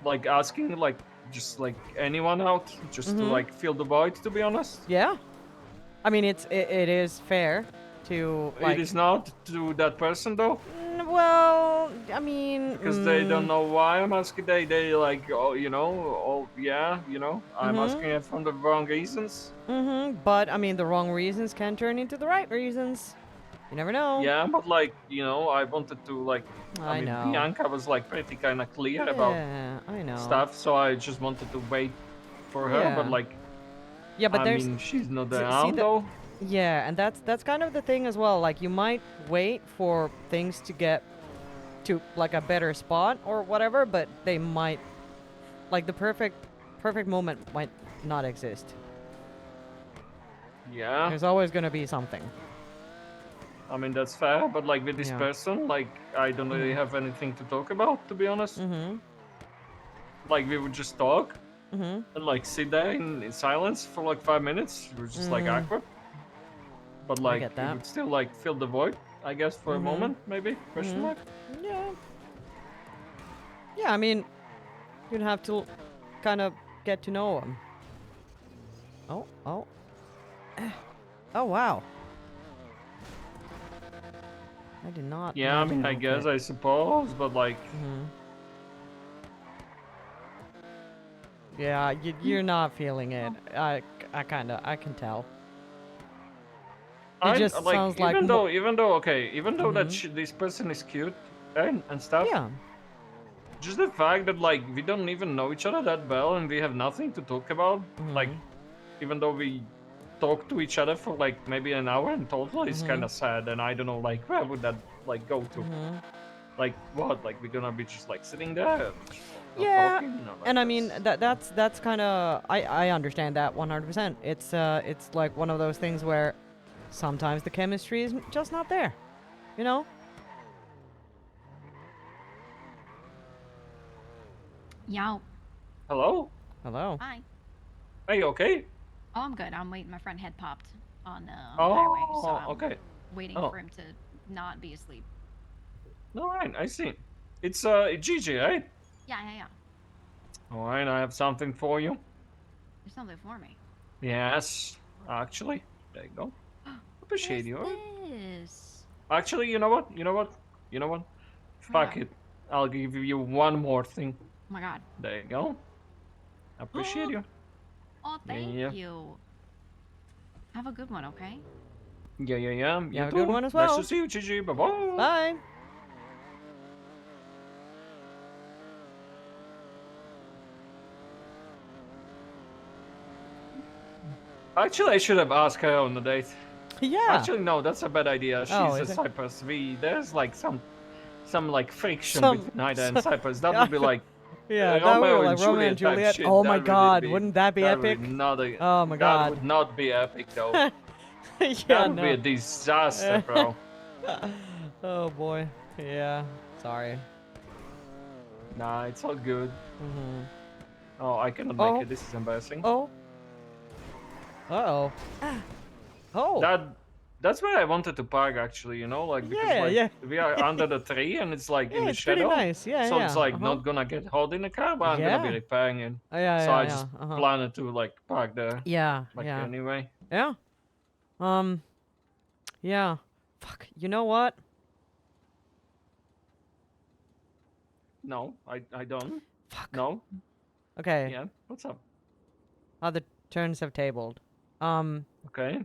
Like asking like just like anyone out, just to like fill the void, to be honest. Yeah. I mean, it is fair to like. It is not to that person though. Well, I mean. Because they don't know why I'm asking. They like, oh, you know, oh yeah, you know, I'm asking it from the wrong reasons. But I mean, the wrong reasons can turn into the right reasons. You never know. Yeah, but like, you know, I wanted to like. I mean, know. Bianca was like pretty kind of clear about I know. stuff, so I just wanted to wait for her. Yeah. But like, Yeah, but I there's. mean, she's not see around though. Yeah, and that's kind of the thing as well. Like, you might wait for things to get to like a better spot or whatever, but they might. like the perfect moment might not exist. Yeah. There's always gonna be something. I mean, that's fair, but like with this Yeah. person, like I don't really have anything to talk about, to be honest. Mm-hmm. Like we would just talk Mm-hmm. and like sit there in silence for like 5 minutes. It was just like awkward. But like get it that. would still like fill the void, I guess, for a moment, maybe? Question mark? Yeah. Yeah, I mean, you'd have to kind of get to know him. Oh, oh. Oh, wow. I did not. Yeah, I imagine mean, I that would guess, fit. I suppose, but like, Yeah, you're not feeling it. I can tell. It just like, sounds like even though, even though that this person is cute and stuff. Yeah. Just the fact that like we don't even know each other that well and we have nothing to talk about. Like, even though we talk to each other for like maybe an hour in total, is kind of sad. And I don't know, like, where would that like go to? Like what? Like we're gonna be just like sitting there? Not Yeah, talking? No, like, and I mean that's kind of I understand that 100%. It's like one of those things where sometimes the chemistry is just not there, you know? Yo. Hello? Hello. Hi. Are you okay? Oh, I'm good. I'm waiting. My friend head popped on the highway, so I'm okay. waiting for him to not be asleep. No, right, I see. It's Gigi, right? Yeah, yeah, yeah. All right, I have something for you. There's something for me. Yes, actually, there you go. Appreciate you. This. Actually, you know what? Fuck it. I'll give you one more thing. Oh my god. There you go. Appreciate you. Oh, thank Yeah. you. Have a good one, okay? Yeah. You have a too. good one as Nice well. to see you, Gigi. Bye-bye. Bye. Actually, I should have asked her on the date. Yeah. Actually, no, that's a bad idea. She's Oh, a is it? Cypress. There's like some like friction Some- between Ida and Cypress. That would be like Yeah, that Romeo would be and like Romeo and type Juliet. shit. Oh That my would god, be- wouldn't that be that would epic? not a- Oh my That god. would not be epic though. Yeah, That would be no. a disaster, bro. Oh boy. Yeah. Sorry. Nah, it's all good. Oh, I cannot Oh. make it. This is embarrassing. Oh. Uh-oh. Oh. That's where I wanted to park actually, you know, like because Yeah, like yeah. we are under the tree and it's like in Yeah, the it's pretty shadow. nice. Yeah, so yeah. it's like Uh-huh. not gonna get hot in the car, but I'm gonna be Yeah. repairing it. Oh, yeah, so yeah, I just yeah, uh-huh. planned to like park there. Yeah, Like yeah. anyway. Yeah. Yeah. Fuck. You know what? No, I don't. Fuck. No. Okay. Yeah. What's up? The turns have tabled. Okay.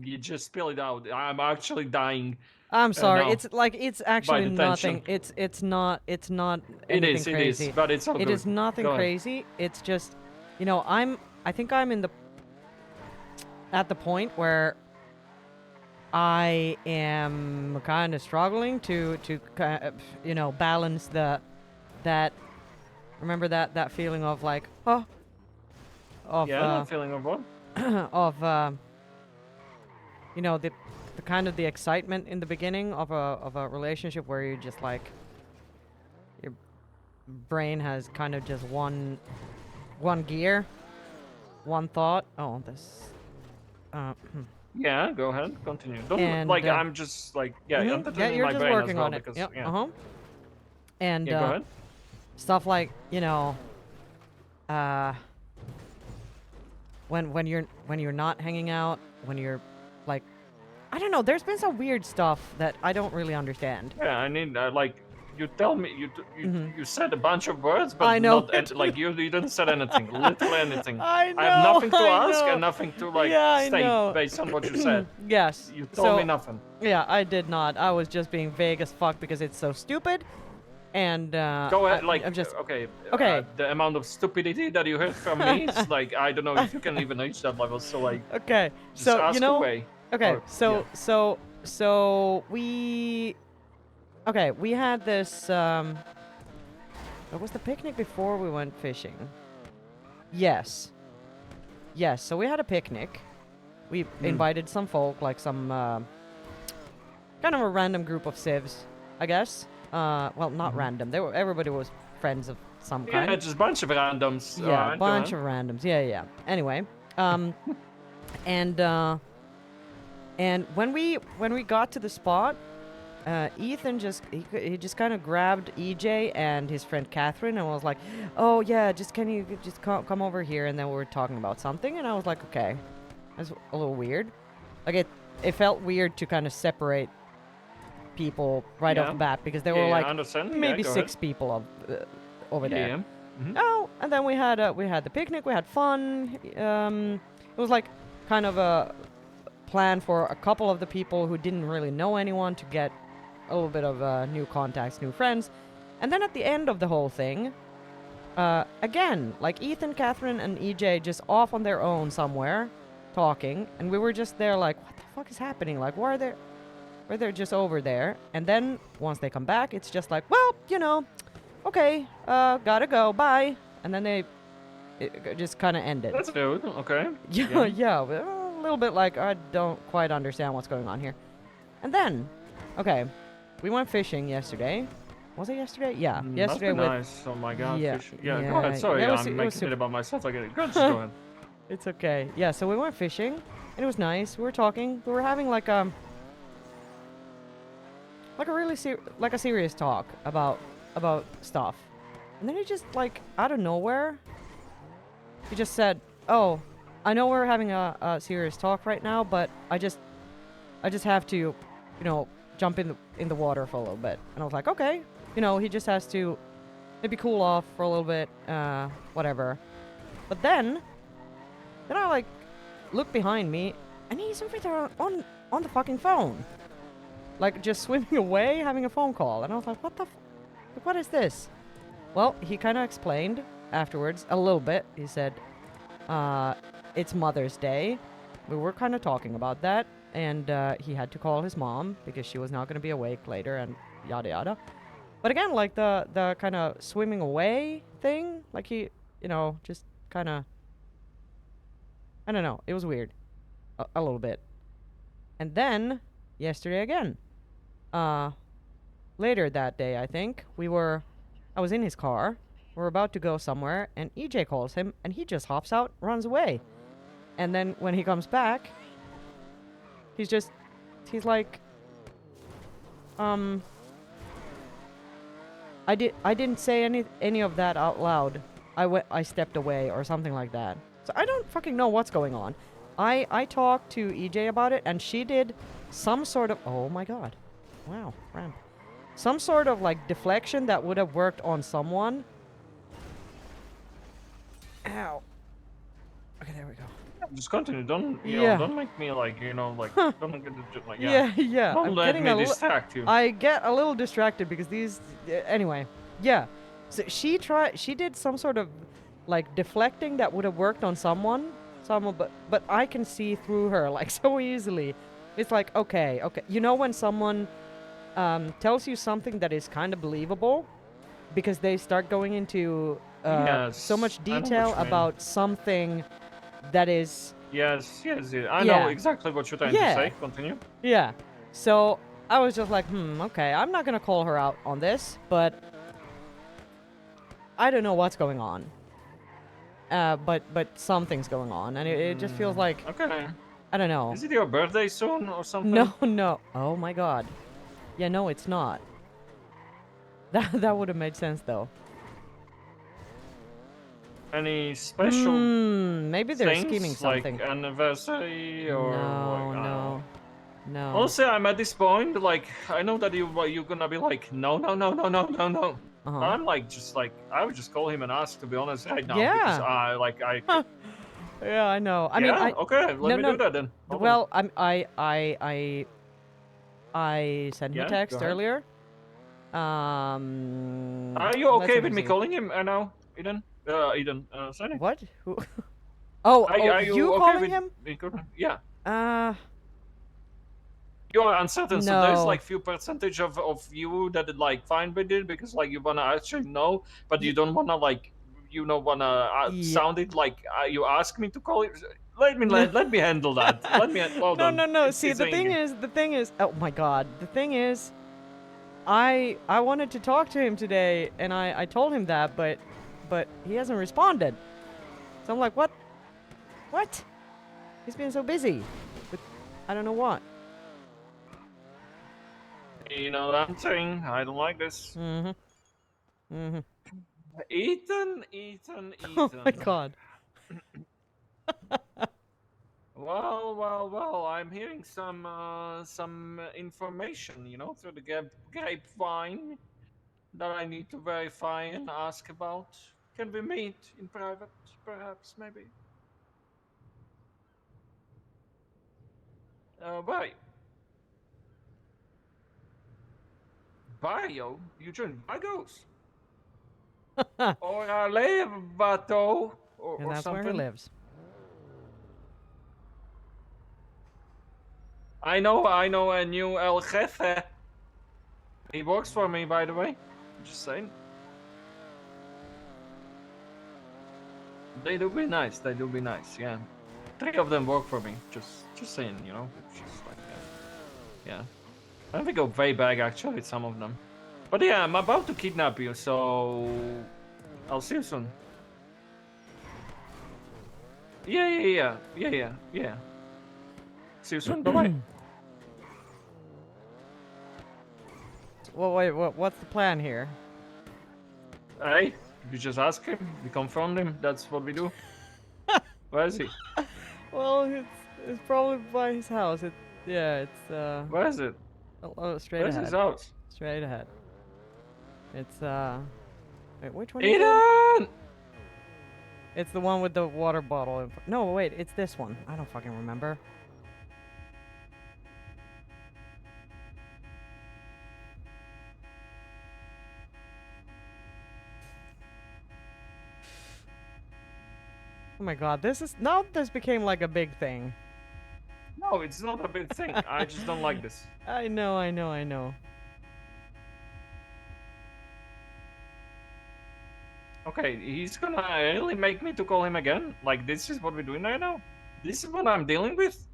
You just spill it out. I'm actually dying. I'm sorry. now It's like it's actually the tension. nothing. It's not It anything is, crazy. but it's all It good. is nothing Go ahead. crazy. It's just, you know, I think I'm at the point where I am kind of struggling to you know, balance remember that feeling of like Yeah, that feeling of what? of you know, the kind of the excitement in the beginning of a relationship where you're just like your brain has kind of just one gear, one thought. Oh, this Yeah, go ahead, continue. Don't And, like I'm just like yeah, entertaining you're my just brain working as well on it. because Yep. yeah. And Yeah, go ahead. stuff like, you know, when you're not hanging out, when you're like, I don't know, there's been some weird stuff that I don't really understand. Yeah, I need like you tell me you said a bunch of words, but I know. not like you didn't said anything, literally anything. I know, have nothing to I ask know. and nothing to like Yeah, I state know. based on what you said. Yes. You told so, me nothing. Yeah, I did not. I was just being vague as fuck because it's so stupid. And Go ahead, like I'm just okay. Okay. The amount of stupidity that you heard from me is like I don't know if you can even reach that level. So like. Okay. Just So ask you know. away. Okay. Or- So we Okay, we had this. It was the picnic before we went fishing. Yes. Yes. So we had a picnic. We invited some folk, like some kind of a random group of civs, I guess. Well, not random. They were everybody was friends of some kind. Yeah, just a bunch of randoms. Yeah, Alright, a go bunch on. of randoms. Yeah, yeah. Anyway, and when we got to the spot, Ethan he just kind of grabbed EJ and his friend Catherine and was like, "Oh yeah, can you just come over here?" And then we were talking about something, and I was like, "Okay, that's a little weird." Like it felt weird to kind of separate people right off the bat because there were I like understand. maybe Yeah, go 6 ahead. people over there. Yeah. Mhm. Oh, and then we had the picnic. We had fun. It was like kind of a plan for a couple of the people who didn't really know anyone to get a little bit of new contacts, new friends. And then at the end of the whole thing, again, like Ethan, Catherine, and EJ just off on their own somewhere talking, and we were just there like, what the fuck is happening? Like, why are they just over there? And then once they come back, it's just like, well, you know, okay, gotta go, bye. And then it just kind of ended. That's good. Okay. Yeah, yeah, a little bit like I don't quite understand what's going on here. And then, okay, we went fishing yesterday. Was it yesterday? Yeah, yesterday Must be with. nice. Oh my god. Yeah, Fish. Yeah, go ahead. Sorry, it was I'm making super- it about myself. I get it. Go ahead. It's okay. Yeah, so we went fishing, and it was nice. We were talking. We were having like a really serious talk about stuff. And then he just like out of nowhere, he just said, "Oh, I know we're having a serious talk right now, but I just have to, you know, jump in the water for a little bit." And I was like, "Okay." You know, he just has to maybe cool off for a little bit, whatever. But then I like look behind me, and he's over there on the fucking phone, like just swimming away, having a phone call. And I was like, "What the? What is this?" Well, he kind of explained afterwards a little bit. He said, "It's Mother's Day." We were kind of talking about that, and he had to call his mom because she was not going to be awake later, and yada yada. But again, like the kind of swimming away thing, like he, you know, just kind of, I don't know, it was weird, a little bit. And then yesterday again, later that day, I think I was in his car. We're about to go somewhere, and EJ calls him, and he just hops out, runs away. And then when he comes back, he's like, I didn't say any of that out loud. I stepped away or something like that. So I don't fucking know what's going on. I talked to EJ about it, and she did some sort of, oh my god, wow, ramp. Some sort of like deflection that would have worked on someone. Ow. Okay, there we go. Just continue. Don't don't make me like don't get like yeah. Don't I'm let getting me a distract you. I get a little distracted because these. Anyway, yeah. So she did some sort of like deflecting that would have worked on someone, but I can see through her like so easily. It's like okay. You know when someone tells you something that is kind of believable because they start going into so much I know what detail you mean. about something that is. Yes. I know exactly what you're trying to say. Continue. Yeah. So I was just like, okay, I'm not gonna call her out on this, but I don't know what's going on. But something's going on, and it just feels like Okay. I don't know. Is it your birthday soon or something? No. Oh my god. Yeah, no, it's not. That would have made sense though. Any special? Maybe they're things, scheming something. like anniversary or No. Also, I'm at this point. Like, I know that you're gonna be like, no. I'm like, I would just call him and ask. To be honest, right now. Yeah. Because Yeah, I know. I yeah. mean, Okay. Let me do that then. Hold on. Well, I sent him Yeah, a go text ahead. earlier. Are you okay with me calling him now, Eden? Saini? What? Who? Oh, Are you okay calling with him? me calling him? Yeah. You are uncertain, so there's No. like few percentage of you that is like fine with it because like you wanna actually know, but you don't wanna like sound it like you ask me to call it. Let me handle that. Let me hold No, on. no, no. It's, See, it's the thing is. Oh my God. The thing is, I wanted to talk to him today, and I told him that, but he hasn't responded. So I'm like, what? What? He's been so busy. But I don't know what. You know what I'm saying? I don't like this. Mm-hmm. Mm-hmm. Ethan. Oh my God. Well. I'm hearing some information, you know, through the grapevine that I need to verify and ask about. Can we meet in private, perhaps, maybe? Bye. Bio? You joined Vagos? Or Alevato? And Or that's something? where he lives. I know a new El Jefe. He works for me, by the way. Just saying. They do be nice, yeah. 3 of them work for me, just saying, you know? It's just like, yeah. I think we go way back, actually, with some of them. But yeah, I'm about to kidnap you, so... I'll see you soon. Yeah. See you soon, bye-bye. Well, wait, what's the plan here? Hey, you just ask him, we confront him, that's what we do. Where is he? Well, it's probably by his house. It's Where is it? Oh, straight Where's ahead. his house? Straight ahead. It's wait, which one is it? Ethan! It's the one with the water bottle. No, wait, it's this one. I don't fucking remember. Oh my God, this became like a big thing. No, it's not a big thing. I just don't like this. I know. Okay, he's gonna really make me to call him again? Like, this is what we're doing right now? This is what I'm dealing with?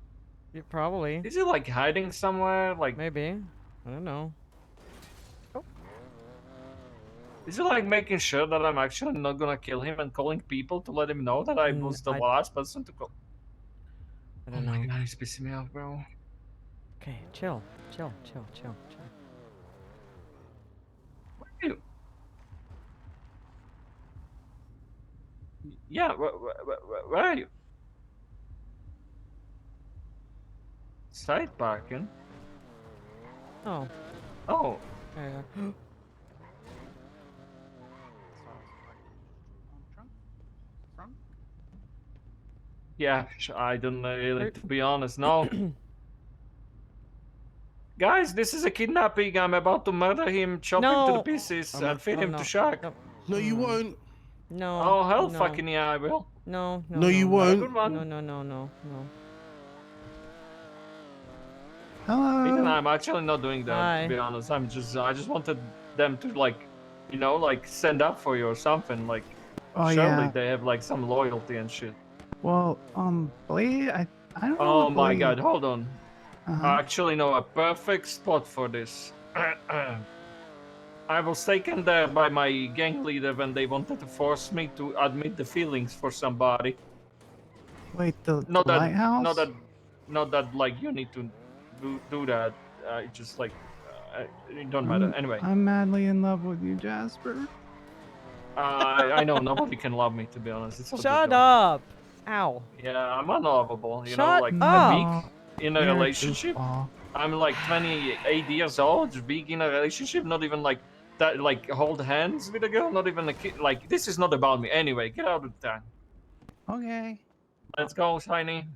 Yeah, probably. Is he like hiding somewhere? Like, maybe. I don't know. is he like making sure that I'm actually not gonna kill him and calling people to let him know that I was the last person to call? I don't know. know. My God, he's pissing me off, bro. Okay, chill. Where are you? Yeah, where are you? Side parking? Oh. Oh. There Yeah, I don't really, to be honest, no. Guys, this is a kidnapping. I'm about to murder him, chop him to the pieces, and feed him to shark. No, you won't. No. Oh, hell no. fucking yeah, I will. No, No, you Have a won't. good one. No. Hello. Ethan, I'm actually not doing that, Hi. to be honest. I just wanted them to, like, you know, like, stand up for you or something. Like, Oh, surely yeah. they have, like, some loyalty and shit. Well, Blade, I don't know. Oh what my Blade- God, hold on. Uh-huh. I actually know a perfect spot for this. I was taken there by my gang leader when they wanted to force me to admit the feelings for somebody. Wait, the Not that, lighthouse? not that, like, you need to do that. It's just like, it don't matter. Anyway, I'm madly in love with you, Jasper. I know nobody can love me, to be honest. It's all Shut good, though. up! Ow. Yeah, I'm unlovable. You know, Shut like up! a week in a You're a relationship. goofball. I'm like 28 years old, big in a relationship, not even like that, like hold hands with a girl, not even a kid. Like, this is not about me. Anyway, get out of town. Okay. Let's go, Shiny.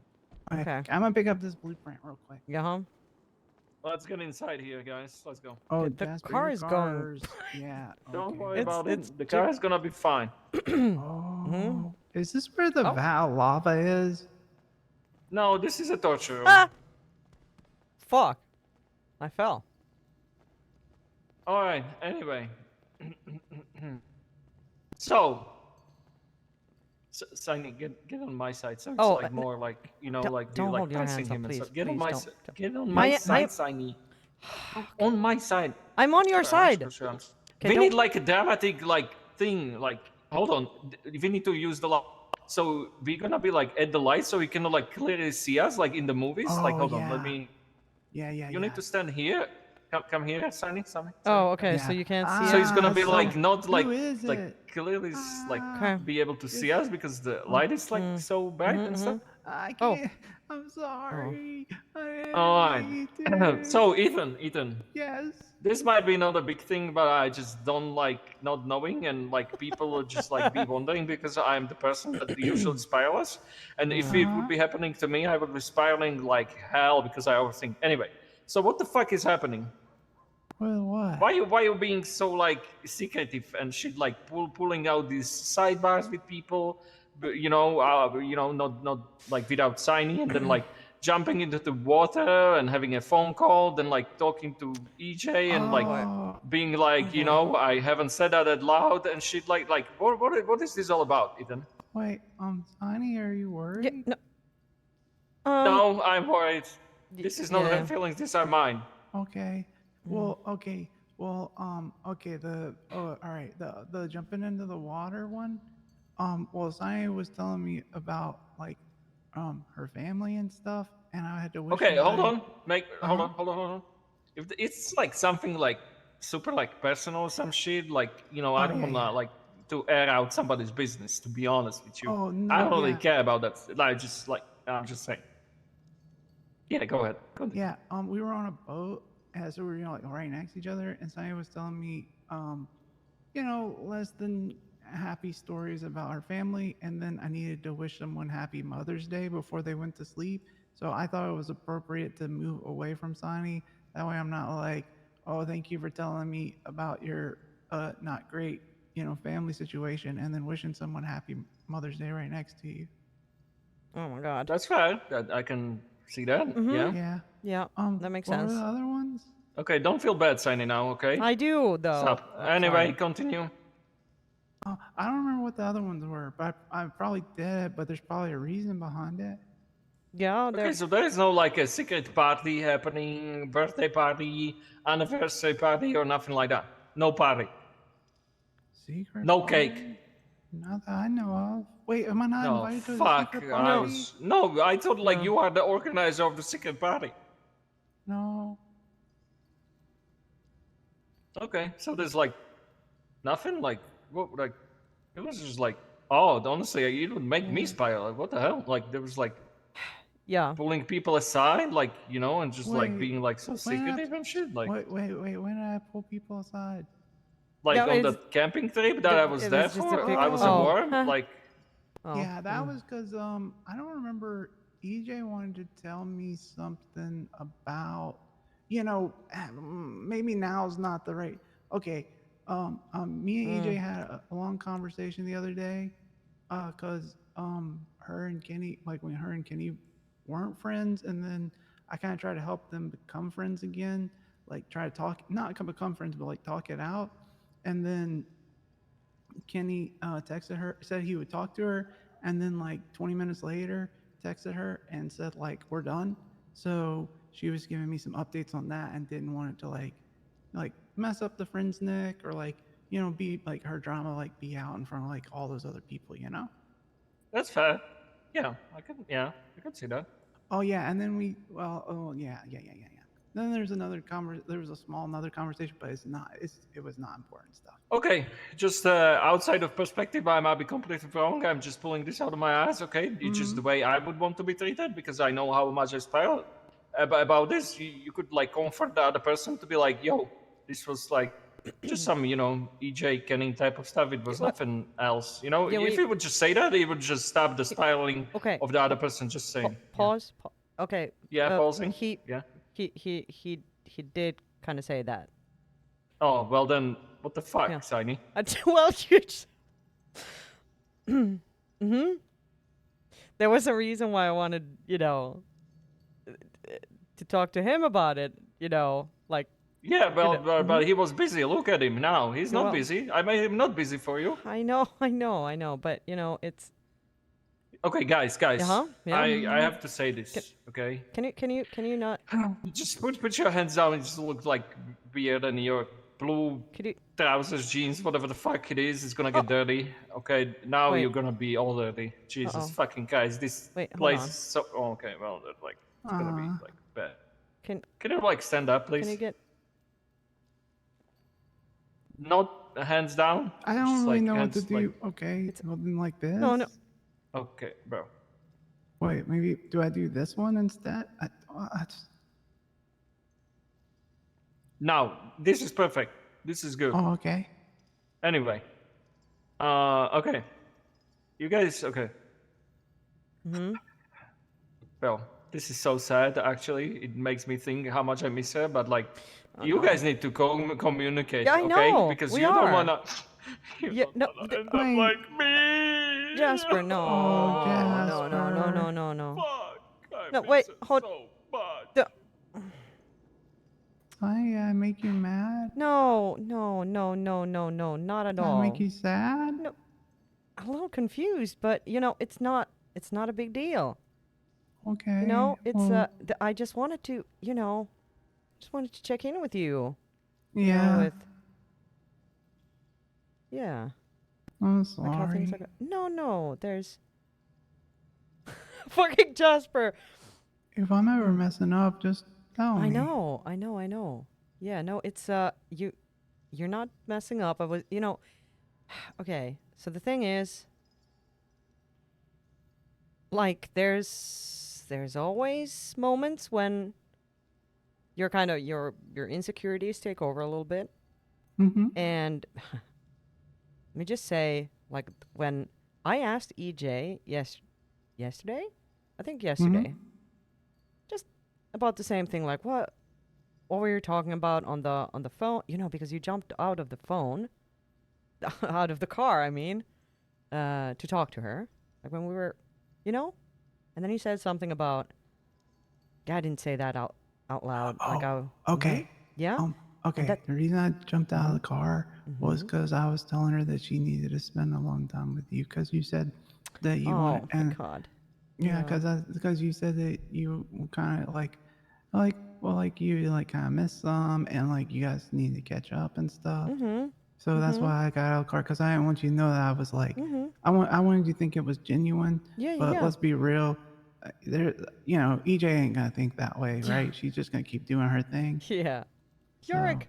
Okay. I'm gonna pick up this blueprint real quick. Yeah, home. Let's get inside here, guys. Let's go. Oh, The Jasper, car your is going- car's- Yeah. Don't okay. worry about it's it. The car is gonna be fine. Oh. Is this where the Val lava is? No, this is a torture room. Ah! Fuck. I fell. All right. Anyway, so, Saini, get on my side. So it's Oh, like more like like don't like hold your pressing hands up, him and please. stuff. Get on Please my don't. get on my side, Saini. On my side. I'm on your side. We need like a dramatic like thing. Like, hold on, we need to use the light. So we're gonna be like at the light, so we can like clearly see us, like in the movies. Like, hold on, let me. You need to stand here. Come here, Saini. Oh, okay. So you can't see So it. it's gonna be like not like who is like it? clearly like be able to see us because the Oh, light is like so bright and stuff. I Oh. can't. I'm sorry. Alright. So Ethan. Yes. This might be not a big thing, but I just don't like not knowing, and like people would just like be wondering because I'm the person that usually spirals. And if it would be happening to me, I would be spiraling like hell because I overthink. Anyway, so what the fuck is happening? Well, what? Why you being so like secretive and shit, like pulling out these sidebars with people, not like without signing, and then like jumping into the water and having a phone call, then like talking to EJ and like being like, I haven't said that out loud and shit. Like what is this all about, Ethan? Wait, Tiny, are you worried? No, I'm worried. This is not her feelings. These are mine. Okay. Well, okay. Well, okay. All right. The jumping into the water one. Well, Tiny was telling me about like, her family and stuff, and I had to wish. Okay, hold somebody- on. Hold on. If it's like something like super like personal or some shit, like I don't wanna like to air out somebody's business. To be honest with you, Oh, no, I don't really yeah. care about that. I'm just saying. Yeah, go ahead. Yeah. We were on a boat, so we were like right next to each other, and Tiny was telling me, less than happy stories about her family, and then I needed to wish someone happy Mother's Day before they went to sleep. So I thought it was appropriate to move away from Sonny. That way I'm not like, oh, thank you for telling me about your not great, family situation, and then wishing someone happy Mother's Day right next to you. Oh my god. That's fair. I can see that. Yeah. Yeah. That makes What sense. were the other ones? Okay, don't feel bad, Signy now. Okay. I do though. Stop. Anyway, sorry. continue. I don't remember what the other ones were, but I probably did. But there's probably a reason behind it. Yeah. Okay, so there is no like a secret party happening, birthday party, anniversary party, or nothing like that. No party. Secret. No party? cake. Not that I know of. Wait, am I not No, invited to the fuck. secret I party? was no. I thought like you are the organizer of the secret party. No. Okay, so there's like nothing. Like what? Like it was just like honestly, it would make me spiral. Like what the hell? Like there was like pulling people aside, like and just like being like so secretive and shit. Like Wait. When did I pull people aside? like No, on it's- the camping trip that I was it there was just a for. pic- I was a Oh. worm. Like Yeah, that was because I don't remember. EJ wanted to tell me something about, maybe now's not the right. Okay, me and EJ had a long conversation the other day, cause her and Kenny, like when her and Kenny weren't friends, and then I kind of tried to help them become friends again, like try to talk, not become friends, but like talk it out, and then Kenny texted her, said he would talk to her, and then like 20 minutes later, texted her and said like we're done. So she was giving me some updates on that and didn't want it to like mess up the friends Nick or like be like her drama like be out in front of like all those other people. that's fair. Yeah, I can see that. Oh yeah, and then yeah. Then there's another there was a small another conversation, but it was not important stuff. Okay, just outside of perspective, I might be completely wrong. I'm just pulling this out of my ass. Okay, it's just the way I would want to be treated because I know how much I spiral about this. You could like comfort the other person to be like, "Yo, this was like just some EJ Kenning type of stuff. It was nothing else." If he would just say that, he would just stop the spiraling of the other person. Just saying. Pause. Okay. Yeah, pausing. He did kind of say that. Oh well, then what the fuck, Saini? Well, you. There was a reason why I wanted, to talk to him about it. you know, like. Yeah, you well, know, but he was busy. Look at him now. He's not Well- busy. I made him not busy for you. I know, but you know, it's. Okay, guys. Yeah. I have to say this. Okay. Can you not? Just put your hands down and just look like weird and your blue trousers, jeans, whatever the fuck it is gonna get dirty. Okay, now Wait. you're gonna be all dirty. Jesus fucking guys, this Wait, hold place on. is so. Oh, okay, well, like it's gonna be like bad. Can you like stand up, please? Can you get? Not hands down. I don't just really like know what to hands, do. Okay, something like this. No. Okay, bro. Wait, maybe do I do this one instead? Now this is perfect. This is good. Oh, okay. Anyway, okay. You guys, okay. Well, this is so sad. Actually, it makes me think how much I miss her. But like, you guys need to communicate, Yeah, I okay? know, Because we you are. don't wanna. Yeah, no, end up like me. Jasper, no. Oh, Jasper. No. I No, miss wait, her hold. so much. I make you mad? No, not at Did I all. make you sad? No, a little confused, but you know, it's not a big deal. Okay. You know, it's well, I just wanted to, just wanted to check in with you. Yeah. Yeah. I'm Like how things sorry. are no, there's fucking Jasper. If I'm ever messing up, just tell me. I know. Yeah, no, it's you're not messing up. I was, okay. So the thing is, like, there's always moments when you're kind of your insecurities take over a little bit, and let me just say, like, when I asked EJ yesterday, I think yesterday, just about the same thing, like what were you talking about on the phone? Because you jumped out of the phone, out of the car, I mean, to talk to her, like when we were, and then he said something about. Yeah, I didn't say that out loud. Okay. Yeah. Okay. The reason I jumped out of the car was because I was telling her that she needed to spend a long time with you because you said that you wanted. Oh my God. Yeah, because you said that you kind of like you like kind of missed some and like you guys need to catch up and stuff. So that's why I got out of the car because I didn't want you to know that I was like I wanted you to think it was genuine. But let's be real. There, EJ ain't gonna think that way, right? She's just gonna keep doing her thing. Yeah. Yorick.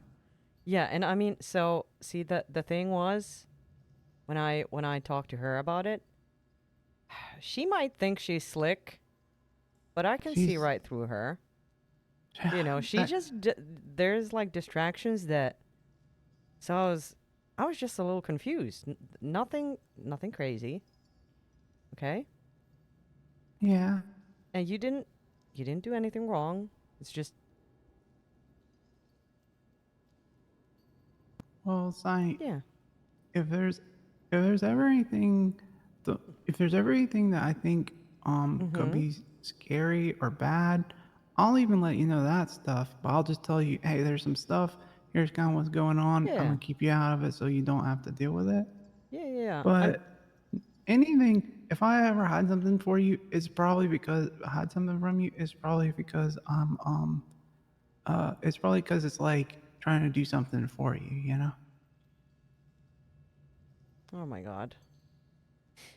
Yeah, and I mean, so see the thing was, when I talked to her about it, she might think she's slick, but I can see right through her. She just there's like distractions that. So I was just a little confused. Nothing crazy. Okay. Yeah. And you didn't do anything wrong. It's just. Well, Saini. Yeah. If there's ever anything, if there's ever anything that I think could be scary or bad, I'll even let you know that stuff. But I'll just tell you, hey, there's some stuff. Here's kind of what's going on. Yeah. I'm gonna keep you out of it so you don't have to deal with it. Yeah. But anything, if I ever hide something for you, it's probably because it's probably because it's probably because it's like trying to do something for you, Oh my God.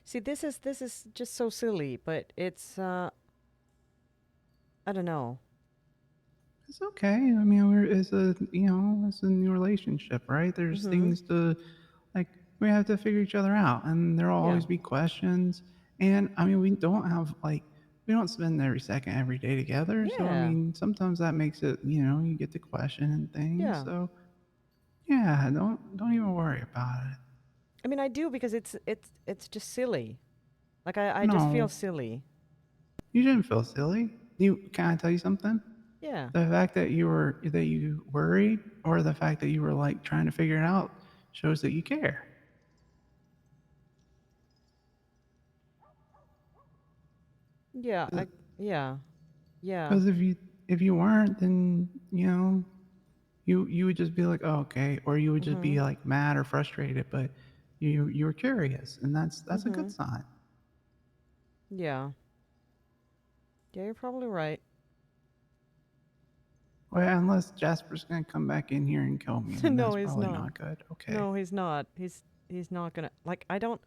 See, this is just so silly, but it's I don't know. It's okay. I mean, it's a new relationship, right? There's things to, like, we have to figure each other out, and there'll always be questions. And I mean, we don't spend every second every day together. So I Yeah. mean, sometimes that makes it, you get to question and things. Yeah. So yeah, don't even worry about it. I mean, I do because it's just silly. Like I just feel No. silly. You shouldn't feel silly. Can I tell you something? Yeah. The fact that you worried, or the fact that you were like trying to figure it out, shows that you care. Yeah. Yeah. Because if you weren't, then you know, you would just be like, oh, okay, or you would just be Mhm. like mad or frustrated, but you were curious, and that's a good Mhm. sign. Yeah. Yeah, you're probably right. Well, unless Jasper's gonna come back in here and kill me, then No, that's he's probably not. not good. Okay. No, he's not. He's not gonna like I don't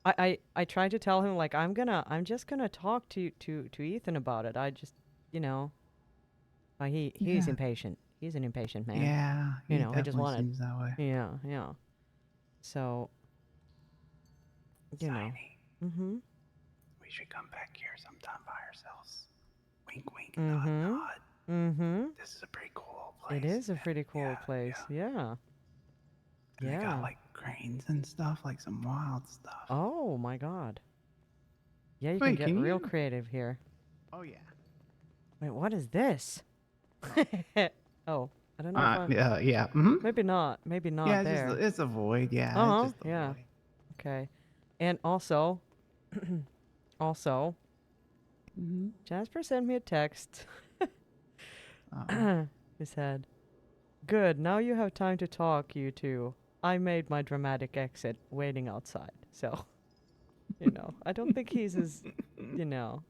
I tried to tell him like I'm just gonna talk to Ethan about it. I just you know he's Yeah. impatient. He's an impatient man. Yeah, You he know, he just definitely wanted seems that way. yeah, yeah. So you know. Saini, Mhm. we should come back here sometime by ourselves. Wink, wink, nod, Mhm. nod. Mhm. This is a pretty cool place. It is a pretty cool place. Yeah. And they Yeah. got like cranes and stuff, like some wild stuff. Oh my god. Yeah, you can Wait, get can real you? creative here. Oh yeah. Wait, what is this? Oh, I don't know if I. Yeah. Mm-hmm. Maybe not. Maybe not Yeah, there. it's a void. Yeah, it's Uh-huh. just a Yeah. void. Okay. And also, also, Mm-hmm. Jasper sent me a text. Uh-oh. He said, "Good. Now you have time to talk, you two. I made my dramatic exit waiting outside." So, you know, I don't think he's as, you know,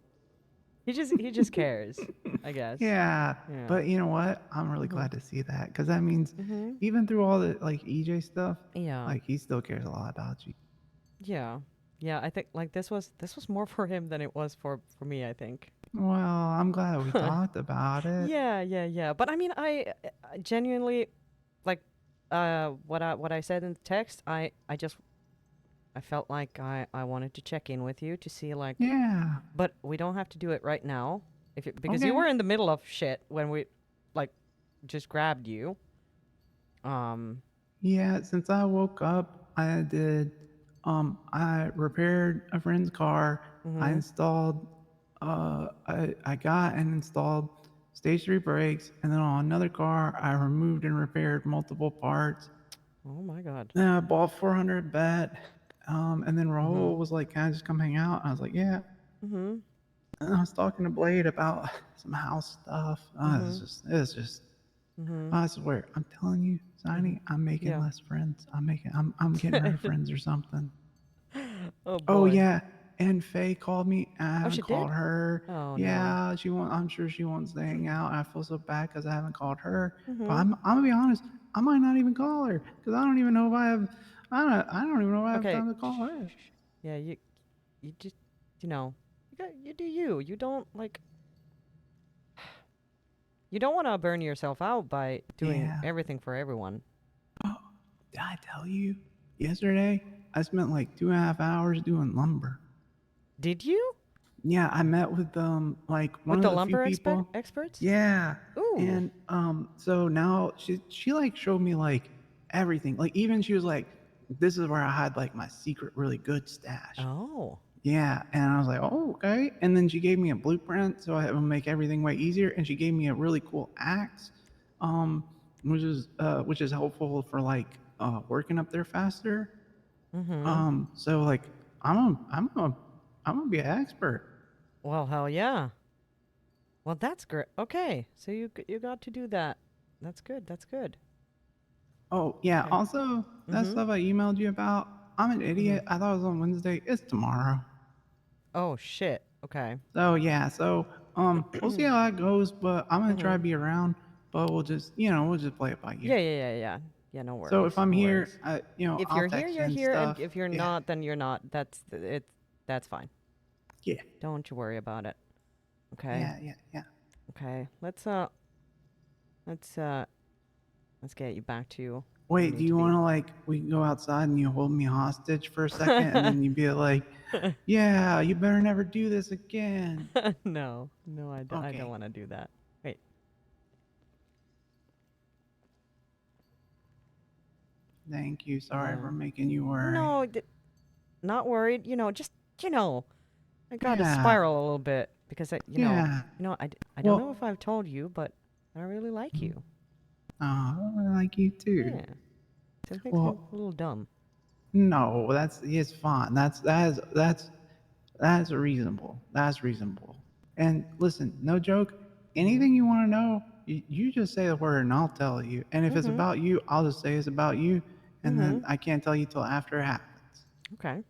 he just cares, I guess. Yeah, Yeah. but you know what? I'm really glad to see that because that means even through all the like EJ stuff, Yeah. like he still cares a lot about you. Yeah. Yeah, I think like this was more for him than it was for me, I think. Well, I'm glad we talked about it. Yeah. But I mean, I genuinely like what I said in the text, I felt like I wanted to check in with you to see like Yeah. But we don't have to do it right now because you Okay. were in the middle of shit when we like just grabbed you. Yeah, since I woke up, I repaired a friend's car. I installed I got and installed stage 3 brakes, and then on another car I removed and repaired multiple parts. Oh my god. Then I bought 400 bet. And then Raul was like, "Can I just come hang out?" And I was like, "Yeah." Mhm. And I was talking to Blade about some house stuff. It's just I swear, I'm telling you, Saini, I'm making Yeah. less friends. I'm getting rid of friends or something. Oh boy. Oh yeah, and Faye called me. And I haven't she called did? her. Oh, no. Yeah, I'm sure she wants to hang out. And I feel so bad because I haven't called her. But Mhm. I'm gonna be honest. I might not even call her because I don't even know if I have. I don't even know if I have Okay. time to call her. Yeah, you just you know, you do you. You don't like you don't want to burn yourself out by doing Yeah. everything for everyone. Did I tell you? Yesterday, I spent like 2.5 hours doing lumber. Did you? Yeah, I met with like one With of the the few lumber people. experts? Yeah. Ooh. And so now she like showed me like everything. Like even she was like, this is where I hide like my secret really good stash. Oh. Yeah, and I was like, oh, okay. And then she gave me a blueprint so I would make everything way easier. And she gave me a really cool axe, which is helpful for like working up there faster. So like I'm gonna be an expert. Well, hell yeah. Well, that's great. Okay, so you got to do that. That's good. That's good. Oh yeah. Okay. Also, that stuff I emailed you about, I'm an idiot. Mm-hmm. I thought it was on Wednesday. It's tomorrow. Oh shit. Okay. So yeah. So we'll see how that goes. But I'm gonna try to be around. But we'll just play it by ear. Yeah. Yeah. No worries. So if I'm no here, worries. If I'll you're here, text you you're and here, stuff. and if you're not, then you're not. That's fine. Yeah. Don't you worry about it. Okay. Yeah. Okay. Let's get you back to. Wait, do you want to like we can go outside and you hold me hostage for a second and then you'd be like, yeah, you better never do this again. No, I don't Okay. want to do that. Wait. Thank you. Sorry for making you worry. No, not worried. Just I got to Yeah. spiral a little bit because I Yeah. don't Well- know if I've told you, but I really like you. Oh, I like you too. Yeah. So it makes me Well- a little dumb. No, it's fine. That's reasonable. That's reasonable. And listen, no joke. Anything you want to know, You just say the word and I'll tell you. And if it's Mhm. about you, I'll just say it's about you, and then I can't tell you till after it happens. Okay.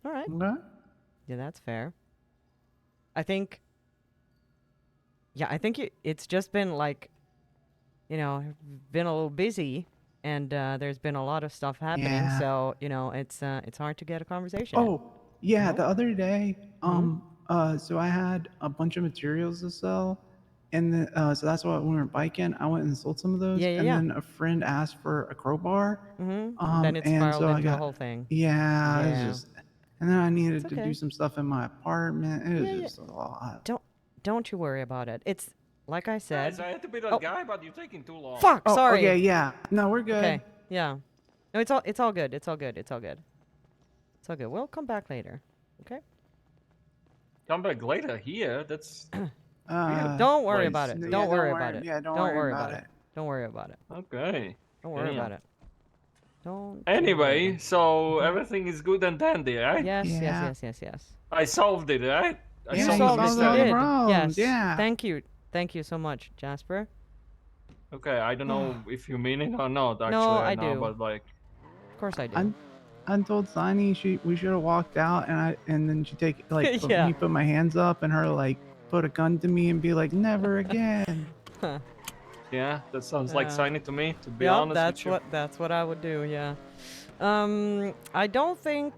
All right. Okay. Yeah, that's fair. I think. Yeah, I think it's just been like, been a little busy, and there's been a lot of stuff happening. Yeah. So it's hard to get a conversation. Oh, yeah. Mhm. The other day, Mhm. so I had a bunch of materials to sell, and then, so that's why when we were biking, I went and sold some of those, Yeah, yeah, and yeah. then a friend asked for a crowbar, Then it and spiraled so I into a got, whole thing. yeah, it was Yeah. just, and then I needed It's to do okay. some stuff in my apartment. It was Yeah, yeah. just a lot. Don't you worry about it. It's like I said. Guys, I had to be that guy, but you're taking too long. Fuck. Oh, Sorry. okay, yeah. No, we're good. Okay. Yeah. No, it's all good. It's all good. It's all good. It's all good. We'll come back later. Okay. Come back later here. That's Don't worry about it. Yeah, Don't worry about it. Yeah, don't Don't worry about it. Don't worry about it. okay. Don't worry Damn. about it. Don't. Anyway, so everything is good and dandy, right? Yes, Yeah. yes. I solved it, right? I Yeah, You you solved solved it. all You the did. problems, Yes. yeah. Thank you. Thank you so much, Jasper. Okay, I don't know if you mean it or not. Actually, No, I know, do. but like, Of course I do. I told Saini we should have walked out, and then she take like Yeah. me put my hands up, and her like put a gun to me and be like, never again. yeah, that sounds like signing to me. To be Yep, honest with you. that's what I would do. Yeah. I don't think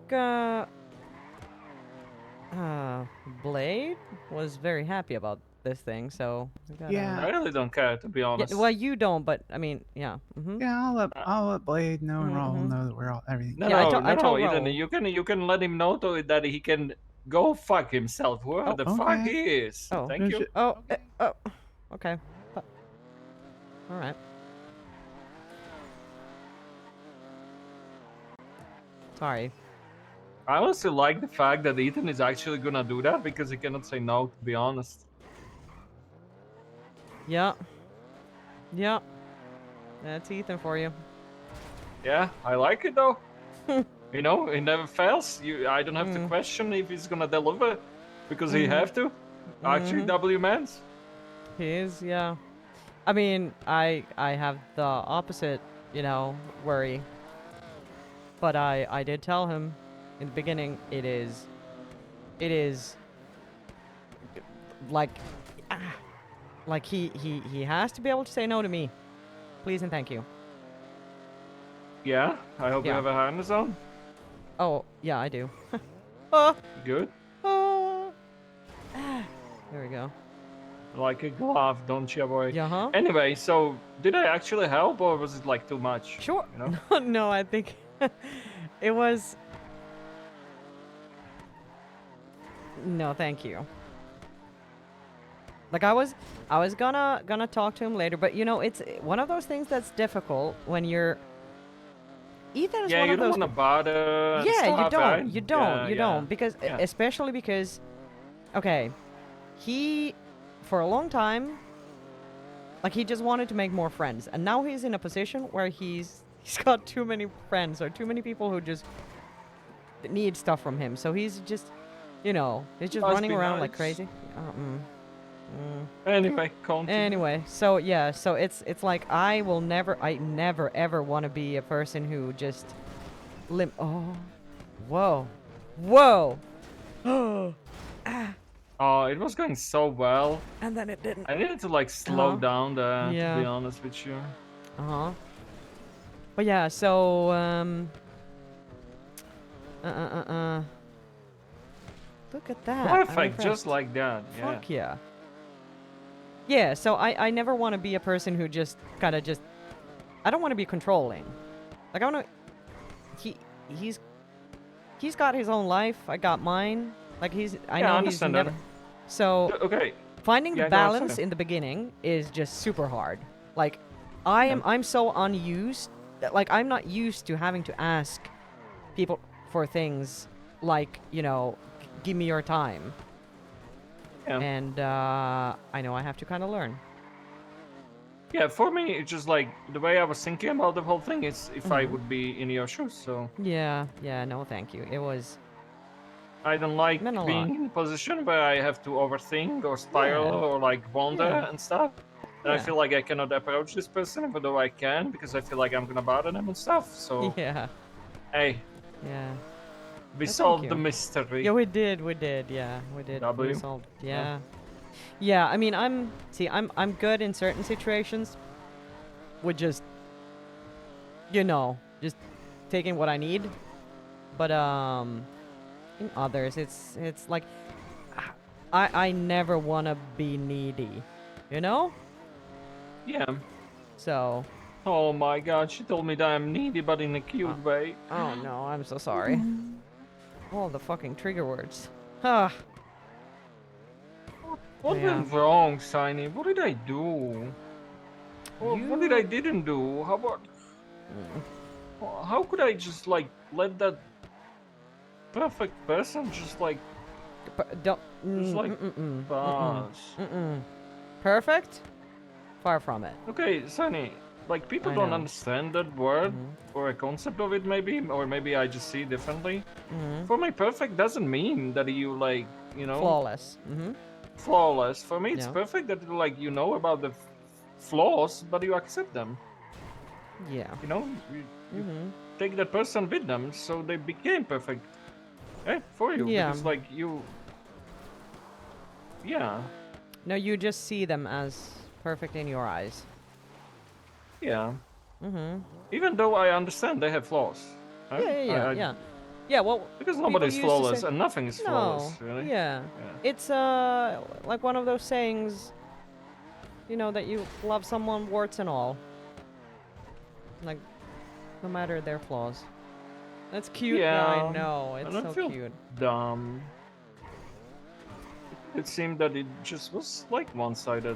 Blade was very happy about this thing, so we gotta... Yeah. I really don't care, to be honest. Yeah, well, you don't, but I mean, yeah. Yeah, I'll let Blade know and Raul know that we're all everything. No, Yeah, I no, told Ethan, Raul. you can let him know that he can go fuck himself. Whoever the fuck he is. Oh. Thank you. Oh. Okay. All right. Sorry. I honestly like the fact that Ethan is actually gonna do that because he cannot say no, to be honest. Yeah. Yeah. That's Ethan for you. Yeah, I like it though. You know, he never fails. I don't have to question if he's gonna deliver because he have to. Actually, W-mans. He is, yeah. I mean, I have the opposite, worry. But I did tell him in the beginning it is like he has to be able to say no to me. Please and thank you. Yeah, I hope you Yeah. have a harness on. Oh, yeah, I do. Oh. Good. Oh. There we go. Like a glove, don't you, boy? Yeah. Anyway, so did I actually help or was it like too much? Sure. You know? No, I think it was. No, thank you. Like I was gonna talk to him later, but it's one of those things that's difficult when you're. Ethan is Yeah, one you of don't those. want to bother. And Yeah, stuff, you don't. right? You don't. Yeah, You yeah. don't because Yeah. especially because, okay, he for a long time, like he just wanted to make more friends, and now he's in a position where he's got too many friends or too many people who just need stuff from him. So he's just, he's just Must running be around like nice. crazy. Anyway, continue. Anyway, so yeah, so it's like I never ever want to be a person who just whoa. Oh, it was going so well. And then it didn't. I needed to like slow Uh-huh. down there, Yeah. to be honest with you. But yeah, so look at that. I'm Perfect, just impressed. like that. Yeah. Fuck yeah. Yeah, so I never want to be a person who just kind of just. I don't want to be controlling. Like I want to. He's got his own life. I got mine. Like I Yeah, I know he's understand that. never. So Okay. finding Yeah, the go on, balance sorry. in the beginning is just super hard. Like I'm so unused. Like I'm not used to having to ask people for things like give me your time. Yeah. And I know I have to kind of learn. Yeah, for me, it's just like the way I was thinking about the whole thing is if I Mhm. would be in your shoes. So Yeah, no, thank you. It was. I don't like Meant a being lot. in a position where I have to overthink or spiral Yeah. or like wander Yeah. and stuff. And I Yeah. feel like I cannot approach this person, even though I can, because I feel like I'm gonna bother them and stuff. So, Yeah. hey, Yeah. we Thank solved the you. mystery. Yeah, we did. We did. Yeah, we did. We W. solved. Yeah. Yeah. Yeah. I mean, I'm good in certain situations. With just, just taking what I need. But in others, it's like, I never wanna be needy. You know? Yeah. So. Oh my God, she told me that I'm needy, but in a cute way. Oh no, I'm so sorry. All the fucking trigger words. Ah. What went wrong, Saini? What did I do? What did I didn't do? How about? How could I just like let that perfect person just like Don't. pass? Perfect? Far from it. Okay, Sunny, like people I don't know. understand that word or a concept of it maybe, or maybe I just see it differently. For me, perfect doesn't mean that you like, Flawless. flawless. For me, it's Yeah. perfect that like you know about the flaws, but you accept them. Yeah. You take that person with them, so they became perfect. For you, Yeah. because like you. Yeah. No, you just see them as perfect in your eyes. Yeah. Even though I understand they have flaws. Right? Yeah. Yeah, well, because people nobody's used to flawless say- and nothing is flawless, really. Yeah. It's like one of those sayings, that you love someone warts and all. Like, no matter their flaws. That's cute. Yeah, I know. It's I don't so feel cute. dumb. It seemed that it just was like one-sided.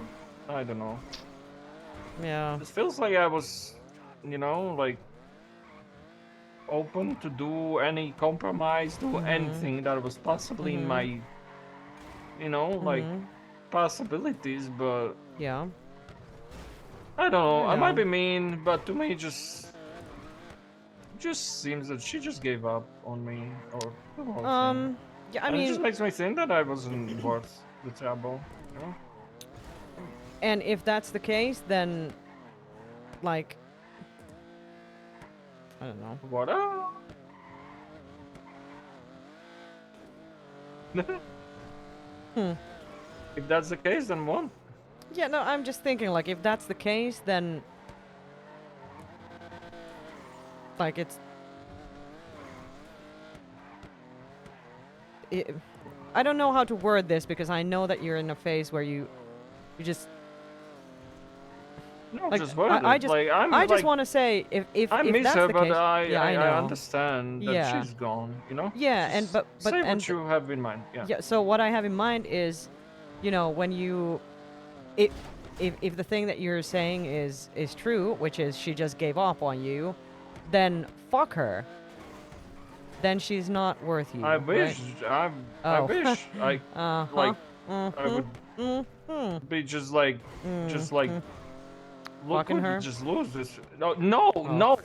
I don't know. Yeah. It feels like I was, like open to do any compromise, do anything that was possibly in my, like possibilities, but yeah. I don't know. I I might know. be mean, but to me, just seems that she just gave up on me, or the whole thing. Yeah, I And it mean, just makes me think that I wasn't worth the trouble, and if that's the case, then, like, I don't know. What up? If that's the case, then what? Yeah, no, I'm just thinking, like, if that's the case, then, like, I don't know how to word this because I know that you're in a phase where you just. No, like, just word I it. just, Like, I just want to say I miss that's her, the but case, yeah, I know. I understand that Yeah. she's gone. Yeah, Just and but say and what you have in mind. Yeah. yeah. So what I have in mind is, when you, if the thing that you're saying is true, which is she just gave up on you, then fuck her. Then she's not worth you. I wish. Right? I wish I like. I would be just like look, fucking her. just lose this. No,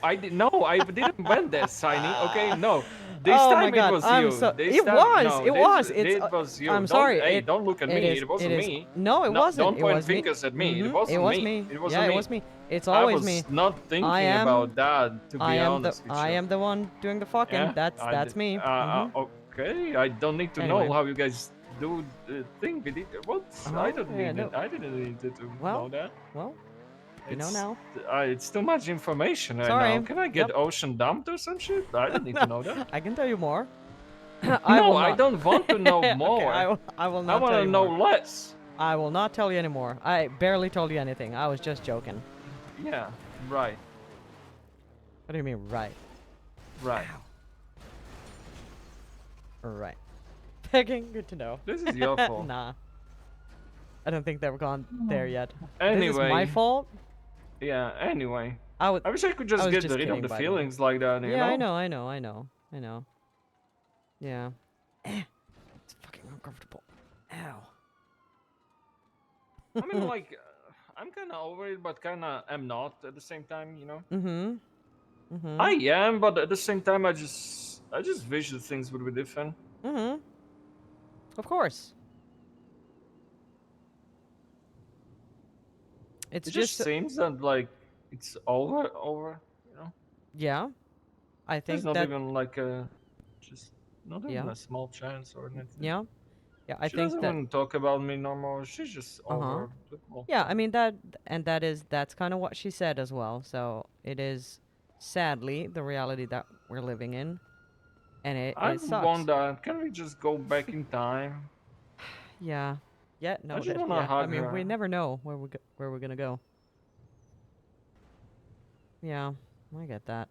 I didn't. No, I didn't win this, Saini. Okay, no. This Oh time my God, it was I'm you. so- This it time, was, no, it this, was. It was you. I'm Don't, sorry, Hey, it- don't look at it me. is- It wasn't it is- me. no, it wasn't. Don't It point was me. fingers at me. It Mhm, wasn't it was me. me. It wasn't Yeah, me. it was me. It's always me. I was not thinking I am- about that. To be I am honest with you. I am the one doing the fucking. Yeah, That's me. Mhm. Okay, I don't need to Anyway. know how you guys do the thing with it. What? I don't yeah, need no. it. I didn't need to Well, know that. Well, you know It's, now. It's too much information right Sorry. now. Can I get Yep. ocean dumped or some shit? I don't need to know that. I can tell you more. No, will I not. don't want to know Okay, more. I will I not want tell to you know more. less. I will not tell you anymore. I barely told you anything. I was just joking. Yeah, right. What do you mean, right? Right. Right. Pegging, good to know. This is your fault. Nah. I don't think they've gone there yet. Anyway. This is my fault? Yeah, anyway. I wish I could just was get just rid of kidding, the by the way. feelings like that, you Yeah, know? I know. Yeah. It's fucking uncomfortable. Ow. I mean, like, I'm kind of over it, but kind of am not at the same time, you know? Mm-hmm. I am, but at the same time, I just wish that things would be different. Mm-hmm. Of course. It's It just just seems that like it's over. You know, yeah. I there's think not that even like a, just not even yeah. a small chance or anything. Yeah. Yeah, I She think doesn't that even talk about me no more. She's just uh-huh. over the whole Yeah, I time. mean that's kind of what she said as well. So it is sadly the reality that we're living in, and I it sucks. wonder, can we just go back in time? Yeah. Yeah, I just noted. wanna Yeah. I hug mean, we her. never know where we're going to go. Yeah, I get that.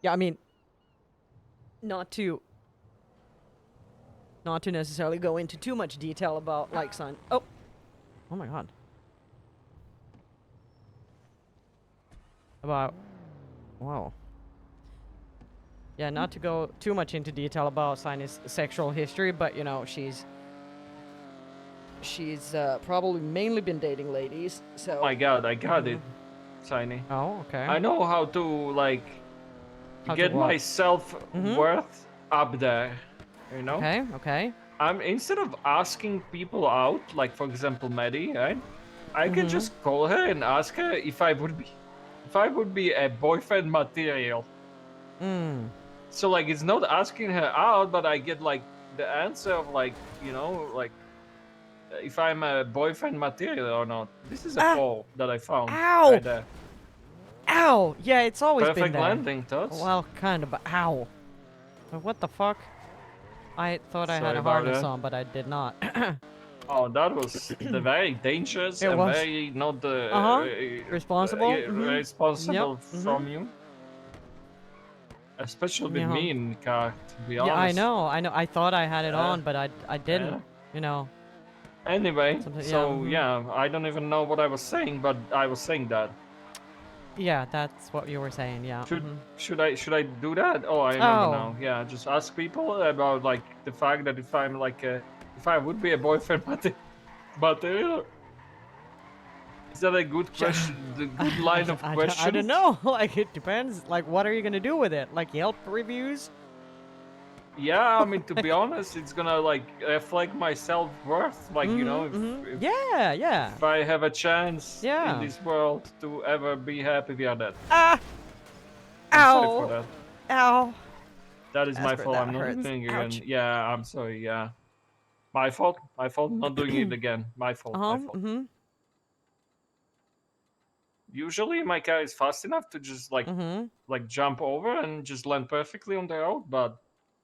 Yeah, I mean, not to necessarily go into too much detail about like son. Oh my god. About whoa. Yeah, not to go too much into detail about Saini's sexual history, but you know, she's probably mainly been dating ladies. So Oh my god, I got it, Saini. Oh, okay. I know how to like How to get what? my self worth up there. You know? Okay, okay. I'm instead of asking people out, like for example Maddie, right? I can just call her and ask her if I would be a boyfriend material. So like it's not asking her out, but I get like the answer of like, you know, like if I'm a boyfriend material or not. This is a poll that I found. Ow! Right there. Ow! Yeah, it's always been Perfect there. landing, Tots. Well, kind of, but ow. What the fuck? I thought I had Sorry a about harness that. on, but I did not. Oh, that was the very dangerous It and was. very not Responsible? responsible Yep. from you. Especially with me in the car, to be Yeah, I honest. know. I thought I had it on, but I didn't. Yeah. You know. Anyway, Something- so yeah, yeah, I don't even know what I was saying, but I was saying that. Yeah, that's what you were saying. Yeah. Should I do that? Oh, I remember now. Yeah, just ask people about like the fact that if I'm like if I would be a boyfriend material. Is that a good question? The good line of questions? I don't know. Like it depends. Like, what are you gonna do with it? Like Yelp reviews? Yeah, I mean to be honest, it's gonna like reflect my self-worth. Like you know, if yeah. if I have a chance Yeah. in this world to ever be happy via that. Ah! I'm sorry Ow! for that. Ow! That is my Jasper, fault. that I'm not hurts. doing it Ouch. again. Yeah, I'm sorry. Yeah, my fault. My fault. Not doing it again. My fault. My fault. Usually my car is fast enough to just like jump over and just land perfectly on the road, but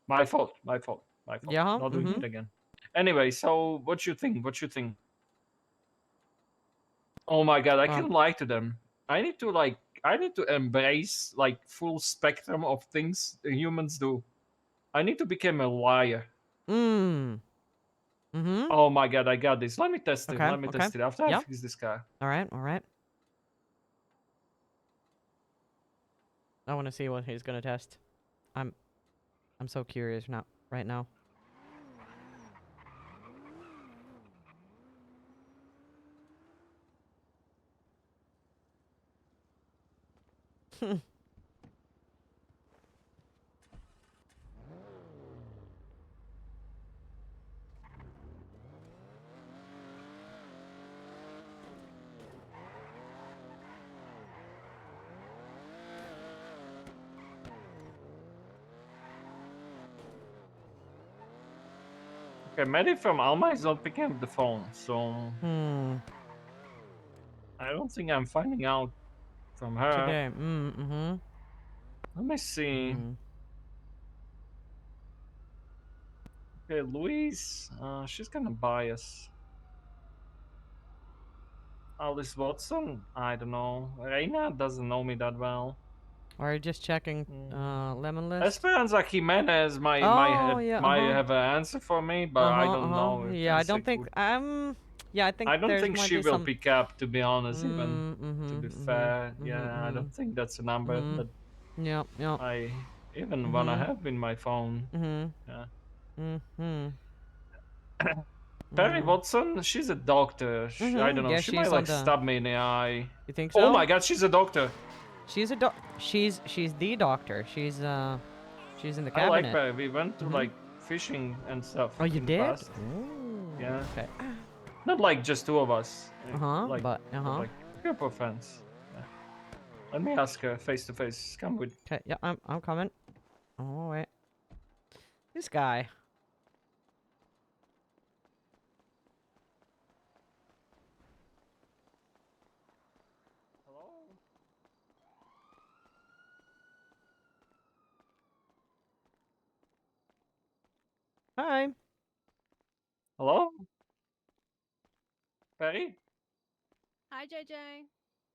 my fault. My fault. My fault. Yeah. Not doing it again. Anyway, so what you think? What you think? Oh my god, I can lie to them. I need to embrace like full spectrum of things the humans do. I need to become a liar. Oh my god, I got this. Let me test it. Okay. Let me Okay. test it after I Yep. fix this car. All right. All right. I want to see what he's gonna test. I'm so curious now. Right now. Okay, Maddie from Alma is not picking up the phone, so I don't think I'm finding out from her. Today. Let me see. Okay, Louise, she's kind of biased. Alice Watson, I don't know. Reina doesn't know me that well. Are you just checking lemon list? Esperanza Jimenez might have an answer for me, but I don't know. If Yeah, I that's a don't think good- yeah, I think I don't there think might she be will some... pick up, to be honest. Even to be fair, yeah, I don't think that's a number that Yeah. I even wanna have in my phone. Yeah. Perry Watson, she's a doctor. I don't know. Yeah, she might she's like on the... stab me in the eye. You think so? Oh my god, she's a doctor. She's a she's the doctor. She's in the cabinet. I like Perry. We went to like fishing and stuff. Oh, you in the did? past. Yeah. Okay. Not like just two of us. Like, but like a group of friends. Yeah. Let me ask her face to face. Come with. Okay. Yeah, I'm coming. Oh wait. This guy. Hello. Hi. Hello. Perry. Hi, JJ.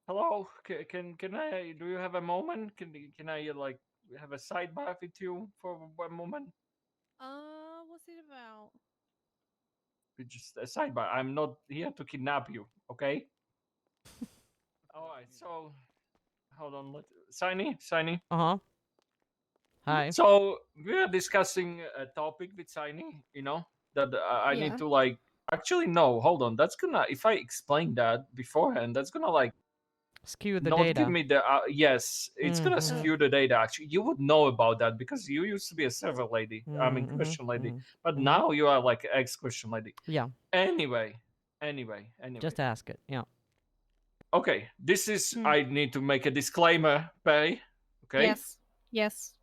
Hello. Can I? Do you have a moment? Can I like have a sidebar with you for one moment? What's it about? Just a sidebar. I'm not here to kidnap you. Okay. All right. So, hold on. Saini. Uh-huh. Hi. So we are discussing a topic with Saini. You know that I need Yeah. to like. Actually, no. Hold on. That's gonna. If I explain that beforehand, that's gonna like Skew the not data. give me the. Yes, it's gonna skew the data. Actually, you would know about that because you used to be a server lady. I mean, Christian lady, but now you are like ex-Christian lady. Yeah. Anyway. Just ask it. Yeah. Okay, this is. I need to make a disclaimer, Perry. Okay. Yes. Yes.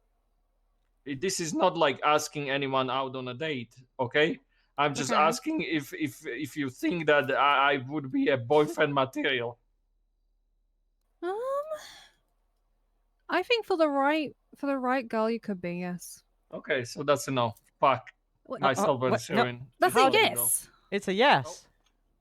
This is not like asking anyone out on a date. Okay. I'm just Okay. asking if you think that I would be a boyfriend material. I think for the right girl, you could be, yes. Okay, so that's a no. Fuck. What- Myself what? was No. showing. That's Just a let it yes. It's a yes.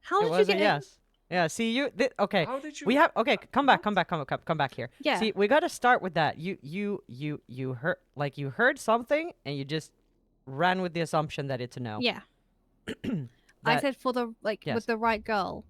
How It did was you a get yes. Yeah, see you okay. How did you We have okay, come back here. Yeah. See, we got to start with that. You heard like you heard something and you just ran with the assumption that it's a no. Yeah. I That- said for the yes. with the right girl.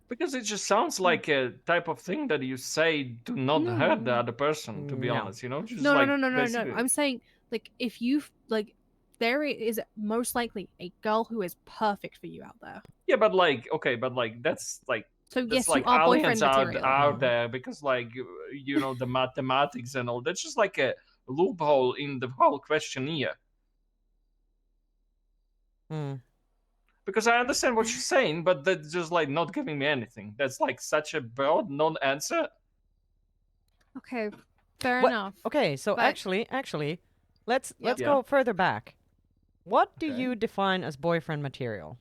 Because it just sounds like a type of thing that you say to not hurt the other person, to be No. honest, you know? Just No, like no, no, no, no, basically. no. I'm saying like if you like, there is most likely a girl who is perfect for you out there. Yeah, but like, okay, but like that's like So that's yes, like you are boyfriend aliens material. out there because like you know the mathematics and all. That's just like a loophole in the whole questionnaire. Because I understand what you're saying, but that's just like not giving me anything. That's like such a broad non-answer. Okay, fair What? enough. Okay, so but- actually, let's Yep. go further back. What do Okay. you define as boyfriend material?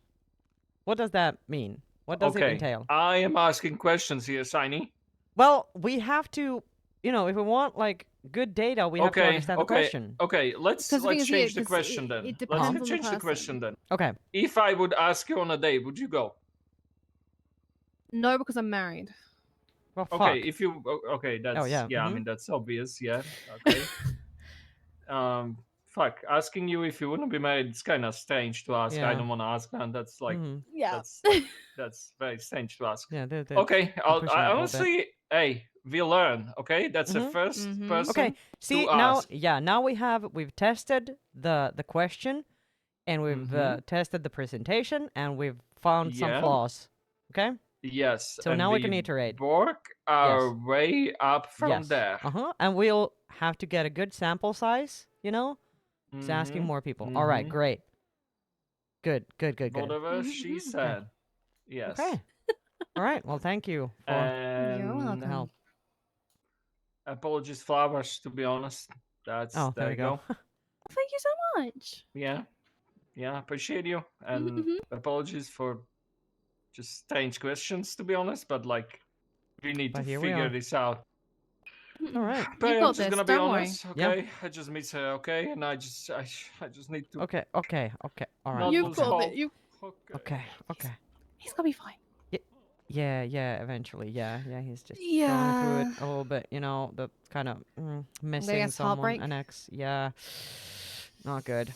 What does that mean? What does it Okay, entail? I am asking questions here, Saini. Well, we have to, you know, if we want like good data, we have to understand the question. Okay, let's Because the thing is, yeah, change the 'cause question it- then. it Let's depends on the change the person. question then. Okay. If I would ask you on a date, would you go? No, because I'm married. Well, fuck. Okay, if you okay, that's yeah. I mean that's obvious, yeah. Okay. Fuck. Asking you if you wouldn't be married, it's kind of strange to ask. I Yeah. don't want to ask, man. That's like Yeah. that's like, that's very strange to ask. Yeah, they're Okay, pushing it a I little bit. honestly, hey, we learn. Okay, that's the first person. Okay, see to now, ask. yeah, now we've tested the question, and we've tested the presentation, and we've found some Yeah. flaws. Okay. Yes. So and now we can iterate. Work our Yes. way up from Yes. there. And we'll have to get a good sample size. You know, just asking more people. All right, great. Good. Whatever she said. Yes. Okay. All right. Well, thank you for And the help. apologies, flowers. To be honest, that's Oh, there there we go. Thank you so much. Yeah, appreciate you, and apologies for just strange questions. To be honest, but like we need But to here we figure are. this out. All right. But You I'm got just this, gonna be don't worry. honest, okay? I just miss her, okay? And I just need to. Okay. All right. Not You've lose got hope. it. You. Okay. He's gonna be fine. Yeah, eventually. Yeah, he's just going Yeah. through it a little bit, you know, the kind of missing There's someone, heartbreak. an ex. Yeah, not good.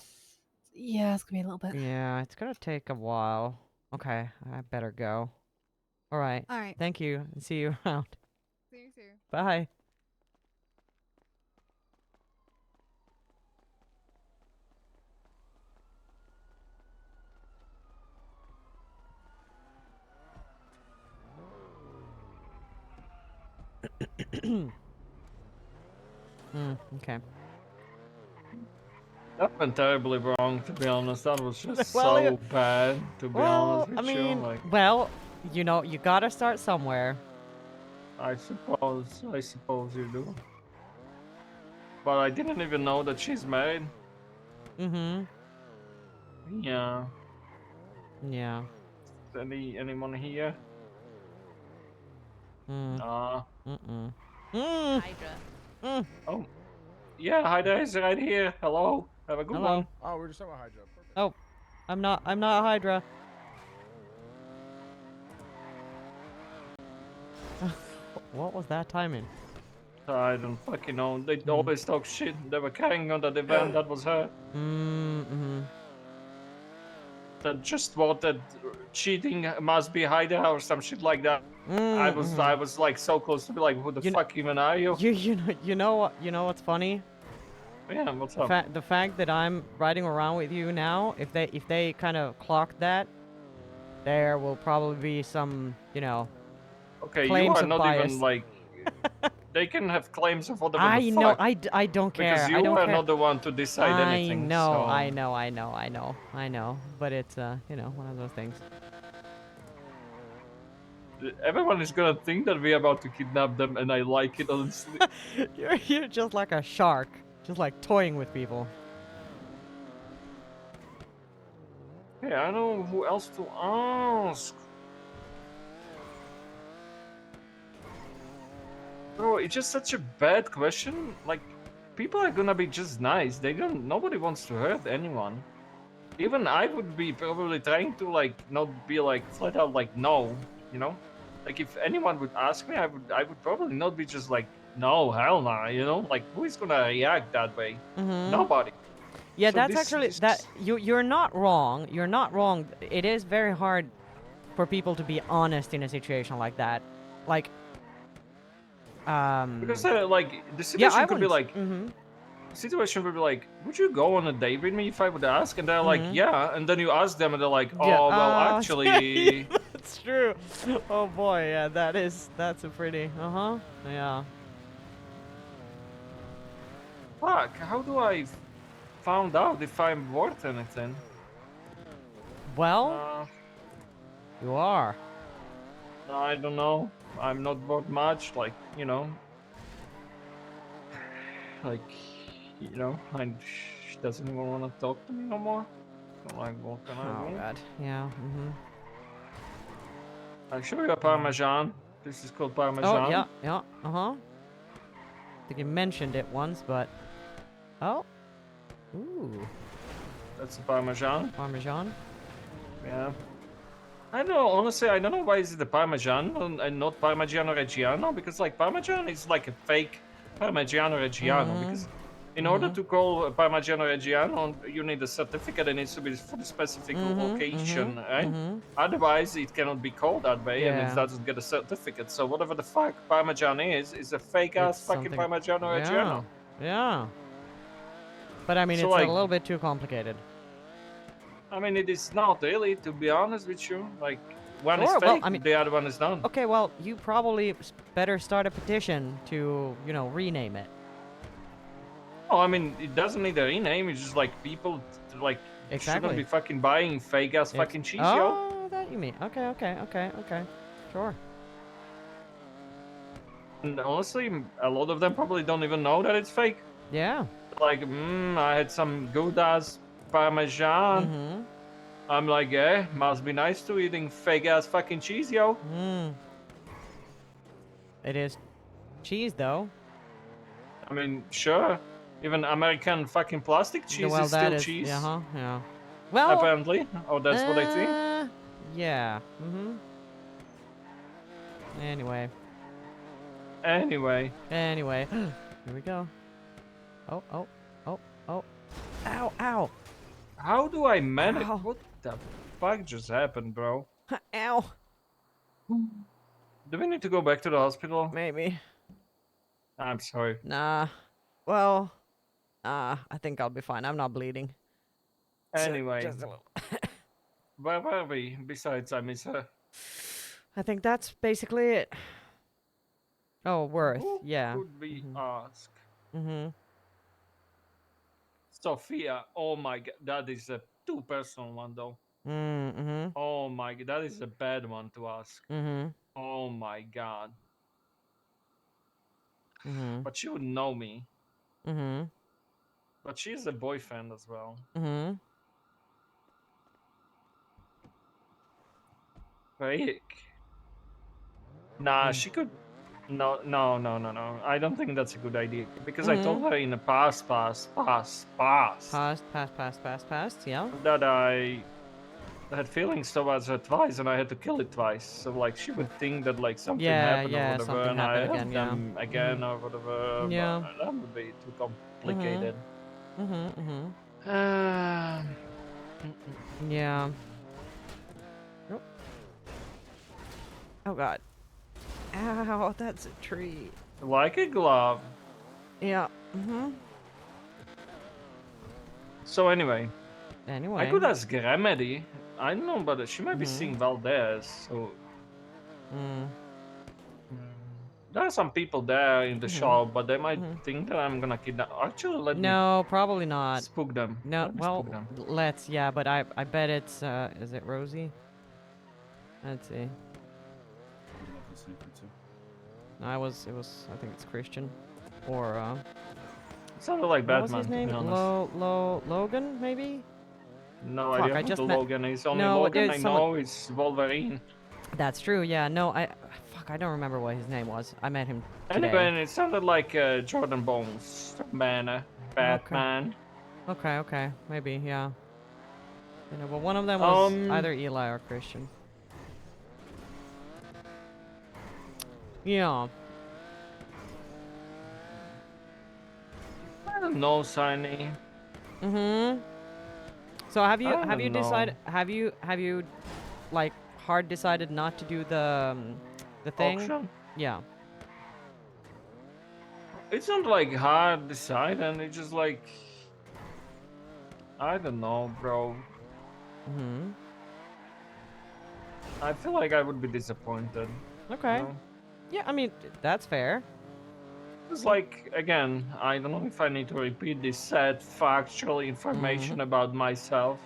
Yeah, it's gonna be a little bit. Yeah, it's gonna take a while. Okay, I better go. All right. All right. Thank you, and see you around. See you soon. Bye. Okay. That went terribly wrong, to be honest. That was just Well, so bad, to be honest with I mean, you. Like, well, you know, you gotta start somewhere. I suppose you do. But I didn't even know that she's married. Mm-hmm. Yeah. Yeah. Anyone here? Mm. Nah. Mm-mm. Mm. Hydra. Mm. Oh. Yeah, Hydra is right here. Hello. Have a good Hello. one. Oh, we're just talking about Hydra. Perfect. Oh, I'm not Hydra. What was that timing? I don't fucking know. They always talk shit. They were carrying on that event. That was her. Mm-hmm. That just thought that cheating must be Hydra or some shit like that. I was like so close to be like, who the fuck even are you? You know what's funny? Yeah, what's up? The fact that I'm riding around with you now, if they kind of clock that, there will probably be some, you know, Okay, you claims are of not bias. even like. They can have claims of whatever I the know. fuck. I don't care. Because you I don't are care. not the one to decide anything. I So. know. But it's you know, one of those things. Everyone is gonna think that we're about to kidnap them, and I like it, honestly. You're just like a shark, just like toying with people. Hey, I don't know who else to ask. Bro, it's just such a bad question. Like, people are gonna be just nice. Nobody wants to hurt anyone. Even I would be probably trying to like not be like flat out like no, you know? Like if anyone would ask me, I would probably not be just like no, hell nah, you know? Like who is gonna react that way? Nobody. Yeah, So that's actually that you're not wrong. You're not wrong. It is very hard for people to be honest in a situation like that. Like because like the situation could be like the situation would be like, would you go on a date with me if I would ask? And they're like, yeah. And then you ask them and they're like, oh, Yeah, well, actually. that's true. Oh boy, yeah, that's a pretty, yeah. Fuck, how do I find out if I'm worth anything? Well, you are. I don't know. I'm not worth much, like, you know. Like, you know, she doesn't even want to talk to me no more. So, like, what can I do? Oh god, yeah, I'll show you a Parmesan. This is called Parmesan. Oh, yeah, I think you mentioned it once, but... Oh. Ooh. That's a Parmesan. Parmesan? Yeah. I don't know, honestly, I don't know why is it the Parmesan and not Parmigiano Reggiano, because like Parmesan is like a fake Parmigiano Reggiano, because in order to call a Parmigiano Reggiano, you need a certificate and it needs to be for the specific occasion, right? Otherwise, it cannot be called that way and it doesn't get a certificate. So whatever the fuck Parmesan is a fake-ass fucking Parmigiano Reggiano. Yeah. But I mean, So, it's like, a little bit too complicated. I mean, it is not really, to be honest with you. Like, one is Sure, fake, well, I mean- the other one is not. Okay, well, you probably better start a petition to, you know, rename it. Oh, I mean, it doesn't need a rename. It's just like people, like, Exactly. shouldn't be fucking buying fake-ass fucking cheese, yo. Oh, that you mean. Okay. Sure. And honestly, a lot of them probably don't even know that it's fake. Yeah. Like, I had some good-ass Parmesan. I'm like, must be nice to eating fake-ass fucking cheese, yo. It is cheese, though. I mean, sure. Even American fucking plastic cheese Well, is that still is, cheese. Yeah. Well, Apparently. Oh, that's what I think. Yeah. Anyway. Anyway. Here we go. Oh. Ow. How do I manage? Ow. What the fuck just happened, bro? Ow. Do we need to go back to the hospital? Maybe. I'm sorry. Nah. Well, I think I'll be fine. I'm not bleeding. Anyway. Just a little. Where were we? Besides, I miss her. I think that's basically it. Oh, worth. Who Yeah. could we ask? Sophia. Oh my god, that is a too personal one though. Mm-hmm. Oh my god, that is a bad one to ask. Mm-hmm. Oh my god. Mm-hmm. But she would know me. Mm-hmm. But she is a boyfriend as well. Mm-hmm. Rick. Nah, she could. No. I don't think that's a good idea because I told her in the past Past. Yeah. that I had feelings towards her twice and I had to kill it twice. So like she would think that like something happened or whatever, something and I happened helped again. them again or whatever. Yeah. But that would be too complicated. Yeah. Nope. Oh god. Ow, that's a tree. Like a glove. Yeah. So anyway. Anyway. I could ask Remedy. I don't know, but she might be seeing Valdez, so. There are some people there in the shop, but they might think that I'm gonna kidnap. Actually, let me. No, probably not. Spook them. No, well, spook them. let's. Yeah, but I bet it's. Is it Rosie? Let's see. No, it was. I think it's Christian, or. It sounded like what was Batman. his name? To be honest. Logan, maybe. No Fuck, idea I who just the met- Logan is. Only No, Logan there's I someone- know is Wolverine. That's true. Yeah. No, Fuck, I don't remember what his name was. I met him today. Anyway, it sounded like Jordan Bones, Batman. Okay. Maybe. Yeah. You know, but one of them was either Eli or Christian. Yeah. I don't know, Saini. So have you I don't decided have you like hard decided not to do the thing? Auction? Yeah. It's not like hard to decide, and it's just like I don't know, bro. I feel like I would be disappointed. Okay. You know? Yeah, I mean that's fair. It's like again, I don't know if I need to repeat this sad factual information about myself.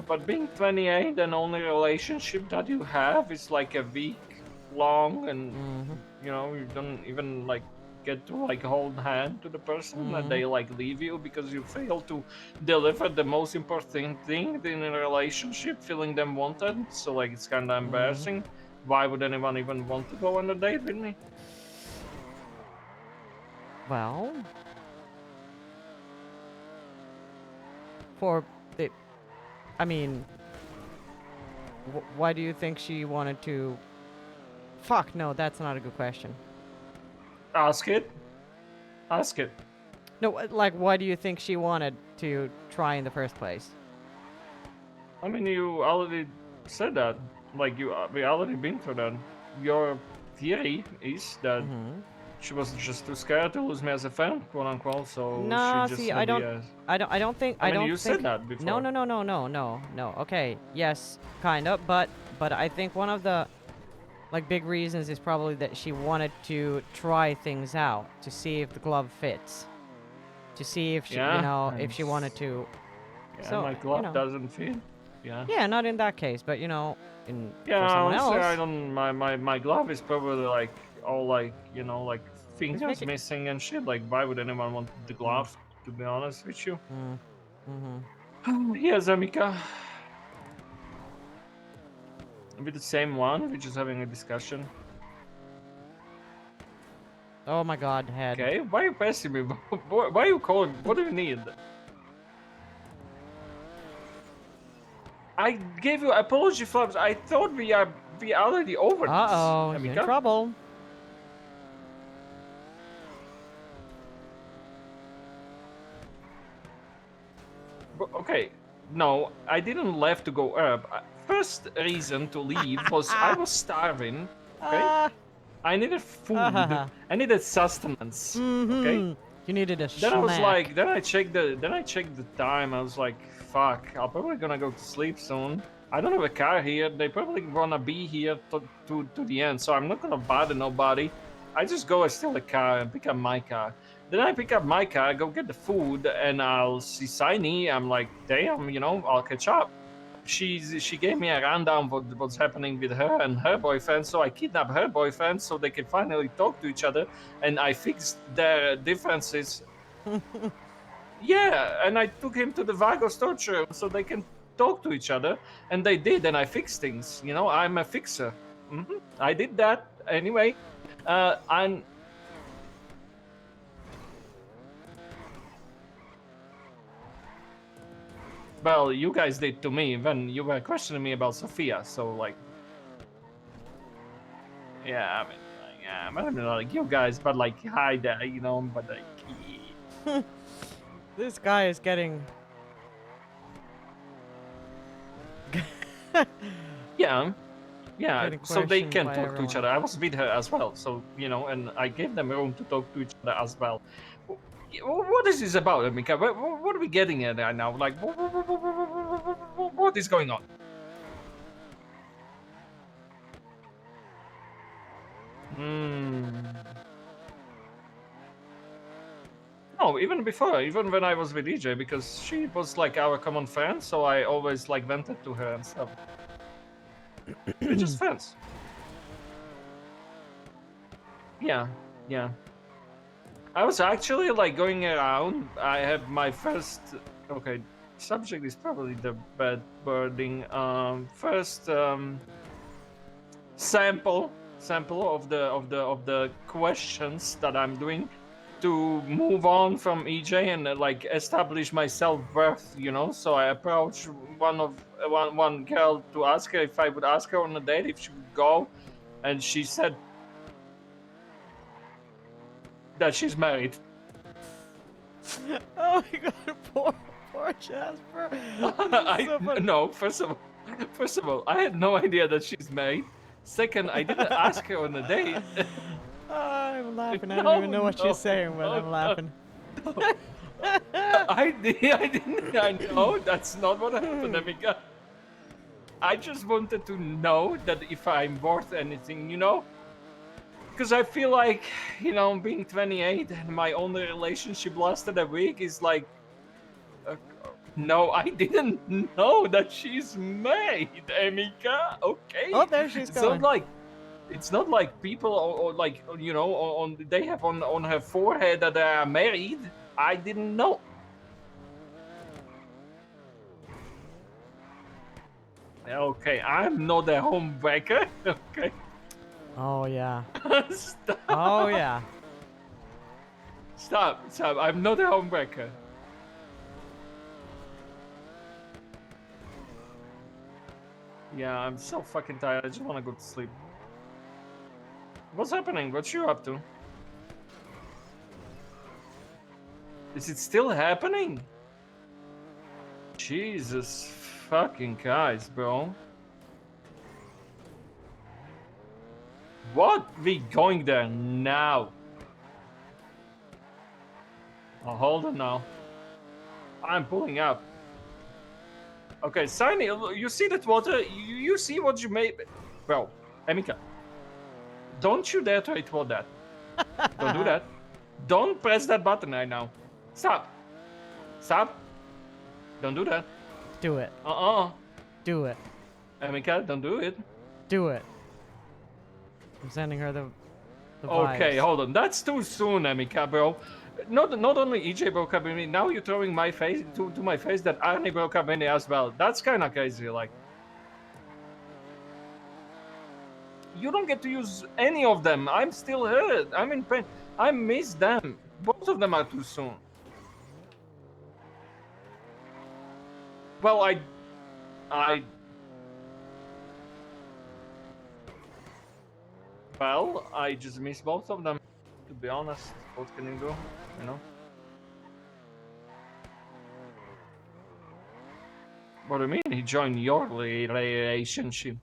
But being 28 and only relationship that you have is like a week long, and you know you don't even like get to like hold hand to the person, and they like leave you because you fail to deliver the most important thing in a relationship, feeling them wanted. So like it's kind of embarrassing. Why would anyone even want to go on a date with me? Well, for the, I mean, why do you think she wanted to? Fuck, no, that's not a good question. Ask it. Ask it. No, like, why do you think she wanted to try in the first place? I mean, you already said that. Like, we already been through that. Your theory is that she was just too scared to lose me as a fan, quote unquote. So No, she just see, I don't think. I mean, you think, said that before. No. Okay, yes, kind of, but I think one of the like big reasons is probably that she wanted to try things out to see if the glove fits, to see if she, you know, if she wanted to. Yeah, so my glove you know. doesn't fit. Yeah. Yeah, not in that case, but you know, for someone honestly, else. I don't. My glove is probably like all like you know like fingers make it- missing and shit. Like, why would anyone want the glove? To be honest with you. Yes, Amika. With the same one, we're just having a discussion. Oh my God, head. Okay, why are you passing me? Why are you calling? What do you need? I gave you apology flaps. I thought we already over this. Uh-oh, you're in Amika. trouble. Okay, no, I didn't left to go up. First reason to leave was I was starving. Okay, I needed food. I needed sustenance. Okay. You needed a Then I was snack. like, then I checked the time. I was like, fuck, I'm probably gonna go to sleep soon. I don't have a car here. They probably wanna be here to the end, so I'm not gonna bother nobody. I just go and steal a car and pick up my car. Then I pick up my car, go get the food, and I'll see Saini. I'm like, damn, you know, I'll catch up. She gave me a rundown what's happening with her and her boyfriend, so I kidnap her boyfriend so they can finally talk to each other, and I fixed their differences. Yeah, and I took him to the Vargos torture room so they can talk to each other, and they did, and I fixed things. You know, I'm a fixer. I did that anyway. And well, you guys did to me when you were questioning me about Sophia. So like, yeah, I mean, like you guys, but like, hi there, you know, but like, This guy is getting. yeah, yeah. Getting So they questioned can by talk to each everyone. other. I was with her as well, so you know, and I gave them room to talk to each other as well. What is this about, Amika? What are we getting at right now? Like, what is going on? No, even before, even when I was with EJ, because she was like our common friend, so I always like vented to her and stuff. We're just friends. Yeah, yeah. I was actually like going around. I have my first. Okay, subject is probably the bad wording. First sample of the questions that I'm doing to move on from EJ and like establish my self-worth, you know. So I approached one girl to ask her if I would ask her on a date if she would go, and she said that she's married. Oh my god, poor Jasper. No, first of all, I had no idea that she's married. Second, I didn't ask her on a date. I'm laughing. I don't even know what she's saying, but I'm laughing. I didn't. I know that's not what happened, Amika. I just wanted to know that if I'm worth anything, you know? Because I feel like, you know, being 28 and my only relationship lasted a week is like, no, I didn't know that she's married, Amika. Okay. Oh, there she's So going. like, it's not like people or like, you know, on they have on her forehead that they are married. I didn't know. Okay, I'm not a homebreaker. Okay. Oh yeah. Stop. Oh yeah. Stop. I'm not a homebreaker. Yeah, I'm so fucking tired. I just want to go to sleep. What's happening? What you up to? Is it still happening? Jesus fucking Christ, bro. What? We going there now? Oh, hold on now. I'm pulling up. Okay, Saini, you see that water? You see what you made? Bro, Amika, don't you dare to retort that. Don't do that. Don't press that button right now. Stop. Stop. Don't do that. Do it. Do it. Amika, don't do it. Do it. I'm sending her the Okay, vibes. hold on. That's too soon, Amika, bro. Not only EJ broke up with me, now you're throwing my face to my face that Arnie broke up with me as well. That's kind of crazy, like. You don't get to use any of them. I'm still hurt. I'm in pain. I miss them. Both of them are too soon. Well, Well, I just miss both of them. To be honest, what can you do? You know. What do you mean? He joined your relationship.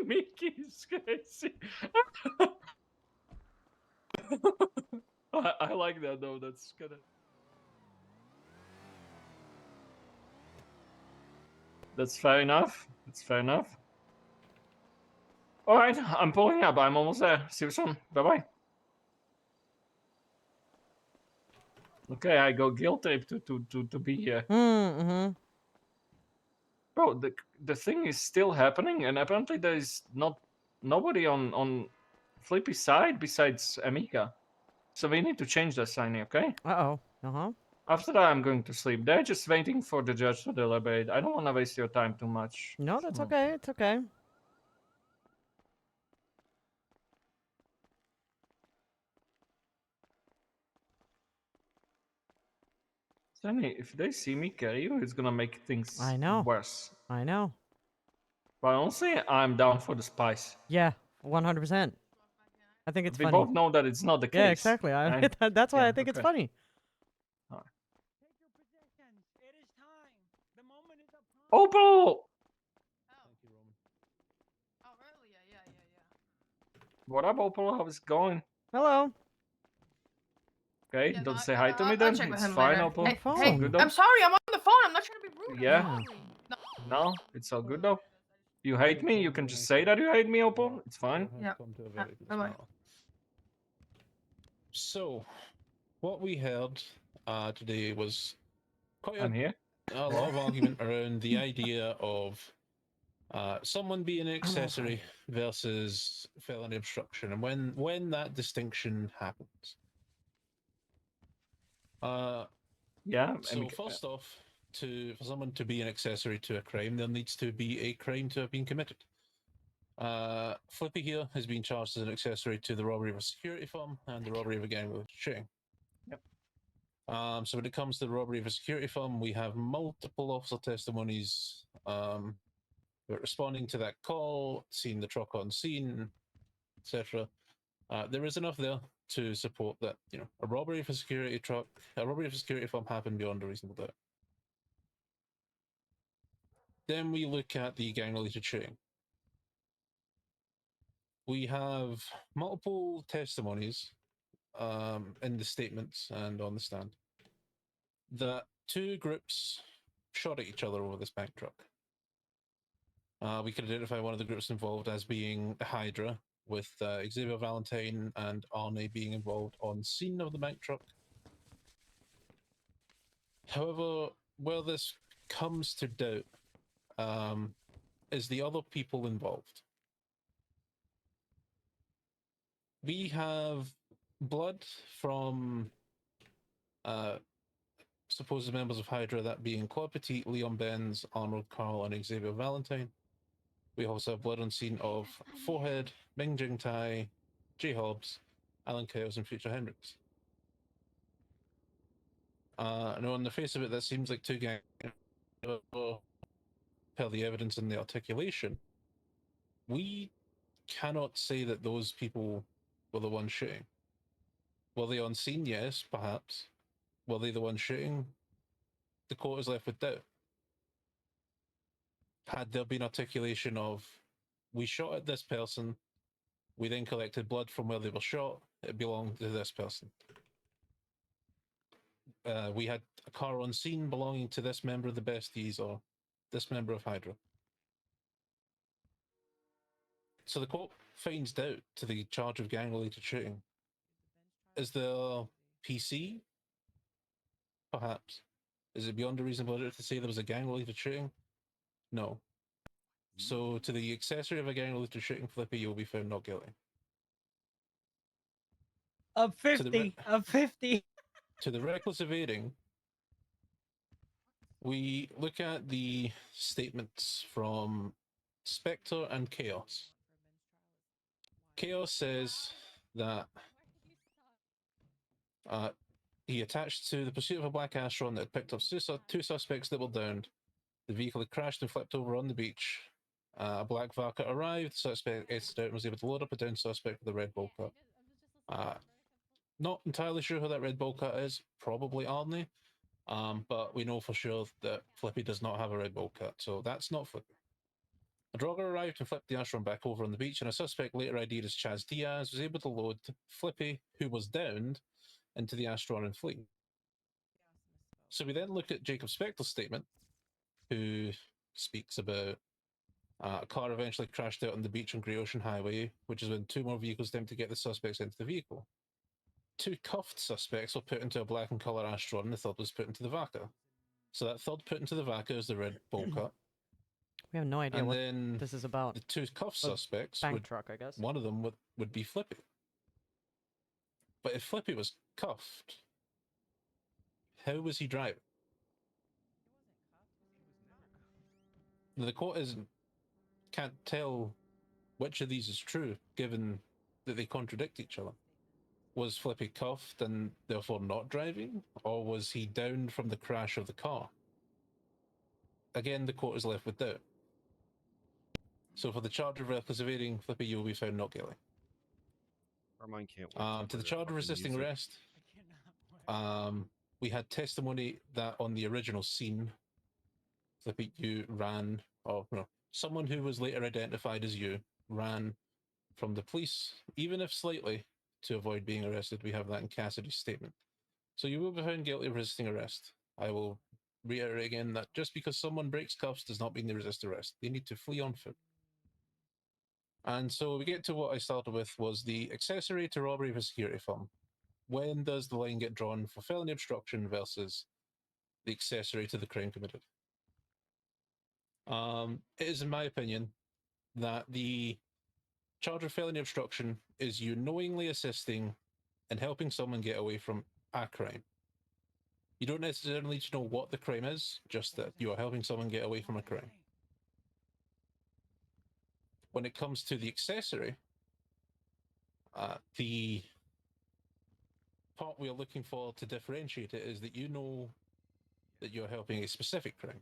Mickey is crazy. I like that though. That's kind of. That's fair enough. That's fair enough. All right, I'm pulling up. I'm almost there. See you soon. Bye bye. Okay, I go guilt tape to be here. Mm-hmm. Bro, the thing is still happening, and apparently there is nobody on Flippy's side besides Amika. So we need to change that, Saini, okay? Uh-oh. Uh-huh. After that, I'm going to sleep. They're just waiting for the judge to deliberate. I don't want to waste your time too much. No, that's So- okay. It's okay. Saini, if they see me carry you, it's gonna make things I know. worse. I know. But honestly, I'm down for the spice. Yeah, 100%. I think it's We funny. both know that it's not the case. Yeah, exactly. That's why I think it's funny. Opal! What up, Opal? How's it going? Hello. Okay, don't say hi to me then. It's fine, Opal. Hey, It's all good though. I'm sorry, I'm on the phone. I'm not trying to be rude. Yeah. No, it's all good though. You hate me, you can just say that you hate me, Opal. It's fine. Yeah. Bye-bye. So, what we heard today was quite I'm here. a lot of argument around the idea of someone being an accessory versus felony obstruction, and when that distinction happens. Yeah. So first off, for someone to be an accessory to a crime, there needs to be a crime to have been committed. Flippy here has been charged as an accessory to the robbery of a security firm and the robbery of a gang with shooting. Yep. So when it comes to the robbery of a security firm, we have multiple officer testimonies responding to that call, seeing the truck on scene, etc. There is enough there to support that, a robbery of a security firm happened beyond a reasonable doubt. Then we look at the gang-related shooting. We have multiple testimonies in the statements and on the stand that two groups shot at each other over this bank truck. We can identify one of the groups involved as being Hydra, with Xavier Valentine and Arnie being involved on scene of the bank truck. However, where this comes to doubt is the other people involved. We have blood from supposed members of Hydra, that being Claude Petit, Leon Benz, Arnold Carl, and Xavier Valentine. We also have blood on scene of Forehead, Ming Jing Tai, J Hobbs, Alan Chaos, and Future Hendricks. And on the face of it, that seems like two gangs. Per the evidence and the articulation, we cannot say that those people were the ones shooting. Were they on scene? Yes, perhaps. Were they the ones shooting? The court is left with doubt. Had there been articulation of, we shot at this person, we then collected blood from where they were shot, it belonged to this person. We had a car on scene belonging to this member of the Besties or this member of Hydra. So the court finds doubt to the charge of gang-related shooting. Is there PC? Perhaps. Is it beyond a reasonable doubt to say there was a gang-related shooting? No. So to the accessory of a gang-related shooting, Flippy, you'll be found not guilty. Of 50. Of 50. To the reckless evading, we look at the statements from Spectre and Chaos. Chaos says that he attached to the pursuit of a black Astron that had picked up two suspects that were downed. The vehicle had crashed and flipped over on the beach. A black Varka arrived, the suspect exited out and was able to load up a downed suspect with a red bull cut. Not entirely sure who that red bull cut is, probably Arnie, but we know for sure that Flippy does not have a red bull cut, so that's not Flippy. A drogger arrived and flipped the Astron back over on the beach, and a suspect later ID'd as Chaz Diaz was able to load Flippy, who was downed, into the Astron and flee. So we then look at Jacob Spector's statement, who speaks about A car eventually crashed out on the beach on Great Ocean Highway, which is when 2 more vehicles attempt to get the suspects into the vehicle. 2 cuffed suspects were put into a black and colour Astron, and the third was put into the Vaca. So that third put into the Vaca is the red bowl cut. We have no idea And what then this is about. the 2 cuffed A suspects bank would, truck, I guess. one of them would be Flippy. But if Flippy was cuffed, how was he driving? The court can't tell which of these is true, given that they contradict each other. Was Flippy cuffed and therefore not driving, or was he downed from the crash of the car? Again, the court is left with doubt. So for the charge of reckless evading, Flippy, you will be found not guilty. Carmine can't wait To the charge of resisting arrest, we had testimony that on the original scene, Flippy, you ran, or no, someone who was later identified as you ran from the police, even if slightly, to avoid being arrested. We have that in Cassidy's statement. So you will be found guilty of resisting arrest. I will reiterate again that just because someone breaks cuffs does not mean they resist arrest. They need to flee on foot. And so we get to what I started with, was the accessory to robbery of a security firm. When does the line get drawn for felony obstruction versus the accessory to the crime committed? It is, in my opinion, that the charge of felony obstruction is you knowingly assisting and helping someone get away from a crime. You don't necessarily need to know what the crime is, just that you are helping someone get away from a crime. When it comes to the accessory, the part we are looking for to differentiate it is that you know that you're helping a specific crime.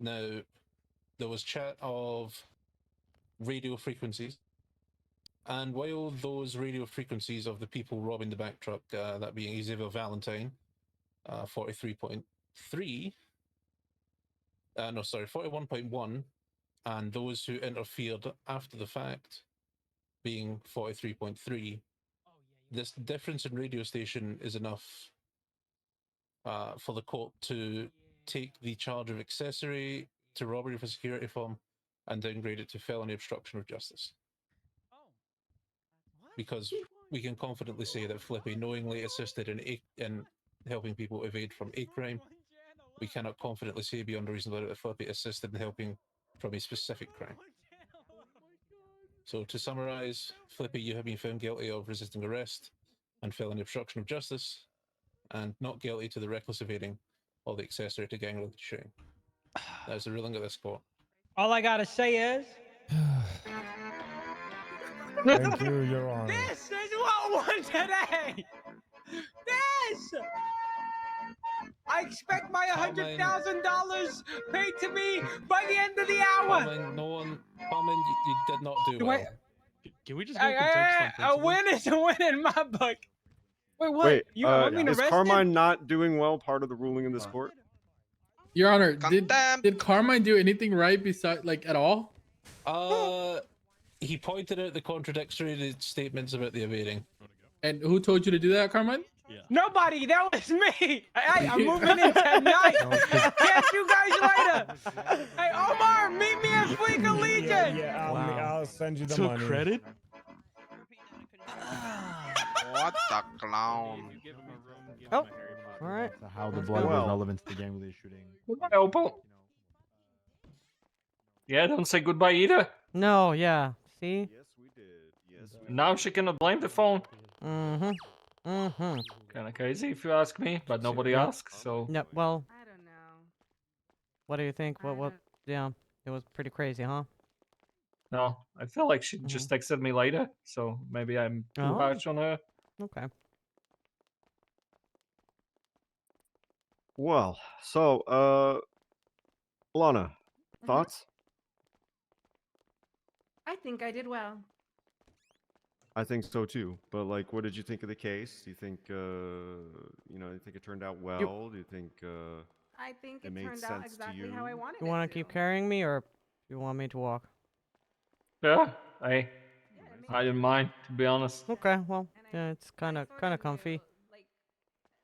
Now, there was chat of radio frequencies, and while those radio frequencies of the people robbing the bank truck, that being Xavier Valentine, 43.3, 41.1, and those who interfered after the fact being 43.3, this difference in radio station is enough for the court to take the charge of accessory to robbery of a security firm and downgrade it to felony obstruction of justice. Because we can confidently say that Flippy knowingly assisted in helping people evade from a crime. We cannot confidently say beyond a reasonable doubt that Flippy assisted in helping from a specific crime. So to summarize, Flippy, you have been found guilty of resisting arrest and felony obstruction of justice, and not guilty to the reckless evading or the accessory to gang-related shooting. That is the ruling of this court. All I gotta say is... Thank you, Your Honor. This is what won today! This! I expect my $100,000 paid to me by the end of the hour! Carmine, you did not do well. Can we just go a win is a win in my book. Wait, what? Wait, You want me to is arrest Carmine him? not doing well part of the ruling in this court? Your Honor, did Carmine do anything right beside, like, at all? He pointed out the contradictory statements about the evading. And who told you to do that, Carmine? Yeah. Nobody, that was me. Hey, I'm moving in tonight. Catch you guys later. Hey, Omar, meet me at Fleek Legion. Yeah, I'll send you the money. credit? What the clown? Oh, all right. So how the blood was relevant to the gang related shooting? Goodbye, Opal. Yeah, don't say goodbye either. No, yeah. See? Yes, we did. Yes, Now she cannot blame the phone. Mm-hmm. Mm-hmm. Kind of crazy if you ask me, but nobody asks, so... No, well... I don't know. What do you think? What, yeah, it was pretty crazy, huh? No, I feel like she just texted me later, so maybe I'm too Oh. harsh on her. Okay. Well, so, Lana, thoughts? I think I did well. I think so too. But like, what did you think of the case? Do you think, you think it turned out well? Do you think I think it it made turned sense out to exactly you? how I wanted You it want to. to keep carrying me, or you want me to walk? Yeah, I didn't mind, to be honest. Okay, well, yeah, it's kind of comfy.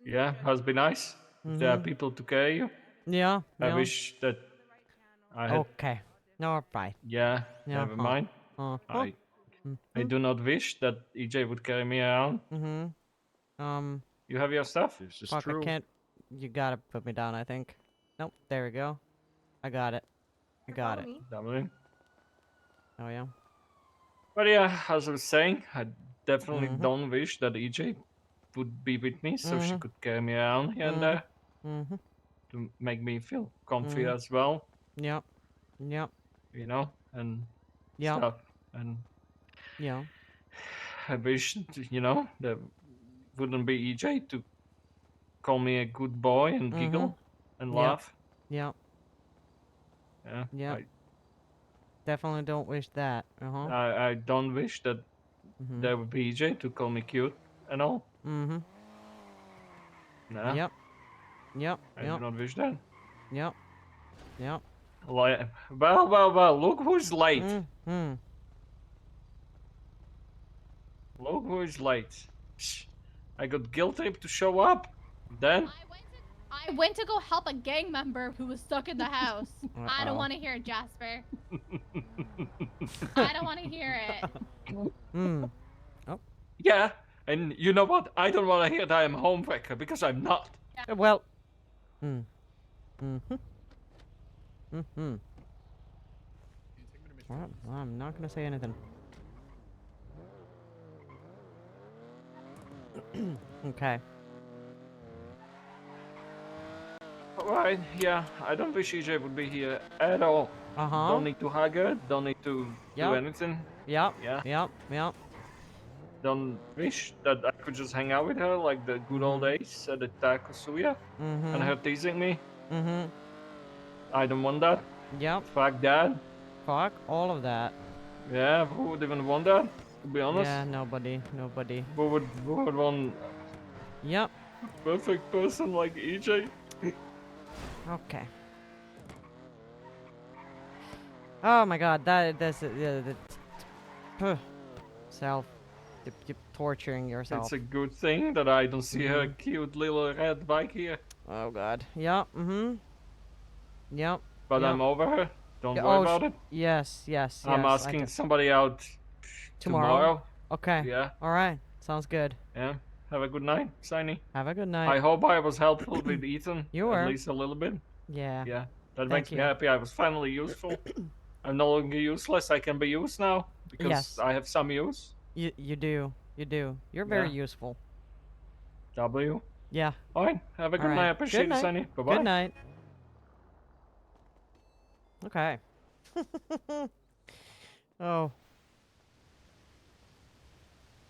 Yeah, has been nice. If there are Mhm. people to carry you. Yeah. I yeah. wish that I had, Okay. No, right. yeah, never mind. I do not wish that EJ would carry me around. You have your stuff? It's just Fuck, true. I can't. You gotta put me down, I think. Nope, there we go. I got it. I got it. Lovely. Oh, yeah. But yeah, as I was saying, I definitely don't wish that EJ would be with me so she could carry me around here and there to make me feel comfy as well. Yep. Yep. You know, and Yep. stuff. And Yeah. I wish, you know, there wouldn't be EJ to call me a good boy and giggle and laugh. Yep. Yeah. Yep. Definitely don't wish that. I don't wish that there would be EJ to call me cute and all. No. Yep. Yep. I do not wish that. Yep. Yep. Well, look who's late. Look who's late. Psh, I got guilt trip to show up. Then? I went to go help a gang member who was stuck in the house. I don't want to hear it, Jasper. I don't want to hear it. Oh. Yeah, and you know what? I don't want to hear that I'm a homewrecker because I'm not. Well. Well, I'm not gonna say anything. Okay. Alright, yeah, I don't wish EJ would be here at all. Don't need to hug her, don't need to do anything. Yep. Yeah. Yep. Don't wish that I could just hang out with her like the good old days at the Takosuya and her teasing me. I don't want that. Yep. Fuck that. Fuck all of that. Yeah, who would even want that? To be honest. Yeah, nobody. Who would want Yep. a perfect person like EJ? Okay. Oh my god, that's self torturing yourself. It's a good thing that I don't see her cute little red bike here. Oh god. Yep. Yep. But yep. I'm over her. Don't worry about it. Yes. I'm asking somebody out tomorrow. Okay. Yeah. All right. Sounds good. Yeah. Have a good night, Saini. Have a good night. I hope I was helpful with Ethan. You were. At least a little bit. Yeah. Yeah. That Thank makes me you. happy. I was finally useful. I'm no longer useless. I can be used now because I have some use. You do. You're very useful. W. Yeah. All right. Have a good night. I appreciate it, Saini. Bye-bye. Good night. Okay. Oh.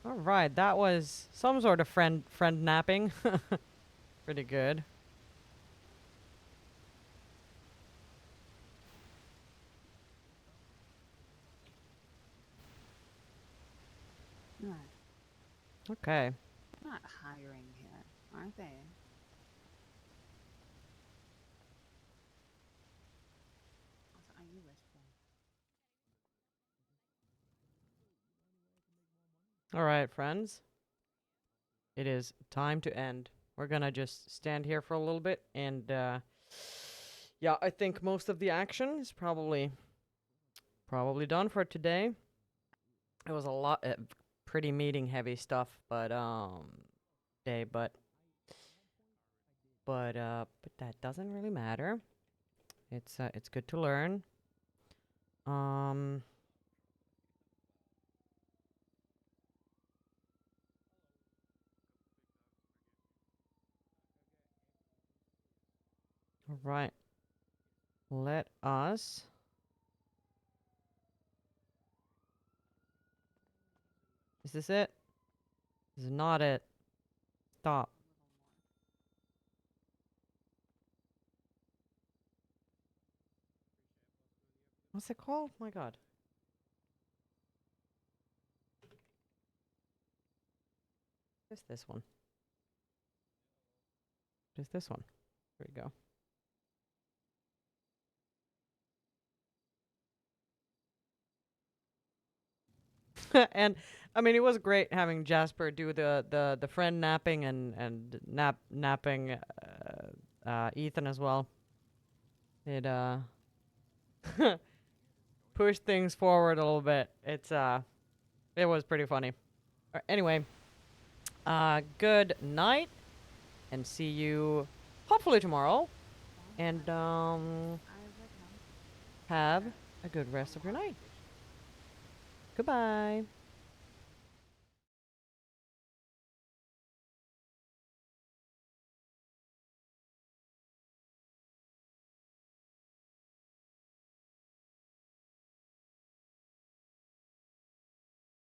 All right, that was some sort of friend napping. Pretty good. Okay. Not hiring here, aren't they? Also, are you listening? All right, friends. It is time to end. We're gonna just stand here for a little bit, and yeah, I think most of the action is probably done for today. It was a lot, pretty meeting heavy stuff, but but that doesn't really matter. It's good to learn. All right. Let us. Is this it? This is not it. Stop. What's it called? My god. Just this one. Just this one. There we go. And I mean, it was great having Jasper do the friend napping and napping Ethan as well. It push things forward a little bit. It was pretty funny. Anyway, good night, and see you hopefully tomorrow. And have a good rest of your night. Goodbye.